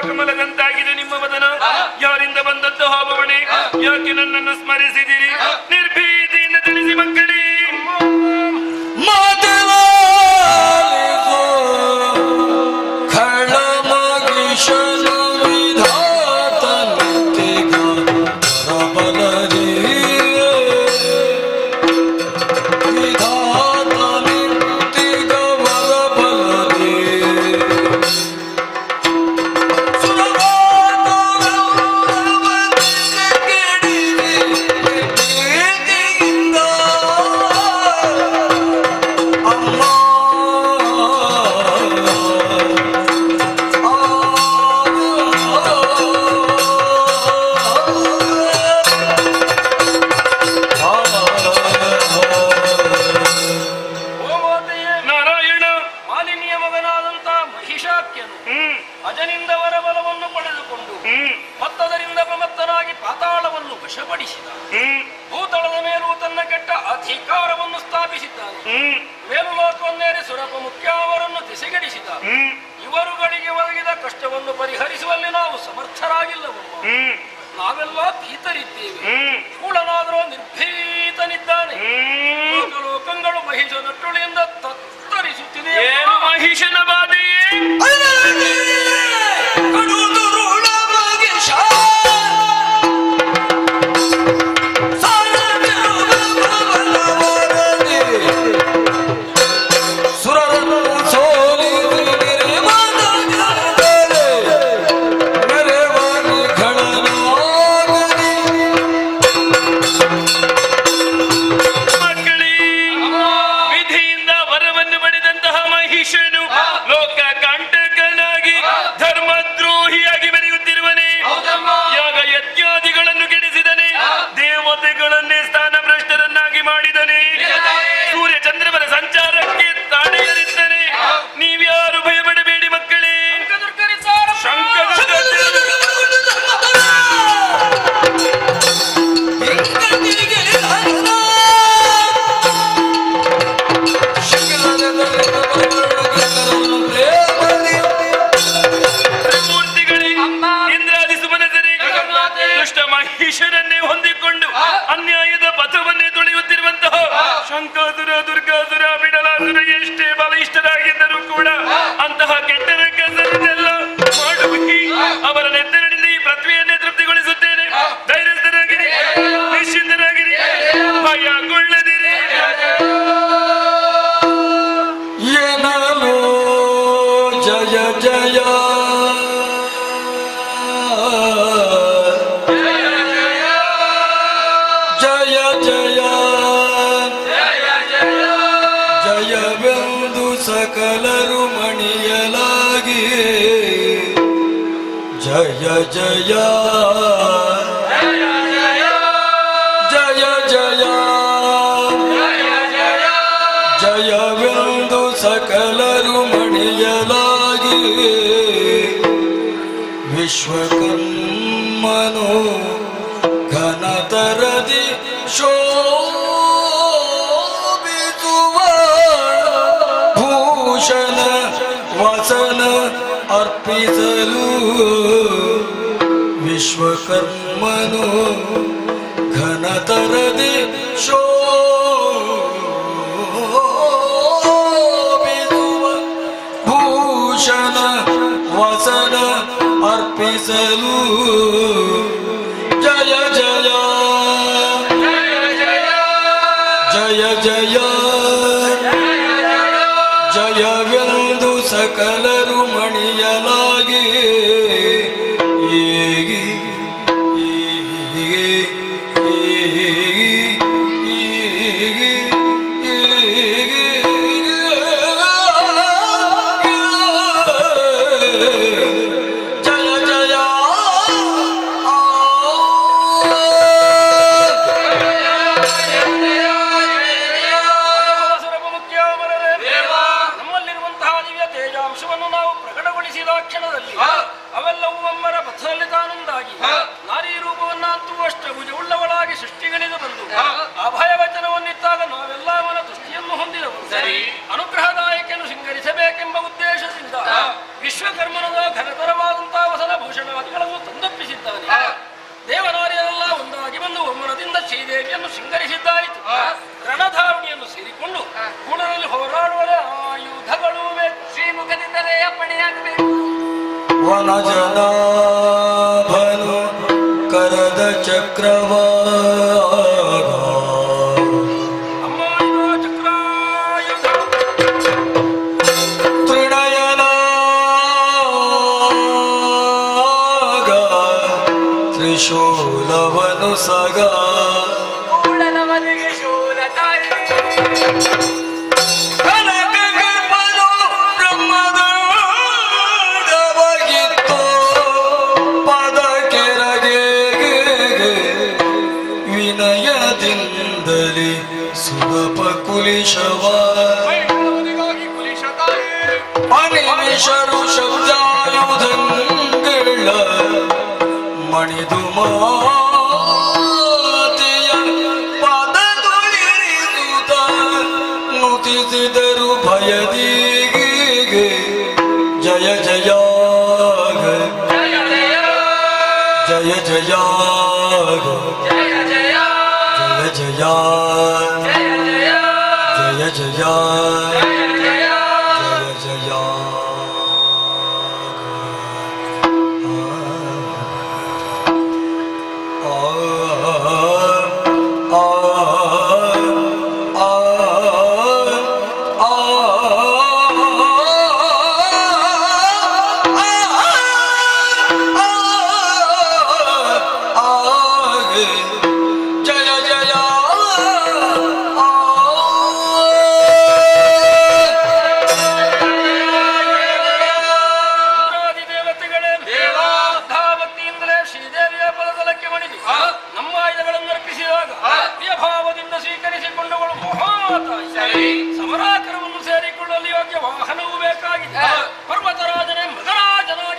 ಕಮಲದಂತಾಗಿದೆ ನಿಮ್ಮ ವದನ. ಯಾರಿಂದ ಬಂದದ್ದು ಹಾಬವಣೆ? ಯಾಕೆ ನನ್ನನ್ನು ಸ್ಮರಿಸಿದಿರಿ? ನಿರ್ಭೀತಿಯಿಂದ ತಿಳಿಸಿ ಮಕ್ಕಳೇ. Oh ಅಜನಿಂದ ವರಬಲವನ್ನು ಪಡೆದುಕೊಂಡು ಮತ್ತದರಿಂದ ಪ್ರಮತ್ತನಾಗಿ ಪಾತಾಳವನ್ನು ವಶಪಡಿಸಿದ. ಭೂತಳದ ಮೇಲೂ ತನ್ನ ಕೆಟ್ಟ ಅಧಿಕಾರವನ್ನು ಸ್ಥಾಪಿಸಿದ್ದಾನೆ. ಮೇಲುಲೋಕವನ್ನೇರಿ ಸುರಪ ಮುಖ್ಯಾವರನ್ನು ದಿಸೆಗೆಡಿಸಿದ. ಇವರುಗಳಿಗೆ ಒದಗಿದ ಕಷ್ಟವನ್ನು ಪರಿಹರಿಸುವಲ್ಲಿ ನಾವು ಸಮರ್ಥರಾಗಿಲ್ಲವಮ್ಮ. ನಾವೆಲ್ಲ ಭೀತರಿದ್ದೇವೆ. ಕೂಡನಾದರೂ ನಿರ್ಭೀತನಿದ್ದಾನೆ. ಲೋಕಲೋಕಗಳು ಮಹಿಷ ನಟ್ಟುಳಿಯಿಂದ ತತ್ತರಿಸುತ್ತಿದೆ. ಮಹಿಷನ ಬಾಧೆ ಮಹಿಷನನ್ನೇ ಹೊಂದಿಕೊಂಡು ಅನ್ಯಾಯದ ಪಥವನ್ನೇ ತುಳಿಯುತ್ತಿರುವಂತಹ ಶಂಕಾಸುರ, ದುರ್ಗಾಸುರ, ಬಿಡಲಾಸುರ ಎಷ್ಟೇ ಬಲಿಷ್ಠರಾಗಿದ್ದರೂ ಕೂಡ ಅಂತಹ ಕೆಟ್ಟರ ಕೆಲಸವನ್ನೆಲ್ಲ ಮಾಡುವಿ. ಅವರ ನೆತ್ತರದಿಂದ ಈ ಪೃಥ್ವಿಯನ್ನೇ ತೃಪ್ತಿಗೊಳಿಸುತ್ತೇನೆ. ಧೈರ್ಯಸ್ಥರಾಗಿರಿ, ನಿಶ್ಚಿಂತರಾಗಿರಿ, ಭಯಗೊಳ್ಳದಿರಿ. ಏನೋ ಜಯ ಜಯ ಜಯವೆಂದು ಸಕಲರು ಮಣಿಯಲಾಗಿ ಜಯ ಜಯ ಜಯ ಜಯ ಜಯವೆಂದು ಸಕಲರು ಮಣಿಯಲಾಗಿ ವಿಶ್ವಕರ್ಮನು ಘನತರದಿ ಶೋಭಿಸುವ ಭೂಷಣ ವಸನ ಅರ್ಪಿಸಲು ವಿಶ್ವಕರ್ಮನು ಘನತರದಿ ಶೋಭಿಸುವ ಭೂಷಣ ವಸನ ಅರ್ಪಿಸಲು ಜಯ ಜಯ ಜಯ ಜಯ ಜಯವೆಂದು ಸಕಲರು ಮಣಿಯಲಾಗಿ ಹೀಗೆ ಅವೆಲ್ಲವೂ ಅಮ್ಮರ ಪಥದಲ್ಲಿ ತಾನೊಂದಾಗಿ ನಾರಿ ರೂಪವನ್ನಂತೂ ಅಷ್ಟಭುಜ ಉಳ್ಳವಳಾಗಿ ಸೃಷ್ಟಿಗಳಿಂದ ಬಂದು ಅಭಯ ವಚನವನ್ನಿತ್ತಾಗ ನಾವೆಲ್ಲ ಅವನ ದೃಷ್ಟಿಯನ್ನು ಹೊಂದಿದವು. ಅನುಗ್ರಹದಾಯಕನ್ನು ಸಿಂಗರಿಸಬೇಕೆಂಬ ಉದ್ದೇಶದಿಂದ ವಿಶ್ವಕರ್ಮನದ ಘನತರವಾದಂತಹ ವಸನ ಭೂಷಣಾದಿಗಳನ್ನು ತಂದೊಪ್ಪಿಸಿದ್ದಾನೆ. ದೇವನಾರಿಯರೆಲ್ಲ ಒಂದಾಗಿ ಬಂದು ಒಮ್ಮನದಿಂದ ಶ್ರೀದೇವಿಯನ್ನು ಸಿಂಗರಿಸಿದ್ದಾಯಿತು. ರಣಧಾವಣಿಯನ್ನು ಸೇರಿಕೊಂಡು ಕೂಡರಲ್ಲಿ ಹೋರಾಡುವ ಆಯುಧಗಳು ಶ್ರೀಮುಖದಿಂದಲೇ ಅಪ್ಪಣೆಯಾಗಬೇಕು. ವನಜನಾಭನು ಕರದ ಚಕ್ರವ ತ್ರಿನಯನ ತ್ರಿಶೂಲವನು ಸಗ ವಿನಯದಿಂದಲೇ ಸುಲಭ ಕುಲಿಶವ ಅನಿಮಿಷರು ಶಬ್ದಾಯುಧ ಜಯ ಜಯ ಜಯ ಜಯ ಜಯ ಜಯ ಜಯ ಸಮರಾಕರವನ್ನು ಸೇರಿಕೊಳ್ಳಲು ಯೋಗ್ಯ ವಾಹನವೂ ಬೇಕಾಗಿದೆ. ಪರ್ವತರಾಜನೇ ಮೃಗರಾಜನಾಗಿ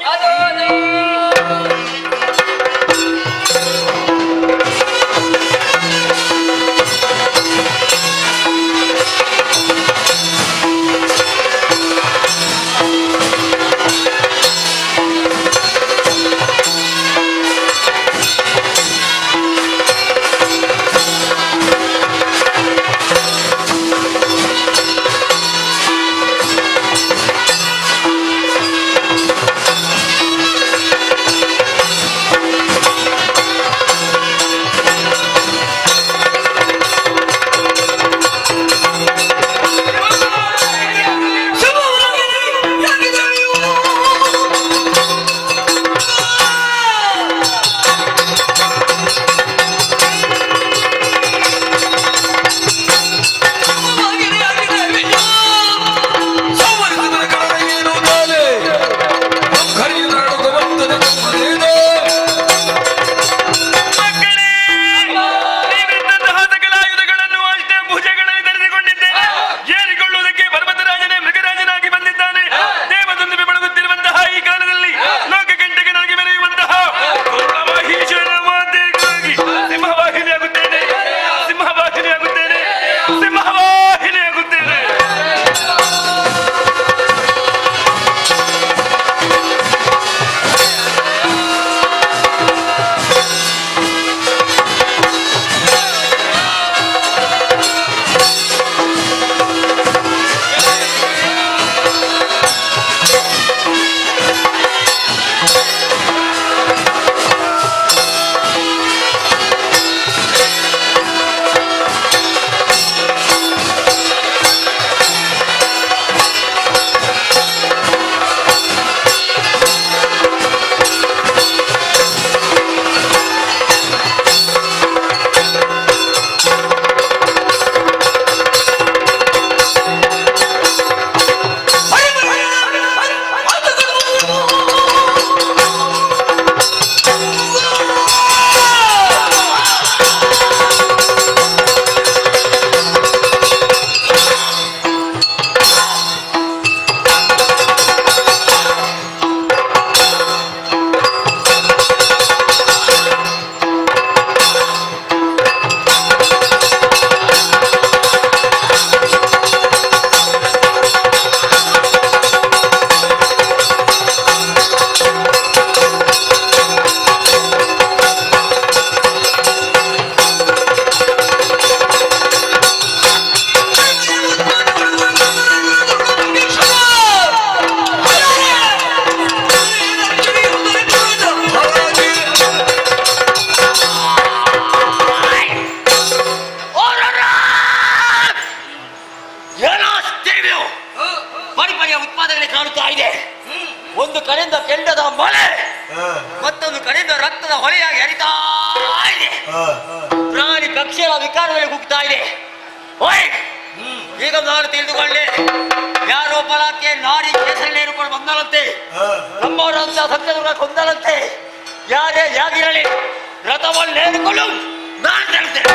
ಒಂದು ಕಡೆಯಿಂದ ಕೆಂಡದ ಮಳೆ, ಮತ್ತೊಂದು ಕಡೆಯಿಂದ ರಕ್ತದ ಹೊಳೆಯಾಗಿ ಹರಿತಾ ಇದೆ. ಪ್ರಾಣಿ ಪಕ್ಷಿಗಳ ವಿಕಾರಗಳಿಗೆ ಹೋಗ್ತಾ ಇದೆ. ಓಯ್, ಈಗ ನಾನು ತಿಳಿದುಕೊಂಡೆ, ಯಾರೋ ಬಲಕ್ಕೆ ನಾರಿ ಕೇಸರಿ ರೂಪಗಳು ಬಂದರಂತೆ, ನಮ್ಮವರಂತ ಸತ್ಯದುರ್ಗ ಕೊಂದರಂತೆ. ಯಾರೇ ಯಾಗಿರಲಿ ರಥವನ್ನು ನೇರಿಕೊಂಡು ನಾನು ಹೇಳ್ತೇನೆ.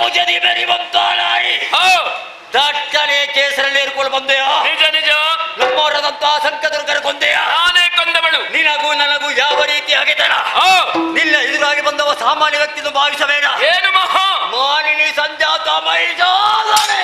ಔಷಧಿ ಬೆರಿವಂತಾಳಾಯಿ ದಟ್ಟನೆ ಕೇಸರಲ್ಲಿ ಏರ್ಕೊಂಡು ಬಂದೆಯ ನಿಜ ನಿಜ ನಮ್ಮವರಾದಂತಹ ಸಂಕದುರ್ಗರ ಕೊಂದೆಯ ನಾನೇ ಕೊಂದವಳು. ನಿನಗೂ ನನಗೂ ಯಾವ ರೀತಿ ಆಗಿದಳ ನಿನ್ನ ಎದುರಾಗಿ ಬಂದವ ಸಾಮಾನ್ಯ ವ್ಯಕ್ತಿಯನ್ನು ಭಾವಿಸಬೇಡ. ಏನು ಮಹಾ ಮಾನಿನಿ ಸಂಜಾತ ಮಹಿಷಾಸುರನೇ.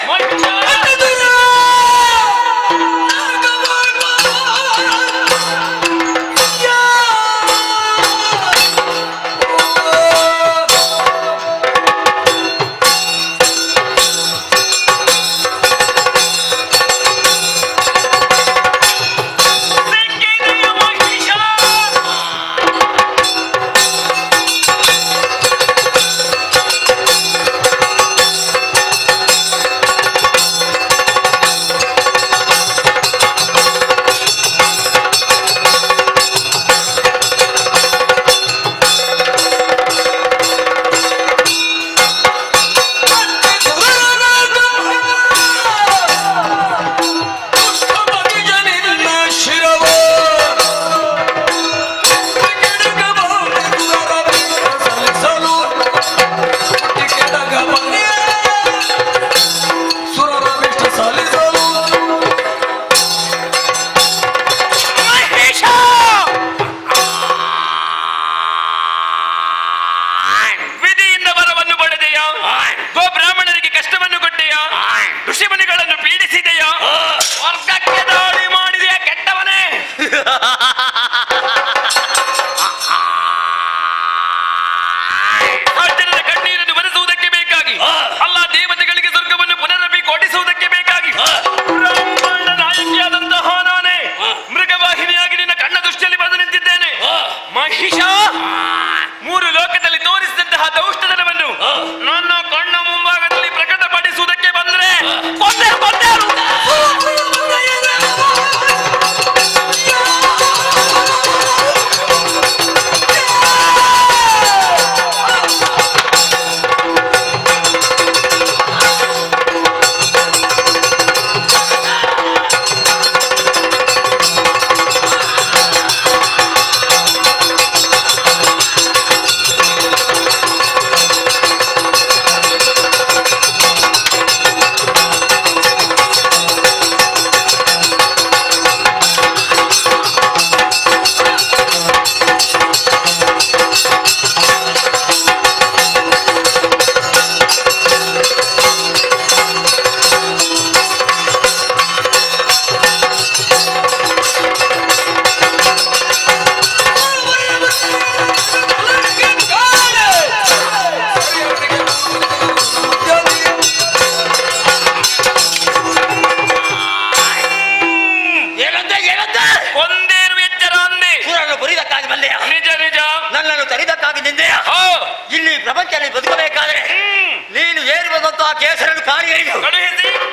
ಕೇಸರನ್ನು ಕಾಡಿ ಹಿಡಿದು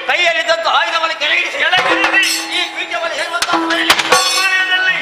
ಕೈಯಲ್ಲಿದ್ದಂತ ಆಯುಧವನ್ನು ಕೆಳಗಿಳಿಸಿ ಈ ಬೀಜವನ್ನು ಹೇರುವಂತಹ ಸಮಯದಲ್ಲಿ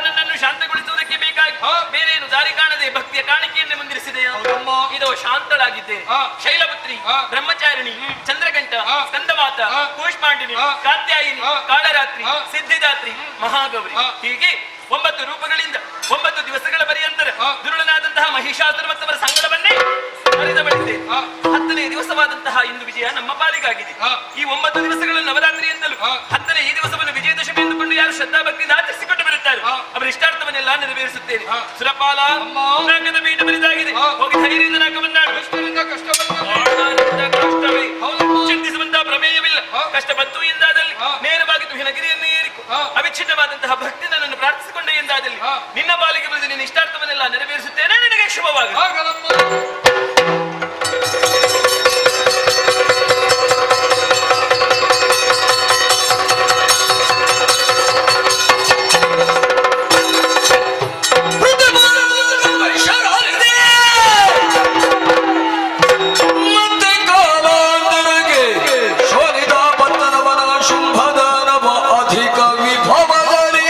ನನ್ನನ್ನು ಶಾಂತಗೊಳಿಸುವುದಕ್ಕೆ ಬೇಕಾಗಿ ಬೇರೇನು ದಾರಿ ಕಾಣದೆ ಭಕ್ತಿಯ ಕಾಣಿಕೆಯನ್ನೇ ಮುಂದಿರಿಸಿದೆ. ಇದು ಶಾಂತಳಾಗಿದ್ದೇನೆ. ಶೈಲಪುತ್ರಿ, ಬ್ರಹ್ಮಚಾರಿಣಿ, ಚಂದ್ರಗಂಟ, ಸ್ಕಂದಮಾತ, ಕೂಷ್ಮಾಂಡಿನಿ, ಕಾತ್ಯಾಯಿನಿ, ಕಾಳರಾತ್ರಿ, ಸಿದ್ಧಿದಾತ್ರಿ, ಮಹಾಗೌರಿ ಹೀಗೆ 9 ರೂಪಗಳಿಂದ 9 ದಿವಸಗಳ ಪರ್ಯಂತರ ದುರುಳನಾದಂತಹ ಮಹಿಷಾಸುರ ಮತ್ತವರ ಸಂಗಡವನ್ನೇ ಹರಿದ ಬಳಿದ್ದೇನೆ. 10ನೇ ದಿವಸವಾದಂತಹ ಇಂದು ವಿಜಯ ನಮ್ಮ ಪಾಲಿಗಾಗಿದೆ. ಈ 9 ದಿವಸಗಳ ನವರಾತ್ರಿ ಎಂದಲೂ 10ನೇ ಈ ದಿವಸವನ್ನು ವಿಜಯದಶಮಿ ಎಂದುಕೊಂಡು ಯಾರು ಶ್ರದ್ಧಾಭಕ್ತಿಯಿಂದ ಆಚರಿಸಿಕೊಂಡು ಬರುತ್ತಾರೆ ಅವರ ಇಷ್ಟಾರ್ಥವನ್ನೆಲ್ಲ ನೆರವೇರಿಸುತ್ತೇನೆ. ಸುರಪಾಲ ನಾಗದ ಪೀಠ ಬರಿದಾಗಿದೆ. ಹೋಗಿ ಧೈರ್ಯದಿಂದ ನಾಗವನ್ನಾಡು. ಕಷ್ಟವೇ ಚಿಂತಿಸುವಂತಹ ಪ್ರಮೇಯವಿಲ್ಲ. ಕಷ್ಟ ಬಂತು ಎಂದಾದಲ್ಲಿ ನೇರವಾಗಿ ತುಹಿನಗಿರಿಯನ್ನು ಏರಿಕು. ಅವಿಚ್ಛಿನ್ನವಾದಂತಹ ಭಕ್ತಿ ನನ್ನನ್ನು ಪ್ರಾರ್ಥಿಸಿಕೊಂಡೆ ಎಂದಾದಲ್ಲಿ ನಿನ್ನ ಪಾಲಿಗೆ ಬರೆದು ನಿನ್ನ ಇಷ್ಟಾರ್ಥವನ್ನೆಲ್ಲ ನೆರವೇರಿಸುತ್ತೇನೆ. ನಿನಗೆ ಶುಭವಾಗಲಿ. ಮತ್ತೆ ಕಾಲಾಂತರಕ್ಕೆ ಶೋಧಿತ ಪತ್ತನವನ ಶುಂಭದಾನವ ಅಧಿಕ ವಿಭವದಲ್ಲಿ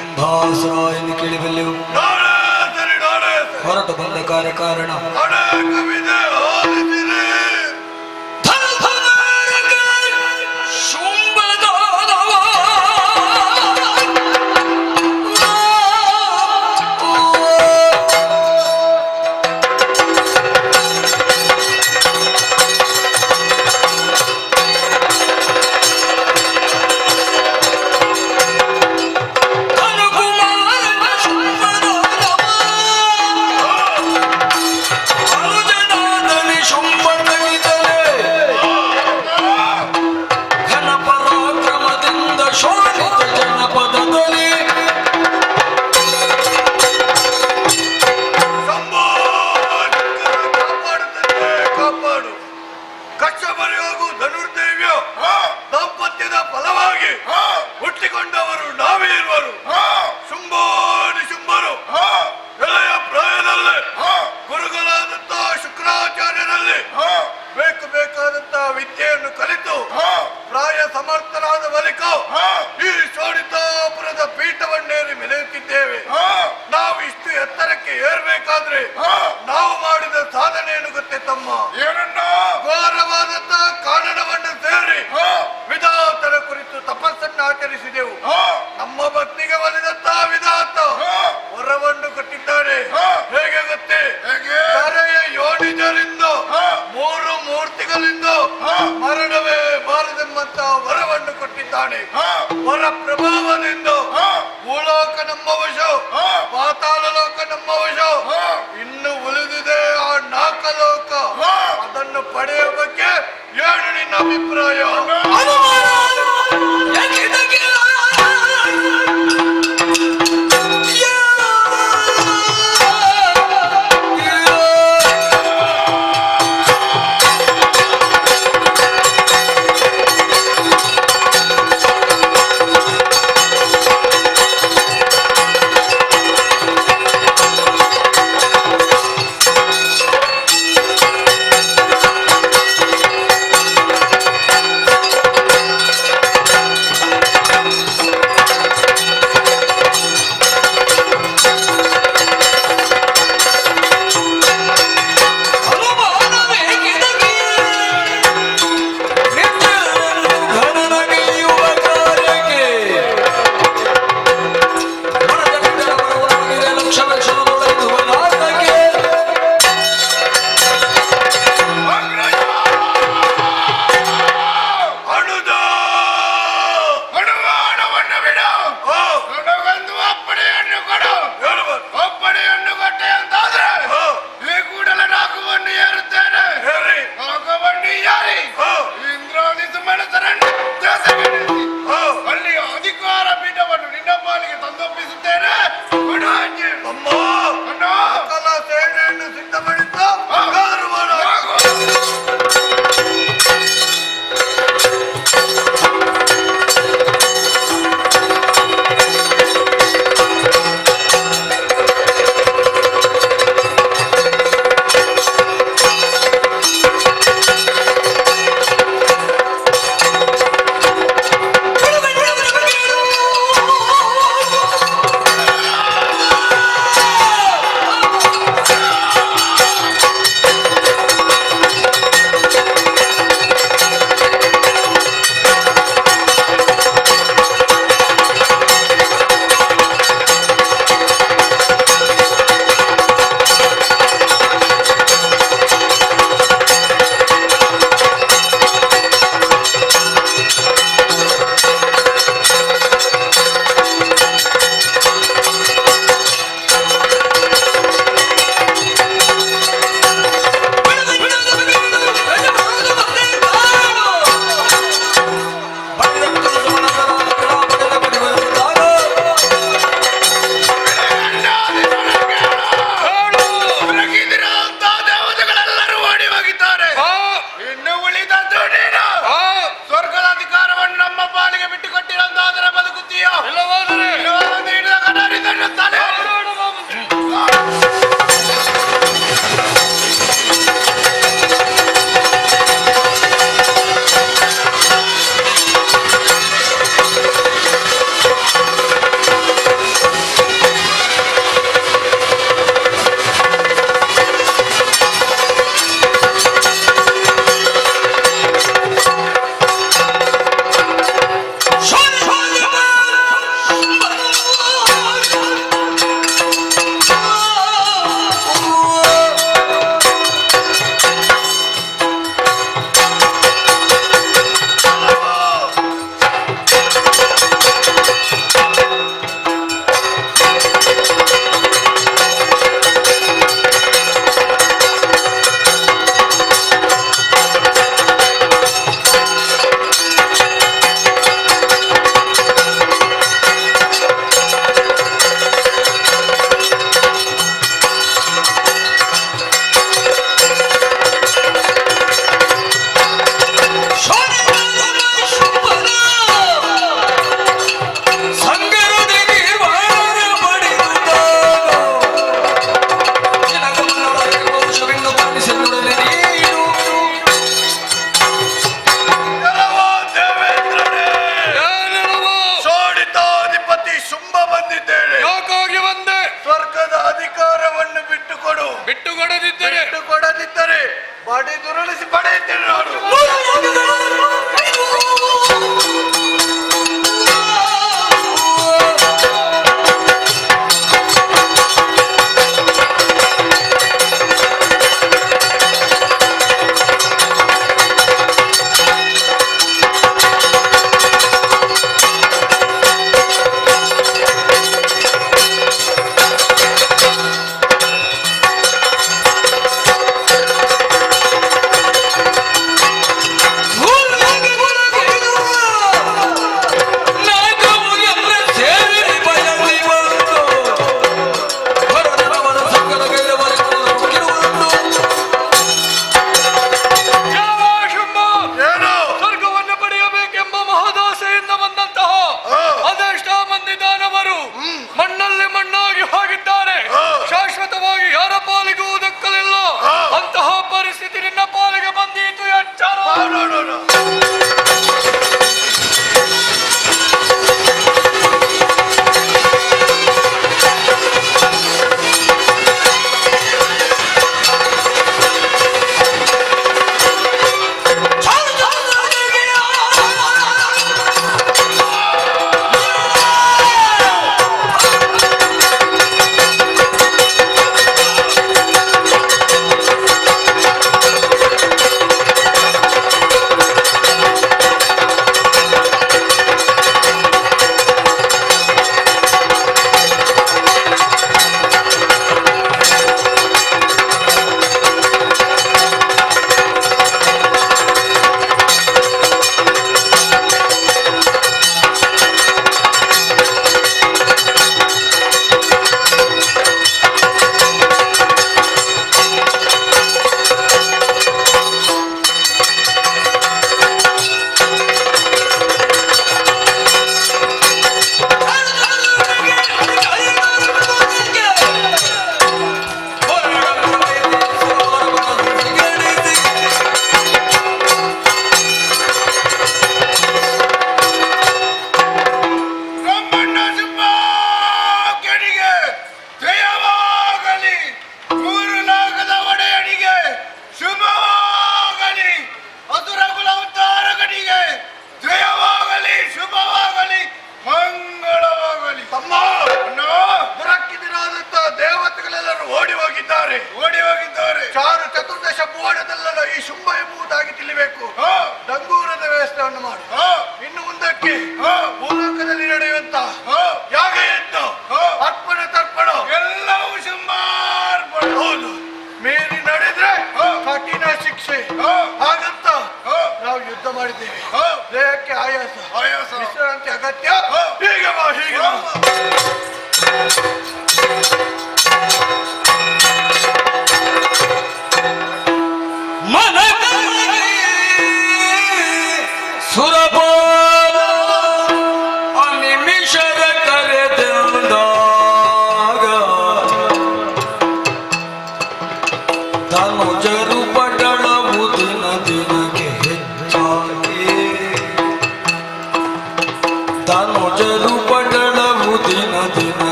ಶುಂಭಾಸುರ ಎಂದು ಕೇಳಿಬಲ್ಲೆವು. ನಾಳೆ ಸರಿ, ನಾಳೆ ಸರಿ. ಹೊರಟು ಬಂದ ಕಾರ್ಯಕಾರಣ ಹಣೆ ಕವಿದೆ ಆಲಿಸಿರಿ. ಕಾಪಾಡು. ಕಚ್ಚಬರಿಯೋಗು ಧನುರ್ದೇವ್ಯ ದಾಂಪತ್ಯದ ಫಲವಾಗಿ ಹುಟ್ಟಿಕೊಂಡವರು ನಾವೇ ಇರುವರು. ಶುಂಭೋನಿ ಶುಂಭರು ಎಳೆಯ ಪ್ರಾಯದಲ್ಲೇ ಗುರುಗಳಾದಂತ ಶುಕ್ರಾಚಾರ್ಯರಲ್ಲಿ ಬೇಕಾದಂತಹ ವಿದ್ಯೆಯನ್ನು ಕಲಿತು ಪ್ರಾಯ ಸಮರ್ಥರಾದ ಬಳಿಕ ಈ ಶೋಣಿತಾಪುರದ ಪೀಠವನ್ನೇರಿ ಮೆರೆಯುತ್ತಿದ್ದೇವೆ. ನಾವು ಇಷ್ಟು ಎತ್ತರಕ್ಕೆ ಏರ್ಬೇಕಾದ್ರೆ ನಾವು ಮಾಡಿದ ಸಾಧನೆಯನ್ನು ಗೊತ್ತೇ ತಮ್ಮ? ಘೋರವಾದಂತಹ ಕಾರಣವನ್ನು ಸೇರಿ ವಿಧಾತರ ಕುರಿತು ತಪಸ್ಸನ್ನು ಆಚರಿಸಿದೆವು. ನಮ್ಮ ಭಕ್ತಿಗೆ ಒಲಿದಂತಹ ವಿಧಾತ ವರವನ್ನು ಕೊಟ್ಟಿದ್ದಾರೆ. ಹೇಗೆ ಗೊತ್ತೇ? ಕರೆಯ ಯೋನಿಜರಿಂದ 3 ಮೂರ್ತಿಗಳಿಂದ ಮರಣವೇ ಬಾರದೆಂಬಂತ ವರವನ್ನು ಕೊಟ್ಟಿದ್ದಾನೆ. ವರ ಪ್ರಭಾವದಿಂದ ಭೂಲೋಕ ನಮ್ಮ ವಶ, ಪಾತಾಳ ಲೋಕ ನಮ್ಮ ವಶ, ಇನ್ನು ಉಳಿದಿದೆ ಆ 4 ಲೋಕ. ಅದನ್ನು ಪಡೆಯುವ ಬಗ್ಗೆ ಏನು ನಿನ್ನ ಅಭಿಪ್ರಾಯ?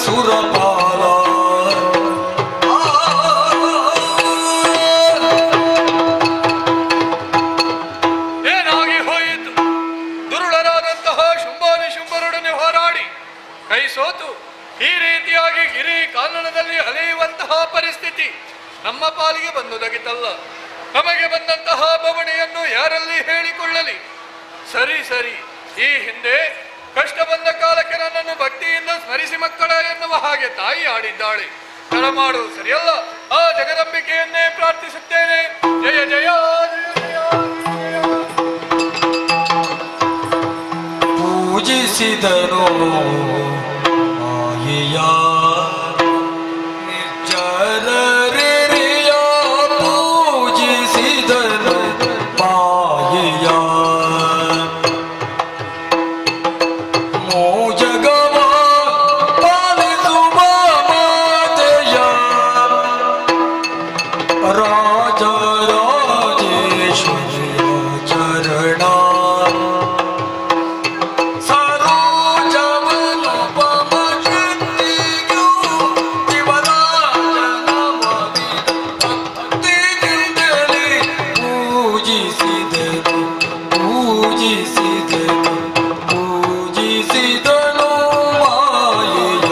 ಸುರಪಾಲ ಏನಾಗಿ ಹೋಯಿತು? ದುರುಳರಾದಂತಹ ಶುಂಭಾನಿ ಶುಂಭರೊಡನೆ ಹೋರಾಡಿ ಕೈ ಸೋತು ಈ ರೀತಿಯಾಗಿ ಗಿರಿ ಕಾನನದಲ್ಲಿ ಅಲೆಯುವಂತಹ ಪರಿಸ್ಥಿತಿ ನಮ್ಮ ಪಾಲಿಗೆ ಬಂದುದಗಿತಲ್ಲ. ನಮಗೆ ಬಂದಂತಹ ಬವಣೆಯನ್ನು ಯಾರಲ್ಲಿ ಹೇಳಿಕೊಳ್ಳಲಿ? ಸರಿ ಸರಿ, ಈ ಹಿಂದೆ ಕಷ್ಟ ಬಂದ ಕಾಲಕ್ಕೆ ನನ್ನನ್ನು ಭಕ್ತಿಯಿಂದ ಸ್ಮರಿಸಿ ಮಕ್ಕಳ ಎನ್ನುವ ಹಾಗೆ ತಾಯಿ ಆಡಿದ್ದಾಳೆ. ತಡ ಮಾಡು ಸರಿಯಲ್ಲ. ಆ ಜಗದಂಬಿಕೆಯನ್ನೇ ಪ್ರಾರ್ಥಿಸುತ್ತೇನೆ. ಜಯ ಜಯ ಜಯ ಜಯ. ಪೂಜಿಸಿದನು ಮಾಯೆಯ ನಿರ್ಜರರಿಯ ಪೂಜಿಸಿದನು ಮಾಯೆಯ ಮೋಜಗವ ಪಾಲಿಸುವ ಮಾತೆಯ ರಾಜ ರಾಜೇಶ್ವರಿಯ ಚರಣ ಪೂಜಿಸಿದನು ಮಾಯೆಯ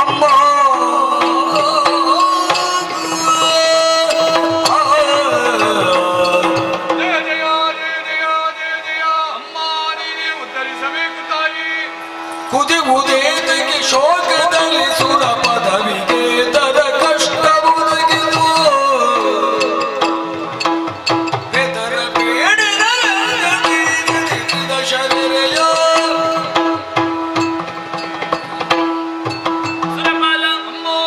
ಅಮ್ಮ. ಜಯ ಜಯ ಜಯ ಜಯ ಜಯ ಜಯ. ಅಮ್ಮ ನೀನೇ ಉದ್ಧರಿಸಬೇಕು ತಾಯಿ. ಕುದಿವುದೇತಕ್ಕೆ ಶೋಕದಲ್ಲಿ ಸುರ ಪದವಿಗೆ ತರ ಕಷ್ಟವು ಒದಗಿತು. ಬೆದರ ಬೇಡದ ಶರೀರೆಯ ಸುರಪಾಲ,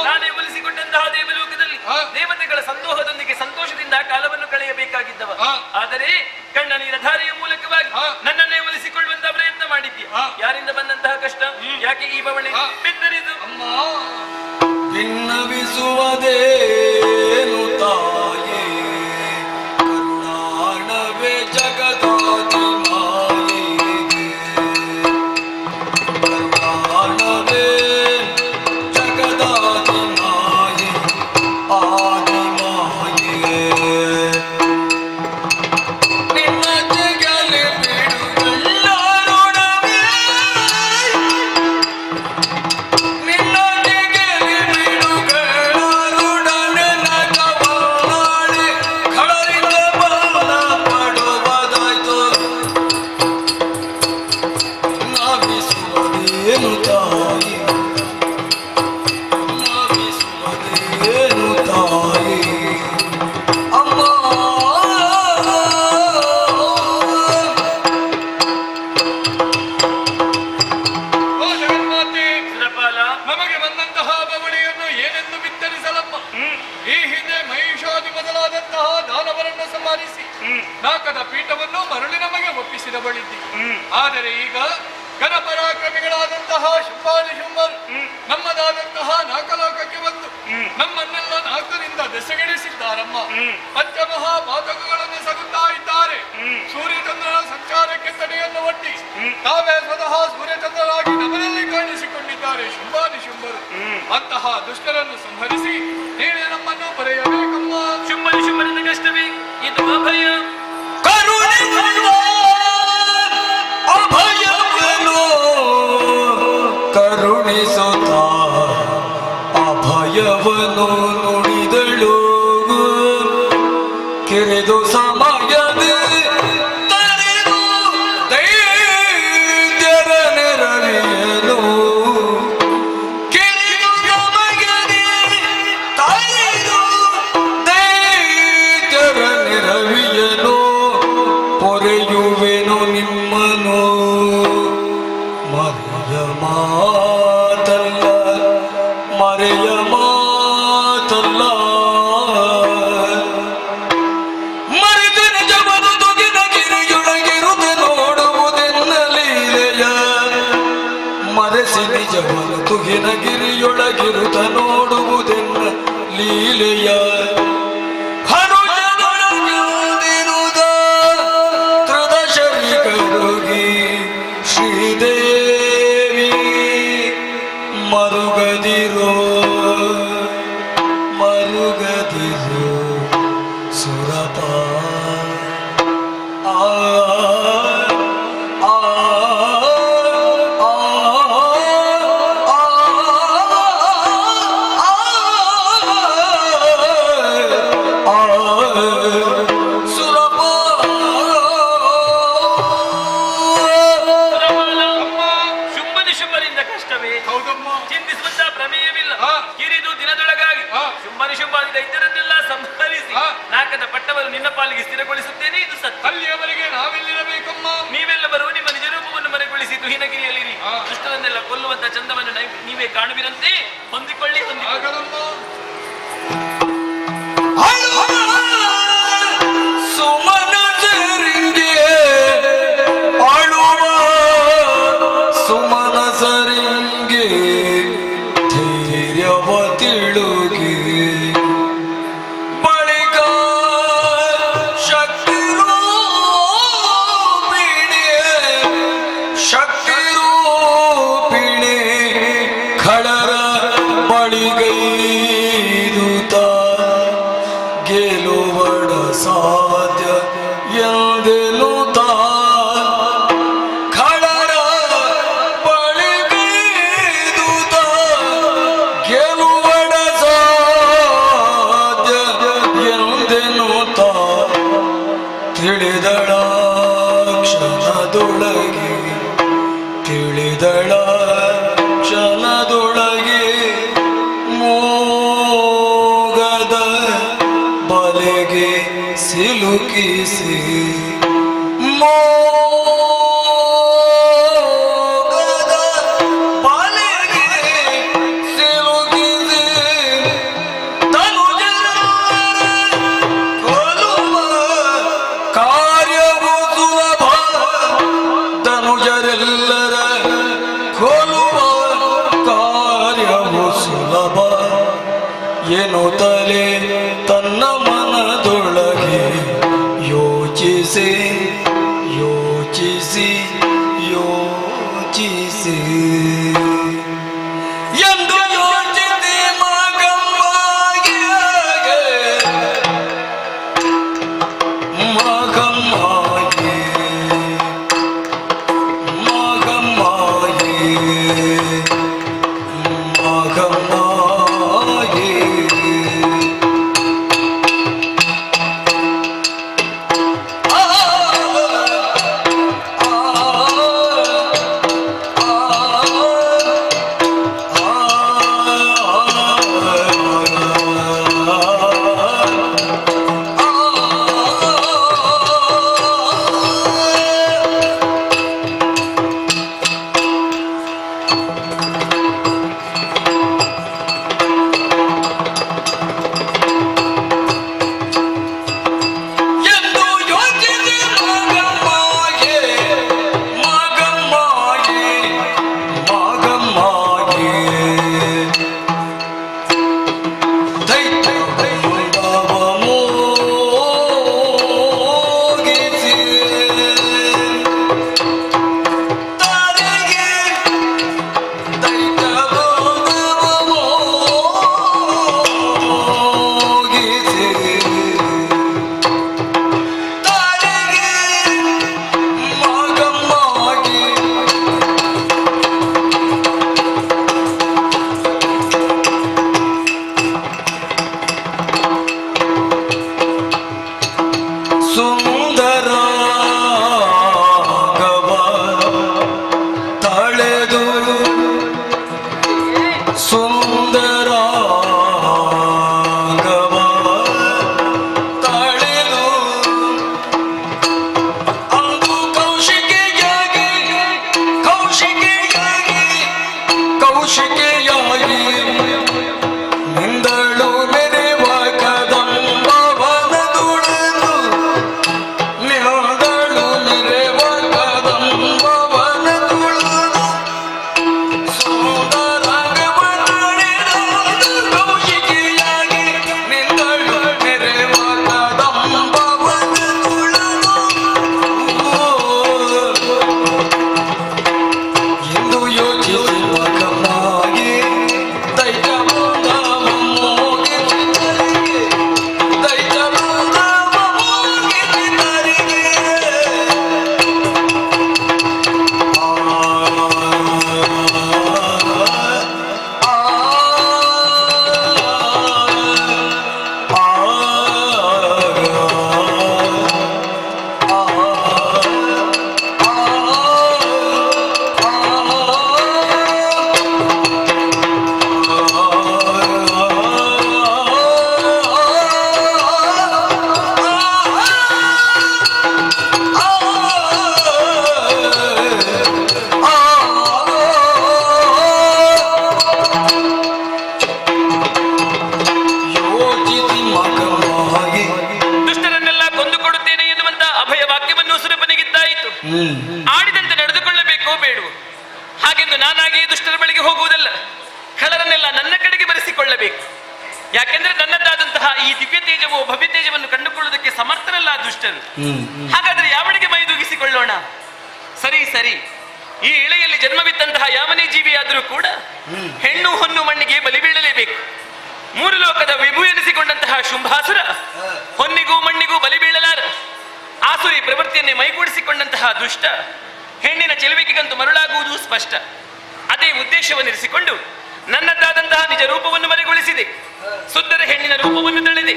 ನಾನೇ ಒಲಿಸಿಕೊಂಡಂತಹ ದೇವಲೋಕದಲ್ಲಿ ದೇವತೆಗಳ ಸಂದೋಹದೊಂದಿಗೆ ಸಂತೋಷದಿಂದ ಕಾಲವನ್ನು ಕಳೆಯಬೇಕಾಗಿದ್ದವ. ಆದರೆ ಕಣ್ಣ ನೀರಧಾರಿಯ ಮೂಲಕವಾಗಿ ನನ್ನನ್ನೇ ಒಲಿಸಿಕೊಳ್ಳುವಂತಹ ಪ್ರಯತ್ನ ಮಾಡಿದ್ಯ. ಯಾರಿಂದ ಬಂದಂತಹ ಕಷ್ಟ? ಯಾಕೆ ಈ ಬವಣೆ ಬೆನ್ನರಿದು? ಭಿನ್ನವಿಸುವುದೇನು ತಾಯೇ ಕರುಣಾಣವೇ ಜಗದಾದಿ ಮಾಯೆಗೆ. ಕರುಣಾಣವೇ ಜಗದಾದಿ ಮಾಯೆ ಆದಿ ಮಾಯೆ. ನಿನ್ನ ಜಗಲಿ ಬಿಡುಗಳ್ಳಾರುಣವೇ, ನಿನ್ನ ಜಗಲಿ ಬಿಡುಗಳ್ಳಾರುಡನೆ ನಗವಾಡಿ ಖಳರಿಂದ ಬಲ ಪಡುವುದಾಯ್ತು. ನಾವಿಸುವುದೇನು ತಾಯಿ, ನಾವಿಸುವುದೇನು ತಾಯಿ ಅಮ್ಮ. ಓ ಜಗನ್ಮಾತೆ, ಸುರಪಾಲ, ನಮಗೆ ಬಂದಂತಹ ಬವಣೆಯನ್ನು ಏನೆಂದು ಬಿತ್ತರಿಸಲಮ್ಮ. ಈ ಹಿಂದೆ ಮಹಿಷಾದಿ ಮೊದಲಾದಂತಹ ದಾನವರನ್ನು ಸಂಹರಿಸಿ ನಾಕದ ಪೀಠವನ್ನು ಮರಳಿ ನಮಗೆ ಒಪ್ಪಿಸಿದ ಬಳಿದ್ದಿ. ಆದರೆ ಈಗ ಘನಪರಾಕ್ರಮಿಗಳಾದಂತಹ ಶುಂಭಾನಿ ಶುಂಭರು ನಮ್ಮದಾದಂತಹ ನಾಕಲೋಕಕ್ಕೆ ಬಂದು ನಮ್ಮನ್ನೆಲ್ಲ ನಾಲ್ಕರಿಂದ ಬೆಸಗೆಡಿಸಿದ್ದಾರಮ್ಮ. ಪಂಚಮಹಾಪಾತಕಗಳನ್ನು ಸಗುತ್ತಾ ಇದ್ದಾರೆ. ಸೂರ್ಯಚಂದ್ರನ ಸಂಚಾರಕ್ಕೆ ತಡೆಯನ್ನು ಒಡ್ಡಿ ತಾವೇ ಸ್ವತಃ ಸೂರ್ಯಚಂದ್ರರಾಗಿ ನಮ್ಮನಲ್ಲಿ ಕಾಣಿಸಿಕೊಂಡಿದ್ದಾರೆ ಶುಂಭಾನಿ ಶುಂಭರು. ಅಂತಹ ದುಷ್ಟರನ್ನು ಸಂಹರಿಸಿ ನೀನೇ ನಮ್ಮನ್ನು ಬರೆಯಬೇಕಮ್ಮ. ಶುಂಭನಿ ಶುಂಭನಿಂದ ಕಷ್ಟವೇ ಇದು ಅಭಯ. ಕರುಣಿಸುವ ಅಭಯವನು ಕರುಣಿಸುತ್ತ ಅಭಯವನು ನುಡಿದಳು. ಕೆರೆದು ಸಮಯದೆ ತರೆದು ದೈತ್ಯರ ನೆರವಿಯನು. ಕೆರೆದು ಸಮಯದೆ ತರೆದು ದೈತ್ಯರ ನೆರವಿಯನು. ಪೊರೆಯುವೆನು ನಿಮ್ಮನು ಮರೆಯ ಮಾತಲ್ಲ, ಮರೆಯ ಮಾತಲ್ಲ. ಮರೆತು ನಿಜವನ್ನು ತುಗಿದ ಗಿರಿಯೊಳಗಿರುತ್ತ ನೋಡುವುದೆನ್ನ ಲೀಲೆಯ. ಮರೆಸಿ ನಿಜವನ್ನು ತುಗಿನ ಗಿರಿಯೊಳಗಿರುತ್ತ ನೋಡುವುದೆನ್ನ ಲೀಲೆಯ. ಹನುಜನೊಳಗಿರುವುದಿರುವುದ ತ್ರಿದಶರಿಗರುಗಿ ಶ್ರೀದೇವಿ ಮರುಗದಿರೋ ಮರುಗದಿರೋ ಸುರಪ ಆ ಆ ಶುಂಭನಿಶುಂಭರಿಂದ ಕಷ್ಟವೇ ಹೌದಮ್ಮ. ಚಿಂತಿಸುವಂತ ಪ್ರಮೇಯವಿಲ್ಲ. ಹಾ. ಕಿರಿದು ದಿನದೊಳಗಾಗಿ ಹಾ. ಶುಂಭನಿಶುಂಭಾದಿ ದೈತ್ಯರನ್ನೆಲ್ಲ ಸಂಹರಿಸಿ ಹಾ. ನಾಕದ ಪಟ್ಟವನ್ನು ನಿನ್ನ ಪಾಲಿಗೆ ಸ್ಥಿರಗೊಳಿಸುತ್ತೇನೆ. ಇದು ಸತ್ಯ. ಅಲ್ಲಿಯವರೆಗೆ ನಾವೆಲ್ಲಿರಬೇಕಮ್ಮ? ನೀವೆಲ್ಲವರು ನಿಮ್ಮ ನಿಜ ರೂಪವನ್ನು ಮರೆಗೊಳಿಸಿ ದುಹಿನಗಿರಿಯಲ್ಲಿರಿ. ಹಾ. ದುಷ್ಟರನ್ನೆಲ್ಲ ಕೊಲ್ಲುವಂತ ಚಂದವನ್ನು ನೀವೇ ಕಾಣುವಿರಂತೆ. ಹೊಂದಿಕೊಳ್ಳಿ ಹೊಂದಿಕೊಳ್ಳಿ. ಆಗಲಮ್ಮ. ಸುಮನಸರಿಂಗೆ ಆಳುವ ಸುಮನಸರಿಂಗೆ ಧೈರ್ಯವ ತಿಳುಗಿ ಬಳಿಕ ಶಕ್ತಿರೂಪಿಣಿ ಖಳರ ಬಳಿಗೈದುತ ಗೆಲುವಡ ಸಾಧ್ಯ ಎಂದೆನುತ ಖಳರ ಬಳಿಗೈದುತ ಗೆಲುವಡ ಸಾಧ್ಯ ಎಂದೆನುತ ತಿಳಿದಳ ಕ್ಷಣದೊಳಗೆ ತಿಳಿದಳ ಕ್ಷಣದೊಳಗೆ ಮೋಗದ ಬಲೆಗೆ ಸಿಲುಕಿಸಿ ಮೋಗದ ಬಲೆಗೆ ಸಿಲುಕಿಸಿ ತನುಜರ ಕೊಲ್ಲುವ ಕಾರ್ಯವು ಸುಲಭ ತನುಜರೆಲ್ಲರ ಕೊಲ್ಲುವ ಕಾರ್ಯವು ಸುಲಭ ಎನ್ನುತ್ತಲೇ ತನ್ನ ಮನದೊಳಗೆ ಯೋಚಿಸಿ ಯೋಚಿಸಿ ಯೋಚಿಸಿ ಎಂದು ಯೋಚಿಸಿ ಮಗಮ್ಮಗೆ ಮಗಮ್ಮಗೆ ಮಗಮ್ಮಗೆ ಮಗಮ್ಮಗೆ ಆ ಹಾಗೆಂದು ನಾನಾಗಿ ದುಷ್ಟರ ಬಳಿಗೆ ಹೋಗುವುದಲ್ಲ, ಖಳರನ್ನೆಲ್ಲ ನನ್ನ ಕಡೆಗೆ ಬರೆಸಿಕೊಳ್ಳಬೇಕು. ಯಾಕೆಂದ್ರೆ ನನ್ನದಾದಂತಹ ಈ ದಿವ್ಯ ತೇಜವು ಭವ್ಯ ತೇಜವನ್ನು ಕಂಡುಕೊಳ್ಳುವುದಕ್ಕೆ ಸಮರ್ಥನಲ್ಲ ಆ ದುಷ್ಟರು. ಹಾಗಾದ್ರೆ ಯಾವನಿಗೆ ಮೈದೂಗಿಸಿಕೊಳ್ಳೋಣ? ಸರಿ ಸರಿ, ಈ ಇಳೆಯಲ್ಲಿ ಜನ್ಮವಿತ್ತಂತಹ ಯಾವನೇ ಜೀವಿಯಾದರೂ ಕೂಡ ಹೆಣ್ಣು ಹೊನ್ನು ಮಣ್ಣಿಗೆ ಬಲಿ ಬೀಳಲೇಬೇಕು. ಮೂರು ಲೋಕದ ವಿಭು ಎನಿಸಿಕೊಂಡಂತಹ ಶುಂಭಾಸುರ ಹೊನ್ನಿಗೂ ಮಣ್ಣಿಗೂ ಬಲಿ ಬೀಳಲಾರ. ಆಸುರಿ ಪ್ರವೃತ್ತಿಯನ್ನೇ ಮೈಗೂಡಿಸಿಕೊಂಡಂತಹ ದುಷ್ಟ ಹೆಣ್ಣಿನ ಚೆಲುವಿಕೆಗಂತೂ ಮರುಳಾಗುವುದು ಸ್ಪಷ್ಟ. ಅದೇ ಉದ್ದೇಶವನ್ನಿರಿಸಿಕೊಂಡು ನನ್ನದಾದಂತಹ ನಿಜ ರೂಪವನ್ನು ಮರೆಗೊಳಿಸಿದೆ. ಸುಂದರ ಹೆಣ್ಣಿನ ರೂಪವನ್ನು ತಳೆದೆ.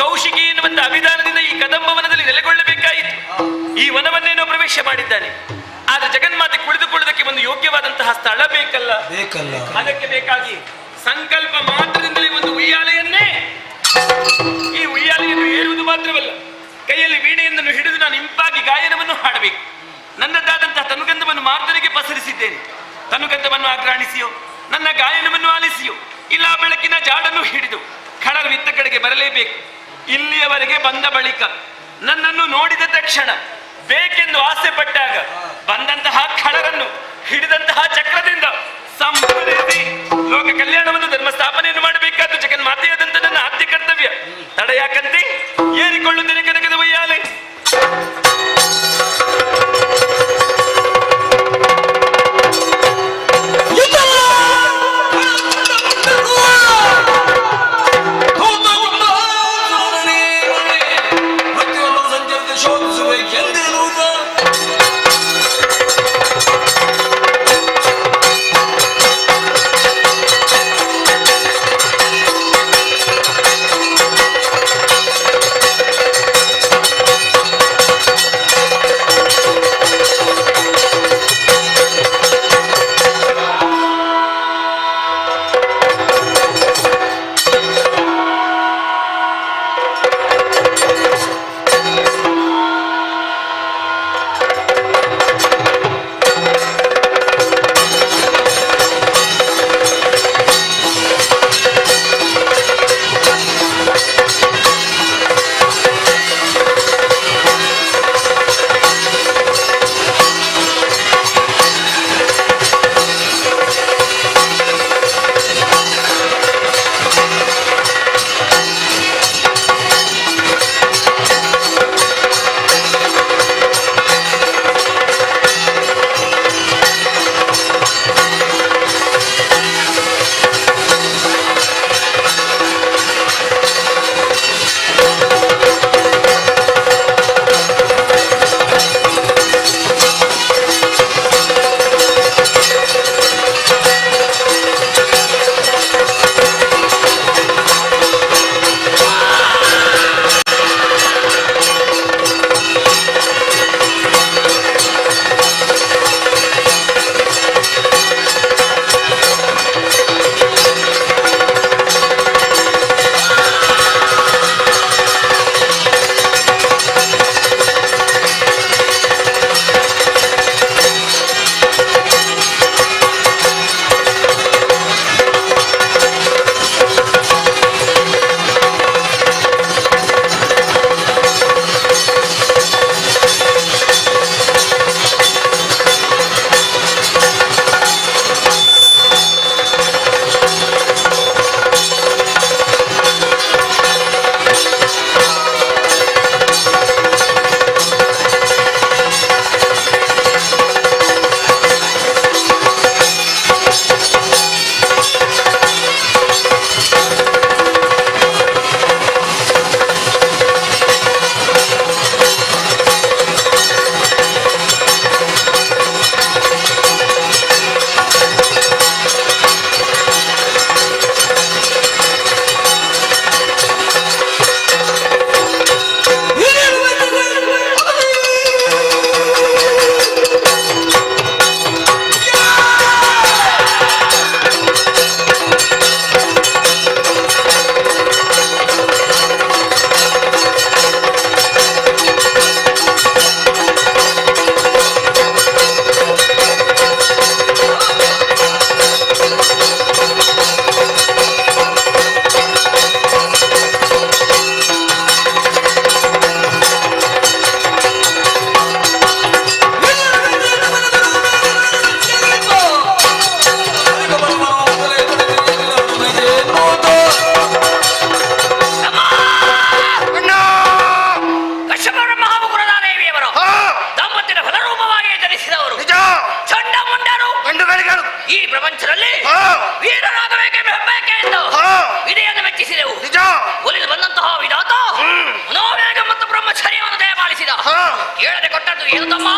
ಕೌಶಿಕಿ ಎನ್ನುವಂತ ಅಭಿಧಾನದಿಂದ ಈ ಕದಂಬವನದಲ್ಲಿ ನೆಲೆಗೊಳ್ಳಬೇಕಾಯಿತು. ಈ ವನವನ್ನೇನೋ ಪ್ರವೇಶ ಮಾಡಿದ್ದಾನೆ. ಆದ್ರೆ ಜಗನ್ಮಾತೆ ಕುಳಿತುಕೊಳ್ಳುವುದಕ್ಕೆ ಒಂದು ಯೋಗ್ಯವಾದಂತಹ ಸ್ಥಳ ಬೇಕಲ್ಲ. ಅದಕ್ಕೆ ಬೇಕಾಗಿ ಸಂಕಲ್ಪ ಮಾತ್ರದಿಂದಲೇ ಒಂದು ಉಯ್ಯಾಲೆಯನ್ನೇ, ಈ ಉಯ್ಯಾಲೆಯನ್ನು ಏರುವುದು ಮಾತ್ರವಲ್ಲ, ಕೈಯಲ್ಲಿ ವೀಣೆಯನ್ನು ಹಿಡಿದು ನಾನು ಇಂಪಾಗಿ ಗಾಯನವನ್ನು ಹಾಡಬೇಕು. ನನ್ನದಾದಂತಹ ತನುಗಂಧವನ್ನು ಮಾರ್ದನಿಗೆ ಪಸರಿಸಿದ್ದೇನೆ. ತನುಗಂಧವನ್ನು ಆಘ್ರಾಣಿಸಿಯೋ, ನನ್ನ ಗಾಯನವನ್ನು ಆಲಿಸಿಯೋ, ಇಲ್ಲ ಬೆಳಕಿನ ಜಾಡನ್ನು ಹಿಡಿದು ಖಳರು ಇತ್ತ ಕಡೆಗೆ ಬರಲೇಬೇಕು. ಇಲ್ಲಿಯವರೆಗೆ ಬಂದ ಬಳಿಕ ನನ್ನನ್ನು ನೋಡಿದ ತಕ್ಷಣ ಬೇಕೆಂದು ಆಸೆ ಪಟ್ಟಾಗ ಬಂದಂತಹ ಖಳರನ್ನು ಹಿಡಿದಂತಹ ಚಕ್ರದಿಂದ ಸಂಪೂರ್ಣಿಸಿ ಲೋಕ ಕಲ್ಯಾಣವನ್ನು ಧರ್ಮ ಸ್ಥಾಪನೆಯನ್ನು ಮಾಡಬೇಕಾದ ಜಗನ್ಮಾತೆಯಾದಂತ ನನ್ನ ಆದ್ಯ ಕರ್ತವ್ಯ. ತಡೆಯಾಕಂತೆ ಏರಿಕೊಳ್ಳುತ್ತೇನೆ ಕನಕದ ವಯ್ಯಾಲೆ. ಈ ಪ್ರಪಂಚದಲ್ಲಿ ಹಾ. ವೀರರಾಗಬೇಕೆಂಬ ಹೆಬ್ಬಯಕೆ ಎಂದು ಹಾ. ವಿಧಿಯನ್ನು ಮೆಚ್ಚಿಸಿದೆವು. ನಿಜ. ಒಲಿದು ಬಂದಂತಹ ವಿಧಾತ ಮನೋವೇಗ ಮತ್ತು ಬ್ರಹ್ಮಚರ್ಯವನ್ನು ದಯಪಾಲಿಸಿದ. ಹಾ. ಕೇಳದೆ ಕೊಟ್ಟದ್ದು ಏನು ತಮ್ಮ?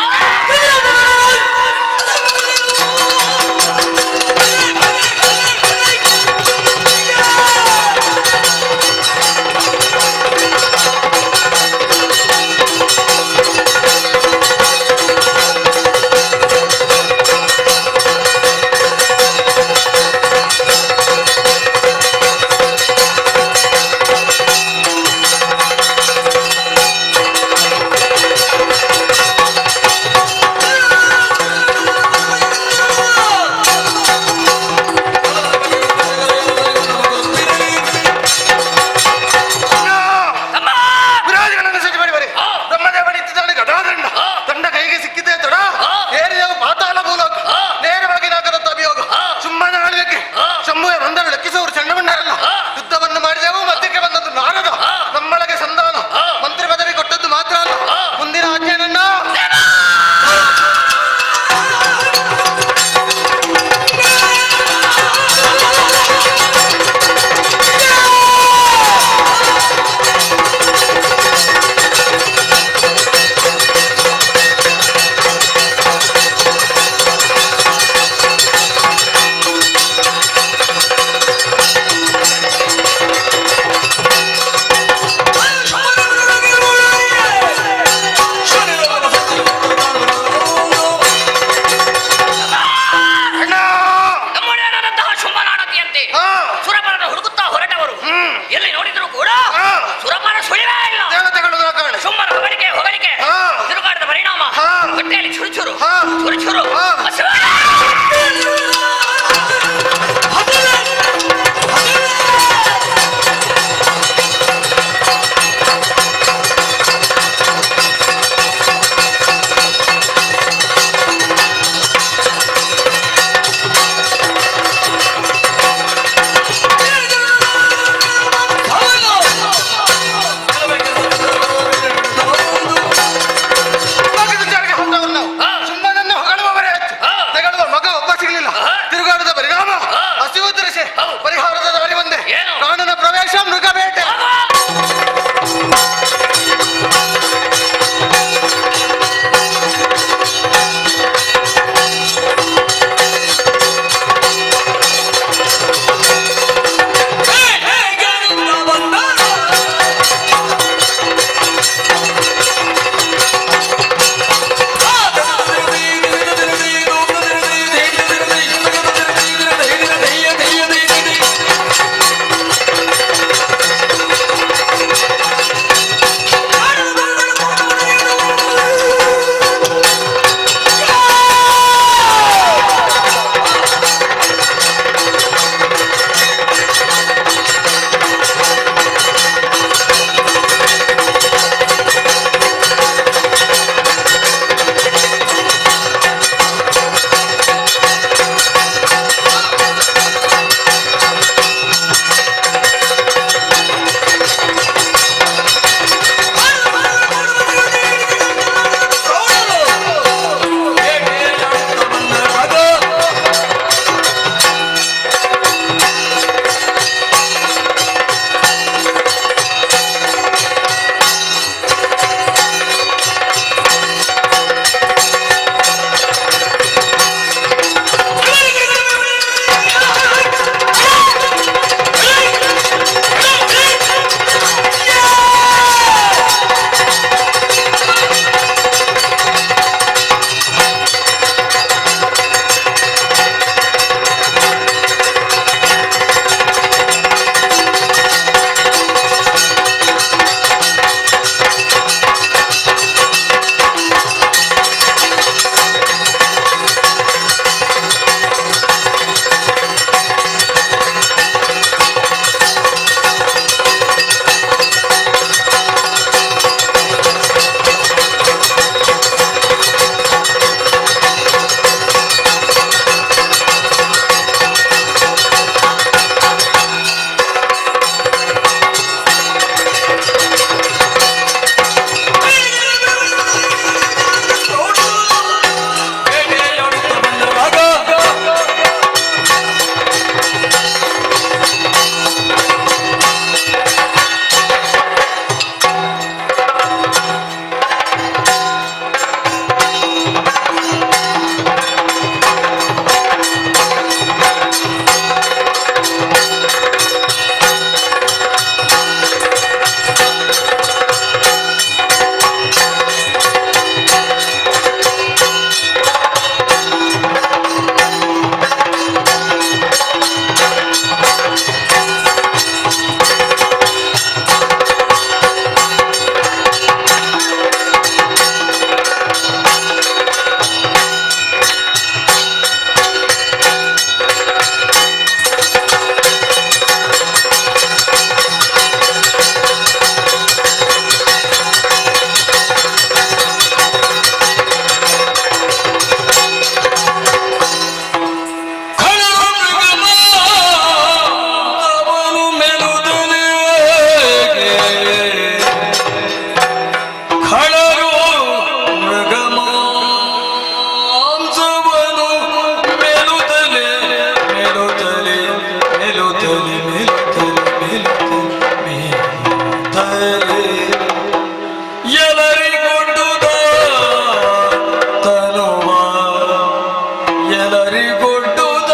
ಬರಿಗೊಡ್ಡುದ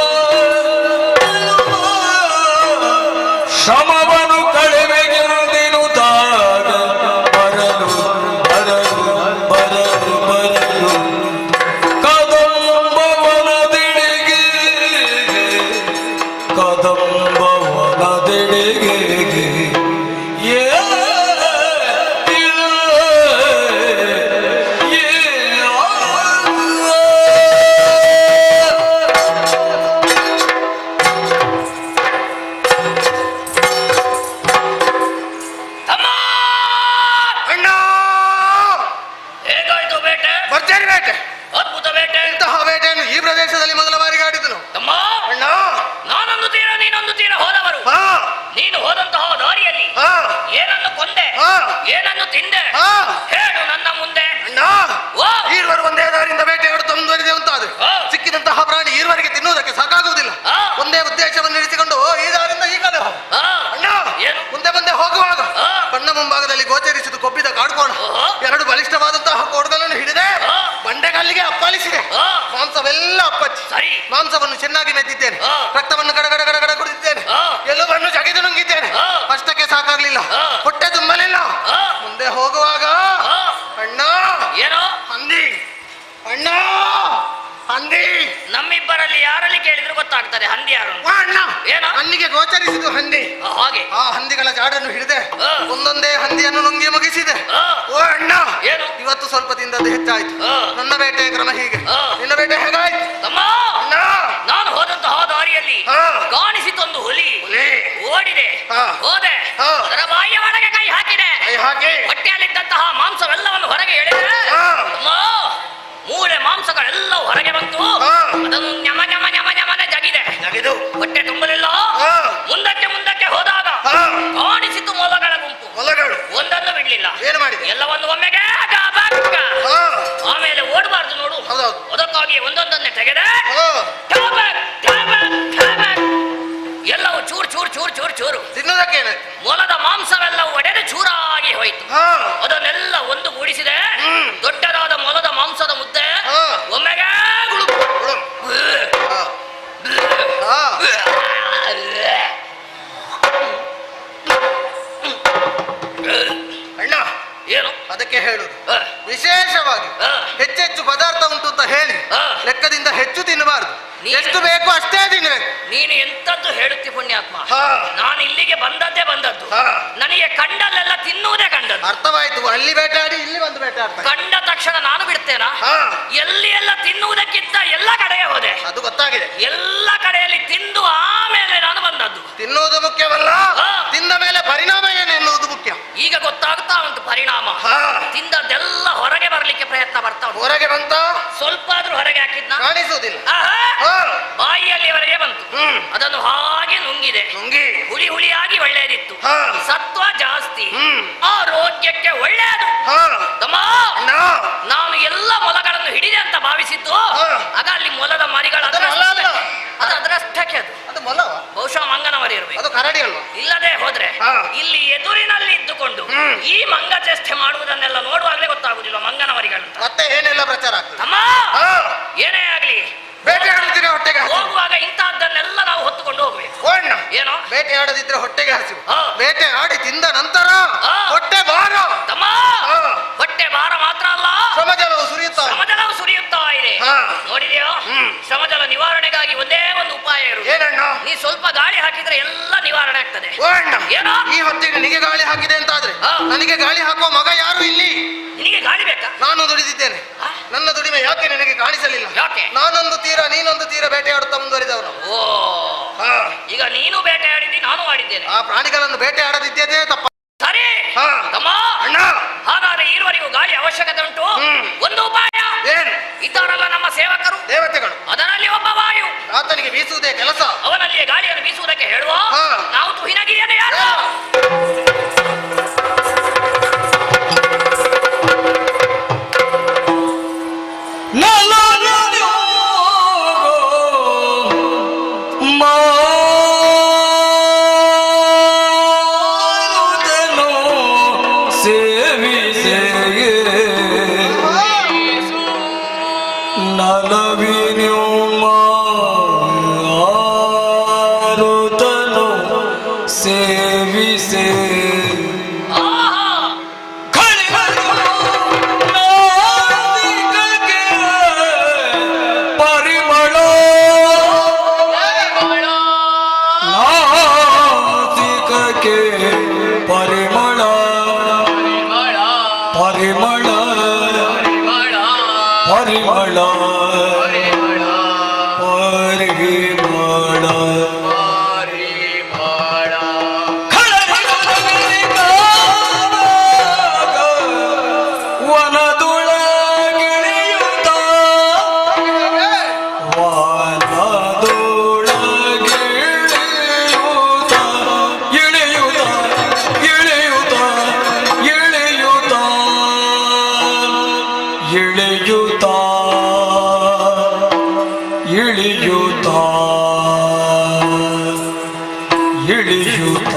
ಶ್ರಮವನ್ನು ಕಡಿಮೆಗೆಂದಿನು ದಾಗ ಬರಲು ಬರಲು ಬರಲು ಬರಲು ಕದಂಬವನದೆಡೆಗೆ ಕದಂಬವನದೆಡೆಗೆ ಅಣ್ಣ ಹೇಗಾಯ್ತು ಬೇಟೆ? ಭರ್ಜರಿ ಬೇಟೆ. ಅದ್ಭುತ ಬೇಟೆ. ಇಂತಹ ಬೇಟೆಯನ್ನು ಈ ಪ್ರದೇಶದಲ್ಲಿ ಮೊದಲ ಬಾರಿಗೆ ಆಡಿದನು ತಮ್ಮ, ಅಣ್ಣ. ನಾನೊಂದು ತೀರ ನೀನೊಂದು ತೀರ ಹೋದವರು. ಹಾ ನೀನು ಹೋದಂತಹ ದಾರಿಯಲ್ಲಿ ಹಾ ಏನನ್ನು ಕೊಂದೆ, ಹಾ ಏನನ್ನು ತಿಂದೆ, ಹಾ ಹೇಳು ನನ್ನ ಮುಂದೆ. ಅಣ್ಣ, ಓ, ಈರ್ವರು ಒಂದೇ ದಾರಿಯಿಂದ ಬೇಟೆಯಾಡುತ್ತಾ ಮುಂದುವರಿದೆ ಅಂತಾದ್ರೆ ಹಾ. ಸಿಕ್ಕಿದಂತಹ ಪ್ರಾಣಿ ಈರ್ವರಿಗೆ ತಿನ್ನುವುದಕ್ಕೆ ಸಾಕಾಗುವುದಿಲ್ಲ. ಹಾ. ಒಂದೇ ಉದ್ದೇಶವನ್ನು ಇರಿಸಿಕೊಂಡು ಈ ದಾರಿಯಿಂದ ಈ ಕಡೆ ಹೋಗು. ಹಾ. ಅಣ್ಣ, ಏನು? ಮುಂದೆ ಮುಂದೆ ಹೋಗುವಾಗ ಹಾ. ಕಣ್ಣ ಮುಂಭಾಗದಲ್ಲಿ ಗೋಚರಿಸಿದ ಕೊಬ್ಬಿದ ಕಾಡ್ಕೋಣ ಓಹೋ. ಎರಡು ಬಲಿಷ್ಠವಾದಂತಹ ಕೋಡ್ಗಳನ್ನು ಹಿಡಿದೆ ಹಾ. ಬಂಡೆಗಲ್ಲಿಗೆ ಅಪ್ಪಾಲಿಸಿದೆ. ಹಾ. ಮಾಂಸವೆಲ್ಲ ಅಪ್ಪಚ್ಚಿ ಸರಿ. ಮಾಂಸವನ್ನು ಚೆನ್ನಾಗಿ ಮೆದ್ದಿದ್ದೇನೆ. ಹಾ. ರಕ್ತವನ್ನು ಗಡಗಡ ಗಡಗಡ ಕುಡಿದಿದ್ದೇನೆ. ಹಾ. ಎಲುಬನ್ನು ಜಗಿದು ನುಂಗಿದ್ದೇನೆ. ಹಾ. ಅಷ್ಟಕ್ಕೆ ಸಾಕಾಗ್ಲಿಲ್ಲ, ಹಾ. ಹೊಟ್ಟೆ ತುಂಬಲಿಲ್ಲ. ಹಾ. ಮುಂದೆ ಹೋಗುವಾಗ ಹಾ. ಅಣ್ಣ ಏನೋ ಹಂದಿ, ಅಣ್ಣ ಹಂದಿ. ನಮ್ಮಿಬ್ಬರಲ್ಲಿ ಯಾರಲ್ಲಿ ಕೇಳಿದ್ರು ಗೊತ್ತಾಗ್ತದೆ ಹಂದಿ ಯಾರು ಅಂತ. ವಾ ಅಣ್ಣ, ಏನೋ? ಕಣ್ಣಿಗೆ ಗೋಚರಿಸಿದು ಹಂದಿ. ಹಾಗೆ ಆ ಹಂದಿಗಳ ಜಾಡನ್ನು ಹಿಡಿದೆ ಹಾ. ಒಂದೊಂದೇ ಹಂದಿಯನ್ನು ನುಂಗಿ ಮುಗಿಸಿದೆ. ಹಾ. ಓ ಅಣ್ಣ, ಏನು? ಇವತ್ತು ಸ್ವಲ್ಪ ತಿಂದದ್ದು ಹೆಚ್ಚಾಯ್ತು. ಹಾ. ನನ್ನ ಬೇಟೆಯ ಕ್ರಮ ಹೀಗೆ. ಹಾ. ನಿನ್ನ ಬೇಟೆ ಹೇಗಾಯ್ತು ತಮ್ಮ, ಅಣ್ಣ? ನಾನು ಹೋದಂತಹ ದಾರಿಯಲ್ಲಿ ಹಾ. ಕಾಣಿಸಿತೊಂದು ಹುಲಿ. ಹುಲಿ. ಓಡಿದೆ, ಹಾ. ಹೋದೆ, ಹಾ. ಅದರ ಬಾಯಿಯ ಒಳಗೆ ಕೈ ಹಾಕಿದೆ. ಕೈ ಹಾಕಿ ಹೊಟ್ಟೆಯಲ್ಲಿದ್ದಂತಹ ಮಾಂಸವೆಲ್ಲವನ್ನು ಹೊರಗೆ ಎಳೆದೆ. ಹಾ. ತಮ್ಮ, ಮೂಳೆ ಮಾಂಸಗಳೆಲ್ಲವೂ ಹೊರಗೆ ಬಂತು. ಹಾ. ಅದನ್ನು ಞಮ ಞಮ ಞಮ ಞಮನೆ ಜಗಿದೆ. ಜಗಿದು ಹೊಟ್ಟೆ ತುಂಬಲಿಲ್ಲ. ಹಾ. ಮುಂದಕ್ಕೆ ಮುಂದಕ್ಕೆ ಹೋದಾಗ ಹಾ. ಕಾಣಿಸಿತು ಮೊಲಗಳ ಗುಂಪು. ಮೊಲಗಳು ಒಂದನ್ನು ಬಿಡ್ಲಿಲ್ಲ. ಏನು ಮಾಡಿದೆ? ಎಲ್ಲವನ್ನು ಒಮ್ಮೆಗೆ ಗಬಕ್ಕ. ಹಾ. ಆಮೇಲೆ ಓಡಬಾರ್ದು ನೋಡು. ಹೌದೌದು. ಅದಕ್ಕಾಗಿ ಒಂದೊಂದನ್ನೇ ತೆಗೆದೆ. ಹಾ. ಠಾಬಕ್, ಠಾಬಕ್, ಠಾಬಕ್. ಎಲ್ಲವೂ ಚೂರು ಚೂರು ಚೂರು ಚೂರು ಚೂರು. ತಿನ್ನೋದಕ್ಕೆ ಏನಾಯ್ತು? ಮೊಲದ ಮಾಂಸವೆಲ್ಲವೂ ಒಡೆದು ಚೂರಾಗಿ ಹೋಯಿತು. ಹಾ. ಅದನ್ನೆಲ್ಲ ಒಂದು ಗೂಡಿಸಿದೆ. ಹ್ಮ್. ದೊಡ್ಡದಾದ ಮೊಲದ ಮಾಂಸದ ಮುದ್ದೆ ಹಾ. ಒಮ್ಮೆಗೆ ಗುಳುಕು. ಕೊಡು. ಹಾ. ಹಾ. ಅಣ್ಣ, ಏನು? ಅದಕ್ಕೆ ಹೇಳುದು ಹಾ. ವಿಶೇಷವಾಗಿ ಹಾ. ಹೆಚ್ಚೆಚ್ಚು ಪದಾರ್ಥ ಉಂಟು ಅಂತ ಹೇಳಿ ಹಾ. ಲೆಕ್ಕದಿಂದ ಹೆಚ್ಚು ತಿನ್ನಬಾರದು. ನೀನು- ಎಷ್ಟು ಬೇಕು ಅಷ್ಟೇ ತಿನ್ನಬೇಕು. ನೀನು ಎಂತದ್ದು ಹೇಳುತ್ತಿ ಪುಣ್ಯಾತ್ಮ. ಹಾ. ನಾನು ಇಲ್ಲಿಗೆ ಬಂದದ್ದೇ ಬಂದದ್ದು. ಹಾ. ನನಗೆ ಕಂಡಲ್ಲೆಲ್ಲ ತಿನ್ನುವುದೇ ಕಂಡದ್ದು. ಅರ್ಥವಾಯ್ತು. ಅಲ್ಲಿ ಬೇಟೆಯಾಡಿ ಇಲ್ಲಿ ಒಂದು ಬೇಟೆಯಾಡ್ತಾರೆ. ಕಂಡ ತಕ್ಷಣ ನಾನು ಬಿಡ್ತೇನಾ? ಹಾ. ಎಲ್ಲಿ ಎಲ್ಲ ತಿನ್ನುವುದಕ್ಕಿಂತ ಎಲ್ಲ ಕಡೆಗೆ ಹೋದೆ. ಅದು ಗೊತ್ತಾಗಿದೆ. ಎಲ್ಲ ಕಡೆಯಲ್ಲಿ ತಿಂದು ಆಮೇಲೆ ನಾನು ಬಂದದ್ದು. ತಿನ್ನುವುದು ಮುಖ್ಯವಲ್ಲ, ಹಾ. ತಿಂದ ಮೇಲೆ ಪರಿಣಾಮ ಏನು ಎನ್ನುವುದು ಮುಖ್ಯ. ಈಗ ಗೊತ್ತಾಗ್ತಾ ಉಂಟು ಪರಿಣಾಮ. ಹಾ. ತಿಂದದ್ದೆಲ್ಲ ಹೊರಗೆ ಬರಲಿಕ್ಕೆ ಪ್ರಯತ್ನ ಬರ್ತಾ ಉಂಟು. ಹೊರಗೆ ಬಂತ ಸ್ವಲ್ಪ ಆದ್ರೂ ಹೊರಗೆ ಹಾಕಿದ್ನ ಕಾಣಿಸುವುದಿಲ್ಲ. ಆಹಾ. ಹಾ. ಬಾಯಿಯಲ್ಲಿವರೆಗೆ ಬಂತು. ಹ್ಮ್. ಅದನ್ನು ಹಾಗೆ ನುಂಗಿದೆ. ನುಂಗಿ ಹುಳಿ ಹುಳಿಯಾಗಿ ಒಳ್ಳೆಯದಿತ್ತು. ಹಾ. ಸತ್ವ ಜಾಸ್ತಿ, ಹ್ಮ್. ಆರೋಗ್ಯಕ್ಕೆ ಒಳ್ಳೆಯದು. ಹಾ. ತಮ್ಮ, ಅಣ್ಣ, ನಾನು ಎಲ್ಲ ಮೊಲಗಳನ್ನು ಹಿಡಿದೆ ಅಂತ ಭಾವಿಸಿದ್ದು. ಹಾ. ಆಗ ಅಲ್ಲಿ ಮೊಲದ ಮರಿಗಳು ಅದು ಮೊಲ ಅಲ್ಲ. ಅದು ಅದರಷ್ಟಕ್ಕೆ ಅದು ಅದು ಮೊಲವ? ಬಹುಶಃ ಮಂಗನ ಮರಿ ಇರಬೇಕು. ಅದು ಕರಡಿ ಅಲ್ವಾ? ಇಲ್ಲದೆ ಹೋದ್ರೆ ಹಾ. ಇಲ್ಲಿ ಎದುರಿನಲ್ಲಿ ಇದ್ದುಕೊಂಡು ಹ್ಮ್. ಈ ಮಂಗ ಚೇಷ್ಟೆ ಮಾಡುವುದನ್ನೆಲ್ಲ ನೋಡುವಾಗಲೇ ಗೊತ್ತಾಗುದಿಲ್ಲ ಮಂಗನ ಮರಿಗಳು ಅಂತ. ಮತ್ತೆ ಏನೆಲ್ಲ ಪ್ರಚಾರ ಆಗ್ತದೆ? ತಮ್ಮ, ಹಾ. ಏನೇ ಆಗ್ಲಿ ಬೇಟೆಯಾಡುತ್ತೀರಿ ಹೊಟ್ಟೆಗೆ ಹಸಿವು. ಹೋಗುವಾಗ ಇಂತಹದ್ದನ್ನೆಲ್ಲ ನಾವು ಹೊತ್ತುಕೊಂಡು ಹೋಗ್ಬೇಕು. ಓ ಅಣ್ಣ, ಏನೋ? ಬೇಟೆಯಾಡದಿದ್ರೆ ಹೊಟ್ಟೆಗೆ ಹಸಿವು. ಹಾ. ಬೇಟೆ ಆಡಿ ತಿಂದ ನಂತರ ಹಾ. ಹೊಟ್ಟೆ ಭಾರ. ತಮ್ಮ, ಹಾ. ಹೊಟ್ಟೆ ಭಾರ ಮಾತ್ರ ಅಲ್ಲ, ಶ್ರಮಜಲವು ಸುರಿಯುತ್ತಾ ಶ್ರಮಜಲವು ಸುರಿಯುತ್ತಾ ಇದೆ. ಹಾ. ನೋಡಿದ್ಯೋ? ಹ್ಮ್. ಶ್ರಮಜಲ ನಿವಾರಣೆಗಾಗಿ ಒಂದೇ ಒಂದು ಉಪಾಯ ಇರುವುದು. ಏನಣ್ಣ? ನೀ ಸ್ವಲ್ಪ ಗಾಳಿ ಹಾಕಿದ್ರೆ ಎಲ್ಲ ನಿವಾರಣೆ ಆಗ್ತದೆ. ಓ ಅಣ್ಣ, ಏನೋ? ಈ ಹೊತ್ತಿಗೆ ನಿನಗೆ ಗಾಳಿ ಹಾಕಿದೆ ಅಂತಾದ್ರೆ ಹಾ. ನನಗೆ ಗಾಳಿ ಹಾಕುವ ಮಗ ಯಾರು ಇಲ್ಲಿ? ನಿನಗೆ ಗಾಳಿ ಬೇಕಾ? ನಾನು ದುಡಿದಿದ್ದೇನೆ. ಹಾ? ನನ್ನ ದುಡಿಮೆ ಯಾಕೆ ನಿನಗೆ ಕಾಣಿಸಲಿಲ್ಲ? ಯಾಕೆ? ನಾನೊಂದು ತೀರ ನೀನೊಂದು ತೀರ ಬೇಟೆಯಾಡುತ್ತಾ ಮುಂದುವರಿದವನು. ಓ, ಹಾ. ಈಗ ನೀನು ಬೇಟೆಯಾಡಿದ್ದಿ, ನಾನು ಮಾಡಿದ್ದೇನೆ. ಆ ಪ್ರಾಣಿಗಳನ್ನು ಬೇಟೆಯಾಡದಿದ್ದೇನೆ ತಪ್ಪ. ಸರಿ. ಹಾ. ತಮ್ಮ, ಅಣ್ಣ, ಹಾಗಾದ್ರೆ ಈರುವರೆಗೂ ಗಾಳಿ ಅವಶ್ಯಕತೆ ಉಂಟು. ಹ್ಮ್. ಒಂದು ಉಪಾಯ. ಏನ್? ಇದ್ದಾರಲ್ಲ ನಮ್ಮ ಸೇವಕರು, ದೇವತೆಗಳು, ಅದರಲ್ಲಿ ಒಬ್ಬ ವಾಯು, ಆತನಿಗೆ ಬೀಸುವುದೇ ಕೆಲಸ. ಅವನಲ್ಲಿಯೇ ಗಾಳಿಯನ್ನು ಬೀಸುವುದಕ್ಕೆ ಹೇಳುವ. ಹಾ. ನಾವು ತುಹಿನಗಿರಿಯನ್ನು ಯಾರು? ನಲವಿನ್ಯೋ ಬಾಳ ಮಾರಿ ಬಾಳ ವನದೊಳಗಿಳಿಯುತ್ತ ವನದೊಳಗಿಳಿಯುತ್ತ ಇಳಿಯುತ್ತ ಇಳಿಯುತ್ತ ಇಳಿಯುತ್ತ ಇಳಿಯುತ್ತ ಇಳಿಯುತ್ತ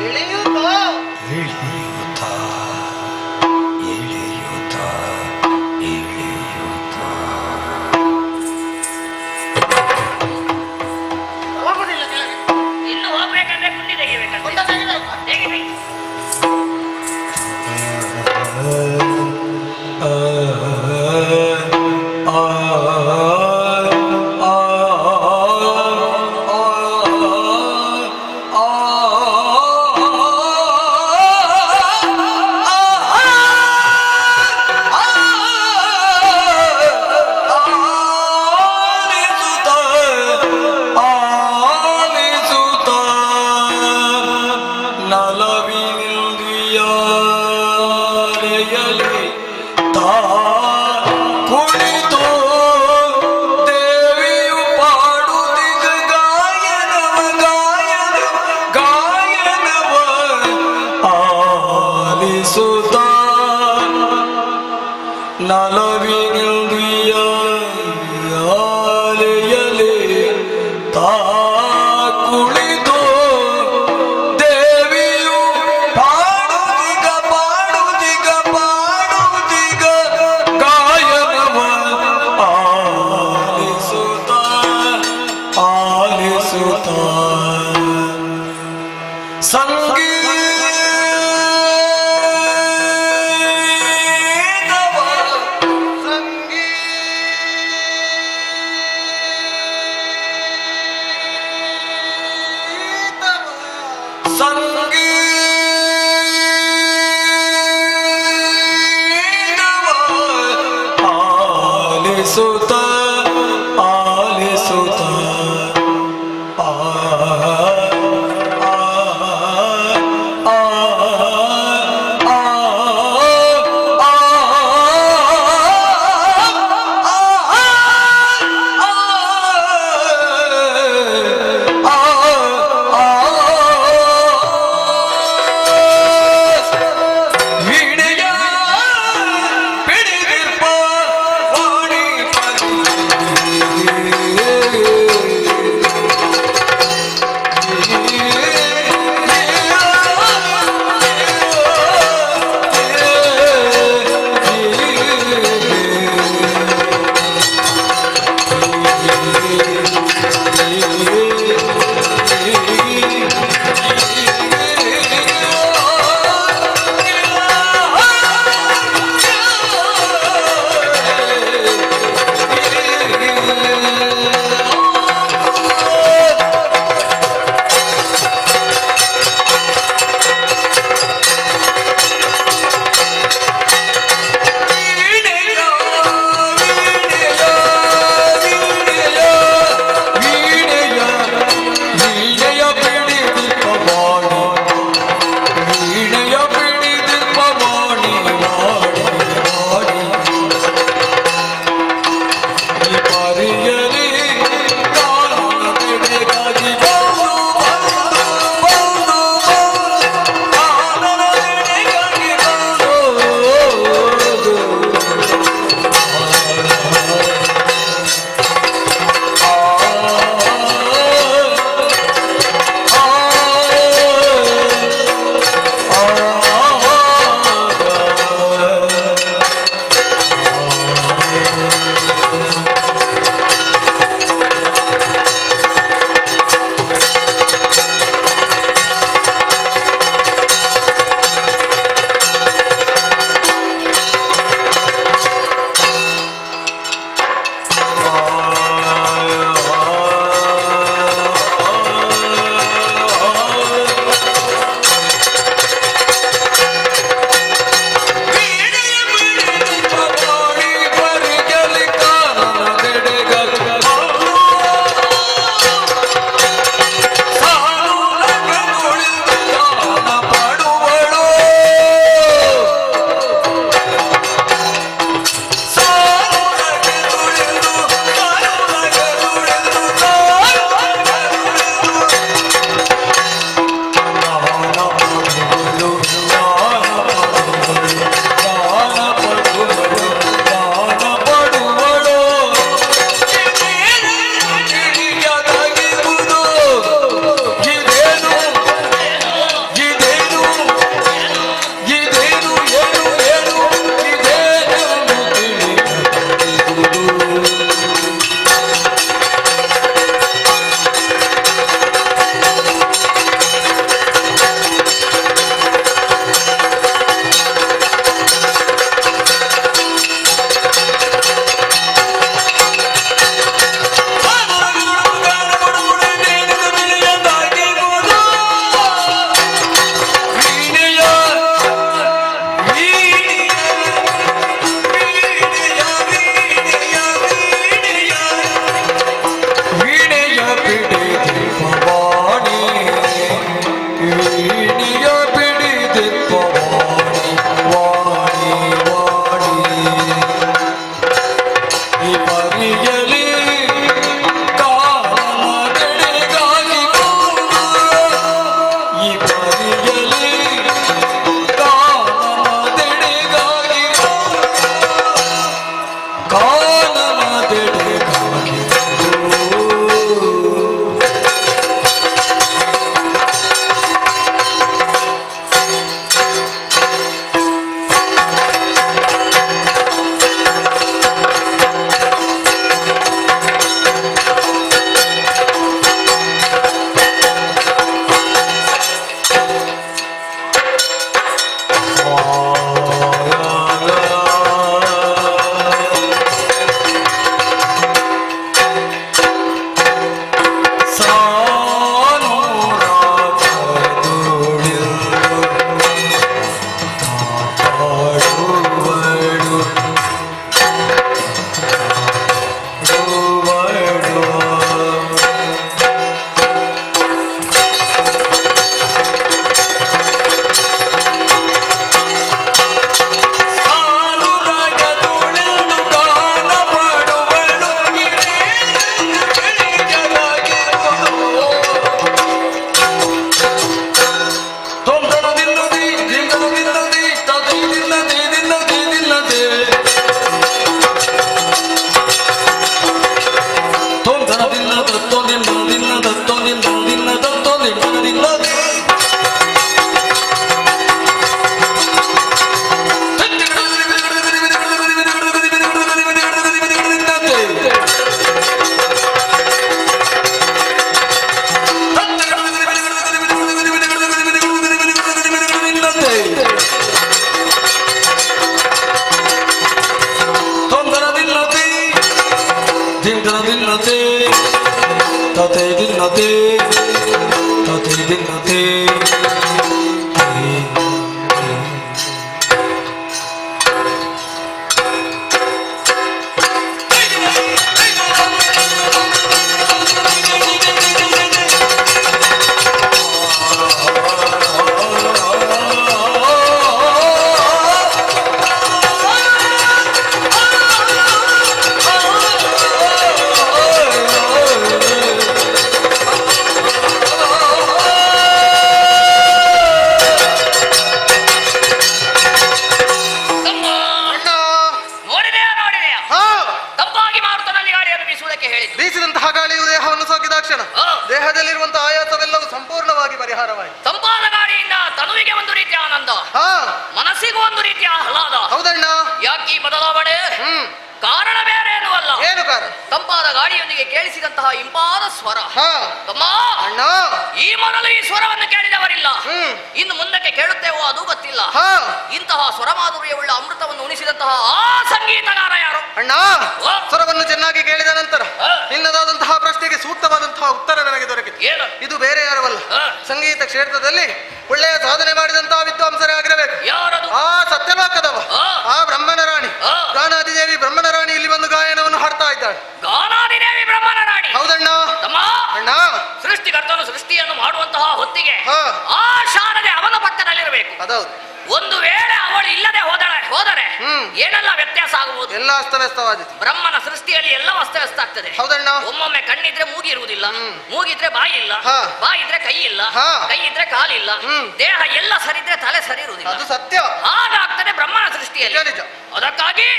ಇಳಿಯುತ್ತ ಇಳಿಯುತ್ತ ಇಳಿಯುತ್ತ ಇಳಿಯುತ್ತ ಹೋಗುದಿಲ್ಲ ಕೆಳಗೆ. ಇನ್ನು ಹೋಗ್ಬೇಕಂದ್ರೆ ಕುಂಡಿ ತೆಗಿಬೇಕಂತ ಹೊಂಡ ತೆಗಿಬೇಕು. ತೆಗಿಬೇಕು. ನಲವಿನಿಂದಿಯಾರೆಯಲಿ ತಾ ಕುಳಿತು ದೇವಿಯು ಪಾಡುತ್ತಿದ್ದ ಗಾಯನವ ಆಲಿಸುತ್ತ ನಲವಿನಿಂದಿಯಾರೆಯಲಿ ತಾ ಕುಳಿತು ದೇವಿಯು ಪಾಡುತ್ತಿಗ ಗಾಯನವ ಆಲಿಸುತ್ತ ಆಲಿಸುತ್ತ ಸಂಗೀತವ ಚಂದ, ಹಾ ಮನಸ್ಸಿಗೂ ಒಂದು ರೀತಿಯ ಆಹ್ಲಾದ. ಹೌದಣ್ಣ. ಯಾಕೆ ಈ ಬದಲಾವಣೆ? ಕಾರಣ ಬೇರೆ ಏನೂ ಅಲ್ಲ. ಏನು ಕಾರಣ? ತಂಪಾದ ಗಾಳಿಯೊಂದಿಗೆ ಕೇಳಿಸಿದಂತಹ ಇಂಪಾದ ಸ್ವರ. ಹಾ ತಮ್ಮ, ಅಣ್ಣ, ಈ ಮೊದಲು ಈ ಸ್ವರವನ್ನು ಕೇಳಿದವರಿಲ್ಲ. ಇನ್ನು ಮುಂದಕ್ಕೆ ಕೇಳುತ್ತೇವೋ ಅದು ಗೊತ್ತಿಲ್ಲ. ಹಾ ಇಂತಹ ಸ್ವರಮಾಧುರ್ಯವುಳ್ಳ ಅಮೃತವನ್ನು ಉಣಿಸಿದಂತಹ ಆ ಸಂಗೀತಗಾರ ಯಾರು? ಅಣ್ಣ, ಸ್ವರವನ್ನು ಚೆನ್ನಾಗಿ ಕೇಳಿದ ನಂತರ ನಿನ್ನದಾದಂತಹ ಪ್ರಶ್ನೆಗೆ ಸೂಕ್ತವಾದಂತಹ ಉತ್ತರ ನನಗೆ ದೊರಕಿತು. ಏನು? ಇದು ಬೇರೆ ಯಾರವಲ್ಲ, ಸಂಗೀತ ಕ್ಷೇತ್ರದಲ್ಲಿ ಒಳ್ಳೆಯ ಸಾಧನೆ ಮಾಡಿದಂತಹ ವಿದ್ವಾಂಸರೇ ಆಗಿರಬೇಕು. ಯಾರದು? ಆ ಸತ್ಯಲೋಕದವ, ಆ ಬ್ರಹ್ಮನ ರಾಣಿ ಗಾನಾದಿದೇವಿ ಬ್ರಹ್ಮನ ರಾಣಿ ಇಲ್ಲಿ ಬಂದು ಗಾಯನವನ್ನು ಹಾಡ್ತಾ ಇದ್ದಾಳೆ. ಗಾನಾದಿದೇವಿ ಬ್ರಹ್ಮನ ರಾಣಿ? ಹೌದಣ್ಣ. ತಮ್ಮ, ಅಣ್ಣ, ಸೃಷ್ಟಿಕರ್ತನು ಸೃಷ್ಟಿಯನ್ನು ಮಾಡುವಂತಹ ಹೊತ್ತಿಗೆ ಹಾ ಆ ಶಾರದೆ ಅವನ ಪಕ್ಕದಲ್ಲಿರಬೇಕು. ಅದೌದು. ಒಂದು ವೇಳೆ ಅವಳು ಇಲ್ಲದೆ ಹೋದರೆ ಏನೆಲ್ಲ ವ್ಯತ್ಯಾಸ ಆಗಬಹುದು? ಎಲ್ಲ ಅಸ್ತವ್ಯಸ್ತವಾದಿತು. ಬ್ರಹ್ಮನ ಸೃಷ್ಟಿಯಲ್ಲಿ ಎಲ್ಲ ಅಸ್ತವ್ಯಸ್ತ ಆಗ್ತದೆ. ಹೌದಣ್ಣ. ಒಮ್ಮೊಮ್ಮೆ ಕಣ್ಣಿದ್ರೆ ಮೂಗಿ ಇರುವುದಿಲ್ಲ, ಮೂಗಿದ್ರೆ ಬಾಯಿ ಇಲ್ಲ, ಹಾ. ಬಾಯಿ ಇದ್ರೆ ಕೈ ಇಲ್ಲ, ಹಾ. ಕೈ ಇದ್ರೆ ಕಾಲಿಲ್ಲ, ದೇಹ ಎಲ್ಲ ಸರಿದ್ರೆ ತಲೆ ಸರಿ ಇರುವುದಿಲ್ಲ. ಅದು ಸತ್ಯ. ಹಾಗಾಗ್ತದೆ ಬ್ರಹ್ಮನ ಸೃಷ್ಟಿಯಲ್ಲಿ. ನಿಜ. ಅದಕ್ಕಾಗಿ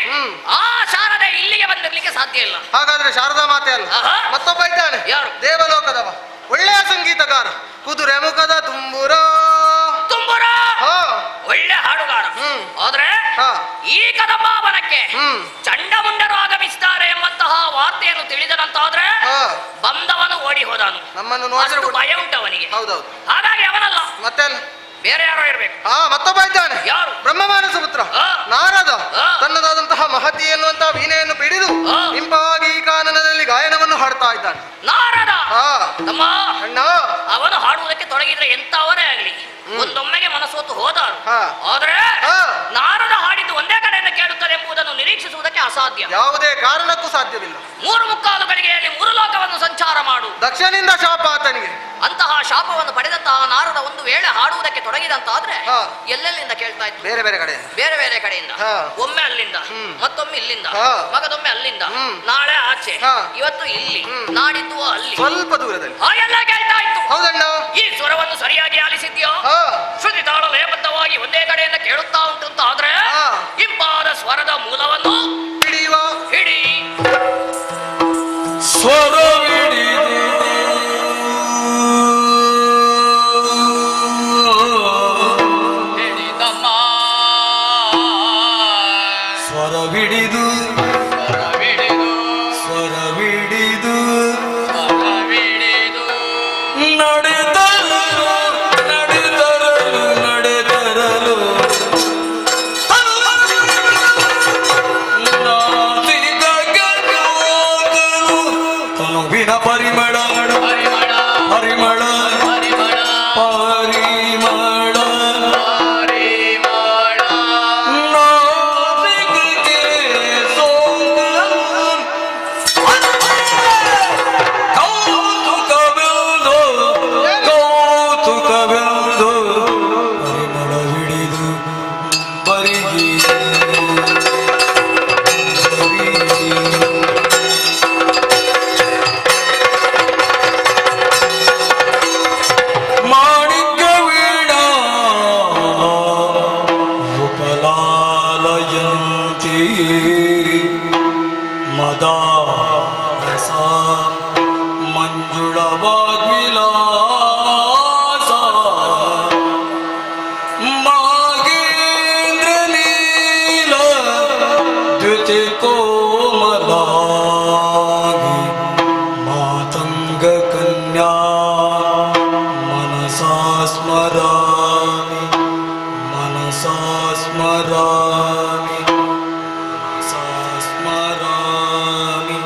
ಆ ಶಾರದೆ ಇಲ್ಲಿಗೆ ಬಂದಿರ್ಲಿಕ್ಕೆ ಸಾಧ್ಯ ಇಲ್ಲ. ಹಾಗಾದ್ರೆ ಶಾರದಾ ಮಾತೆ ಅಲ್ಲ, ಆಹಾ. ಮತ್ತೊಬ್ಬ ಇದ್ದಾನೆ. ಯಾರು? ದೇವಲೋಕದವ, ಒಳ್ಳೆಯ ಸಂಗೀತಗಾರ, ಕುದುರೆ ಮುಖದ ತುಂಬುರ. ತುಂಬುರ ಹಾ ಒಳ್ಳೆ ಹಾಡುಗಾರ. ಆದ್ರೆ ಹಾ. ಈ ಕದಂಬಾವನಕ್ಕೆ ಚಂಡಮುಂಡರು ಆಗಮಿಸಿದ್ದಾರೆ ಎಂಬಂತಹ ವಾರ್ತೆಯನ್ನು ತಿಳಿದನಂತಾದ್ರೆ ಹಾ. ಬಂದವನು ಓಡಿ ಹೋದಾನು. ನಮ್ಮನ್ನು ನೋಡಿದ್ರೆ ಅಷ್ಟು ಭಯ ಉಂಟು ಅವನಿಗೆ. ಹೌದೌದು. ಹಾಗಾಗಿ ಅವನಲ್ಲ, ಮತ್ತೆ ಬೇರೆ ಯಾರೋ ಇರ್ಬೇಕು. ಹಾ ಮತ್ತೊಬ್ಬ ಇದ್ದಾನೆ. ಯಾರು? ಬ್ರಹ್ಮಮಾನಸ ಪುತ್ರ ಹಾ. ನಾರದ. ಹಾ. ತನ್ನದಾದಂತಹ ಮಹತಿ ಎನ್ನುವಂತಹ ವೀಣೆಯನ್ನು ಪಿಡಿದು ಹಾ. ಇಂಪಾಗಿ ಈ ಕಾನನದಲ್ಲಿ ಗಾಯನವನ್ನು ಹಾಡ್ತಾ ಇದ್ದಾನೆ. ನಾರದ. ಹಾ ತಮ್ಮ, ಅಣ್ಣ, ಅವನು ಹಾಡುವುದಕ್ಕೆ ತೊಡಗಿದ್ರೆ ಎಂತವರೇ ಆಗ್ಲಿ ಒಂದೊಮ್ಮೆಗೆ ಮನಸ್ಸೋತು ಹೋದಾರು. ಹಾ. ಆದ್ರೆ ಹಾ. ನಾರದ ಹಾಡಿದ್ದು ಒಂದೇ ಕಡೆಯಿಂದ ಕೇಳುತ್ತದೆ ಎಂಬುದನ್ನು ನಿರೀಕ್ಷಿಸುವುದಕ್ಕೆ ಅಸಾಧ್ಯ. ಯಾವುದೇ ಕಾರಣಕ್ಕೂ ಸಾಧ್ಯವಿಲ್ಲ. 3 ಗಳಿಗೆಯಲ್ಲಿ 3 ಲೋಕವನ್ನು ಸಂಚಾರ ಮಾಡು. ದಕ್ಷನಿಂದ ಶಾಪ ಆತನಿಗೆ. ಅಂತಹ ಶಾಪವನ್ನು ಪಡೆದಂತಹ ನಾರದ ಒಂದು ವೇಳೆ ಹಾಡುವುದಕ್ಕೆ ತೊಡಗಿದಂತಾದ್ರೆ ಹಾ. ಎಲ್ಲೆಲ್ಲಿಂದ ಕೇಳ್ತಾ ಇತ್ತು? ಬೇರೆ ಬೇರೆ ಕಡೆ. ಬೇರೆ ಬೇರೆ ಕಡೆಯಿಂದ. ಹಾ. ಒಮ್ಮೆ ಅಲ್ಲಿಂದ, ಮತ್ತೊಮ್ಮೆ ಇಲ್ಲಿಂದ, ಹಾ. ಮಗದೊಮ್ಮೆ ಅಲ್ಲಿಂದ, ನಾಳೆ ಆಚೆ, ಹಾ. ಇವತ್ತು ಇಲ್ಲಿ, ನಾಡಿದ್ದು ಅಲ್ಲಿ, ಸ್ವಲ್ಪ ದೂರದಲ್ಲಿ. ಹಾಗೆಲ್ಲ ಕೇಳ್ತಾ ಇತ್ತು. ಹೌದಣ್ಣ. ಈ ಸ್ವರವನ್ನು ಸರಿಯಾಗಿ ಆಲಿಸಿದ್ಯೋ? ಹಾ ಶ್ರುತಿ ತಾಳ ಲಯಬದ್ಧವಾಗಿ ಒಂದೇ ಕಡೆಯಿಂದ ಕೇಳುತ್ತಾ ಉಂಟು ಅಂತ ಆದ್ರೆ ಹಾ. ಇಂಪಾದ ಸ್ವರದ ಮೂಲವನ್ನು ಹಿಡಿಯುವ. ಹಿಡಿ. ಹಿಡಿದಮ್ಮ ಸ್ವರವಿಡಿದು ಸ್ವರವಿಡಿದು ನಡೆದರಲು ನಡೆದರಲು ನಡೆದರಲು ತನುವಿನ ಪರಿಮಳ ಪರಿಮಳ ಪರಿಮಳ ನಾಸಿಕಕ್ಕೆ ಕೌತುಕವೆಂದು ಪರಿಮಳವಿಡಿದು ಬರಿಗಿ ಮಾಣಿಕ್ಯ ವೀಣಾ ಉಪಲಾಲಯಂತಿ ಮದಾರಸ ಮಂಜುಳ ವಾಗ್ವಿಲಾಸ ಮಾಗೇಂದ್ರ ನೀಲ ದ್ಯುತಿ ಕೋಮಲಾಗಿ ಮಾತಂಗ ಕನ್ಯಾ ಮನಸಾ ಸ್ಮರಾಮಿ ಮನಸಾ ಸ್ಮರಾಮಿ ಮನಸಾ ಸ್ಮರಾಮಿ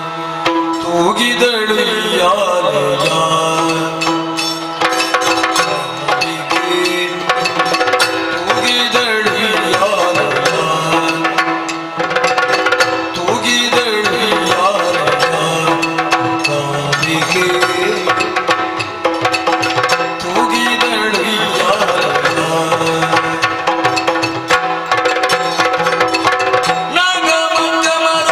ತೂಗಿದಳು ಯಾಲಯ ತೂಗಿದಳು ಯಾಲಯ ತೂಗಿದಳು ಯಾಲಯ ಕಾವಿಗೆ ತೂಗಿದಳು ಯಾಲಯ ನಾಗಮಂಗಮರ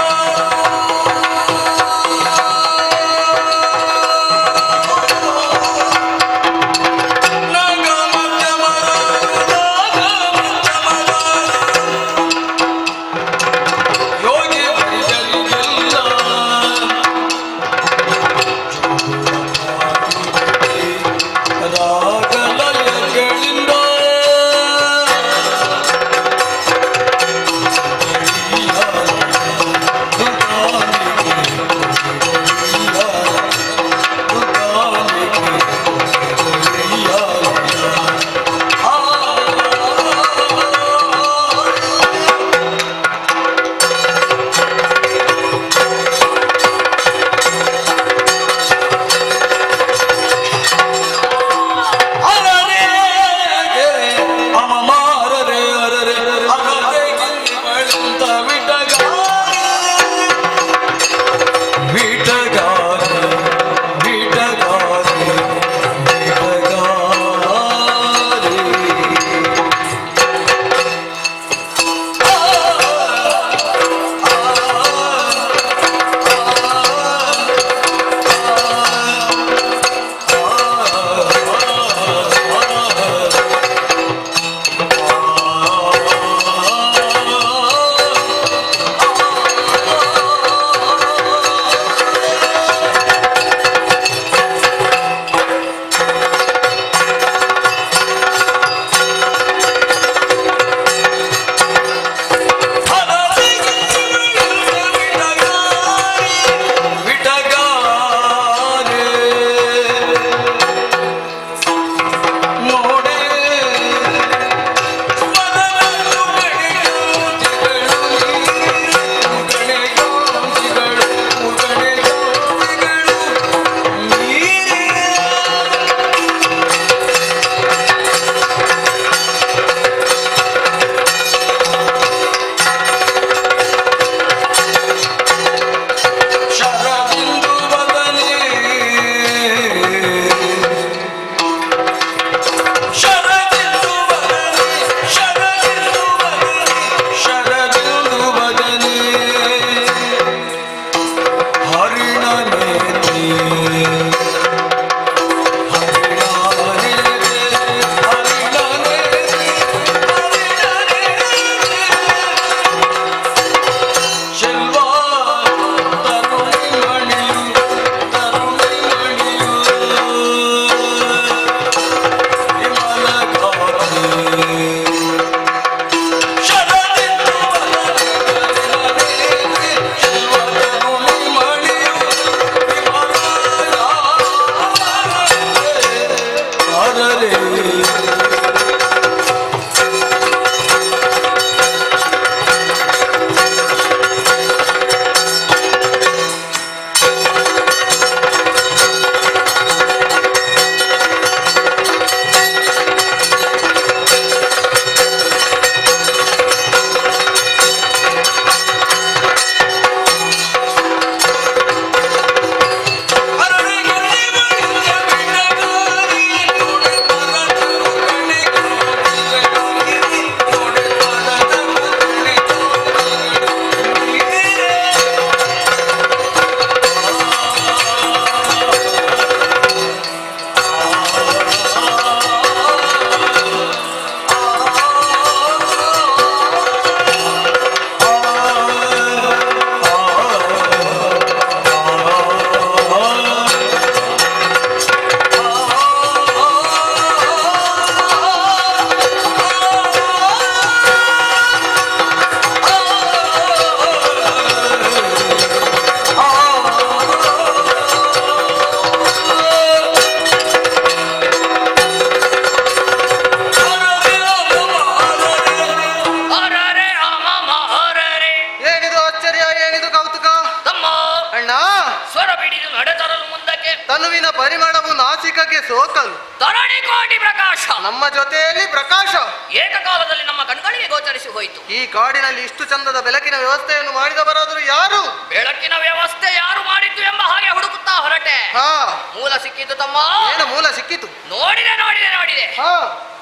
ಪರಿಮಳವು ನಾಸಿಕಕ್ಕೆ ಸೋಕಲು. ತರಣಿ ಕೋಟಿ ಪ್ರಕಾಶ ನಮ್ಮ ಜೊತೆಯಲ್ಲಿ ಪ್ರಕಾಶ ಏಕಕಾಲದಲ್ಲಿ ನಮ್ಮ ಕಣ್ಗಳಿಗೆ ಗೋಚರಿಸಿ ಹೋಯಿತು. ಈ ಕಾಡಿನಲ್ಲಿ ಇಷ್ಟು ಚಂದದ ಬೆಳಕಿನ ವ್ಯವಸ್ಥೆಯನ್ನು ಮಾಡಿದವರಾದರೂ ಯಾರು? ಬೆಳಕಿನ ವ್ಯವಸ್ಥೆ ಯಾರು ಮಾಡಿದ್ದು ಎಂಬ ಹಾಗೆ ಹುಡುಕುತ್ತಾ ಹೊರಟೆ. ಹಾ, ಮೂಲ ಸಿಕ್ಕಿತು ತಮ್ಮ. ಏನು ಮೂಲ ಸಿಕ್ಕಿತು? ನೋಡಿದೆ ನೋಡಿದೆ ನೋಡಿದೆ. ಹಾ,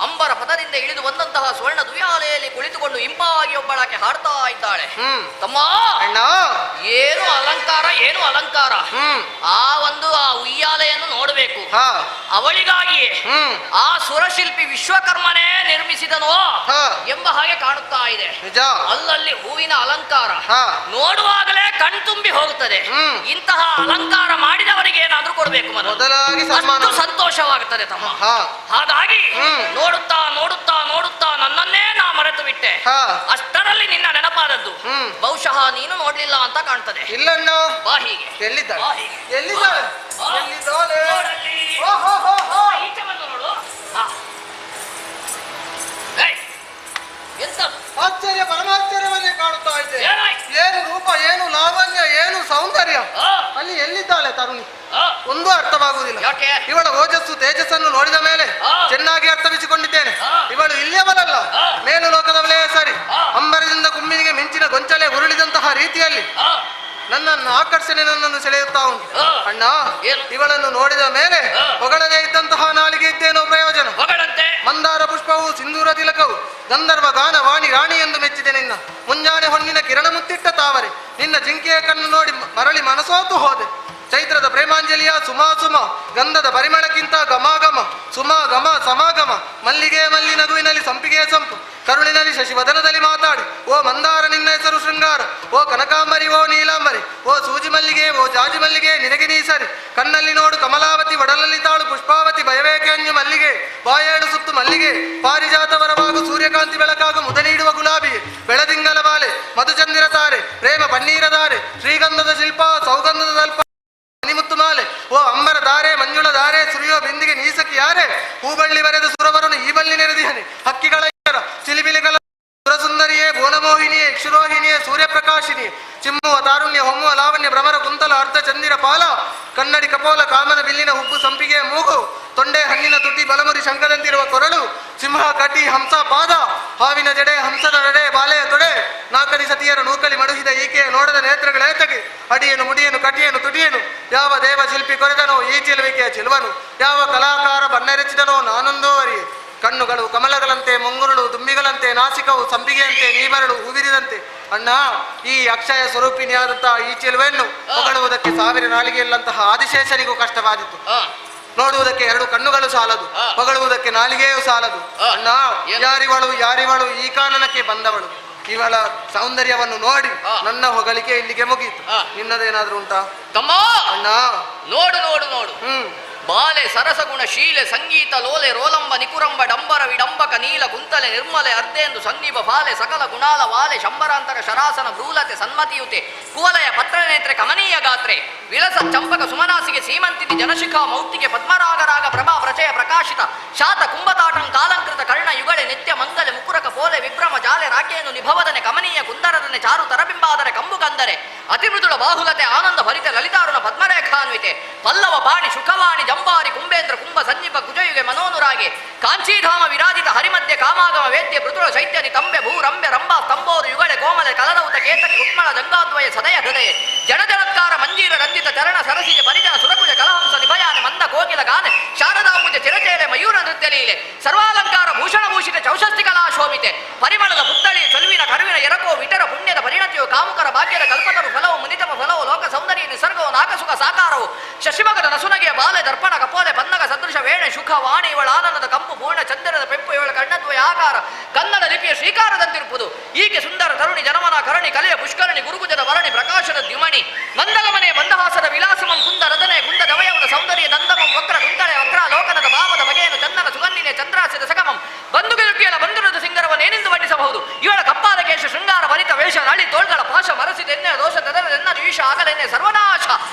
ಅಂಬರ ಪದದಿಂದ ಇಳಿದು ಬಂದಂತಹ ಸ್ವರ್ಣ ದುಯಾಲೆಯಲ್ಲಿ ಕುಳಿತುಕೊಂಡು ಇಂಪಾಗಿ ಒಬ್ಬಳಾಕೆ ಹಾಡ್ತಾ ಇದ್ದಾಳೆ. ತಮ್ಮ ಅಣ್ಣ, ಏನು ಅಲಂಕಾರ, ಏನು ಅಲಂಕಾರ. ಆ ಉಯ್ಯಾಲೆಯನ್ನು ನೋಡಬೇಕು. ಅವಳಿಗಾಗಿಯೇ ಆ ಸುರಶಿಲ್ಪಿ ವಿಶ್ವಕರ್ಮನೇ ನಿರ್ಮಿಸಿದನೋ ಎಂಬ ಹಾಗೆ ಕಾಣುತ್ತಾ ಇದೆ. ಅಲ್ಲಲ್ಲಿ ಹೂವಿನ ಅಲಂಕಾರ ನೋಡುವಾಗಲೇ ಕಣ್ತುಂಬಿ ಹೋಗುತ್ತದೆ. ಇಂತಹ ಅಲಂಕಾರ ಮಾಡಿದವರಿಗೆ ಏನಾದ್ರೂ ಕೊಡಬೇಕು, ಮೊದಲಾಗಿ ಸಂತೋಷವಾಗುತ್ತದೆ ತಮ್ಮ. ಹಾಗಾಗಿ ನೋಡುತ್ತಾ ನೋಡುತ್ತಾ ನೋಡುತ್ತಾ ನನ್ನನ್ನೇ ನಾ ಮರೆತು ಬಿಟ್ಟೆ. ಅಷ್ಟರಲ್ಲಿ ನಿನ್ನ ನೆನಪಾದದ್ದು. ಬಹುಶಃ ನೀನು ನೋಡ್ಲಿಲ್ಲ ಅಂತ ಕಾಣ್ತದೆ. ಇಲ್ಲಣ್ಣ. ಬಾ ಹೀಗೆ. ಎಲ್ಲಿದ್ದಾಳೆ? ಈಚೆ ಬಂದು ನೋಡು. ಎಂತ ಆಶ್ಚರ್ಯ, ಪರಮಾಶ್ಚರ್ಯವನ್ನೇ ಕಾಣುತ್ತಾ ಇದೆ. ಏನು ರೂಪ, ಏನು ಲಾವಣ್ಯ, ಏನು ಸೌಂದರ್ಯ. ಅಲ್ಲಿ ಎಲ್ಲಿದ್ದಾಳೆ ತರುಣಿ? ಒಂದು ಅರ್ಥವಾಗುವುದಿಲ್ಲ. ಇವಳ ಓಜಸ್ಸು ತೇಜಸ್ಸನ್ನು ನೋಡಿದ ಮೇಲೆ ಚೆನ್ನಾಗಿ ಅರ್ಥವಿಸಿಕೊಂಡಿದ್ದೇನೆ. ಇವಳು ಇಲ್ಲಿಯವಳಲ್ಲ, ಮೇಲು ಲೋಕದವಳೇ ಸರಿ. ಅಂಬರದಿಂದ ಕುಮ್ಮಿನಿಗೆ ಮಿಂಚಿನ ಗೊಂಚಲೆ ಉರುಳಿದಂತಹ ರೀತಿಯಲ್ಲಿ ನನ್ನನ್ನು ಆಕರ್ಷಣೆ ನನ್ನನ್ನು ಸೆಳೆಯುತ್ತಾ ಉಂಟು. ಅಣ್ಣ, ಇವಳನ್ನು ನೋಡಿದ ಮೇಲೆ ಹೊಗಳದೇ ಇದ್ದಂತಹ ನಾಲಿಗೆ ಇದ್ದೇನೋ ಪ್ರಯೋಜನ. ಮಂದಾರ ಪುಷ್ಪವು, ಸಿಂಧೂರ ತಿಲಕವು, ಗಂಧರ್ವ ಗಾನ ವಾಣಿ ರಾಣಿ ಎಂದು ಮೆಚ್ಚಿದೆ ನಿನ್ನ. ಮುಂಜಾನೆ ಹೊನ್ನಿನ ಕಿರಣ ಮುತ್ತಿಟ್ಟ ತಾವರೆ, ನಿನ್ನ ಜಿಂಕೆಯ ಕಣ್ಣು ನೋಡಿ ಮರಳಿ ಮನಸೋತು ಹೋದೆ. ಚೈತ್ರದ ಪ್ರೇಮಾಂಜಲಿಯ ಸುಮಾಸುಮ, ಗಂಧದ ಪರಿಮಳಕ್ಕಿಂತ ಘಮಾಘಮ, ಸುಮಾ ಘಮ ಸಮಾಗಮ. ಮಲ್ಲಿಗೆ ಮಲ್ಲಿ ನಗುವಿನಲ್ಲಿ ಸಂಪಿಗೆ ಸಂಪು, ಕರುಳಿನಲ್ಲಿ ಶಶಿವದನದಲ್ಲಿ ಮಾತಾಡಿ. ಓ ಮಂದಾರ ನಿನ್ನ ಹೆಸರು ಶೃಂಗಾರ, ಓ ಕನಕಾಂಬರಿ, ಓ ನೀಲಾಂಬರಿ, ಓ ಸೂಜಿ ಮಲ್ಲಿಗೆ, ಓ ಜಾಜಿ ಮಲ್ಲಿಗೆ ನಿನಗೆ ನೀ ಸರಿ. ಕಣ್ಣಲ್ಲಿ ನೋಡು ಕಮಲಾವತಿ, ಒಡಲಲ್ಲಿ ತಾಳು ಪುಷ್ಪಾವತಿ, ಭಯವೇಕೆ ಅಂಜು ಮಲ್ಲಿಗೆ, ಬಾಯೇಳು ಸುತ್ತು ಮಲ್ಲಿಗೆ. ಪಾರಿಜಾತ ವರವಾಗು, ಸೂರ್ಯಕಾಂತಿ ಬೆಳಕಾಗು, ಮುದ ನೀಡುವ ಗುಲಾಬಿ, ಬೆಳದಿಂಗಲ ಬಾಲೆ, ಮಧುಚಂದಿರ ತಾರೆ, ಪ್ರೇಮ ಪನ್ನೀರ ಧಾರೆ, ಶ್ರೀಗಂಧದ ಶಿಲ್ಪ, ಸೌಗಂಧದ ದಲ್ಪ, ಮಣಿಮುತ್ತು ಮಾಲೆ. ಓ ಅಂಬರ ಧಾರೆ, ಮಂಜುಳ ಧಾರೆ, ಸುರಿಯೋ ಬಿಂದಿಗೆ ನೀಸಕಿ ಯಾರೆ. ಹೂಬಳ್ಳಿ ಬರೆದ ಸುರವರನು ಈ ಬಲ್ಲಿ ನೆರೆದಿಹನೆ, ಹಕ್ಕಿಗಳ ಚಿಲಿಬಿಲಿಗಳ ಸುರಸುಂದರಿಯೇ, ಭುವನಮೋಹಿನಿಯೇ, ಇಕ್ಷುರೋಹಿಣಿಯೇ, ಸೂರ್ಯಪ್ರಕಾಶಿನಿಯೇ, ಚಿಮ್ಮುವ ತಾರುಣ್ಯ, ಹೊಮ್ಮುವ ಲಾವಣ್ಯ, ಭ್ರಮರ ಕುಂತಲ, ಅರ್ಧ ಚಂದಿರ ಪಾಲ, ಕನ್ನಡಿ ಕಪೋಲ, ಕಾಮನ ಬಿಲ್ಲಿನ ಹುಬ್ಬು, ಸಂಪಿಗೆಯ ಮೂಗು, ತೊಂಡೆ ಹಣ್ಣಿನ ತುಟಿ, ಬಲಮುರಿ ಶಂಕದಂತಿರುವ ಕೊರಳು, ಸಿಂಹ ಕಟಿ ಹಂಸ ಪಾದ, ಹಾವಿನ ಜಡೆ, ಹಂಸದ ನಡೆ, ಬಾಲೆಯ ತೊಡೆ, ನಾಲ್ಕಡಿ ಸತಿಯರ ನೂಕಲಿ ಮಡುಹಿದ ಈಕೆಯ ನೋಡದ ನೇತ್ರಗಳೇತಗೆ, ಅಡಿಯನು ಮುಡಿಯನು ಕಟಿಯನು ತುಟಿಯನು, ಯಾವ ದೇವ ಶಿಲ್ಪಿ ಕೊರೆದನೋ ಈ ಚಿಲುವಿಕೆಯ ಚಿಲುವನು, ಯಾವ ಕಲಾಕಾರ ಬಣ್ಣರೆಚ್ಚಿದನೋ ನಾನೊಂದೋ ಅರಿಯೆ. ಕಣ್ಣುಗಳು ಕಮಲಗಳಂತೆ, ಮುಂಗುರುಳು ದುಂಬಿಗಳಂತೆ, ನಾಸಿಕವು ಸಂಪಿಗೆಯಂತೆ, ನೀಬರಳು ಹೂವಿರಿದಂತೆ. ಅಣ್ಣ, ಈ ಅಕ್ಷಯ ಸ್ವರೂಪಿಣಿಯಾದಂತಹ ಈ ಚಿಲುವೆಯನ್ನು ಹೊಗಳುವುದಕ್ಕೆ ಸಾವಿರ ನಾಲಿಗೆಯಲ್ಲಂತಹ ಆದಿಶೇಷನಿಗೂ ಕಷ್ಟವಾದಿತ್ತು. ನೋಡುವುದಕ್ಕೆ ಎರಡು ಕಣ್ಣುಗಳು ಸಾಲದು, ಹೊಗಳುವುದಕ್ಕೆ ನಾಲಿಗೆಯೂ ಸಾಲದು. ಅಣ್ಣ, ಯಾರಿವಳು ಈ ಕಾರಣಕ್ಕೆ ಬಂದವಳು. ಇವಳ ಸೌಂದರ್ಯವನ್ನು ನೋಡಿ ನನ್ನ ಹೊಗಳಿಕೆ ಇಲ್ಲಿಗೆ ಮುಗಿಯಿತು. ನಿನ್ನದೇನಾದ್ರೂ ಉಂಟಾ ತಮ್ಮ? ಅಣ್ಣ, ನೋಡು ನೋಡು ನೋಡು. ಬಾಲೆ ಸರಸಗುಣ ಶೀಲೆ ಸಂಗೀತ ಲೋಲೆ ರೋಲಂಬ ನಿಕುರಂಬ ಡಂಬರ ವಿಡಂಬಕ ನೀಲ ಕುಂತಲೆ ನಿರ್ಮಲೆ ಅರ್ಧೇಂದು ಸಂದೀಪ ಬಾಲೆ ಸಕಲ ಗುಣಾಲ ವಾಲೆ ಶಂಬರಾಂತರ ಶರಾಸನ ಭ್ರೂಲತೆ ಸನ್ಮತಿಯುತೆ ಕುವಲಯ ಪತ್ರನೇತ್ರೆ ಕಮನೀಯ ಗಾತ್ರೆ ವಿಳಸ ಚಂಪಕ ಸುಮನಾಸಿಗೆ ಸೀಮಂತಿತಿ ಜನಶಿಖಾ ಮೌಕ್ತಿಗೆ ಪದ್ಮರಾಗರಾಗ ಪ್ರಭಾ ಪ್ರಚಯ ಪ್ರಕಾಶಿತ ಶಾತ ಕುಂಭತಾಟಂ ಕಾಲಂಕೃತ ಕರ್ಣ ಯುಗಳೆ ನಿತ್ಯ ಮಂಗಲೆ ಮುಕುರಕ ಪೋಲೆ ವಿಭ್ರಮ ಜಾಲೆ ರಾಕೆಯನ್ನು ನಿಭವದನೆ ಕಮನೀಯ ಕುಂದರದನೆ ಚಾರು ತರಬಿಂಬಾದರೆ ಕಂಬು ಕಂದರೆ ಅತಿಮೃದುಳ ಬಾಹುಲತೆ ಆನಂದ ಭರಿತ ಲಲಿತಾರುಣ ಪದ್ಮರೇಖಾನ್ವಿತೆ ಪಲ್ಲವ ಬಾಣಿ ಶುಕವಾಣಿ ಜಂಬಾರಿ ಕುಂಬೇಂದ್ರ ಕುಂಭ ಸಂದೀಪ ಕುಜಯುಗೆ ಮನೋನುರಾಗೆ ಕಾಂಚೀಧಾಮ ವಿರಾಜಿತ ಹರಿಮಧ್ಯೆ ಕಾಮಾಗಮ ವೇದ್ಯ ಮೃದುಳ ಶೈತ್ಯ ನಿತಂಬೆ ಭೂ ರಂಬೆ ರಂಭ ಸ್ತಂಭೋರು ಯುಗಳೆ ಕೋಮಲೆ ಕಲದೌತ ಕೇತಕಿ ಉತ್ಮಳ ಜಂಗಾದ್ವಯ ಸದಯ ಹೃದಯ ಜಡಜಡತ್ಕಾರ ಮಂಜೀರ ರಂಜಿತ ಚರಣ ಸರಸಿಜ ಪರಿಜನ ಸುರಕುಜ ಕಲಹಂಸ ನಿಭಯಾನೆ ಮಂದ ಕೋಕಿಲ ಗಾನೆ ಶಾರದಾಂಬುಜ ಚಿರಚೇಲೆ ಮಯೂರ ನೃತ್ಯ ಲೀಲೆ ಸರ್ವಾಲಂಕಾರ ಭೂಷಣಭೂಷಿತ ಚೌಷಸ್ತಿ ಕಲಾ ಶೋಭಿತೆ ಪರಿಮಳದ ಪುತ್ತಳಿ ಚಲುವಿನ ಕರುವಿನ ಎರಕೋ ವಿಟರ ಪುಣ್ಯದ ಪರಿಣತಿಯು ಕಾಮುಕರ ಭಾಗ್ಯದ ಕಲ್ಪತರು ಫಲವು ಮುನಿತಮ ಫಲವು ಲೋಕ ಸೌಂದರ್ಯ ನಿಸರ್ಗವು ನಾಕಸುಖ ಸಾಕಾರವು ಶಶಿಮಗದ ನಸುನಗೆಯ ಬಾಲೆ ದರ್ಪಣ ಕಪೋಲೆ ಬನ್ನಗ ಸದೃಶ ವೇಣೆ ಶುಖ ವಾಣಿ ಇವಳ ಆನಂದದ ಕಂಪು ಪೂರ್ಣ ಚಂದನದ ಪೆಂಪು ಇವಳ ಕಣ್ಣದ್ವಯ ಆಕಾರ ಕನ್ನಡ ಲಿಪಿಯ ಶ್ರೀಕಾರದಂತಿರುವುದು ಈಕೆ ಸುಂದರ ತರುಣಿ ಜನಮನ ಕರಣಿ ಕಲೆಯ ಪುಷ್ಕರಣಿ ಗುರುಗುಜದ ವರಣಿ ಪ್ರಕಾಶದ ದ್ಯುಮಣಿ ಮಂದಗಮನೆ ಮಂದಹಾಸದ ವಿಲಾಸಮಂ ಕುಂದ ರದನೆ ಕುಂದ ದವಯವದ ಸೌಂದರ್ಯ ದಂದಮಂ ವಕ್ರ ಕುಂತಳೆ ವಕ್ರ ಲೋಕನದ ಭಾವದ ಬಗೆಯನ್ನು ಚಂದನ ಸುಗನ್ನಿನೆ ಚಂದ್ರಾಸ್ಯದ ಸಗಮಂ ಬಂಧುಗಿರುಕಿಯಲ ಬಂಧುರದ ಸಿಂಗರವನ್ನೇನೆಂದು ಬಣ್ಣಿಸಬಹುದು ಇವಳ ಕಪ್ಪಾದ ಕೇಶ ಶೃಂಗಾರ ಭರಿತ ವೇಷ ನಳಿ ತೋಳ್ಗಳ ಪಾಶ ಮರಸಿದೆನ್ನೆ ದೋಷ ತದರದೆನ್ನ ದ್ವೇಷ ಆಗಲೆನ್ನೆ ಸರ್ವನಾಶ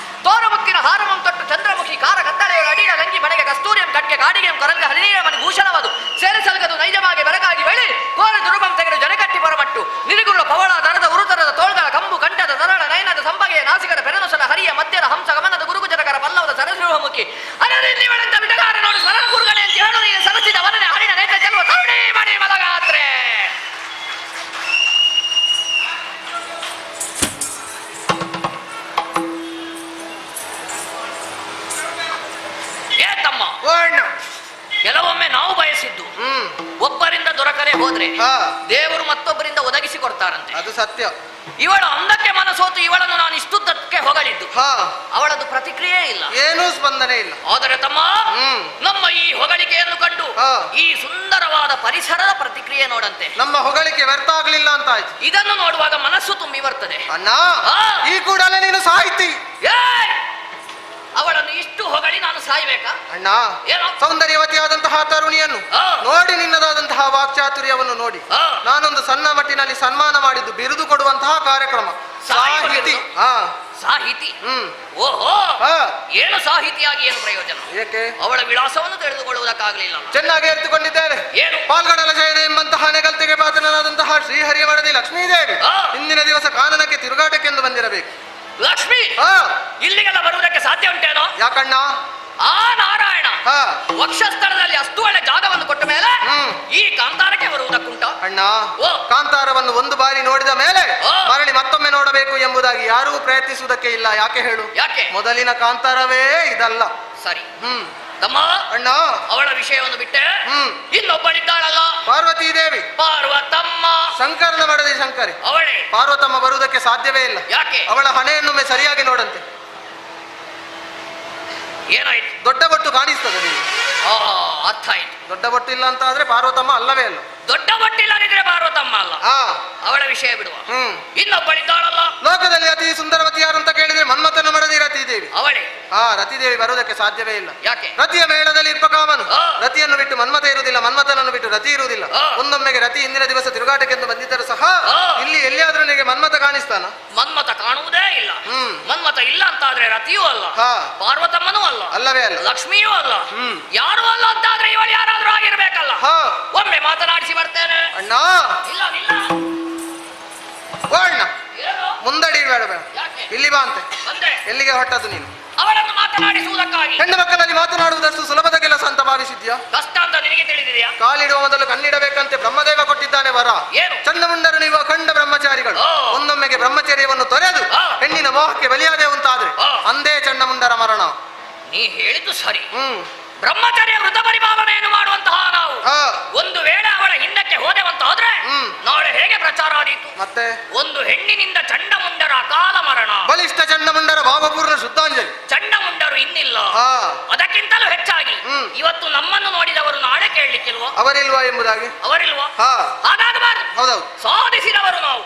ತೋರಮುಕ್ಕಿನ ಹಾರಮಂ ತೊಟ್ಟು ಚಂದ್ರಮುಖಿ ಕಾರ ಕತ್ತಳೆಯ ಅಡಿಯ ಲಂಗಿ ಮನೆಗೆ ಕಸ್ತೂರಿಯಂ ಕಟ್ಗೆ ಕಾಡಿಗೆಂ ಕೊರಂಗ ಹರಿನೀಯ ಮನೆ ಭೂಷಣವದು ಸೇರಿಸಲ್ಗದು ನೈಜವಾಗಿ ಬೆರಗಾಗಿ ಬೆಳಿ ಕೋರ ದುರುಬಂ ತೆಗೆದು ಜಡಕಟ್ಟಿ ಬರಮಟ್ಟು ನಿರಿಗುಳ್ಳ ಪವಳ ದರದ ಉರುತರದ ತೋಳ್ಗಳ ಕಂಬು ಕಂಠದ ತರಳ ನಯನದ ಸಂಬಗೆಯ ನಾಸಿಕದ ಪೆರನುಸನ ಹರಿಯ ಮಧ್ಯದ ಹಂಸ ಗಮನದ ಗುರುಗುಜರಕರ ಪಲ್ಲವದ ಸರಸಿರುಹಮುಖಿ ಅರೆ ಹೋದ್ರೆ ಹಾ. ದೇವರು ಮತ್ತೊಬ್ಬರಿಂದ ಒದಗಿಸಿ ಕೊಡ್ತಾರಂತೆ. ಅದು ಸತ್ಯ. ಇವಳು ಅಂದಕ್ಕೆ ಮನಸೋತು ಇವಳನ್ನು ನಾನು ಇಷ್ಟುದ್ದಕ್ಕೆ ಹೊಗಳಿದ್ದು, ಹಾ, ಅವಳದು ಪ್ರತಿಕ್ರಿಯೆ ಇಲ್ಲ, ಏನೂ ಸ್ಪಂದನೆ ಇಲ್ಲ. ಆದರೆ ತಮ್ಮ ನಮ್ಮ ಈ ಹೊಗಳಿಕೆಯನ್ನು ಕಂಡು ಹಾ. ಈ ಸುಂದರವಾದ ಪರಿಸರದ ಪ್ರತಿಕ್ರಿಯೆ ನೋಡಂತೆ. ನಮ್ಮ ಹೊಗಳಿಕೆ ವ್ಯರ್ಥ ಆಗ್ಲಿಲ್ಲ ಅಂತ ಆಯ್ತು. ಇದನ್ನು ನೋಡುವಾಗ ಮನಸ್ಸು ತುಂಬಿ ಬರ್ತದೆ. ಅಣ್ಣ, ಹಾ. ಈ ಕೂಡಲೇ ನೀನು ಸಾಹಿತಿ. ಏಯ್! ಅವಳನ್ನು ಇಷ್ಟು ಹೊಗಳಿ ನಾನು ಸಾಯ್ಬೇಕಾ? ಅಣ್ಣ, ಏನೋ? ಸೌಂದರ್ಯವತಿಯಾದಂತಹ ತರುಣಿಯನ್ನು ಹಾ. ನೋಡಿ, ನಿನ್ನದಾದಂತಹ ವಾಕ್ಚಾತುರ್ಯವನ್ನು ನೋಡಿ ಹಾ. ನಾನೊಂದು ಸಣ್ಣ ಮಟ್ಟಿನಲ್ಲಿ ಸನ್ಮಾನ ಮಾಡಿದ್ದು, ಬಿರುದು ಕೊಡುವಂತಹ ಕಾರ್ಯಕ್ರಮ. ಸಾಹಿತಿ. ಹಾ, ಸಾಹಿತಿ. ಹ್ಮ್. ಓಹೋ, ಹಾ. ಏನು ಸಾಹಿತಿಯಾಗಿ ಏನು ಪ್ರಯೋಜನ? ಏಕೆ? ಅವಳ ವಿಳಾಸವನ್ನು ತಿಳಿದುಕೊಳ್ಳುವುದಕ್ಕಾಗಲಿಲ್ಲ. ಚೆನ್ನಾಗಿ ಅರಿತುಕೊಂಡಿದ್ದೇನೆ. ಏನು? ಪಾಲ್ಗಡಲ ಜಯನ ಎಂಬಂತಹ ನೆಗಲ್ತಿಗೆ ಪಾತ್ರನಾದಂತಹ ಶ್ರೀಹರಿಯ ಮಡದಿ ಲಕ್ಷ್ಮೀದೇವಿ ಹಾ. ಇಂದಿನ ದಿವಸ ಕಾನನಕ್ಕೆ ತಿರುಗಾಟಕ್ಕೆಂದು ಬಂದಿರಬೇಕು. ಲಕ್ಷ್ಮಿ ಹಾ. ಇಲ್ಲಿಗೆಲ್ಲ ಬರುವುದಕ್ಕೆ ಸಾಧ್ಯ ಉಂಟೇನೋ? ಯಾಕಣ್ಣ? ಆ ನಾರಾಯಣ ಹಾ. ವಕ್ಷಸ್ಥಳದಲ್ಲಿ ಅಷ್ಟು ಒಳ್ಳೆ ಜಾಗವನ್ನು ಕೊಟ್ಟ ಮೇಲೆ ಈ ಕಾಂತಾರಕ್ಕೆ ಬರುವುದಕ್ಕುಂಟ? ಅಣ್ಣ, ಓ. ಕಾಂತಾರವನ್ನು ಒಂದು ಬಾರಿ ನೋಡಿದ ಮೇಲೆ ಓ. ಮರಳಿ ಮತ್ತೊಮ್ಮೆ ನೋಡಬೇಕು ಎಂಬುದಾಗಿ ಯಾರೂ ಪ್ರಯತ್ನಿಸುವುದಕ್ಕೆ ಇಲ್ಲ. ಯಾಕೆ ಹೇಳು? ಯಾಕೆ? ಮೊದಲಿನ ಕಾಂತಾರವೇ ಇದಲ್ಲ. ಸರಿ ಹ್ಮ್. ತಮ್ಮ, ಅಣ್ಣ, ಅವಳ ವಿಷಯವನ್ನು ಬಿಟ್ಟೆ ಇನ್ನೊಬ್ಬಳಿದ್ದಾಳಲ್ಲ, ಪಾರ್ವತೀ ದೇವಿ, ಪಾರ್ವತಮ್ಮ. ಶಂಕರನ ಮಡದಿ ಶಂಕರಿ. ಅವಳೇ ಪಾರ್ವತಮ್ಮ ಬರುವುದಕ್ಕೆ ಸಾಧ್ಯವೇ ಇಲ್ಲ. ಯಾಕೆ? ಅವಳ ಹಣೆಯನ್ನೊಮ್ಮೆ ಸರಿಯಾಗಿ ನೋಡಂತೆ. ಏನಾಯ್ತು? ದೊಡ್ಡ ಬೊಟ್ಟು ಕಾಣಿಸ್ತದೆ ನಿಮಗೆ. ಅರ್ಥ ಆಯ್ತು. ದೊಡ್ಡ ಬೊಟ್ಟು ಇಲ್ಲ ಅಂತ ಆದ್ರೆ ಪಾರ್ವತಮ್ಮ ಅಲ್ಲವೇ ಅಲ್ಲ. ದೊಡ್ಡ ಬಟ್ಟಿಲ್ಲದಿದ್ರೆ ಪಾರ್ವತಮ್ಮ ಅಲ್ಲ. ಆ, ಅವಳ ವಿಷಯ ಬಿಡುವ. ಇನ್ನೊಬ್ಬಳಿದ್ದಾಳಲ್ಲ, ಲೋಕದಲ್ಲಿ ಅತಿ ಸುಂದರವತಿ ಯಾರು ಅಂತ ಕೇಳಿದ್ರೆ ಮನ್ಮಥನ ಮಡದಿ ರತಿದೇವಿ. ಅವಳೇ ರತಿದೇವಿ ಬರುವುದಕ್ಕೆ ಸಾಧ್ಯವೇ ಇಲ್ಲ. ಯಾಕೆ? ರತಿಯ ಮೇಳದಲ್ಲಿ ಇರುವ ಕಾಮನು ರತಿಯನ್ನು ಬಿಟ್ಟು ಮನ್ಮಥ ಇರುವುದಿಲ್ಲ, ಮನ್ಮಥನನ್ನು ಬಿಟ್ಟು ರತಿ ಇರುವುದಿಲ್ಲ. ಒಂದೊಮ್ಮೆಗೆ ರತಿ ಇಂದಿನ ದಿವಸ ತಿರುಗಾಟಕ್ಕೆಂದು ಬಂದಿದ್ದರೂ ಸಹ ಇಲ್ಲಿ ಎಲ್ಲಿಯಾದ್ರೂ ನಿನಗೆ ಮನ್ಮಥ ಕಾಣಿಸ್ತಾನ? ಮನ್ಮಥ ಕಾಣುವುದೇ ಇಲ್ಲ. ಮನ್ಮಥ ಇಲ್ಲ ಅಂತ ಆದ್ರೆ ರತಿಯೂ ಅಲ್ಲ, ಪಾರ್ವತಮ್ಮನೂ ಅಲ್ಲ, ಅಲ್ಲವೇ ಅಲ್ಲ, ಲಕ್ಷ್ಮಿಯೂ ಅಲ್ಲ, ಯಾರು ಅಲ್ಲ ಅಂತ ಆದ್ರೆ ಇವಳು ಯಾರಾದ್ರೂ ಆಗಿರ್ಬೇಕಲ್ಲ. ಒಮ್ಮೆ ಮಾತನಾಡಿಸಿ ಬರ್ತೇನೆ. ಅಣ್ಣ, ಇಲ್ಲ ಇಲ್ಲ, ಓ ಅಣ್ಣ, ಏನು? ಮುಂದಡಿ ಬೇಡ ಬೇಡ, ಯಾಕೆ? ಇಲ್ಲಿ ಬಾ ಅಂತೆ. ಬಂದೆ. ಎಲ್ಲಿಗೆ ಹೊಟ್ಟದ್ದು ನೀನು? ಅವಳನ್ನು ಮಾತನಾಡಿಸುವುದಕ್ಕಾಗಿ. ಹೆಣ್ಣು ಮಕ್ಕಳಲ್ಲಿ ಮಾತನಾಡುವುದಷ್ಟು ಸುಲಭದ ಕೆಲಸ ಅಂತ ಭಾವಿಸಿದ್ಯಾ? ಕಷ್ಟ ಅಂತ ನಿನಗೆ ತಿಳಿದಿದೆಯಾ? ಕಾಲಿಡುವ ಮೊದಲು ಕಣ್ಣಿಡಬೇಕಂತೆ ಬ್ರಹ್ಮದೇವ ಕೊಟ್ಟಿದ್ದಾನೆ ವರ. ಏನು? ಚಂಡಮುಂಡರು ನೀವು ಅಖಂಡ ಬ್ರಹ್ಮಚಾರಿಗಳು. ಒಂದೊಮ್ಮೆಗೆ ಬ್ರಹ್ಮಚರ್ಯವನ್ನು ತೊರೆದು ಹೆಣ್ಣಿನ ಮೋಹಕ್ಕೆ ಬಲಿಯಾದೆ ಅಂತಾದ್ರೆ ಅಂದೇ ಚಂಡಮುಂಡರ ಮರಣ. ನೀ ಹೇಳಿದ್ದು ಸರಿ. ಬ್ರಹ್ಮಚರ್ಯ ವೃತ ಪರಿಪಾಲನೆಯನ್ನು ಮಾಡುವಂತಹ ನಾವು ಒಂದು ವೇಳೆ ಅವಳ ಹಿಂದಕ್ಕೆ ಹೋದೆವಂತ ಆದ್ರೆ ನಾಳೆ ಹೇಗೆ ಪ್ರಚಾರ ಆದೀತು? ಮತ್ತೆ ಒಂದು ಹೆಣ್ಣಿನಿಂದ ಚಂಡಮುಂಡರ ಅಕಾಲ ಮರಣ. ಬಲಿಷ್ಠ ಚಂಡಮುಂಡರ ಭಾವಪೂರ್ಣ ಶುದ್ಧಾಂಜಲಿ. ಚಂಡಮುಂಡರು ಇನ್ನಿಲ್ಲ, ಅದಕ್ಕಿಂತಲೂ ಹೆಚ್ಚಾಗಿ ಇವತ್ತು ನಮ್ಮನ್ನು ನೋಡಿದವರು ನಾಳೆ ಕೇಳಲಿಕ್ಕಿಲ್ವಾ? ಅವರಿಲ್ವಾ ಎಂಬುದಾಗಿ? ಅವರಿಲ್ವಾ? ಹಾಗಾಗಬಾರದು. ಹೌದೌದು, ಸಾಧಿಸಿದವರು ನಾವು.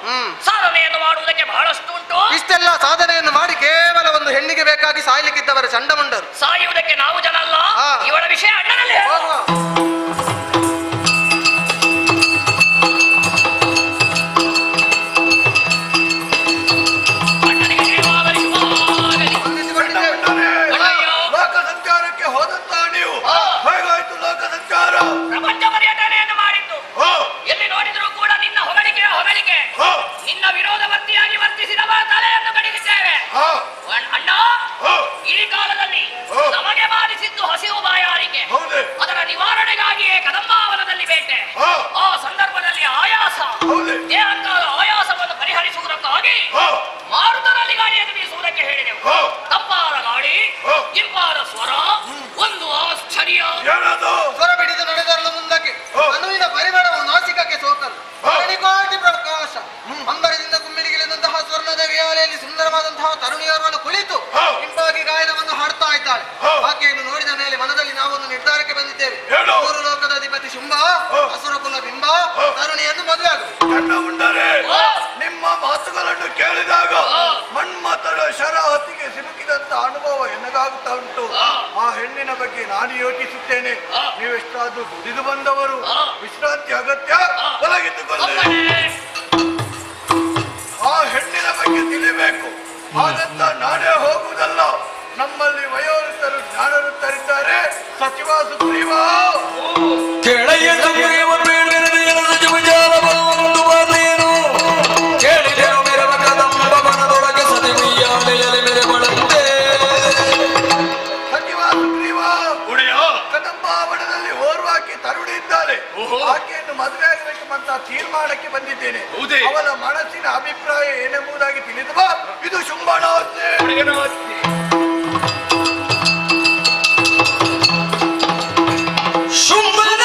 ಸಾಧನೆಯನ್ನು ಮಾಡುವುದಕ್ಕೆ ಬಹಳಷ್ಟು ಉಂಟು. ಇಷ್ಟೆಲ್ಲ ಸಾಧನೆಯನ್ನು ಮಾಡಿ ಕೇವಲ ಒಂದು ಹೆಣ್ಣಿಗೆ ಬೇಕಾಗಿ ಸಾಯ್ಲಿಕ್ಕಿದ್ದವರ ಚಂಡಮುಂಡರು. ಸಾಯುವುದಕ್ಕೆ ನಾವು ಜನ ಅಲ್ಲ. ಇವಳ ವಿಷಯ ಅಣ್ಣನಲ್ಲಿ ಲೋಕ ಸಂಚಾರಕ್ಕೆ ಹೋದಂತ ನೀವು ಹೇಗಾಯ್ತು ಲೋಕ ಸಂಚಾರ? ಪ್ರಪಂಚ ಪರ್ಯಟನೆಯನ್ನು ಮಾಡಿದ್ದು. ಎಲ್ಲಿ ನೋಡಿದ್ರು ಕೂಡ ನಿನ್ನ ಹೊಗಳಿಕೆ. ನಿನ್ನ ವಿರೋಧವರ್ತಿಯಾಗಿ ವರ್ತಿಸಿದವ ತಲೆಯನ್ನು ಕಡಿದಿದ್ದೇವೆ. ಅಣ್ಣ, ಈ ಕಾಲದಲ್ಲಿ ನಮಗೆ ಬಾಧಿಸಿದ್ದು ಹಸಿವು ಬಾಯಾರಿಕೆ. ಅದರ ನಿವಾರಣೆಗಾಗಿಯೇ ಕದಂಬಾವನದಲ್ಲಿ ಬೇಟೆ. ಆ ಸಂದರ್ಭದಲ್ಲಿ ಆಯಾಸ, ದೇಹಕಾಲ ಆಯಾಸವನ್ನು ಪರಿಹರಿಸುವುದಕ್ಕಾಗಿ ಮಾರುತನಲ್ಲಿ ಗಾಳಿಯನ್ನು ಬೀಸುವುದಕ್ಕೆ ಹೇಳಿದೆವು. ತಂಪಾದ ಗಾಳಿ, ಇಂಪಾದ ಸ್ವರ, ಒಂದು ಆಶ್ಚರ್ಯ. ಸ್ವರ ಬಿಡಿದು ನಡೆದರಲು ಮುಂದಕ್ಕೆ ಅನುವಿನ ಪರಿಮಳವು ನಾಸಿಕಕ್ಕೆ ಸೋಕಲು ಕೋಟಿ ಪ್ರಕಾಶ. ಅಂಬರದಿಂದ ಕುಮ್ಮಿಲಿಗಿಳಿದಂತಹ ಸ್ವರ್ಣದ ವಿಹಾಲೆಯಲ್ಲಿ ಸುಂದರವಾದಂತಹ ತರುಣಿಯರನ್ನು ಕುಳಿತು ಇಂಪಾಗಿ ಗಾಯನವನ್ನು ಹಾಡ್ತಾ ಇದ್ದಾಳೆ. ಆಕೆಯನ್ನು ನೋಡಿದ ಮೇಲೆ ಮನದಲ್ಲಿ ನಾವೊಂದು ನಿರ್ಧಾರಕ್ಕೆ ಬಂದಿದ್ದೇವೆ. ಮೂರು ಲೋಕದ ಅಧಿಪತಿ ಶುಂಭ, ಅಸುರ ಕುಲ ಬಿಂಬ, ತರುಣಿಯನ್ನು ಮದುವೆ ಆಗುವುದು. ನಿಮ್ಮ ಮಾತುಗಳನ್ನು ಕೇಳಿದಾಗ ಮನ್ಮಥನ ಶರ ಹೊತ್ತಿಗೆ ಸಿಲುಕಿದಂತ ಅನುಭವ ಎನ್ನಗಾಗುತ್ತಾ ಉಂಟು. ಆ ಹೆಣ್ಣಿನ ಬಗ್ಗೆ ನಾನು ಯೋಚಿಸುತ್ತೇನೆ. ನೀವೆಷ್ಟಾದ್ರೂ ದುಡಿದು ಬಂದವರು, ವಿಶ್ರಾಂತಿ ಅಗತ್ಯ, ಒಳಗಿದ್ದುಕೊಳ್ಳಿ. ಆ ಹೆಣ್ಣಿನ ಬಗ್ಗೆ ತಿಳಿಬೇಕು. ಹಾಗಂತ ನಾನೇ ಹೋಗುವುದಲ್ಲ. ನಮ್ಮಲ್ಲಿ ವಯೋವೃತ್ತರು ಜ್ಞಾನವೃತ್ತರಿದ್ದಾರೆ. ಸಚಿವ ಸುಗ್ರೀವ ಕೆಳೆಯ ಸುಗ್ರೀವ ಬೇಡನೆಯನ ಜೀವಜಾಲವನ್ನು ಬಾರ್ಲೇನು ಕೇಳಿದೆನು ಮೆರವ ಕದಂಬ ಬನದೊಳಗೆ ಸತಿಮೈಯಾಲೆಯಲ್ಲಿ ಮೆರೆಬಳಂತೆ. ಸಚಿವ ಸುಗ್ರೀವ, ಕದಂಬಾವನದಲ್ಲಿ ಓರ್ವಾಕಿ ತರುಣಿ ಇದ್ದಾರೆ. ಆಕೆಯನ್ನು ಮದುವೆ ಆಗಬೇಕೆಂಬಂತ ತೀರ್ಮಾನಕ್ಕೆ ಬಂದಿದ್ದೇನೆ. ಅವಳ ಮನಸ್ಸಿನ ಅಭಿಪ್ರಾಯ ಏನೆಂಬುದಾಗಿ ತಿಳಿದು ಬಾ. ಇದು ಶುಂಭನ ಶುಂಭನ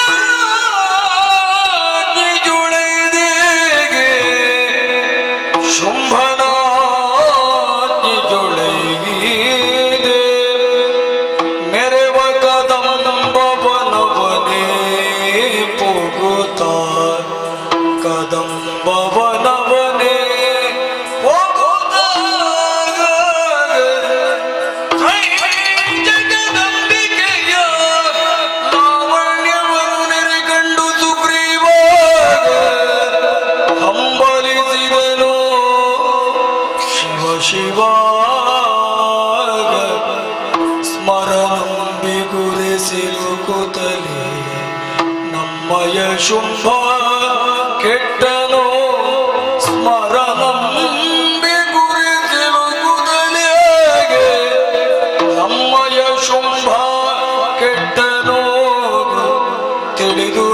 ಶಿವಾಗ ಸ್ಮರಣಂ ಬಿಗುರಿಸಿರುಕುತ್ತಲೇ ನಮ್ಮಯ ಶುಂಭ ಕೆಟ್ಟನೋ ಸ್ಮರಣಂ ಬಿಗುರಿಸಿರುಕುತ್ತಲೇ ನಮ್ಮಯ ಶುಂಭ ಕೆಟ್ಟನೋ ತಿಳಿದು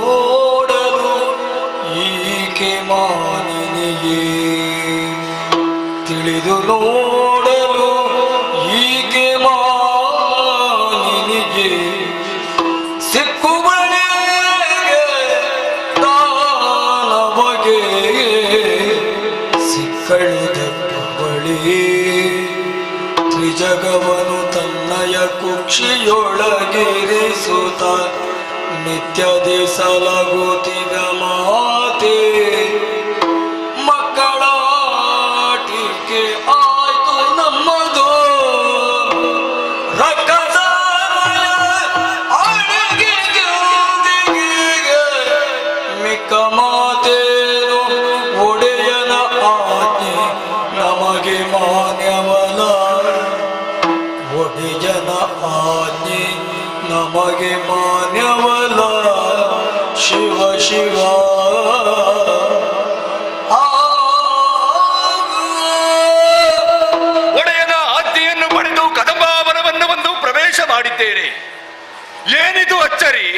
ನೋಡಲು ಈಕೆ ಮಾನಿನಿಯೇ ತಿಳಿದು ನೋಡಲು ಈಕೆ ಮಾನಿನಿಗೆ ಸಿಕ್ಕುವಳಿಗೆ ತಾನವಗೆ ಸಿಕ್ಕಳಿದವಳಿ ತ್ರಿಜಗವನು ತನ್ನಯ ಕುಕ್ಷಿಯೊಳಗಿರಿಸುತ್ತ ನಿತ್ಯದಿ ಸಲಗುತ್ತಿದ ಮಾತೆ ಮಕ್ಕಳಾಟಿಕೆ ಆಯ್ತು ನಮ್ಮದು ರಕ್ಕಸಾಯ ಅಡಿಗೆಗೆ ಮಿಕ್ಕ ಮಾತೇನು ಒಡೆಯನ ಆಜ್ಞೆ ನಮಗೆ ಮಾನ್ಯವಲ ಒಡೆಯನ ಆಜ್ಞೆ ನಮಗೆ ಮಾನ್ಯವಲ ಶಿವ ಶಿವ ಒಡೆಯನ ಆಜ್ಞೆಯನ್ನು ಪಡೆದು ಕದಂಬಾವನವನ್ನು ಬಂದು ಪ್ರವೇಶ ಮಾಡಿದ್ದೇನೆ. ಏನಿದು ಅಚ್ಚರಿ?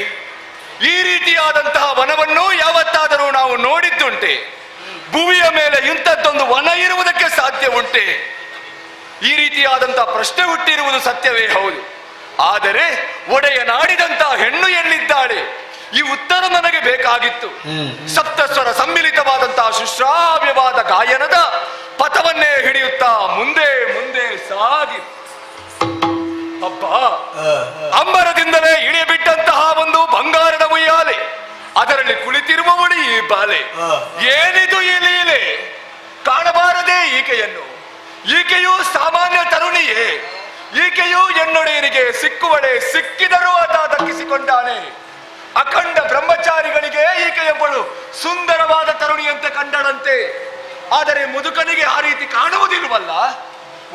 ಈ ರೀತಿಯಾದಂತಹ ವನವನ್ನು ಯಾವತ್ತಾದರೂ ನಾವು ನೋಡಿದ್ದುಂಟೆ? ಭೂಮಿಯ ಮೇಲೆ ಇಂಥದ್ದೊಂದು ವನ ಇರುವುದಕ್ಕೆ ಸಾಧ್ಯ ಉಂಟೆ? ಈ ರೀತಿಯಾದಂತಹ ಪ್ರಶ್ನೆ ಹುಟ್ಟಿರುವುದು ಸತ್ಯವೇ ಹೌದು. ಆದರೆ ಒಡೆಯನಾಡಿದಂತಹ ಹೆಣ್ಣು ಎಲ್ಲಿದ್ದಾಳೆ? ಈ ಉತ್ತರ ನನಗೆ ಬೇಕಾಗಿತ್ತು. ಸಪ್ತಸ್ವರ ಸಮ್ಮಿಲಿತವಾದಂತಹ ಸುಶ್ರಾವ್ಯವಾದ ಗಾಯನದ ಪಥವನ್ನೇ ಹಿಡಿಯುತ್ತಾ ಮುಂದೆ ಮುಂದೆ ಸಾಗಿ ಅಬ್ಬ ಅಂಬರದಿಂದಲೇ ಇಳಿಯಬಿಟ್ಟಂತಹ ಒಂದು ಬಂಗಾರದ ಉಯ್ಯಾಲೆ, ಅದರಲ್ಲಿ ಕುಳಿತಿರುವವಳು ಈ ಬಾಲೆ. ಏನಿದು ಈ ಲೀಲೆ? ಕಾಣಬಾರದೆ ಈಕೆಯನ್ನು? ಈಕೆಯೂ ಸಾಮಾನ್ಯ ತರುಣಿಯೇ? ಈಕೆಯೂ ಎನ್ನೊಡೆಯನಿಗೆ ಸಿಕ್ಕುವಳೆ, ಸಿಕ್ಕಿದರೂ ಆತ ದಕ್ಕಿಸಿಕೊಂಡಾನೆ. ಅಖಂಡ ಬ್ರಹ್ಮಚಾರಿಗಳಿಗೆ ಈಕೆಯೊಬ್ಬಳು ಸುಂದರವಾದ ತರುಣಿಯಂತೆ ಕಂಡಳಂತೆ. ಆದರೆ ಮುದುಕನಿಗೆ ಆ ರೀತಿ ಕಾಣುವುದಿಲ್ವಲ್ಲ?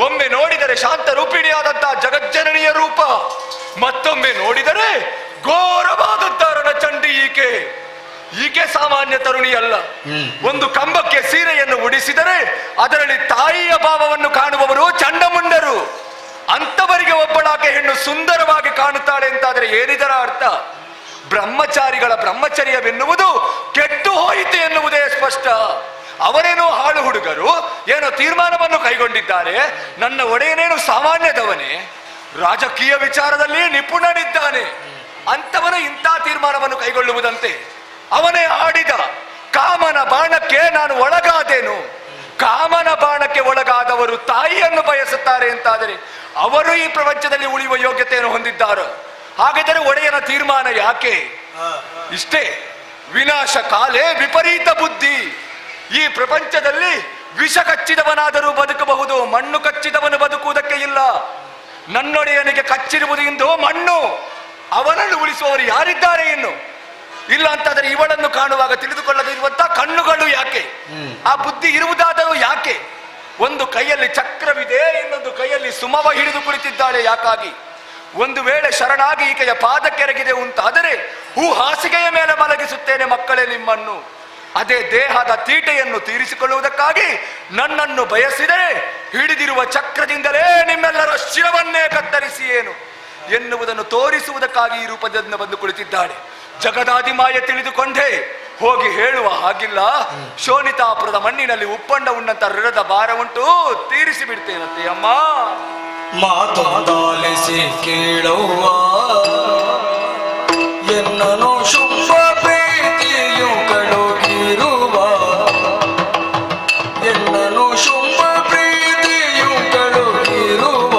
ಒಮ್ಮೆ ನೋಡಿದರೆ ಶಾಂತ ರೂಪಿಣಿಯಾದಂತಹ ಜಗಜ್ಜನನಿಯ ರೂಪ, ಮತ್ತೊಮ್ಮೆ ನೋಡಿದರೆ ಘೋರವಾದಂತಹ ರಣಚಂಡಿ ಈಕೆ. ಈಕೆ ಸಾಮಾನ್ಯ ತರುಣಿಯಲ್ಲ. ಒಂದು ಕಂಬಕ್ಕೆ ಸೀರೆಯನ್ನು ಉಡಿಸಿದರೆ ಅದರಲ್ಲಿ ತಾಯಿಯ ಭಾವವನ್ನು ಕಾಣುವವರು ಚಂಡಮುಂಡರು. ಅಂತವರಿಗೆ ಒಬ್ಬಳಾಕೆ ಹೆಣ್ಣು ಸುಂದರವಾಗಿ ಕಾಣುತ್ತಾಳೆ ಅಂತಾದರೆ ಏನಿದರ ಅರ್ಥ? ಬ್ರಹ್ಮಚಾರಿಗಳ ಬ್ರಹ್ಮಚರ್ಯವೆನ್ನುವುದು ಕೆಟ್ಟು ಹೋಯಿತು ಎನ್ನುವುದೇ ಸ್ಪಷ್ಟ. ಅವರೇನೋ ಹಾಳು ಹುಡುಗರು ಏನೋ ತೀರ್ಮಾನವನ್ನು ಕೈಗೊಂಡಿದ್ದಾರೆ. ನನ್ನ ಒಡೆಯನೇನು ಸಾಮಾನ್ಯದವನೇ? ರಾಜಕೀಯ ವಿಚಾರದಲ್ಲಿ ನಿಪುಣನಿದ್ದಾನೆ. ಅಂತವನು ಇಂಥ ತೀರ್ಮಾನವನ್ನು ಕೈಗೊಳ್ಳುವುದಂತೆ? ಅವನೇ ಆಡಿದ ಕಾಮನ ಬಾಣಕ್ಕೆ ನಾನು ಒಳಗಾದೇನು? ಕಾಮನ ಬಾಣಕ್ಕೆ ಒಳಗಾದವರು ತಾಯಿಯನ್ನು ಬಯಸುತ್ತಾರೆ ಅಂತಾದರೆ ಅವರು ಈ ಪ್ರಪಂಚದಲ್ಲಿ ಉಳಿಯುವ ಯೋಗ್ಯತೆಯನ್ನು ಹೊಂದಿದ್ದಾರೆ. ಹಾಗಾದರೆ ಒಡೆಯನ ತೀರ್ಮಾನ ಯಾಕೆ? ಇಷ್ಟೇ, ವಿನಾಶ ಕಾಲೇ ವಿಪರೀತ ಬುದ್ಧಿ. ಈ ಪ್ರಪಂಚದಲ್ಲಿ ವಿಷ ಕಚ್ಚಿದವನಾದರೂ ಬದುಕಬಹುದು, ಮಣ್ಣು ಕಚ್ಚಿದವನು ಬದುಕುವುದಕ್ಕೆ ಇಲ್ಲ. ನನ್ನೊಡೆಯನಿಗೆ ಕಚ್ಚಿರುವುದು ಇಂದು ಮಣ್ಣು. ಅವನನ್ನು ಉಳಿಸುವವರು ಯಾರಿದ್ದಾರೆ ಇನ್ನು? ಇಲ್ಲ ಅಂತಾದರೆ ಇವಳನ್ನು ಕಾಣುವಾಗ ತಿಳಿದುಕೊಳ್ಳದಿರುವಂತಹ ಕಣ್ಣುಗಳು ಯಾಕೆ? ಆ ಬುದ್ಧಿ ಇರುವುದಾದರೂ ಯಾಕೆ? ಒಂದು ಕೈಯಲ್ಲಿ ಚಕ್ರವಿದೆ, ಇನ್ನೊಂದು ಕೈಯಲ್ಲಿ ಸುಮವ ಹಿಡಿದು ಕುಳಿತಿದ್ದಾಳೆ. ಯಾಕಾಗಿ? ಒಂದು ವೇಳೆ ಶರಣಾಗಿ ಈಕೆಯ ಪಾದಕ್ಕೆರಗಿದೆ ಉಂಟಾದರೆ ಹಾಸಿಗೆಯ ಮೇಲೆ ಮಲಗಿಸುತ್ತೇನೆ ಮಕ್ಕಳೇ ನಿಮ್ಮನ್ನು. ಅದೇ ದೇಹದ ತೀಟೆಯನ್ನು ತೀರಿಸಿಕೊಳ್ಳುವುದಕ್ಕಾಗಿ ನನ್ನನ್ನು ಬಯಸಿದರೆ ಹಿಡಿದಿರುವ ಚಕ್ರದಿಂದಲೇ ನಿಮ್ಮೆಲ್ಲರ ಶಿರವನ್ನೇ ಕತ್ತರಿಸಿ ಏನು ಎನ್ನುವುದನ್ನು ತೋರಿಸುವುದಕ್ಕಾಗಿ ಈ ರೂಪದಿಂದ ಬಂದು ಕುಳಿತಿದ್ದಾಳೆ. ಜಗದಾದಿಮಾಯ ತಿಳಿದುಕೊಂಡೇ ಹೋಗಿ ಹೇಳುವ ಹಾಗಿಲ್ಲ. ಶೋಣಿತಾಪುರದ ಮಣ್ಣಿನಲ್ಲಿ ಉಪ್ಪಂಡ ಉಣ್ಣಂತ ಋಣದ ಭಾರ ಉಂಟು, ತೀರಿಸಿ ಬಿಡ್ತೇನಂತೆ ಅಮ್ಮ. ಮಾತಾಲಿಸಿ ಕೇಳುವ ಎನ್ನನು ಶುಭ ಪ್ರೀತಿಯು ಕಳುಗಿರುವ ಎನ್ನನು ಶುಭ ಪ್ರೀತಿಯು ಕಳುಗಿರುವ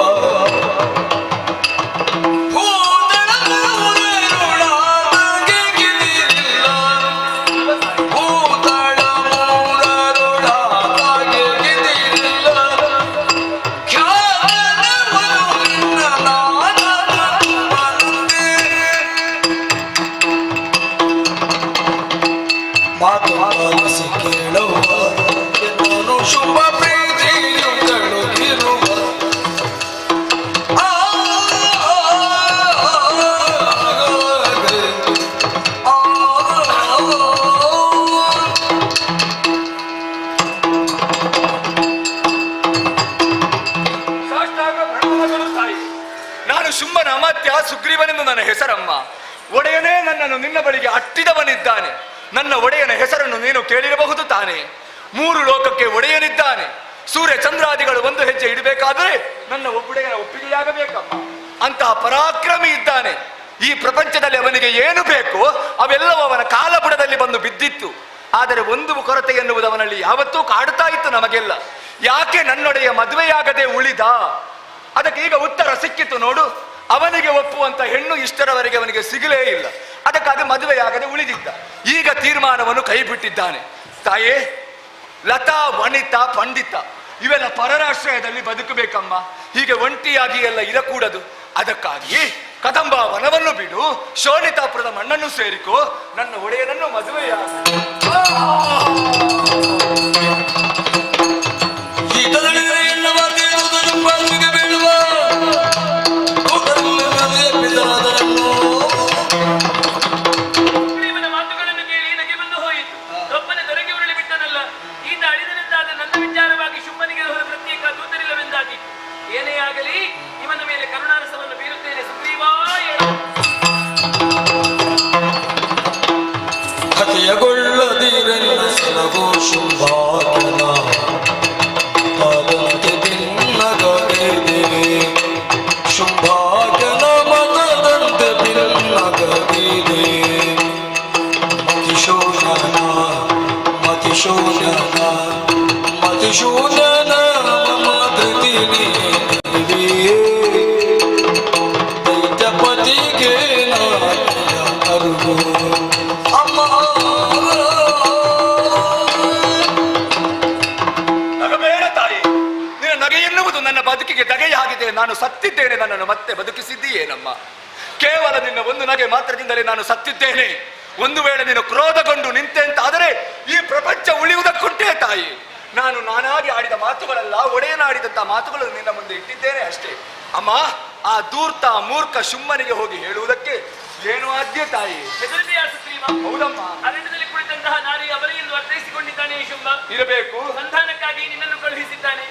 ಮಾತು ಆಲಿಸಿ ಕೇಳುವ ಎನ್ನನು ಶುಭ ಶುಂಭನ ಅಮಾತ್ಯ ಸುಗ್ರೀವನೆಂದು ನನ್ನ ಹೆಸರಮ್ಮ. ಒಡೆಯನೇ ನನ್ನನ್ನು ನಿನ್ನ ಬಳಿಗೆ ಅಟ್ಟಿದವನಿದ್ದಾನೆ. ನನ್ನ ಒಡೆಯನ ಹೆಸರನ್ನು ನೀನು ಕೇಳಿರಬಹುದು ತಾನೆ. 3 ಲೋಕಕ್ಕೆ ಒಡೆಯನಿದ್ದಾನೆ. ಸೂರ್ಯ ಚಂದ್ರಾದಿಗಳು ಒಂದು ಹೆಜ್ಜೆ ಇಡಬೇಕಾದರೆ ನನ್ನ ಒಬ್ಬಡೆಯನ ಒಪ್ಪಿಗೆಯಾಗಬೇಕಮ್ಮ. ಅಂತಹ ಪರಾಕ್ರಮಿ ಇದ್ದಾನೆ. ಈ ಪ್ರಪಂಚದಲ್ಲಿ ಅವನಿಗೆ ಏನು ಬೇಕು ಅವೆಲ್ಲವೂ ಅವನ ಕಾಲಬುಡದಲ್ಲಿ ಬಂದು ಬಿದ್ದಿತ್ತು. ಆದರೆ ಒಂದು ಕೊರತೆ ಎನ್ನುವುದು ಅವನಲ್ಲಿ ಯಾವತ್ತೂ ಕಾಡುತ್ತಾ ಇತ್ತು ನಮಗೆಲ್ಲ. ಯಾಕೆ ನನ್ನೊಡೆಯ ಮದುವೆಯಾಗದೆ ಉಳಿದ? ಅದಕ್ಕೆ ಈಗ ಉತ್ತರ ಸಿಕ್ಕಿತು ನೋಡು. ಅವನಿಗೆ ಒಪ್ಪುವಂತ ಹೆಣ್ಣು ಇಷ್ಟರವರೆಗೆ ಅವನಿಗೆ ಸಿಗಲೇ ಇಲ್ಲ. ಅದಕ್ಕಾಗಿ ಮದುವೆಯಾಗದೆ ಉಳಿದಿದ್ದ. ಈಗ ತೀರ್ಮಾನವನ್ನು ಕೈ ಬಿಟ್ಟಿದ್ದಾನೆ. ತಾಯೇ, ಲತಾ, ವನಿತಾ, ಪಂಡಿತ ಇವೆಲ್ಲ ಪರರಾಶ್ರಯದಲ್ಲಿ ಬದುಕಬೇಕಮ್ಮ. ಹೀಗೆ ಒಂಟಿಯಾಗಿ ಎಲ್ಲ ಇರಕೂಡದು. ಅದಕ್ಕಾಗಿ ಕದಂಬ ವನವನ್ನು ಬಿಡು, ಶೋಣಿತಾಪುರದ ಮಣ್ಣನ್ನು ಸೇರಿಕೋ, ನನ್ನ ಒಡೆಯನನ್ನು ಮದುವೆಯಾಗ. ಮಾತುಗಳನ್ನು ಕೇಳಿ ನಗೆ ಬಂದು ಹೋಯಿತು. ಒಬ್ಬನ ದೊರೆಗೆ ಉರುಳಿ ಬಿಟ್ಟನಲ್ಲ. ಈತ ಅಳಿದನೆಂದಾದ ನನ್ನ ವಿಚಾರವಾಗಿ ಶುಂಭನಿಗೆ ಹೋದ ಪ್ರತ್ಯೇಕ ದೂತರಿಲ್ಲವೆಂದಾಗಿ. ಏನೇ ಆಗಲಿ ಇವನ ಮೇಲೆ ಕರುಣಾರಸವನ್ನು ಬೀರುತ್ತೇನೆ. ಸುಗ್ರೀವಾ ಹತೆಯಗೊಳ್ಳದಿರಲ್ಲ ಸಲಗೋ ಶುಂಭಾಕನ ಮದಂತೆ ಭಿನ್ನಗದೆ ಶುಂಭಾಕನ ಮತದಂತೆ ಭಿನ್ನಗದೆ ಮತಿಶೋಷನ ಮತಿಶೋಷನ ಮತಿಶೋಷನ ಮಮ ಧೃತಿನಿ ದೈತ್ಯಪತಿಗೆ ಅರುಗೋ ಅಮ್ಮ. ನಗಬೇಡ ತಾಯಿ, ನಿನ್ನ ನಗೆ ಎನ್ನುವುದು ನನ್ನ ಬದುಕಿಗೆ ದಗೆಯಾಗಿದೆ. ನಾನು ಸತ್ತಿದ್ದೇನೆ, ನನ್ನನ್ನು ಮತ್ತೆ ಬದುಕಿಸಿದ್ದೀಯೇನಮ್ಮ. ಕೇವಲ ನಿನ್ನ ಒಂದು ನಗೆ ಮಾತ್ರದಿಂದಲೇ ನಾನು ಸತ್ತಿದ್ದೇನೆ. ಒಂದು ವೇಳೆ ನೀನು ಕ್ರೋಧಗೊಂಡು ನಿಂತೆ ಅಂತಾದರೆ ಈ ಪ್ರಪಂಚ ಉಳಿಯುವುದಕ್ಕುಂಟೇ ತಾಯಿ. ನಾನು ನಾನಾಗಿ ಆಡಿದ ಮಾತುಗಳಲ್ಲ, ಒಡೆಯನಾಡಿದಂತಹ ಮಾತುಗಳು ನಿನ್ನ ಮುಂದೆ ಇಟ್ಟಿದ್ದೇನೆ ಅಷ್ಟೇ ಅಮ್ಮ. ಆ ಧೂರ್ತ ಮೂರ್ಖ ಶುಂಭನಿಗೆ ಹೋಗಿ ಹೇಳುವುದಕ್ಕೆ ಏನು ಆದ್ಯ ತಾಯಿ? ಹೆದರಿದೆಯಾ ಸುಗ್ರೀವ? ಹೌದಮ್ಮ. ಅರಣ್ಯದಲ್ಲಿ ಕುಳಿತಂತಹ ನಾರಿ ಅವರಿಗೆಂದು ಅರ್ಥೈಸಿಕೊಂಡಿದ್ದಾನೆ ಈ ಶುಂಭ. ಇರಬೇಕು. ಸಂಧಾನಕ್ಕಾಗಿ ನಿನ್ನನ್ನು ಕಳುಹಿಸಿದ್ದಾನೆ.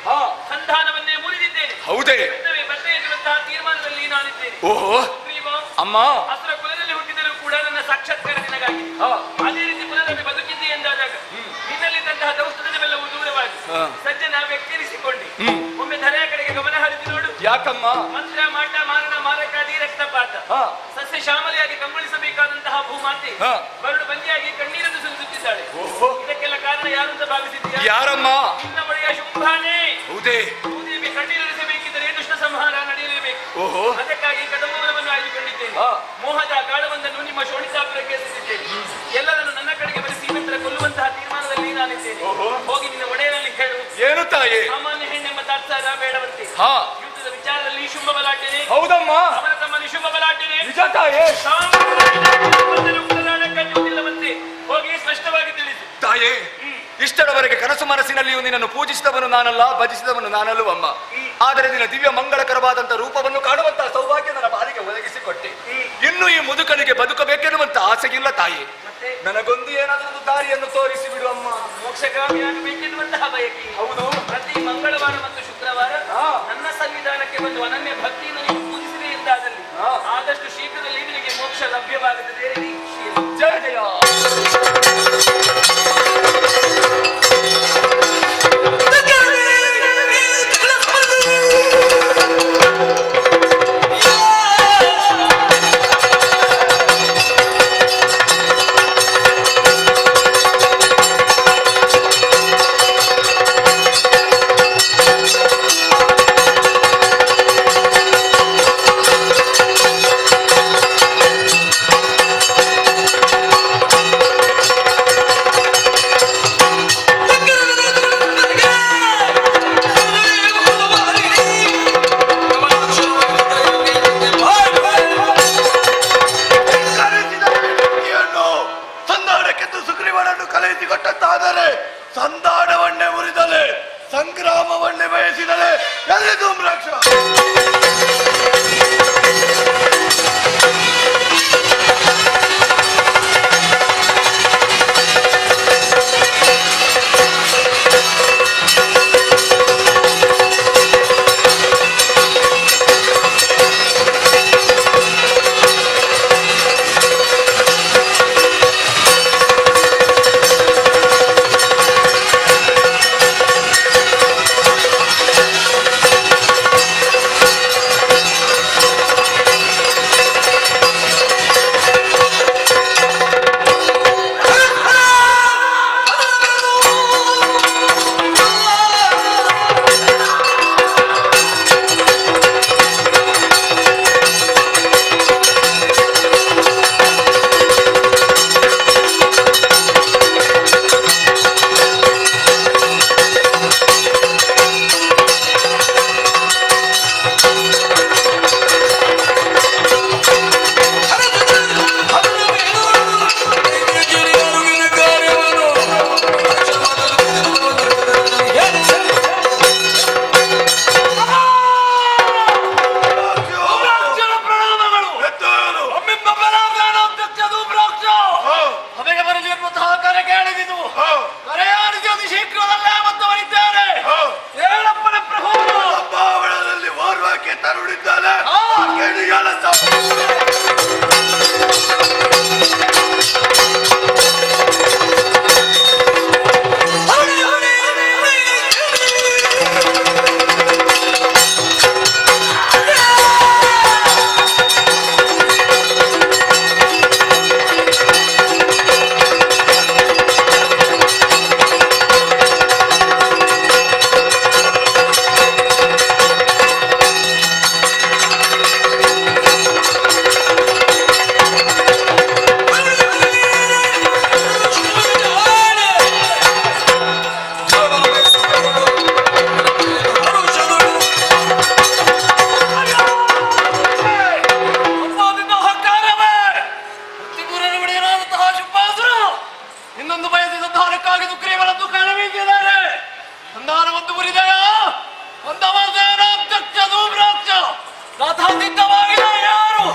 ಸಂಧಾನವನ್ನೇ ಮುರಿದಿದ್ದೇನೆ. ಹೌದೇ? ಬಟ್ಟೆ ಎನ್ನುವಂತಹ ತೀರ್ಮಾನದಲ್ಲಿ ನಾನಿದ್ದೇನೆ. ಓಹೋ ಸುಗ್ರೀವ, ಅಮ್ಮ, ಅಸುರ ಕುಲದಲ್ಲಿ ಹುಟ್ಟಿದರೂ ಕೂಡ ನನ್ನ ಸಾಕ್ಷಾತ್ಕಾರ ನಿನಗಾಗಿ. ಅದೇ ರೀತಿ ಕುಲದಲ್ಲಿ ಬದುಕಿದ್ದೆ ಎಂದಾದಾಗ ನಿನ್ನಲ್ಲಿದ್ದಂತಹ ದೌಷ್ಟವೆಲ್ಲವೂ ದೂರವಾಗಿ ಸಜ್ಜನ ವ್ಯಕ್ತರಿಸಿಕೊಂಡೆ. ಒಮ್ಮೆ ಧರೆಯ ಕಡೆಗೆ ಗಮನ ಹರಿದು ನೋಡು. ಯಾಕಮ್ಮ? ಮಂತ್ರ, ಮಾಟ, ಮಾರಣ, ಮಾರಕಾದಿ, ರಕ್ತಪಾತ, ಸಸ್ಯ ಶ್ಯಾಮಲೆಯಾಗಿ ಕಂಗೊಳಿಸಬೇಕಾದಂತಹ ಭೂಮಾತೆ ಬರಡು ಬಂದಿಯಾಗಿ ಕಣ್ಣೀರನ್ನು ಸುರಿಸುತ್ತಿದ್ದಾಳೆ. ಇದಕ್ಕೆಲ್ಲ ಕಾರಣ ಯಾರು ಅಂತ ಭಾವಿಸಿದ್ದೀಯಾ? ಯಾರಮ್ಮ? ನಿನ್ನ ಒಡೆಯ ಶುಂಭಾನೇ. ಹೌದೇ? ಭೂದೇವಿ ಕಣ್ಣೀರಿಸಬೇಕಿದ್ದರೆ ದುಷ್ಟ ಸಂಹಾರ ನಡೆಯಲೇಬೇಕು. ಓಹೋ. ಅದಕ್ಕಾಗಿ ಕದಂಬವನವನ್ನು ಆಯ್ದುಕೊಂಡಿದ್ದೇನೆ. ಮೋಹದ ಗಾಳವೊಂದನ್ನು ನಿಮ್ಮ ಶೋಣಿತಾಪುರಕ್ಕೆ ಎಸೆದಿದ್ದೇನೆ. ಎಲ್ಲರನ್ನು ನನ್ನ ಕಡೆಗೆ ಬರೆಸಿ ನಂತರ ಕೊಲ್ಲುವಂತಹ ತೀರ್ಮಾನದಲ್ಲಿ ನಾನಿದ್ದೇನೆ. ಹೋಗಿ ನಿನ್ನ ಒಡೆಯನಲ್ಲಿ ಹೇಳು. ಏನು ತಾಯಿ? ಸಾಮಾನ್ಯ ಹೆಣ್ಣೆಂಬ ತಾತ್ಸಾರ ಬೇಡವಂತೆ. ಯುದ್ಧದ ವಿಚಾರದಲ್ಲಿ ಶುಂಭ ಬಲಾಟೆನೆ. ಹೌದಮ್ಮ. ಅವನ ತಮ್ಮನಿ ಶುಂಭ ಬಲಾಟೆನೆ. ನಿಜ ತಾಯಿ. ಕಚ್ಚುವುದಿಲ್ಲವಂತೆ. ಹೋಗಿ ಸ್ಪಷ್ಟವಾಗಿ ತಿಳಿಸು. ತಾಯಿ, ಇಷ್ಟರವರೆಗೆ ಕನಸು ಮನಸ್ಸಿನಲ್ಲಿಯೂ ನಿನ್ನನ್ನು ಪೂಜಿಸಿದವನು ನಾನಲ್ಲ, ಭಜಿಸಿದವನು ನಾನಲ್ಲವಮ್ಮ. ಆದರೆ ನಿನ್ನ ದಿವ್ಯ ಮಂಗಳಕರವಾದಂತ ರೂಪವನ್ನು ಕಾಣುವಂತಹ ಸೌಭಾಗ್ಯ ನನ್ನ ಬಾಲಿಗೆ ಒದಗಿಸಿಕೊಟ್ಟೆ. ಇನ್ನು ಈ ಮುದುಕನಿಗೆ ಬದುಕಬೇಕೆನ್ನುವಂತ ಆಸೆಗಿಲ್ಲ ತಾಯಿ. ನನಗೊಂದು ಏನಾದರೂ ದಾರಿಯನ್ನು ತೋರಿಸಿ ಬಿಡು ಅಮ್ಮ. ಮೋಕ್ಷಗಾಮಿಯಾಗಬೇಕೆನ್ನುವಂತಹ ಬಯಕೆ. ಹೌದು. ಪ್ರತಿ ಮಂಗಳವಾರ ಮತ್ತು ಶುಕ್ರವಾರ ನನ್ನ ಸನ್ನಿಧಾನಕ್ಕೆ ಬಂದು ಅನನ್ಯ ಭಕ್ತಿಯನ್ನು ನೀವು ಪೂಜಿಸಿದೆ ಎಂದಾದಲ್ಲಿ ಆದಷ್ಟು ಶೀಘ್ರದಲ್ಲಿ ನಿನಗೆ ಮೋಕ್ಷ ಲಭ್ಯವಾಗುತ್ತದೆ. ಜಯ ಜಯ. ಕಲೆಯಿಸಿಕೊಟ್ಟಂತಾದರೆ ಸಂಧಾನವನ್ನೇ ಮುರಿದಲೆ ಸಂಗ್ರಾಮವನ್ನೇ ಬಯಸಿದಲೆ ಎಲ್ಲಿದು ಮೃಕ್ಷ. ಪ್ರಣಾಮಗಳು. ಒಮ್ಮಿಂದ ಬಲಾಧಾರಾಧ್ಯಕ್ಷ ಧೂಮ್ರಾಕ್ಷ. ಸಭೆಗೆ ಬರಲಿ ಎನ್ನುವಂತಹ ಕರೆ ಕೇಳಿದಿದ್ದು. ಕರೆಯಾಡಿಸಿ ಅತಿ ಶೀಘ್ರದಲ್ಲೇ ಬಂದವರಿದ್ದಾರೆ. ಹೇಳಪ್ಪನ ಪ್ರಭು. ಬಾವಳದಲ್ಲಿ ಓರ್ವಕ್ಕೆ ತರುಣಿದ್ದಾನೆ. ಇನ್ನೊಂದು ಬಯಸಿ ಸಂಧಾನಕ್ಕಾಗಿ ಸುಗ್ರೀವನದ್ದು ಕಾಣಬೇಕಿದ್ದಾರೆ. ಸಂಧಾನ ಒಂದು ಮುರಿದೆಯ ಒಂದವಸೇನಾಧ್ಯಕ್ಷ ಧೂಮ್ರಾಕ್ಷ ರಥಾತೀತವಾಗಿದೆ. ಯಾರು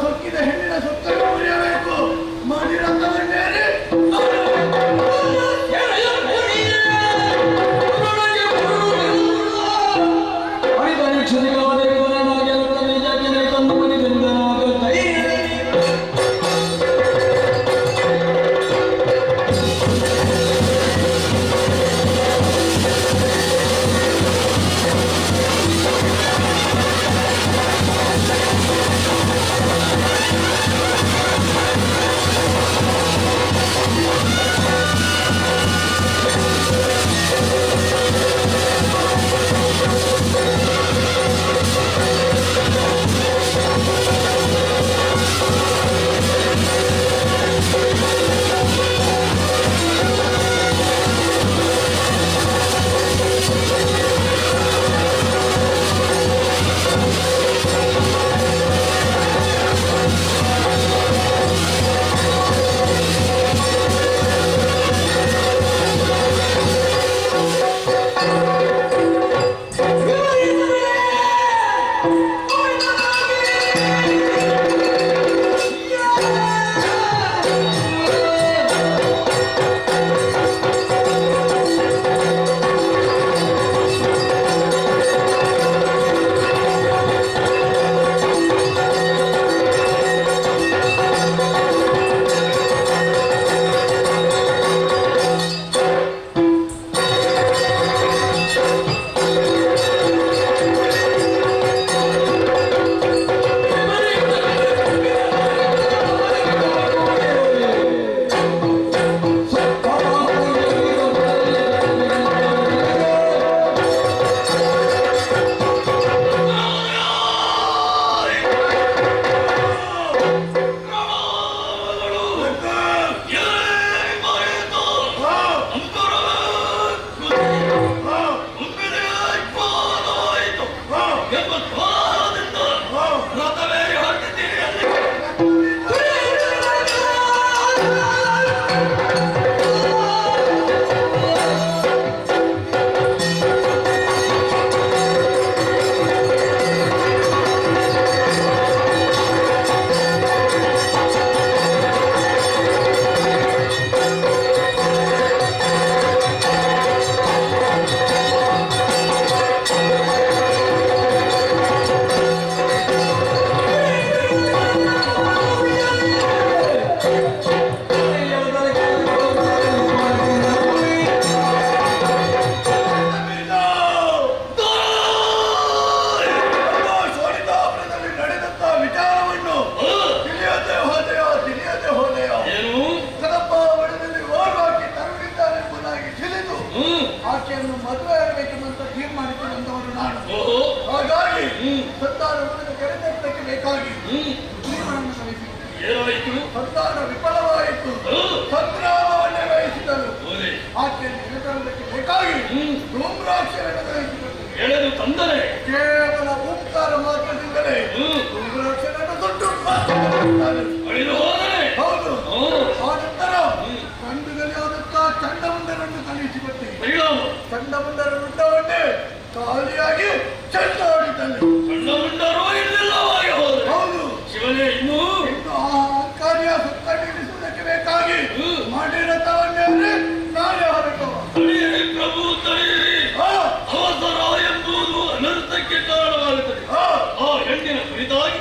ಸೊಕ್ಕಿದ ಹೆಣ್ಣಿನ ಸೊತ್ತನ್ನು ಮುರಿಯಬೇಕು. ಮಣಿರತ್ನವನ್ನೇರಿ ಆಕೆಯನ್ನು ಮದುವೆ ಆಗಬೇಕೆಂಬಂತ ತೀರ್ಮಾನಿಸಿದಂತವರು ನಾನು. ಹಾಗಾಗಿ ಸಂತಾನ ಕೆರೆತಕ್ಕೆ ಬೇಕಾಗಿ ಜೀವನವನ್ನು ಕಲಿಸಿತು. ಸಂತಾನ ವಿಫಲವಾಯಿತು. ಸಂಗ್ರಾಮವನ್ನೇ ವಹಿಸಿದರು. ಆಕೆಯನ್ನು ಎಳೆತರುವುದಕ್ಕೆ ಬೇಕಾಗಿ ಧೂಮ್ರಾಕ್ಷರನ್ನು ಎಳೆದು ತಂದರೆ ಕೇವಲ ಓಂಕಾರ ಮಾತ್ರದಿಂದಲೇ ಧೂಮ್ರಾಕ್ಷರನ್ನು ದೊಡ್ಡ ಹೌದು. ಆ ನಂತರ ಕಂಡುಗಲಿ ಆದಂತ ಚಂಡಮುಂಡರನ್ನು ಕಳುಹಿಸಿಕೊಟ್ಟೆ. ಚಂಡಮುಂಡರನ್ನುಂಡವನ್ನೇ ಖಾಲಿಯಾಗಿ ಚಂಡಾಡಿದ್ದಾನೆ. ಹೌದು. ಶಿವನೇ ಇನ್ನು ಆ ಕಾರ್ಯ ಸತ್ತರಿಸುವುದಕ್ಕೆ ಬೇಕಾಗಿ ಮಾಡಿರತವನ್ನೇ ನಾನೇ ಹೊರಟು. ಪ್ರಭು ಅವಸರ ಎಂಬುದು ಅನರ್ಥಕ್ಕೆ ಕಾರಣವಾಗುತ್ತದೆ. ಆ ಹೆಣ್ಣಿನ ಕುರಿತಾಗಿ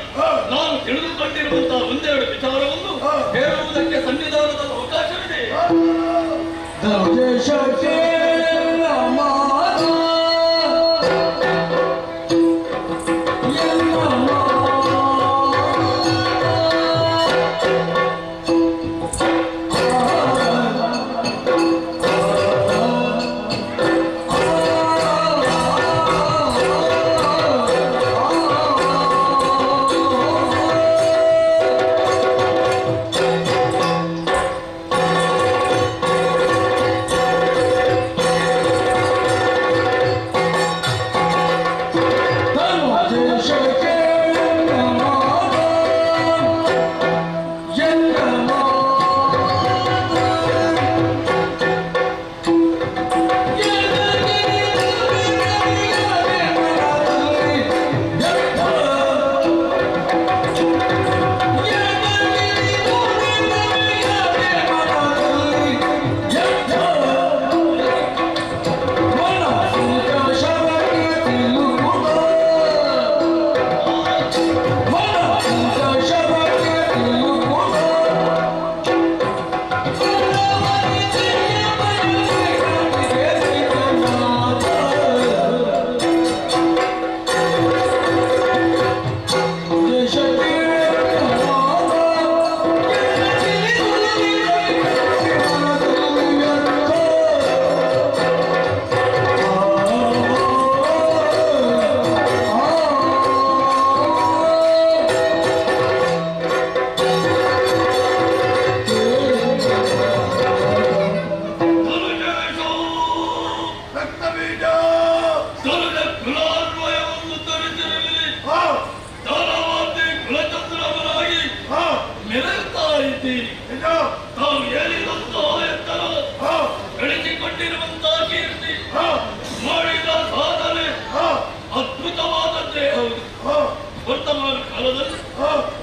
ನಾನು ತಿಳಿದುಕೊಂಡಿರುವಂತಹ ಒಂದೆರಡು ವಿಚಾರವನ್ನು ಹೇಳುವುದಕ್ಕೆ ಸಂವಿಧಾನದ ಅವಕಾಶವಿದೆ.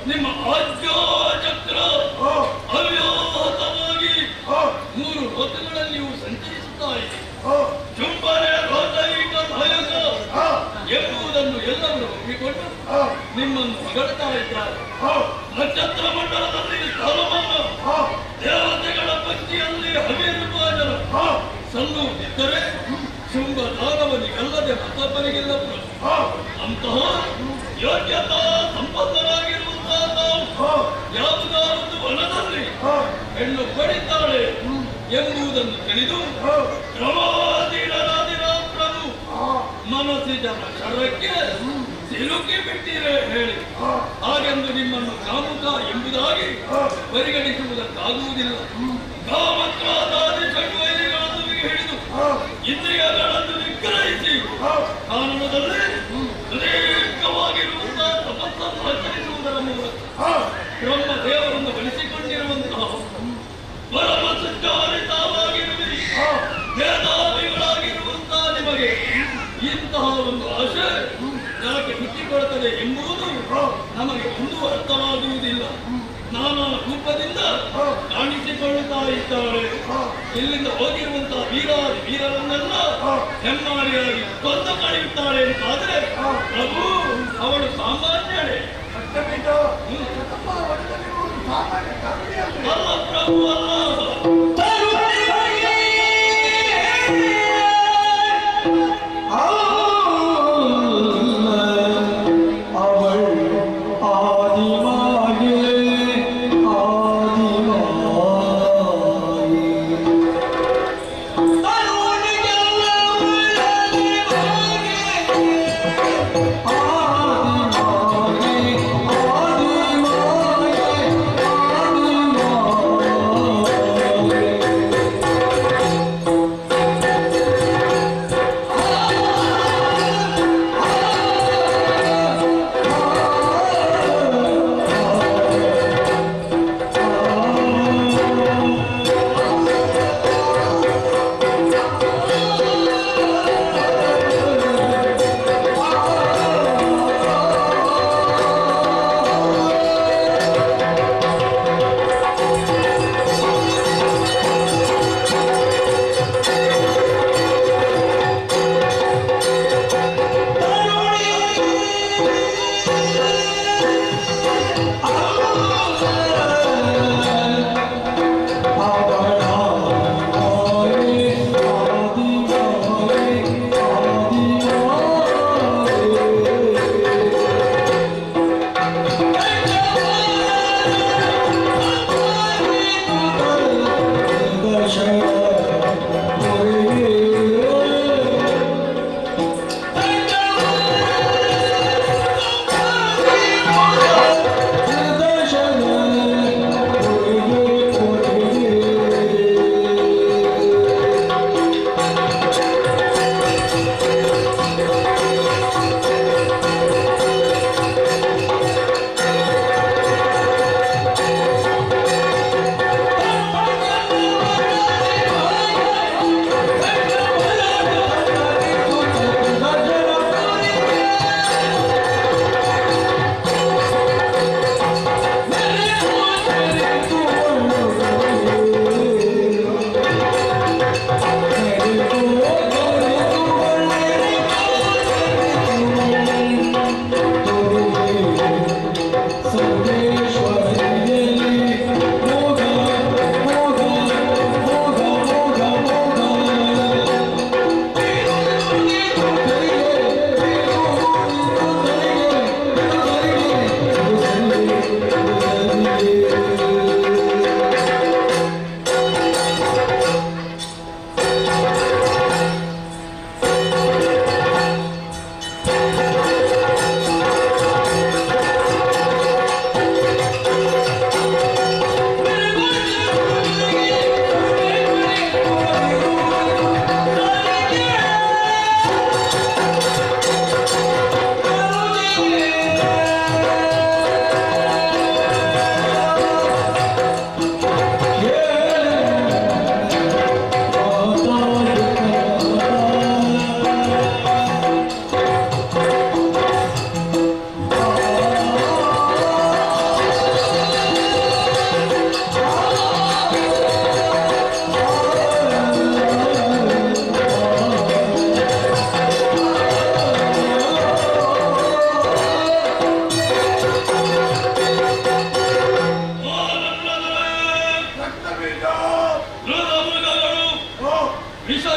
ನಿಮ್ಮ ಆಜ್ಞಾಚಕ್ರ ಅವ್ಯಾಹತವಾಗಿ 3 ಲೋಕಗಳಲ್ಲಿ ನೀವು ಸಂಚರಿಸುತ್ತಾ ಇದೆ. ಶುಂಭನೆ ರೋದೈಕ ಭಯಕ ಎಂಬುದನ್ನು ಎಲ್ಲರೂ ಒಪ್ಪಿಕೊಂಡು ನಿಮ್ಮನ್ನು ಹೊಗಳ್ತಾ ಇದ್ದಾರೆ. ನಕ್ಷತ್ರ ಮಂಡಲದಲ್ಲಿ ಸ್ಥಾನಮಾನ, ದೇವತೆಗಳ ಪಂಕ್ತಿಯಲ್ಲಿ ಹವಿರ್ಭಾಜನ ಸಲ್ಲುತ್ತಿದ್ದರೆ ಶುಂಭ ದಾನವನಿಗಲ್ಲದೆ ಮತ್ತೊಬ್ಬರಿಗಿಲ್ಲ. ಅಂತಹ ಯೋಗ್ಯತಾ ಸಂಪನ್ನರಾಗಿರುವಂತಹ ನಾವು ಯಾವುದಾರೊಂದು ವನದಲ್ಲಿ ಹೆಣ್ಣು ಪಡಿತಾಳೆ ಎಂಬುದನ್ನು ತಿಳಿದು ಕ್ರಮಾಧೀನರಾದಿರಾತ್ರನು ಮನಸ್ಸಿ ಜನ ಶರಕ್ಕೆ ಸಿಲುಕಿ ಬಿಟ್ಟಿರೆ ಹೇಳಿ. ಹಾಗೆಂದು ನಿಮ್ಮನ್ನು ಕಾಮುಕ ಎಂಬುದಾಗಿ ಪರಿಗಣಿಸುವುದಕ್ಕಾಗುವುದಿಲ್ಲ. ಕಾಮಕ್ರಾದಾದಿ ಚಳುವಳಿಗಳನ್ನು ಹಿಡಿದು ಇಂದ್ರಿಯಗಳನ್ನು ನಿಗ್ರಹಿಸಿ ಕಾನೂನದಲ್ಲಿ ಸುದೀರ್ಘವಾಗಿರುವಂತಹ ತಪಸ್ಸನ್ನು ಆಚರಿಸುವುದರ ಮೂಲಕ ಬ್ರಹ್ಮದೇವರನ್ನು ಬಳಸಿಕೊಂಡಿರುವಂತಹ ಪರಮ ಸುಚಾರಿತವಾಗಿರುವಿರಿ. ಮೇಧಾವಿಗಳಾಗಿರುವಂತಹ ನಿಮಗೆ ಇಂತಹ ಒಂದು ಆಶೆ ಯಾಕೆ ಹುಟ್ಟಿಕೊಳ್ಳುತ್ತದೆ ಎಂಬುದು ನಮಗೆ ಒಂದು ಅರ್ಥವಾಗುವುದಿಲ್ಲ. ನಾನಾ ರೂಪದಿಂದ ಕಾಣಿಸಿಕೊಳ್ಳುತ್ತಾ ಇದ್ದಾಳೆ. ಇಲ್ಲಿಂದ ಹೋಗಿರುವಂತಹ ವೀರರನ್ನೆಲ್ಲ ಹೆಮ್ಮಾರಿಯಾಗಿ ಕೊಂದು ಕಳೆಯುತ್ತಾಳೆ ಅಂತಾದ್ರೆ ಪ್ರಭು ಅವಳು ಸಾಮಾನ್ಯಳೆ ಅಲ್ಲ ಪ್ರಭು ಅಲ್ಲ.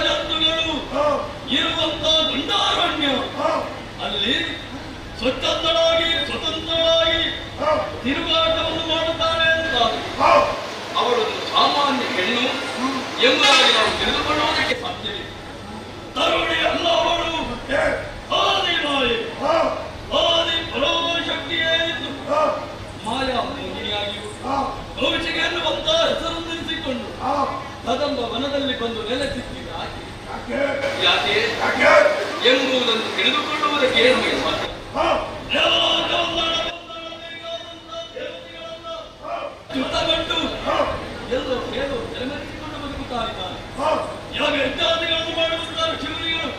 ಜಂತುಗಳು ಇರುವಂತ ದಂಡಾರಣ್ಯ ಅಲ್ಲಿ ಸ್ವಚ್ಛಂದಳಾಗಿ ಸ್ವತಂತ್ರವಾಗಿ ತಿರುಗಾಟವನ್ನು ಮಾಡುತ್ತಾರೆ ಅಂತ ಅವಳೊಂದು ಸಾಮಾನ್ಯ ಹೆಣ್ಣು ಎಂಬುದಾಗಿ ನಾವು ತಿಳಿದುಕೊಳ್ಳುವುದಕ್ಕೆ ಸಾಧ್ಯವಿದೆ. ತರುಣಿ ಅಲ್ಲ ಅವಳು, ಆದಿ ಮಾಯೆ, ಆದಿ ಪರಾಶಕ್ತಿಯೇ ಎಂದು ಮಾಯಾ ಮೋಹಿನಿಯಾಗಿಯೂ ಕೌಶಿಕ ಎನ್ನುವಂತ ಹೆಸರನ್ನಿರಿಸಿಕೊಂಡು ಕದಂಬ ವನದಲ್ಲಿ ಬಂದು ನೆಲೆಸಿದ್ದ ಯಾಕೆ ಎಂಬುದನ್ನು ತಿಳಿದುಕೊಳ್ಳುವುದಕ್ಕೆ ನಮಗೆ ಸಾಧ್ಯ. ಚ್ಯುತಗೊಂಡು ಎಲ್ಲೋ ಹೇಳೋ ನೆಲೆಮರೆಸಿಕೊಂಡು ಬದುಕುತ್ತಾ ಇದ್ದಾನೆ. ಯಾಗ ಇತ್ಯಾದಿಗಳನ್ನು ಮಾಡುತ್ತಾರೆ ಶಿವನಿಗಳು,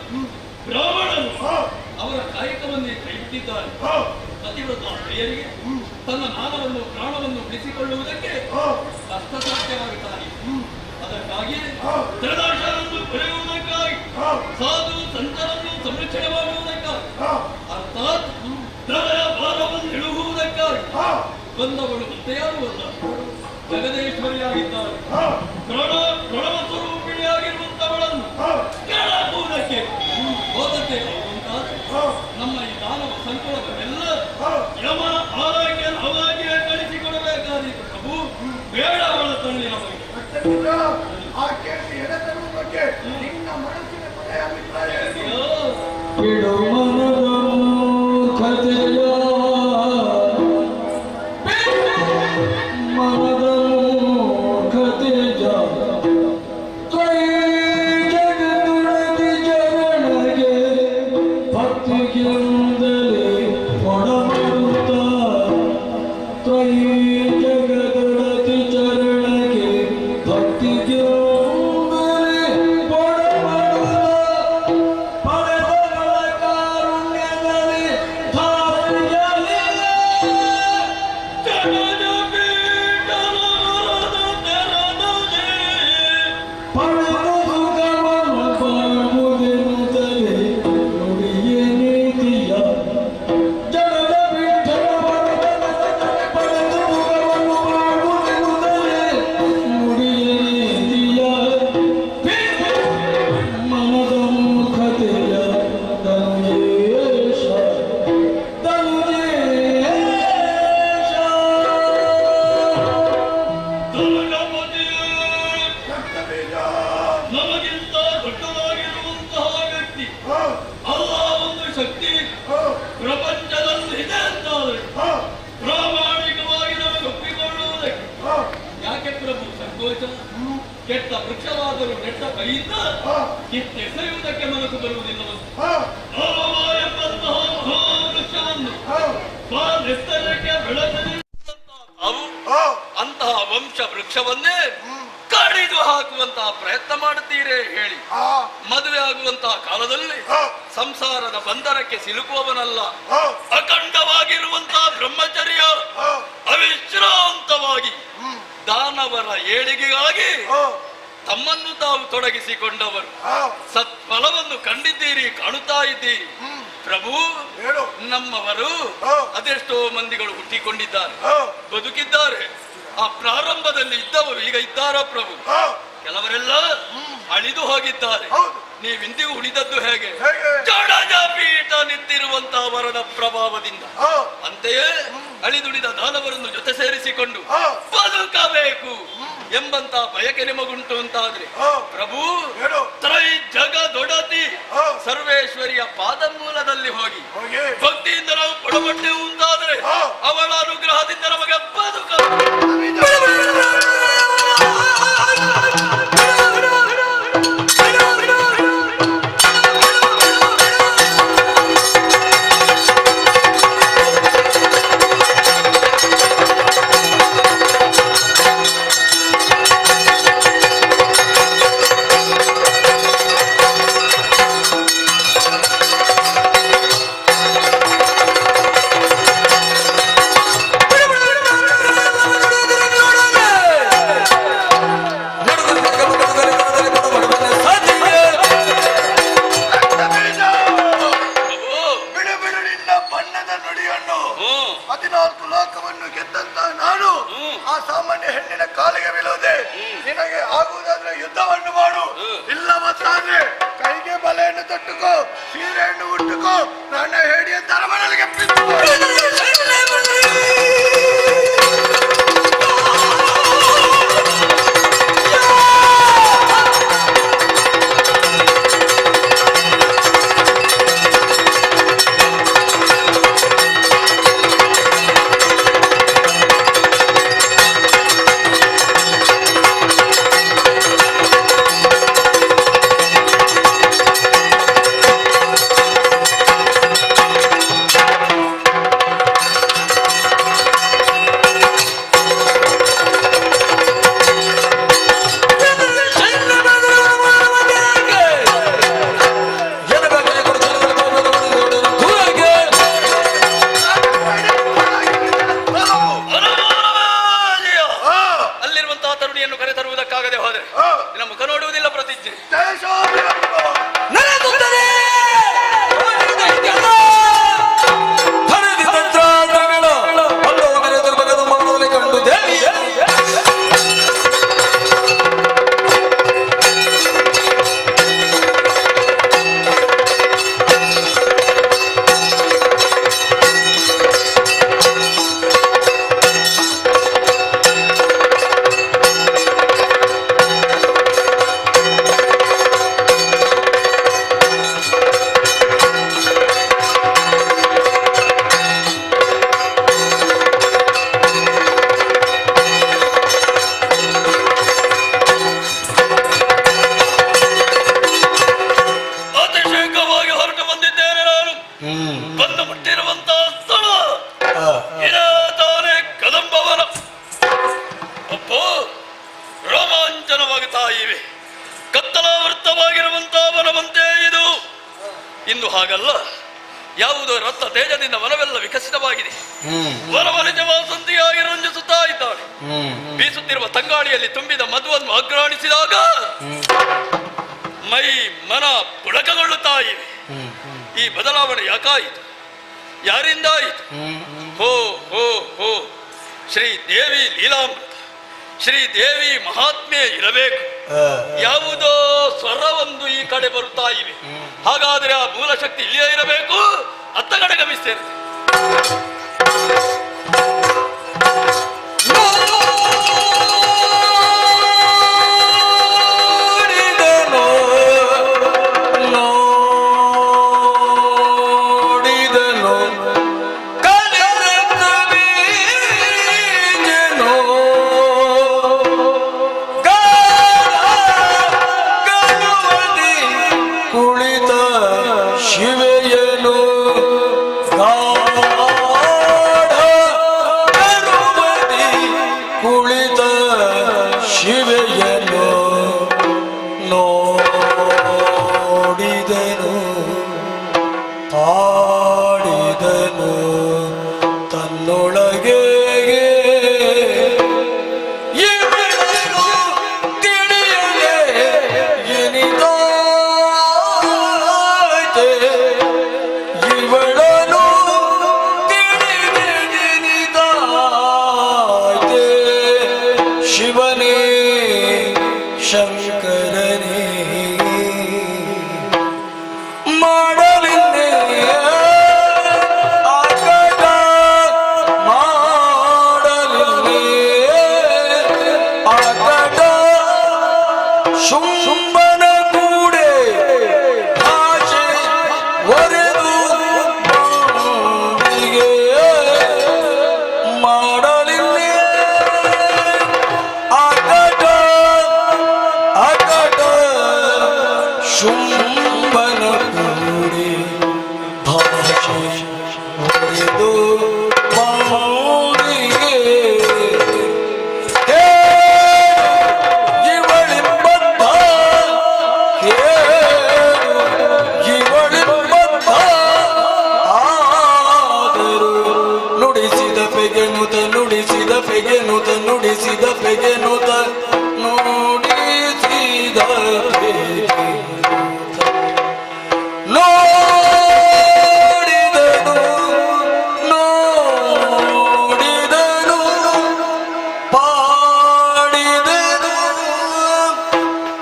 ಬ್ರಾಹ್ಮಣರು ಅವರ ಕಾಯಕವನ್ನೇ ಕೈಬಿಟ್ಟಿದ್ದಾರೆ. ಪತಿವ್ರತ ಸ್ತ್ರೀಯರಿಗೆ ತನ್ನ ಮಾನವನ್ನು ಪ್ರಾಣವನ್ನು ಉಳಿಸಿಕೊಳ್ಳುವುದಕ್ಕೆ ಕಷ್ಟ ಸಾಧ್ಯವಾಗುತ್ತಾರೆ. ಅದಕ್ಕಾಗಿ ತ್ರಿದರ್ಶನವನ್ನು ಪಡೆಯುವುದಕ್ಕಾಗಿ ಸಾಧು ಸಂತರನ್ನು ಸಂರಕ್ಷಣೆ ಮಾಡುವುದಕ್ಕಾಗಿ ಅರ್ಥಾತ್ ಹೃದಯ ಭಾರವನ್ನು ಇಳುವುದಕ್ಕಾಗಿ ಬಂದವಳು ಮತ್ತೆಯಾರುವಲ್ಲ, ಜಗದೇಶ್ವರಿಯಾಗಿದ್ದಾರೆ. ಪ್ರಣವ ಸ್ವರೂಪಿಣಿಯಾಗಿರುವಂತವಳನ್ನು ಕೆಳಕುವುದಕ್ಕೆ ಹೋದಕ್ಕೆ ನಮ್ಮ ಈ ದಾನವ ಸಂಕುಲವನ್ನೆಲ್ಲ ಯಮನ ಆರೈಕೆಯನ್ನು ಅವಾಗಿಯೇ ಕಳಿಸಿಕೊಡಬೇಕಾದೀತು. ಪ್ರಭು ಬೇಡ ಅವಳ ತಣ್ಣಿನ ಬಗ್ಗೆ ನಮಗಿಂತ ದೊಡ್ಡದಾಗಿರುವಂತಹ ವ್ಯಕ್ತಿ ಅಲ್ಲ ಒಂದು ಶಕ್ತಿ ಪ್ರಪಂಚದಲ್ಲಿ ಇದೆ ಅಂತಾದ್ರೆ ಪ್ರಾಮಾಣಿಕವಾಗಿ ನಮಗೆ ಒಪ್ಪಿಕೊಳ್ಳುವುದಕ್ಕೆ ಯಾಕೆ ಪ್ರಭು ಸಂಕೋಚ? ಕೆಟ್ಟ ವೃಕ್ಷವಾದರೂ ನೆಟ್ಟ ಕೈಯಿಂದ ಕಿತ್ತೆಸೆಯುವುದಕ್ಕೆ ಮನಸ್ಸು ಬರುವುದಿಲ್ಲವಂತೆ. ಎಂಬಂತಹ ಮಹಾವೃಕ್ಷವನ್ನು ಎತ್ತರಕ್ಕೆ ಬೆಳೆಸಲಿ ಅಂತಹ ವಂಶ ವೃಕ್ಷವನ್ನೇ ಕಡಿದು ಹಾಕುವಂತಹ ಪ್ರಯತ್ನ ಮಾಡುತ್ತೀರೇ ಹೇಳಿ. ಮದುವೆ ಆಗುವಂತಹ ಕಾಲದಲ್ಲಿ ಸಂಸಾರದ ಬಂಧನಕ್ಕೆ ಸಿಲುಕುವವನಲ್ಲ, ಅಖಂಡವಾಗಿರುವಂತಹ ಬ್ರಹ್ಮಚರ್ಯ ಅವಿಶ್ರಾಂತವಾಗಿ ದಾನವರ ಏಳಿಗೆಗಾಗಿ ತಮ್ಮನ್ನು ತಾವು ತೊಡಗಿಸಿಕೊಂಡವರು ಸತ್ಫಲವನ್ನು ಕಂಡಿದ್ದೀರಿ, ಕಾಣುತ್ತಾ ಇದ್ದೀರಿ. ಪ್ರಭು ನಮ್ಮವರು ಅದೆಷ್ಟೋ ಮಂದಿಗಳು ಹುಟ್ಟಿಕೊಂಡಿದ್ದಾರೆ, ಬದುಕಿದ್ದಾರೆ. ಆ ಪ್ರಾರಂಭದಲ್ಲಿ ಇದ್ದವರು ಈಗ ಇದ್ದಾರ ಪ್ರಭು? ಕೆಲವರೆಲ್ಲ ಅಳಿದು ಹೋಗಿದ್ದಾರೆ. ನೀವಿಂದಿಗೂ ಉಳಿದದ್ದು ಹೇಗೆ? ಜಡಜಪೀಠ ನಿಂತಿರುವಂತಹ ವರನ ಪ್ರಭಾವದಿಂದ. ಅಂತೆಯೇ ಅಳಿದುಳಿದ ದಾನವರನ್ನು ಜೊತೆ ಸೇರಿಸಿಕೊಂಡು ಬದುಕಬೇಕು ಎಂಬಂತ ಬಯಕೆ ನಿಮಗುಂಟು ಅಂತಾದ್ರೆ ಪ್ರಭು ತ್ರೈ ಜಗದೊಡತಿ ಸರ್ವೇಶ್ವರಿಯ ಪಾದ ಮೂಲದಲ್ಲಿ ಹೋಗಿ ಭಕ್ತಿಯಿಂದ ನಾವು ಪಡಬಟ್ಟೆವು ಅಂತಾದ್ರೆ ಅವಳ ಅನುಗ್ರಹದಿಂದ ನಮಗೆ ಬದುಕ ಬಟ್ಟೆಯನ್ನು ತೊಟ್ಟುಕೋ, ಸೀರೆಯನ್ನು ಉಟ್ಟುಕೋ, ನನ್ನ ಹೇಡಿಯ ತರಮಣಲಿಗೆ ಇಂದು ಹಾಗಲ್ಲ. ಯಾವುದೋ ರತ್ನ ತೇಜದಿಂದ ವನವೆಲ್ಲ ವಿಕಸಿತವಾಗಿದೆ. ವನವನಿಜ ವಾಸಂತಿಯಾಗಿ ರಂಜಿಸುತ್ತಾ ಇದ್ದಾಳೆ. ಬೀಸುತ್ತಿರುವ ತಂಗಾಳಿಯಲ್ಲಿ ತುಂಬಿದ ಮಧುವನ್ನು ಅಗ್ರಾಣಿಸಿದಾಗ ಮೈ ಮನ ಪುಳಕಗೊಳ್ಳುತ್ತಾ ಇವೆ. ಈ ಬದಲಾವಣೆ ಯಾಕಾಯಿತು? ಯಾರಿಂದ ಆಯಿತು? ಹೋ ಹೋ ಹೋ ಶ್ರೀದೇವಿ ಲೀಲಾಮೃತ, ಶ್ರೀದೇವಿ ಮಹಾತ್ಮೆ ಇರಬೇಕು. ಯಾವುದೋ ಸ್ವರವೊಂದು ಈ ಕಡೆ ಬರುತ್ತಾ ಇವೆ. ಹಾಗಾದರೆ ಆ ಮೂಲ ಶಕ್ತಿ ಇಲ್ಲಿಯೇ ಇರಬೇಕು, ಅತ್ತ ಕಡೆ ಗಮಿಸ್ತೇನೆ.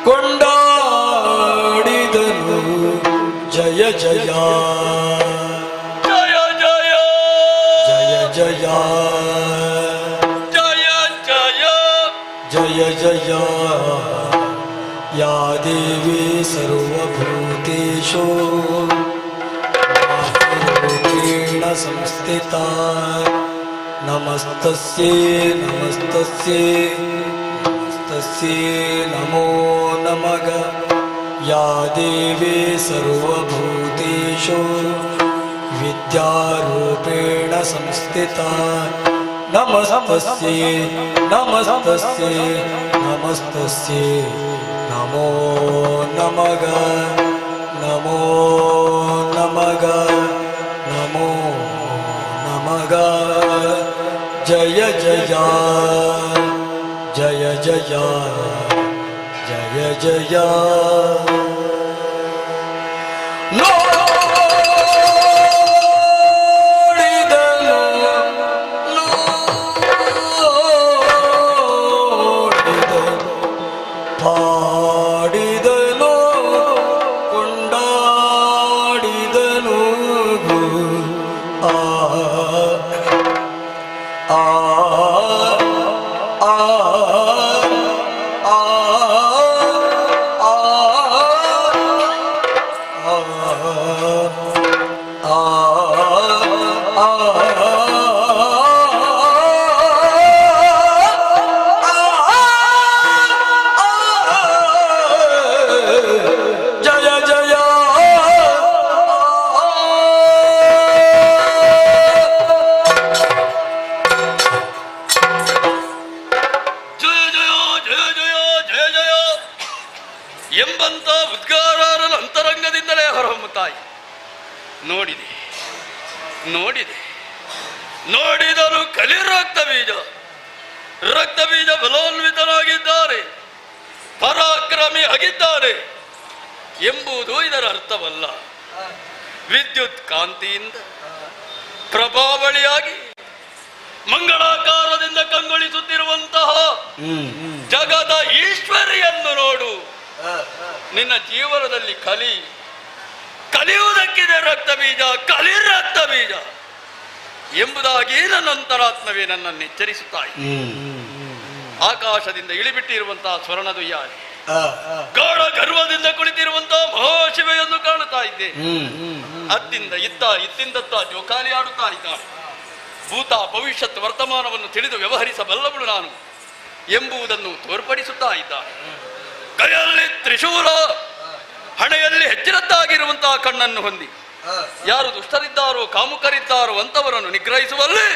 ಕೊಂಡಾಡಿದನು ಜಯ ಜಯ ಜಯ ಜಯ ಜಯ ಜಯ ಜಯ ಜಯ ಜಯ ಜಯ ಯಾ ದೇವಿ ಸರ್ವಭೂತೇಷು ರೂಪೇಣ ಸಂಸ್ಥಿತಾ ನಮಸ್ತಸ್ಯೈ ನಮಸ್ತಸ್ಯೈ ನಮಸ್ತಸ್ಯೈ ನಮೋ ನಮಃ ಯಾ ದೇವಿ ಸರ್ವಭೂತೇಷು ವಿದ್ಯಾರೂಪೇಣ ಸಂಸ್ಥಿತಾ ನಮಸ್ತಸ್ಯೈ ನಮಸ್ತಸ್ಯೈ ನಮಸ್ತಸ್ಯೈ ನಮೋ ನಮಃ ನಮೋ ನಮಃ ನಮೋ ನಮಃ ಜಯ ಜಯ ಜಯ ಜಯ ಜಯ ಜಯ ಪಾಡಿದನು ಕೊಂಡಾಡಿದನು ಆ ಆ ಆ ಜಯ ಜಯ ಜಯ ಜಯ ಜಯ ಜಯ ಜಯ ಜಯ ಎಂಬಂತ ಉದ್ಗಾರನ ಅಂತರಂಗದಿಂದಲೇ ಹೊರಹೊಮ್ಮುತ್ತಾಯಿ. ನೋಡಿದೆ ನೋಡಿದೆ ನೋಡಿದರು ಕಲಿ ರಕ್ತ ಬೀಜ ಬಲೋನ್ವಿತನಾಗಿದ್ದಾರೆ, ಪರಾಕ್ರಮಿ ಆಗಿದ್ದಾರೆ ಎಂಬುದು ಇದರ ಅರ್ಥವಲ್ಲ. ವಿದ್ಯುತ್ ಕಾಂತಿಯಿಂದ ಪ್ರಭಾವಳಿಯಾಗಿ ಮಂಗಳಾಕಾರದಿಂದ ಕಂಗೊಳಿಸುತ್ತಿರುವಂತಹ ಜಗದ ಈಶ್ವರಿಯನ್ನು ನೋಡು. ನಿನ್ನ ಜೀವನದಲ್ಲಿ ಕಲಿಯುವುದಕ್ಕಿದೆ ರಕ್ತ ಬೀಜ, ಕಲಿ ರಕ್ತ ಬೀಜ ಎಂಬುದಾಗಿ ನನ್ನ ಅಂತರಾತ್ಮವೇ ನನ್ನನ್ನು ಎಚ್ಚರಿಸುತ್ತಾಯಿ. ಆಕಾಶದಿಂದ ಇಳಿಬಿಟ್ಟಿರುವಂತಹ ಸ್ವರ್ಣದುಯ್ಯಾರಿ ಗಾಢ ಗರ್ವದಿಂದ ಕುಳಿತಿರುವಂತಹ ಮಹಾಶಿವೆಯನ್ನು ಕಾಣುತ್ತಾ ಇದ್ದೆ. ಅತ್ತಿಂದ ಇತ್ತಿಂದತ್ತ ಜೋಕಾಲಿ ಆಡುತ್ತಾ ಇದ್ದಾಳೆ. ಭೂತ ಭವಿಷ್ಯತ್ ವರ್ತಮಾನವನ್ನು ತಿಳಿದು ವ್ಯವಹರಿಸಬಲ್ಲವಳು ನಾನು ಎಂಬುದನ್ನು ತೋರ್ಪಡಿಸುತ್ತಾ ಇದ್ದಾಳೆ. ಕೈಯಲ್ಲಿ ತ್ರಿಶೂಲ, ಹಣೆಯಲ್ಲಿ ಹೆಚ್ಚಿನದ್ದಾಗಿರುವಂತಹ ಕಣ್ಣನ್ನು ಹೊಂದಿ ಯಾರು ದುಷ್ಟರಿದ್ದಾರೋ ಕಾಮುಕರಿದ್ದಾರೋ ಅಂತವರನ್ನು ನಿಗ್ರಹಿಸುವಲ್ಲಿ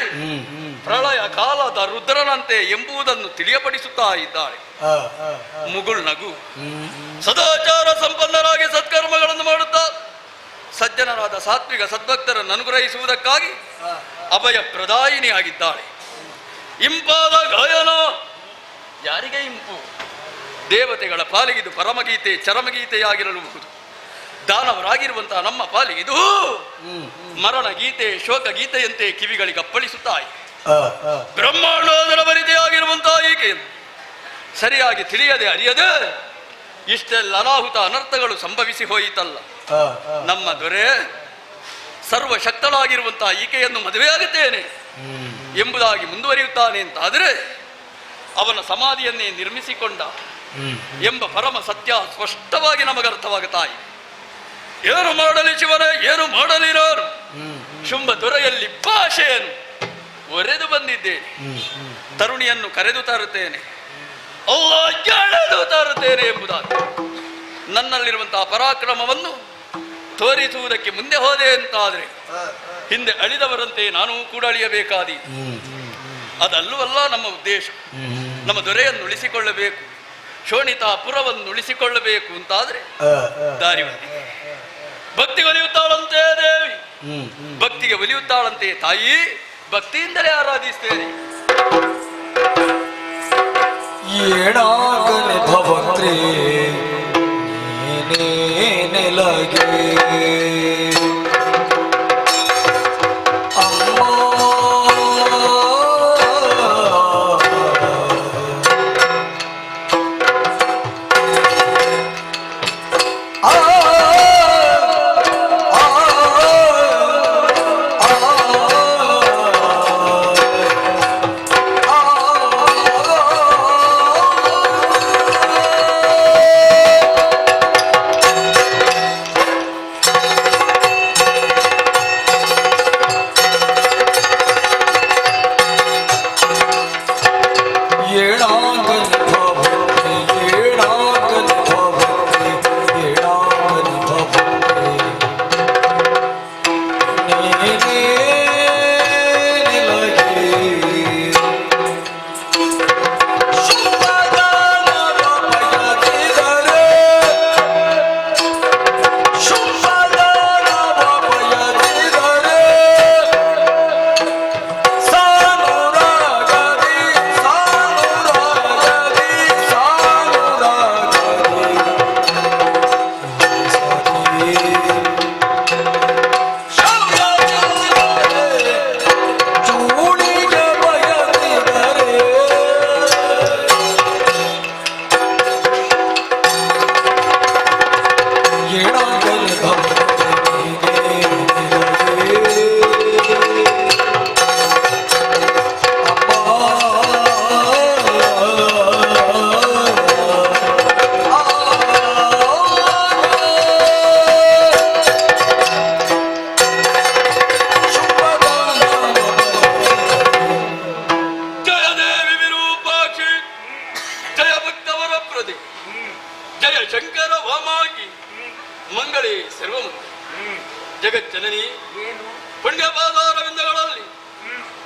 ಪ್ರಳಯ ಕಾಲದ ರುದ್ರನಂತೆ ಎಂಬುದನ್ನು ತಿಳಿಯಪಡಿಸುತ್ತಾ ಇದ್ದಾಳೆ. ಮುಗುಳ್ ನಗು, ಸದಾಚಾರ ಸಂಪನ್ನರಾಗಿ ಸತ್ಕರ್ಮಗಳನ್ನು ಮಾಡುತ್ತಾ ಸಜ್ಜನರಾದ ಸಾತ್ವಿಕ ಸದ್ಭಕ್ತರನ್ನು ಅನುಗ್ರಹಿಸುವುದಕ್ಕಾಗಿ ಅಭಯ ಪ್ರದಾಯಿನಿ ಆಗಿದ್ದಾಳೆ. ಇಂಪಾದ ಗಾಯನ ಯಾರಿಗೆ ಇಂಪು? ದೇವತೆಗಳ ಪಾಲಿಗಿದು ಪರಮಗೀತೆ ಚರಮಗೀತೆಯಾಗಿರಲುಬಹುದು. ದಾನವರಾಗಿರುವಂತಹ ನಮ್ಮ ಪಾಲಿಗಿದು ಮರಣ ಗೀತೆ ಶೋಕ ಗೀತೆಯಂತೆ ಕಿವಿಗಳಿಗೆ ಅಪ್ಪಳಿಸುತ್ತಾಯಿ. ಬ್ರಹ್ಮಾಂಡೋದರ ಬರಿದೆಯಾಗಿರುವಂತಹ ಈಕೆಯನ್ನು ಸರಿಯಾಗಿ ತಿಳಿಯದೆ ಅರಿಯದೆ ಇಷ್ಟೆಲ್ಲ ಅನಾಹುತ ಅನರ್ಥಗಳು ಸಂಭವಿಸಿ ಹೋಯಿತಲ್ಲ. ನಮ್ಮ ದೊರೆ ಸರ್ವಶಕ್ತಳಾಗಿರುವಂತಹ ಈಕೆಯನ್ನು ಮದುವೆಯಾಗುತ್ತೇನೆ ಎಂಬುದಾಗಿ ಮುಂದುವರಿಯುತ್ತಾನೆ ಅಂತಾದರೆ ಅವನ ಸಮಾಧಿಯನ್ನೇ ನಿರ್ಮಿಸಿಕೊಂಡ ಎಂಬ ಪರಮ ಸತ್ಯ ಸ್ಪಷ್ಟವಾಗಿ ನಮಗರ್ಥವಾಗುತ್ತಾಯಿ. ಏನು ಮಾಡಲಿ ಶಿವನೇ, ಏನು ಮಾಡಲಿರೋರು? ಶುಂಭ ದೊರೆಯಲ್ಲಿ ಭಾಷೆಯನ್ನು ಒರೆದು ಬಂದಿದ್ದೇನೆ. ತರುಣಿಯನ್ನು ಕರೆದು ತರುತ್ತೇನೆ, ಅಲ್ಲ ಎಳೆದು ತರುತ್ತೇನೆ ಎಂಬುದಾಗಿ ನನ್ನಲ್ಲಿರುವಂತಹ ಪರಾಕ್ರಮವನ್ನು ತೋರಿಸುವುದಕ್ಕೆ ಮುಂದೆ ಹೋದೆ ಅಂತಾದರೆ ಹಿಂದೆ ಅಳಿದವರಂತೆ ನಾನು ಕೂಡ ಅಳಿಯಬೇಕಾದಿ. ಅದಲ್ಲವಲ್ಲ ನಮ್ಮ ಉದ್ದೇಶ. ನಮ್ಮ ದೊರೆಯನ್ನು ಉಳಿಸಿಕೊಳ್ಳಬೇಕು, ಶೋಣಿತಾಪುರವನ್ನು ಉಳಿಸಿಕೊಳ್ಳಬೇಕು ಅಂತಾದ್ರೆ ದಾರಿ ಬಂದಿದೆ. ಭಕ್ತಿಗೆ ಒಲಿಯುತ್ತಾಳಂತೆ ದೇವಿ, ಭಕ್ತಿಗೆ ಒಲಿಯುತ್ತಾಳಂತೆ ತಾಯಿ, ಭಕ್ತಿಯಿಂದಲೇ ಆರಾಧಿಸ್ತೇನೆ. ಏನಾಗಲಿ ಭವತ್ರಿ ನೀನೇ ನೆಲಗೆ ಅಮ್ಮ ಆ ಜಗಜ್ಜನನಿ ಪುಣ್ಯಪಾದಾರವಿಂದಗಳಲ್ಲಿ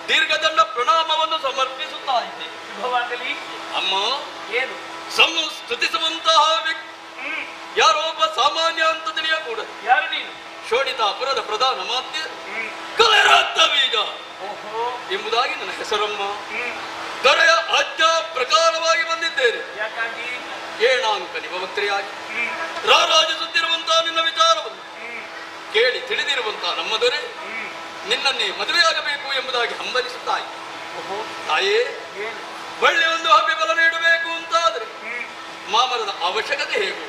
ದೀರ್ಘದಂಡ ಪ್ರಣಾಮವನ್ನು ಸಮರ್ಪಿಸುತ್ತಾ ಇದ್ದೆ. ಶುಭವಾಗಲಿ. ಅಮ್ಮ, ಏನು ಸ್ತುತಿಸುವಂತಹ ವ್ಯಕ್ತಿ ಯಾರೊಬ್ಬ ಸಾಮಾನ್ಯ ಅಂತ ತಿಳಿಯಕೂಡದು. ಯಾರು ನೀನು? ಶೋಣಿತಾಪುರದ ಪ್ರಧಾನ ಮಾತ್ಯ ಕಲೆರತ್ತ ಬೀಜ ಎಂಬುದಾಗಿ ನನ್ನ ಹೆಸರಮ್ಮ. ದೊರೆಯ ಆಜ್ಞಾ ಪ್ರಕಾರವಾಗಿ ಬಂದಿದ್ದೇನೆ. ಯಾಕಾಗಿ? ಏಣಾಂಕ ನಿಭವಕ್ರಿಯಾಗಿ ರಾರಾಜಿಸುತ್ತಿರುವಂತಹ ನಿನ್ನ ವಿಚಾರವನ್ನು ಕೇಳಿ ತಿಳಿದಿರುವಂತಹ ನಮ್ಮ ದೊರೆ ನಿನ್ನನ್ನೇ ಮದುವೆಯಾಗಬೇಕು ಎಂಬುದಾಗಿ ಹಂಬಲಿಸುತ್ತಾಯಿ. ತಾಯೇ, ಒಳ್ಳೆ ಒಂದು ಹಬ್ಬಿ ಬಲ ನೀಡಬೇಕು ಅಂತಾದರೆ ಮಾಮರದ ಅವಶ್ಯಕತೆ ಹೇಗೂ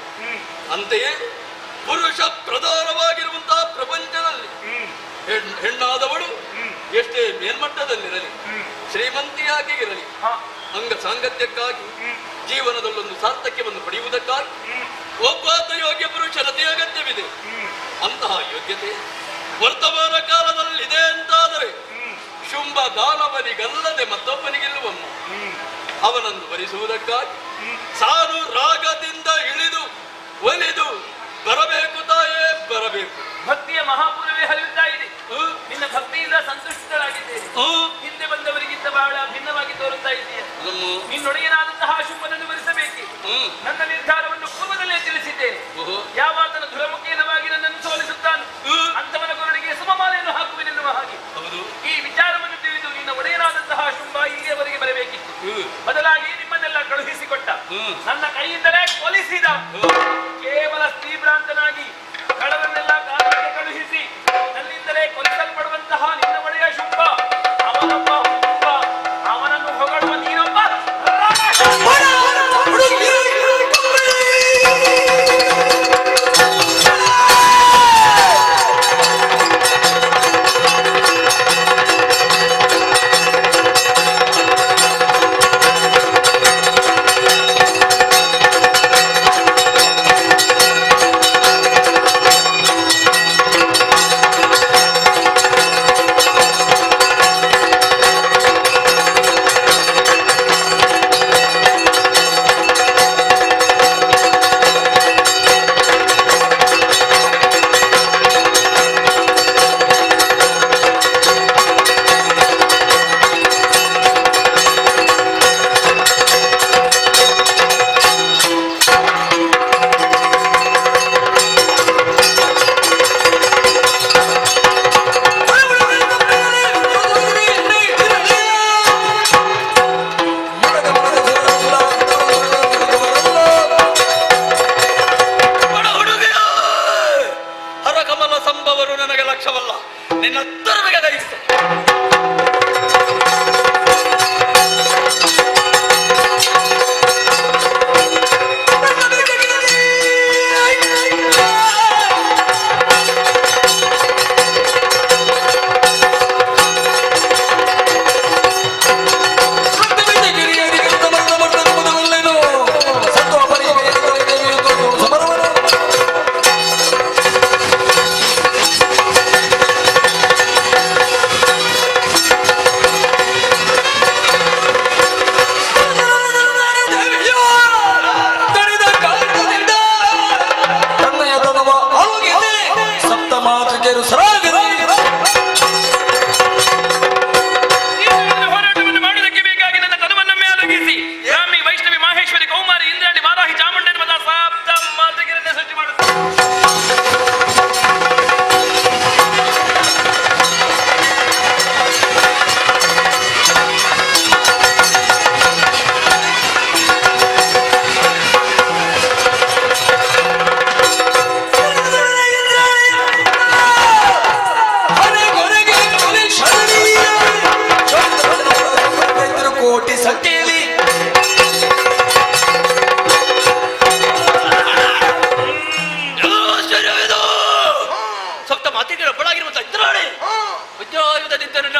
ಅಂತೆಯೇ ಪುರುಷ ಪ್ರಧಾನವಾಗಿರುವಂತಹ ಪ್ರಪಂಚದಲ್ಲಿ ಹೆಣ್ಣಾದವಳು ಎಷ್ಟೇ ಮೇಲ್ಮಟ್ಟದಲ್ಲಿರಲಿ, ಶ್ರೀಮಂತಿಯಾಗಿ ಇರಲಿ, ಅಂಗ ಸಾಂಗತ್ಯಕ್ಕಾಗಿ ಜೀವನದಲ್ಲೊಂದು ಸಾರ್ಥಕ್ಯವನ್ನು ಪಡೆಯುವುದಕ್ಕಾಗಿ ಒಬ್ಬಾತ ಯೋಗ್ಯ ಪುರುಷರತೆ ಅಗತ್ಯವಿದೆ. ಅಂತಹ ಯೋಗ್ಯತೆ ವರ್ತಮಾನ ಕಾಲದಲ್ಲಿದೆ ಅಂತಾದರೆ ಶುಂಭ ದಾನವನಿಗಲ್ಲದೆ ಮತ್ತೊಬ್ಬನಿಗಿಲ್ಲವಮ್ಮ. ಅವನನ್ನು ಭರಿಸುವುದಕ್ಕಾಗಿ ಸಾರು ರಾಗದಿಂದ ಇಳಿದು ಒಲಿದು ಬರಬೇಕು ತಾಯೇ, ಬರಬೇಕು. ಭಕ್ತಿಯ ಮಹಾಪುರವೇ ಹರಿಯುತ್ತಾ ಇದೆ. ನಿನ್ನ ಭಕ್ತಿಯಿಂದ ಸಂತುಷ್ಟರಾಗಿದ್ದೇನೆ. ಹಿಂದೆ ಬಂದವರಿಗಿಂತ ಬಹಳ ಭಿನ್ನವಾಗಿ ತೋರುತ್ತಾ ಇದೆಯಾ? ನಿನ್ನೊಡೆಯನಾದಂತಹ ಶುಂಭನನ್ನು ಭರಿಸಬೇಕೆ? ನನ್ನ ನಿರ್ಧಾರವನ್ನು ಪೂರ್ವದಲ್ಲೇ ತಿಳಿಸಿದ್ದೇನೆ. ಯಾವಾತನ ದುರಮುಖೇನವಾಗಿ ನನ್ನನ್ನು ಸೋಲಿಸುತ್ತಾನೆ ಅಂತವನ ಕೊರಳಿಗೆ ಸುಮಮಾಲೆಯನ್ನು ಹಾಕುವೆನೆನ್ನುವ ಹಾಗೆ ಈ ವಿಚಾರವನ್ನು ತಿಳಿದು ನಿನ್ನ ಒಡೆಯನಾದಂತಹ ಶುಂಭ ಇಲ್ಲಿಯವರೆಗೆ ಬರಬೇಕಿತ್ತು. ಬದಲಾಗಿ ನಿಮ್ಮನ್ನೆಲ್ಲ ಕಳುಹಿಸಿಕೊಟ್ಟ, ನನ್ನ ಕೈಯಿಂದಲೇ ಕೊಲಿಸಿದ. ಕೇವಲ ಸ್ತ್ರೀಭ್ರಾಂತನಾಗಿ ಕಳವನ್ನೆಲ್ಲ ಕಾಲಕ್ಕೆ ಕಳುಹಿಸಿ ನನ್ನಿಂದಲೇ ಕೊಲಿಸಲ್ಪಡುವಂತಹ ನಿನ್ನ ಒಡೆಯ ಶುಂಭ ಅವನೊಬ್ಬ ಹುಂಬ, ಅವನನ್ನು ಹೊಗಳುವ ನೀನೊಬ್ಬ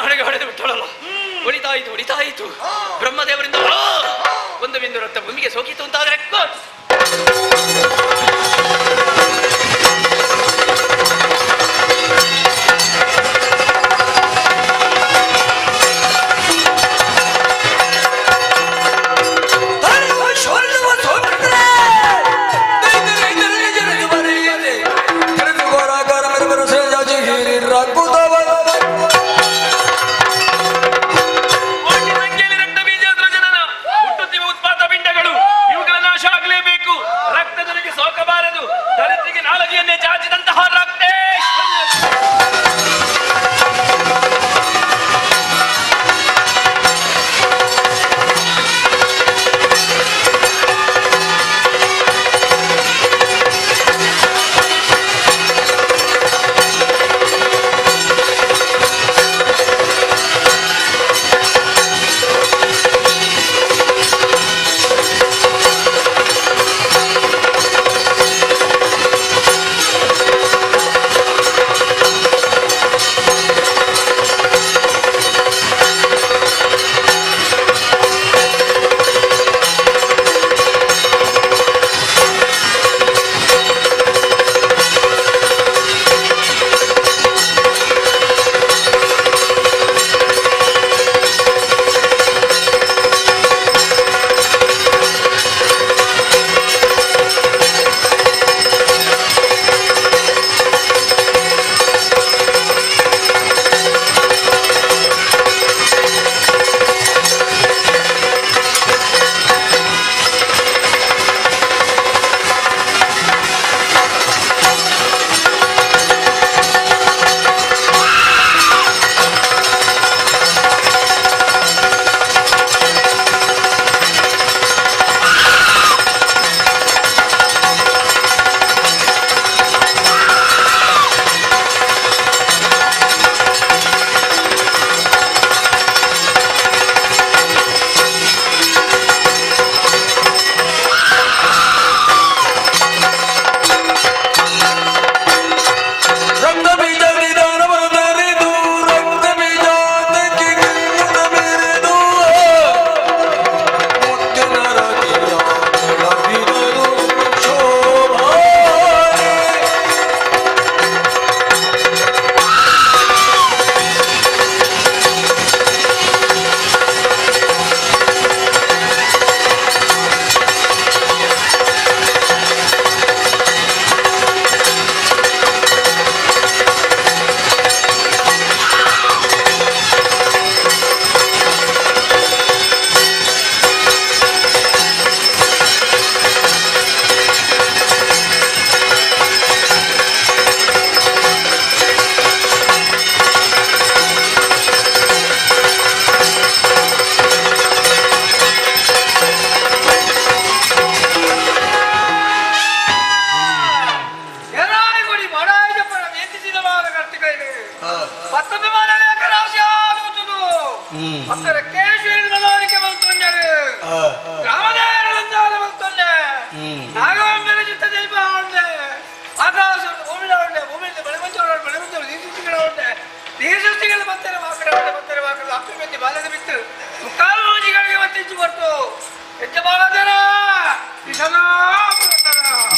ಹಣೆಗೆ ಹೊಡೆದು ಬಿಟ್ಟಳಲ್ಲ. ಹೊಡಿತಾಯಿತು ಬ್ರಹ್ಮದೇವರಿಂದ ಒಂದು ಬಿಂದು ರಕ್ತ ಭೂಮಿಗೆ ಸೋಕಿತು ಅಂತಾದ್ರೆ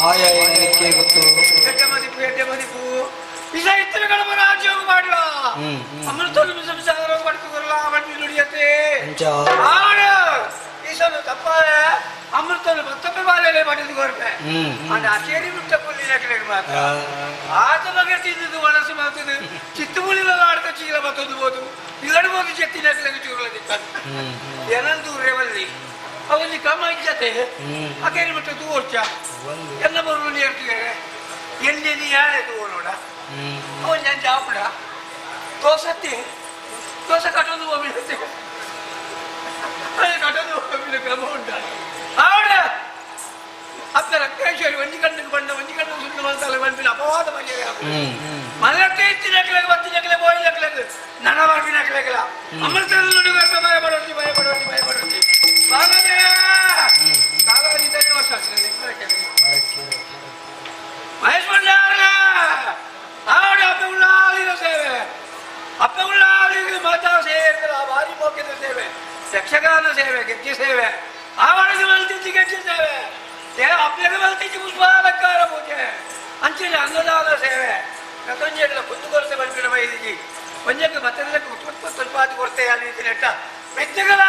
ಮಾಯಾ ಏನಕ್ಕೆ ಗೊತ್ತು ಅಮೃತ ಮತ್ತೊಮ್ಮೆ ಬಾಲೆಲೆ ಮಾಡಿದ್ದು ಕೊರತೆ ಅದು ಅಚೇರಿ ಬಿಟ್ಟ ಪುಲ್ಲಿನ ಮಾತ್ರ ಆತ ಬಗ್ಗೆ ತಿಂದಿದ್ದು ಮನಸ್ಸು ಮಾತದು ಚಿತ್ತುಮುಳಿಲೆಲ್ಲ ಆಡ್ಕ ಚೀಲ ಮತ್ತೊಂದು ಬೋದು ಇಲ್ಲಡ್ಬೋದು ಚೆತ್ತಿನ ಚೂರದಿಕ್ಕ ಏನಂದು ರೇವಲ್ಲಿ ಅವಲ್ಲಿ ಕಮ್ಮ ಇಜ್ಜತೆ ಅಕೇರಿ ಬಿಟ್ಟು ತೂರ್ಚ ಎಲ್ಲ ಬರುವ ನೀರ್ತಿಗೆ ಎಲ್ಲಿ ನೀ ಯಾರೇ ತೂರೋಡ ಅವನ್ ನಾನು ಜಾಪಡ ದೋಸತ್ತಿ ದೋಸೆ ಕಟ್ಟೊಂದು ಹೋಗ್ಬಿಡುತ್ತೆ ಕಟ್ಟೊಂದು ಹೋಗ್ಬಿಡ ಕ್ರಮ ಉಂಟ ಆಡ ಅಪ್ಪರ ಕೇಶರಿ ಒಂಜಿ ಕಣ್ಣಿಗೆ ಬಂದ ಒಂಜಿ ಕಣ್ಣು ಸುಣ್ಣ ಮನಸ್ಸಲ್ಲಿ ಬಂದಿಲ್ಲ ಅಪವಾದ ಮನೆಗೆ ಮನೆಯಕ್ಕೆ ಇತ್ತಿನಕ್ಲೆ ಬತ್ತಿನಕ್ಲೆ ಬೋಯಿನಕ್ಲೆ ನನ್ನ ಬರ್ಬಿನಕ್ಲೆಗಲ ಅಮೃತದಲ್ಲಿ ನುಡಿಗರ್ತ ಭಯ ಪಡೋದು ಭಯ ಪಡೋದು ಭಯ ಪಡೋದು ಬಾಗದೆ ಕಾಲಾದಿ ಧನ್ಯವಾದ ಮಹೇಶ್ ಬಂಡಾರ ಆಡ ಅಪ್ಪ ಉಳ್ಳಾಲಿನ ಸೇವೆ ಅಪ್ಪ ಉಳ್ಳಾಲಿಗೆ ಮಾತಾ ಸೇವೆ, ಯಕ್ಷಗಾನ ಸೇವೆ, ಗೆಜ್ಜೆ ಸೇವೆ, ಆವರಣಕ್ಕೆ ಬಲ್ತಿದ್ದು ಗೆಜ್ಜೆ ಸೇವೆ, ಅಪ್ಪಗೆ ಬಲ್ತಿದ್ದು ಪುಷ್ಪಾಲಂಕಾರ ಪೂಜೆ, ಅಂಚಿನ ಅನ್ನದಾನ ಸೇವೆ, ಕಥಂಜೆಲ್ಲ ಕುಂದುಕೊರತೆ ಬಂದಿಡ ವೈದಿಕಿ ಒಂಜಕ್ಕೆ ಮತ್ತೆ ಸ್ವಲ್ಪ ಕೊರತೆ ನೆಟ್ಟ ಮೆಚ್ಚಗಲ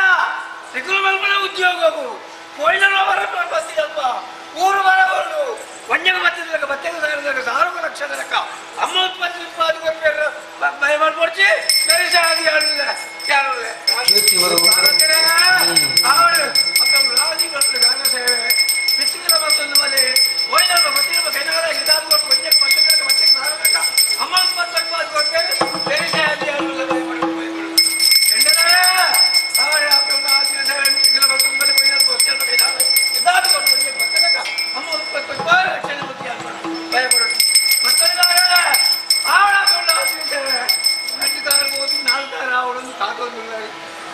ಸಿಗುಲು ಮಲ್ಪನ ಉದ್ಯೋಗವು ಕೊಯ್ಲರು ಬರ್ತಿದಲ್ಪ ಊರು ಬರಬಹುದು ಒಂಜಗೆ ಮತ್ತೆ ಬತ್ತೆಗೆ ಸಾವಿರದಾಗ ಸಾವಿರ ಲಕ್ಷ ತನಕ ಅಮ್ಮ ಉತ್ಪತ್ತಿ ಕೊರತೆ ಭಯ ಮಾಡ್ಕೊಡ್ತಿ ಸರಿಸ ಅದು ಯಾರಿಲ್ಲ ಯಾರಿಲ್ಲ ಅವರು ರಾಜಿ ಕೊಟ್ಟು ಗಾನ ಸೇವೆ ಮೆಚ್ಚಗಲ ಮತ್ತೊಂದು ಮನೆ ಕೊಯ್ಲರು ಮತ್ತೆ ಕೈನಾಡ ಇದಾದ ಕೊಟ್ಟು ಒಂಜಕ್ಕೆ ಮತ್ತೆ ಸಾವಿರ ಅಮ್ಮ ಉತ್ಪತ್ತಿ ಕೊಡ್ತೇವೆ ಸರಿಸ ಅದು ಯಾರಿಲ್ಲ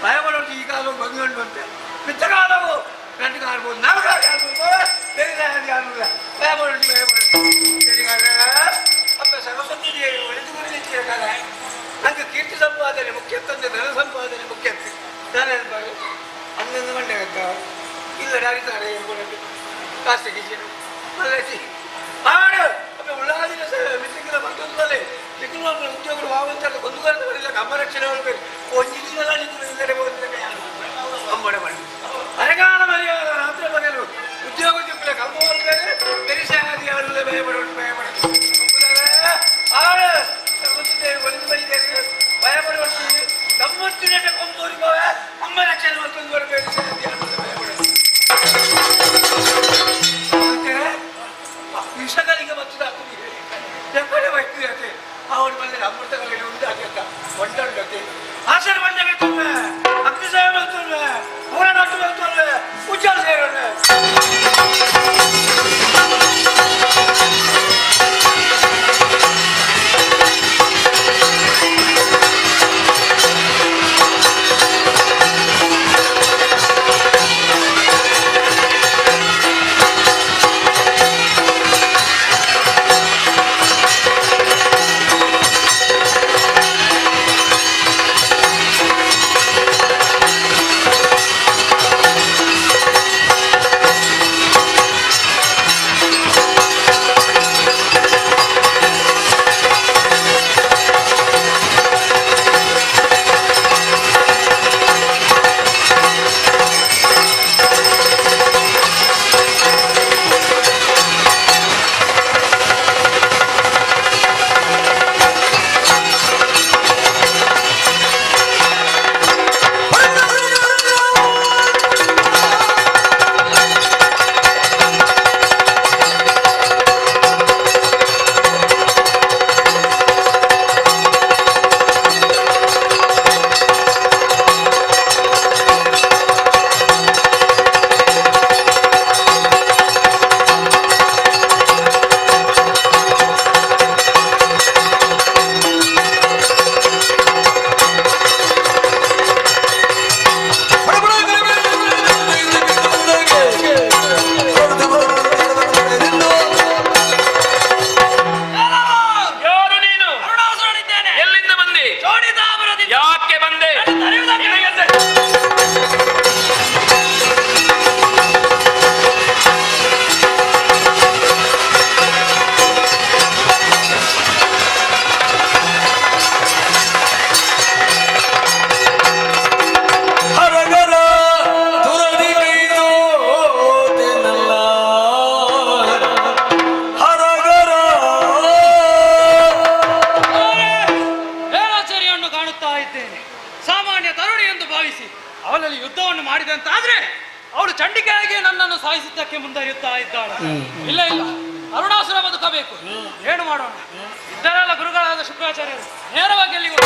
ಭಯಪಡೋದು ಈ ಕಾಲ ಬಂದ್ಕೊಂಡು ಬಂತೆ ಮಿತ್ರಗಾಲವು ಗಂಟೆ ಆಡ್ಬೋದು ನಾಲ್ಕು ಆಡ್ಬೋದು ಭಯಪಡೋದು ಸರಿಗಾಲ ಅಪ್ಪ ಸರಸ್ವತಿ ದೇವಿ ಒಳಿದು ಗುರಿಲಿಕ್ಕೆ ಕಾಲ ನಂಗೆ ಕೀರ್ತಿ ಸಂಪಾದನೆ ಮುಖ್ಯತ್ತಂದ್ರೆ ಧನ ಸಂಪಾದನೆ ಮುಖ್ಯತ್ತೆ ಧನ ಇರ್ಬೋದು 11 ಗಂಟೆಗೆ ಇಲ್ಲ ಡಾರಿತಾರೆ ಕಾಸ್ಟಿಗೆ ಮಲ್ಲಸಿ ಹಾಡು ಅಪ್ಪ ಉಳ್ಳಾದಿನ ಮಿತ್ರಗಳ ಮತ್ತೊಂದಲೇ ಚಿಕ್ಕಮಕ್ಕಳ ಉದ್ಯೋಗಗಳು ವಾವಂತರ ಒಂದು ಗಂಟೆ ಬರಲಿಲ್ಲ ಅಮ್ಮ ರಕ್ಷಣೆ ಮಾಡಬೇಕು ಒಂದು ದಿನ ಇಲ್ಲದೆ ಹೋದ್ರೆ ಅಮ್ಮಡೆ ಮಾಡಿ ಅರೆಗಾಲ ಮರ್ಯಾದ ರಾತ್ರಿ ಬಗೆಲು ಉದ್ಯೋಗ ಚಿಕ್ಕಲ ಕಮ್ಮ ಬರ್ತೇನೆ ಬೆರಿಸಾದಿ ಅವರಲ್ಲೇ ಭಯಪಡೋದು ಹಾಡು ಗೊತ್ತಿದ್ದೇವೆ ಒಲಿದು ಬೈದೇವೆ ಭಯಪಡುವಷ್ಟು ಗಮ್ಮತ್ತಿನ ಕೊಂದೋರಿಗೋವ ಅಮ್ಮ ರಕ್ಷಣೆ ಮತ್ತೊಂದು ಬರಬೇಕು ಭಯಪಡೋದು ವಿಷಗಳಿಗೆ ಮತ್ತದ ಎಪ್ಪಡೆ ವೈದ್ಯತೆ ಅವನು ಬಂದರೆ ಅಮೃತಗಳಲ್ಲಿ ಉಂಟಾಗತ್ತ ಒಂಟೊಂಡತೆ ಆಸರ ಬಂದಾಗ ತುಂಬ ಅಗ್ನಿ ಸೇವೆ ಬರ್ತಲ್ವೆ ಅವರ ನಾಟು ಬರ್ತಲ್ವೆ ಉಜ್ಜಾಲ ಸೇರೋಣ ಅವನಲ್ಲಿ ಯುದ್ಧವನ್ನು ಮಾಡಿದಂತಾದ್ರೆ ಅವಳು ಚಂಡಿಕೆಯಾಗಿ ನನ್ನನ್ನು ಸಾಯಿಸಿದ್ದಕ್ಕೆ ಮುಂದುವರಿಯುತ್ತಾ ಇದ್ದಾಳೆ. ಇಲ್ಲ ಇಲ್ಲ, ಅರುಣಾಸುರ ಬದುಕಬೇಕು. ಏನು ಮಾಡೋಣ? ಇದ್ದರೆಲ್ಲ ಗುರುಗಳಾದ ಶುಕ್ರಾಚಾರ್ಯರು ನೇರವಾಗಿ ಎಲ್ಲಿಗೆ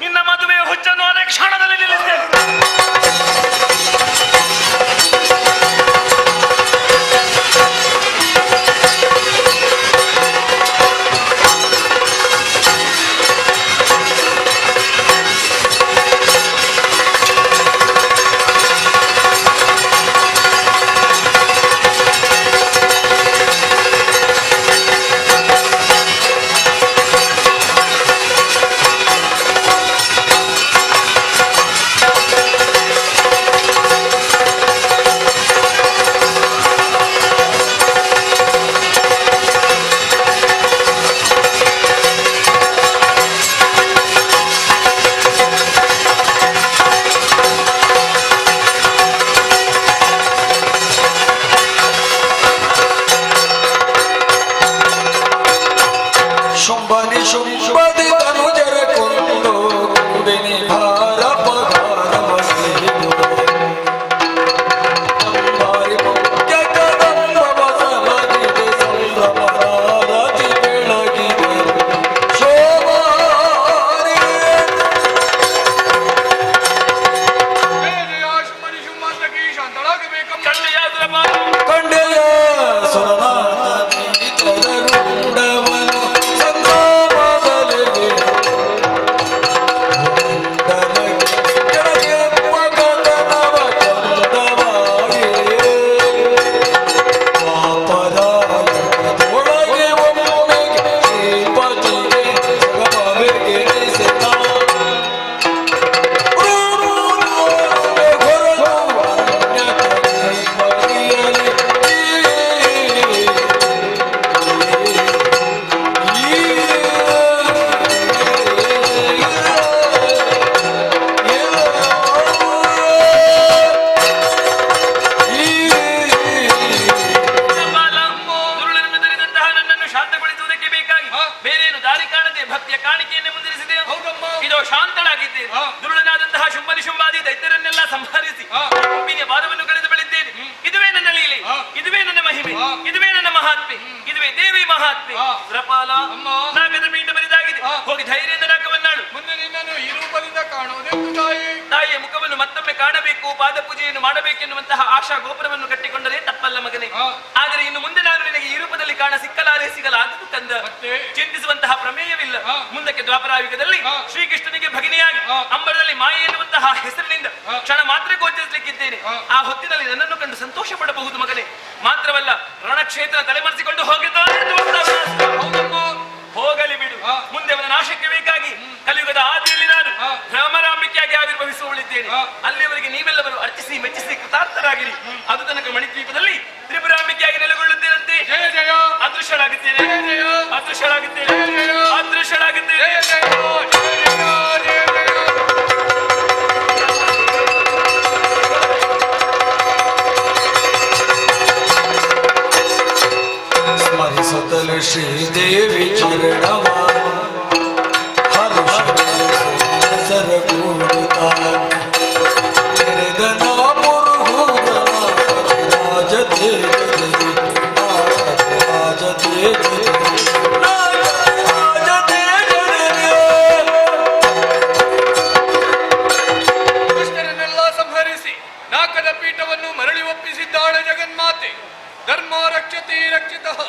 ನಿನ್ನ ಮದುವೆ ಹುಚ್ಚನ್ನು ಅದೇ ಕ್ಷಣದಲ್ಲಿ ನಿಲ್ಲಿಸ್ತೇನೆ. ಶುಂಭನಿ ಶುಂಭದಿ ತನುಜರ ಕೊಂಡು ಕುಡಿನಿ ಭಾರ ಪಗಾರ ಮಸಿದು ಅಂಬಾರಿ ಮುಖ್ಯ ಕದಂಬ ಬಸವಗಿದೆ ಸಂಭ್ರಮರಾರತಿ ಬೆಳಗಿದೆ ಶೋಭಾರಿ ಶುಂಭನಿ ಶುಂಭಾಂತಕಿ ಶಾಂತಳಾಗಬೇಕಮ್ಮ. ಕಂಡೆಯ ಸುರನಾಥ ನೀತರರುಂಡವನು ಸಂಗ್ರಾಮದಲ್ಲಿ ಕೆಳಗೆ ಮಗದನವ ಕಂದವಾಗಿ ಪಾಪದಾಯಕದೊಳಗೆ ಒಮ್ಮೆಗೆ ಶ್ರೀಪತಿಗೆ ಜಗಮವೆಗೆ ಸೆತ ದುರುಳನಿಂದ ನನ್ನನ್ನು ಶಾಂತಗೊಳಿಸುವುದಕ್ಕೆ ಬೇಕಾಗಿ ಬೇರೇನು ದಾರಿ ಕಾಣದೆ ಭಕ್ತಿಯ ಕಾಣಿಕೆಯನ್ನೇ ಮುಂದಿರಿಸಿದೆ. ಇದು ಶಾಂತಳಾಗಿದ್ದೇನೆ. ದುರುಳನಾದಂತಹ ಶುಂಭನಿ ಶುಂಭಾದಿ ದೈತ್ಯರನ್ನೆಲ್ಲ ಸಂಹರಿಸಿ ಗುಂಪಿನ ಬಾಧವನ್ನು ಕಳೆದು ಬೆಳೆದಿದ್ದೇನೆ. ಇದುವೇ ನನ್ನ ಲೀಲೆ, ಇದುವೇ ನನ್ನ ಮಹಿಮೆ, ಇದುವೇ ನನ್ನ ಮಹಾತ್ಮೆ, ಇದುವೇ ದೇವಿ ಮಹಾತ್ಮೆ. ಪ್ರಪಾಲ ನಾಗದ ಪೀಠ ಬರಿದಾಗಿದೆ. ಹೋಗಿ ಧೈರ್ಯದಿಂದ ನಾಗವನ್ನಾಡು. ಮುಂದೆ ನಿನ್ನನ್ನು ಈ ರೂಪದಿಂದ ಕಾಣುವುದೆಂದು ತಾಯಿ. ತಾಯಿಯ ಮುಖವನ್ನು ಮತ್ತೊಮ್ಮೆ ಕಾಣಬೇಕು, ಪಾದ ಪೂಜೆಯನ್ನು ಮಾಡಬೇಕೆನ್ನುವಂತಹ ಆಶಾ ಗೋಪುರವನ್ನು ಕಟ್ಟಿಕೊಂಡರೆ ತಪ್ಪಲ್ಲ ಮಗನೇ. ಆದರೆ ಇನ್ನು ಮುಂದೆ ನಾನು ನಿನಗೆ ಈ ರೂಪದಲ್ಲಿ ಕಾಣ ಸಿಗಲಾಗದು ಕಂದ. ಚಿಂತಿಸುವಂತಹ ಪ್ರಮೇಯವಿಲ್ಲ. ಮುಂದಕ್ಕೆ ದ್ವಾಪರಾಯುಗದಲ್ಲಿ ಶ್ರೀಕೃಷ್ಣನಿಗೆ ಭಗಿನಿಯಾಗಿ ಅಂಬರದಲ್ಲಿ ಮಾಯೆ ಎನ್ನುವಂತಹ ಹೆಸರಿನಿಂದ ಕ್ಷಣ ಮಾತ್ರ ಗೋಚರಿಸಲಿಕ್ಕಿದ್ದೇನೆ. ಆ ಹೊತ್ತಿನಲ್ಲಿ ನನ್ನನ್ನು ಕಂಡು ಸಂತೋಷ ಪಡಬಹುದು ಮಗನೇ. ಮಾತ್ರವಲ್ಲ, ರಣಕ್ಷೇತ್ರ ತಲೆಮರೆಸಿಕೊಂಡು ಹೋಗಿದ್ದಾನೆ. ಹೋಗಲಿ ಬಿಡು. ಮುಂದೆ ಅವನ ನಾಶಕ್ಕೆ ಬೇಕಾಗಿ ಕಲಿಯುಗದ ಆದಿಯಲ್ಲಿ ನಾನು ಭ್ರಮರಾಂಬಿಕೆಯಾಗಿ ಆವಿರ್ಭವಿಸುವಳಿದ್ದೇನೆ. ಅಲ್ಲಿಯವರೆಗೆ ನೀವೆಲ್ಲವರು ಅರ್ಚಿಸಿ ಮೆಚ್ಚಿಸಿ ಕೃತಾರ್ಥರಾಗಿರಿ. ಅದು ತನಕ ಮಣಿದ್ವೀಪದಲ್ಲಿ ತ್ರಿಪುರಾಂಬಿಕೆಯಾಗಿ ನೆಲೆಗೊಳ್ಳುತ್ತೇನಂತೆ. ಅದೃಶ್ಯಳಾಗುತ್ತೇನೆ, ಅದೃಶ್ಯಳಾಗುತ್ತೇನೆ, ಅದೃಶ್ಯಳಾಗುತ್ತೇನೆ. ಸ್ಮರಿಸುತ್ತಲೇ ಶ್ರೀದೇವಿ ಚರಣವ ಹರುಷರ ಕೂಡುತ್ತಾ ನೆರೆದನ ಮುರುಹುದನ ರಾಜತೆ ದುಷ್ಟರನ್ನೆಲ್ಲ ಸಂಹರಿಸಿ ನಾಕದ ಪೀಠವನ್ನು ಮರಳಿ ಒಪ್ಪಿಸಿದ್ದಾಳೆ ಜಗನ್ಮಾತೆ. ಧರ್ಮ ರಕ್ಷತೆ ರಕ್ಷಿತಃ.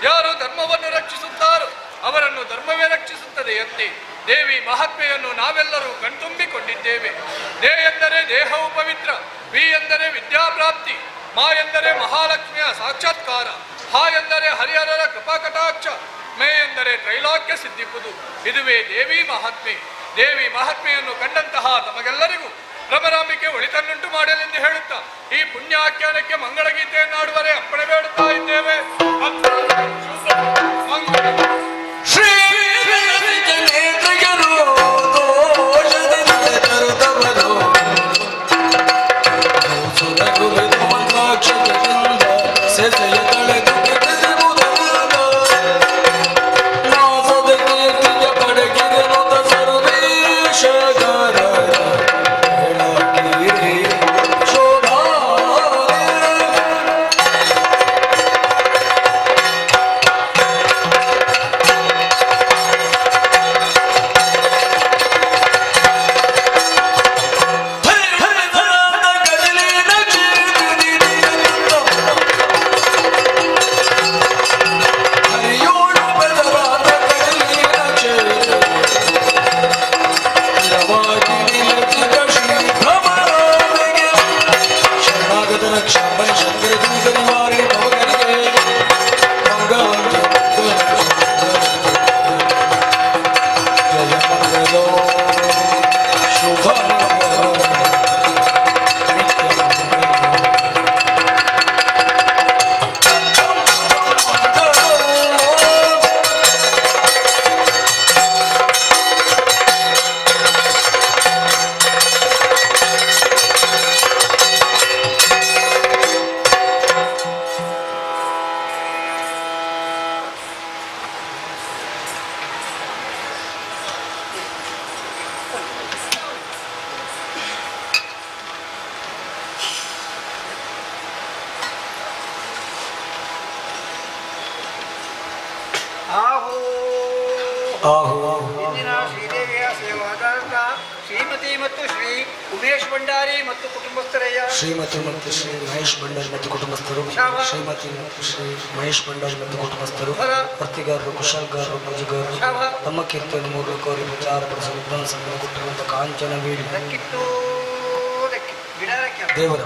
ಯಾರು ಧರ್ಮವನ್ನು ರಕ್ಷಿಸುತ್ತಾರೋ ಅವರನ್ನು ಧರ್ಮವೇ ರಕ್ಷಿಸುತ್ತದೆಯಂತೆ ದೇವಿ ಮಹಾತ್ಮೆಯನ್ನು ನಾವೆಲ್ಲರೂ ಕಣ್ತುಂಬಿಕೊಂಡಿದ್ದೇವೆ. ದೇ ಎಂದರೆ ದೇಹವು ಪವಿತ್ರ, ವಿ ಎಂದರೆ ವಿದ್ಯಾಪ್ರಾಪ್ತಿ, ಮಾ ಎಂದರೆ ಮಹಾಲಕ್ಷ್ಮಿಯ ಸಾಕ್ಷಾತ್ಕಾರ, ಹಾ ಎಂದರೆ ಹರಿಹರರ ಕೃಪಾಕಟಾಕ್ಷ, ಮೇ ಎಂದರೆ ತ್ರೈಲೋಕ್ಯ ಸಿದ್ಧಿಪುದು. ಇದುವೇ ದೇವಿ ಮಹಾತ್ಮೆ. ದೇವಿ ಮಹಾತ್ಮೆಯನ್ನು ಕಂಡಂತಹ ತಮಗೆಲ್ಲರಿಗೂ ಭ್ರಮರಾಂಬಿಕೆ ಒಳಿತನ್ನುಂಟು ಮಾಡಲೆಂದು ಹೇಳುತ್ತಾ ಈ ಪುಣ್ಯಾಖ್ಯಾನಕ್ಕೆ ಮಂಗಳಗೀತೆಯನ್ನಾಡುವರೆ ಅಪ್ಪಣೆ ಬೇಡುತ್ತಾ ಇದ್ದೇವೆ. ಆಹು ಇಂದಿನ ಶ್ರೀದೇವಿಯ ಸೇವಾದಾರಕ ಶ್ರೀಮತಿ ಮತ್ತು ಶ್ರೀ ಉಮೇಶ್ ಭಂಡಾರಿ ಮತ್ತು ಕುಟುಂಬಸ್ಥರಯ್ಯ. ಶ್ರೀಮತಿ ಮತ್ತು ಶ್ರೀ ಮಹೇಶ್ ಭಂಡಾರಿ ಮತ್ತು ಕುಟುಂಬಸ್ಥರು. ಶ್ರೀಮತಿ ಮತ್ತು ಶ್ರೀ ಮಹೇಶ್ ಭಂಡಾರಿ ಮತ್ತು ಕುಟುಂಬಸ್ಥರು. ಭರ್ತಿಗಾರರು, ಕುಶಲ್ಗಾರರು, ಮಜುಗಾರರು ತಮ್ಮ ಕೀರ್ತನೆ ಮೂಲಕ ಅವರು ಪ್ರಚಾರಪಡಿಸಲು ವಿಧಾನಸಭೆ ಕೊಟ್ಟಿರುವಂತಹ ಕಾಂಚನ ವೇಡಿ ದೇವರ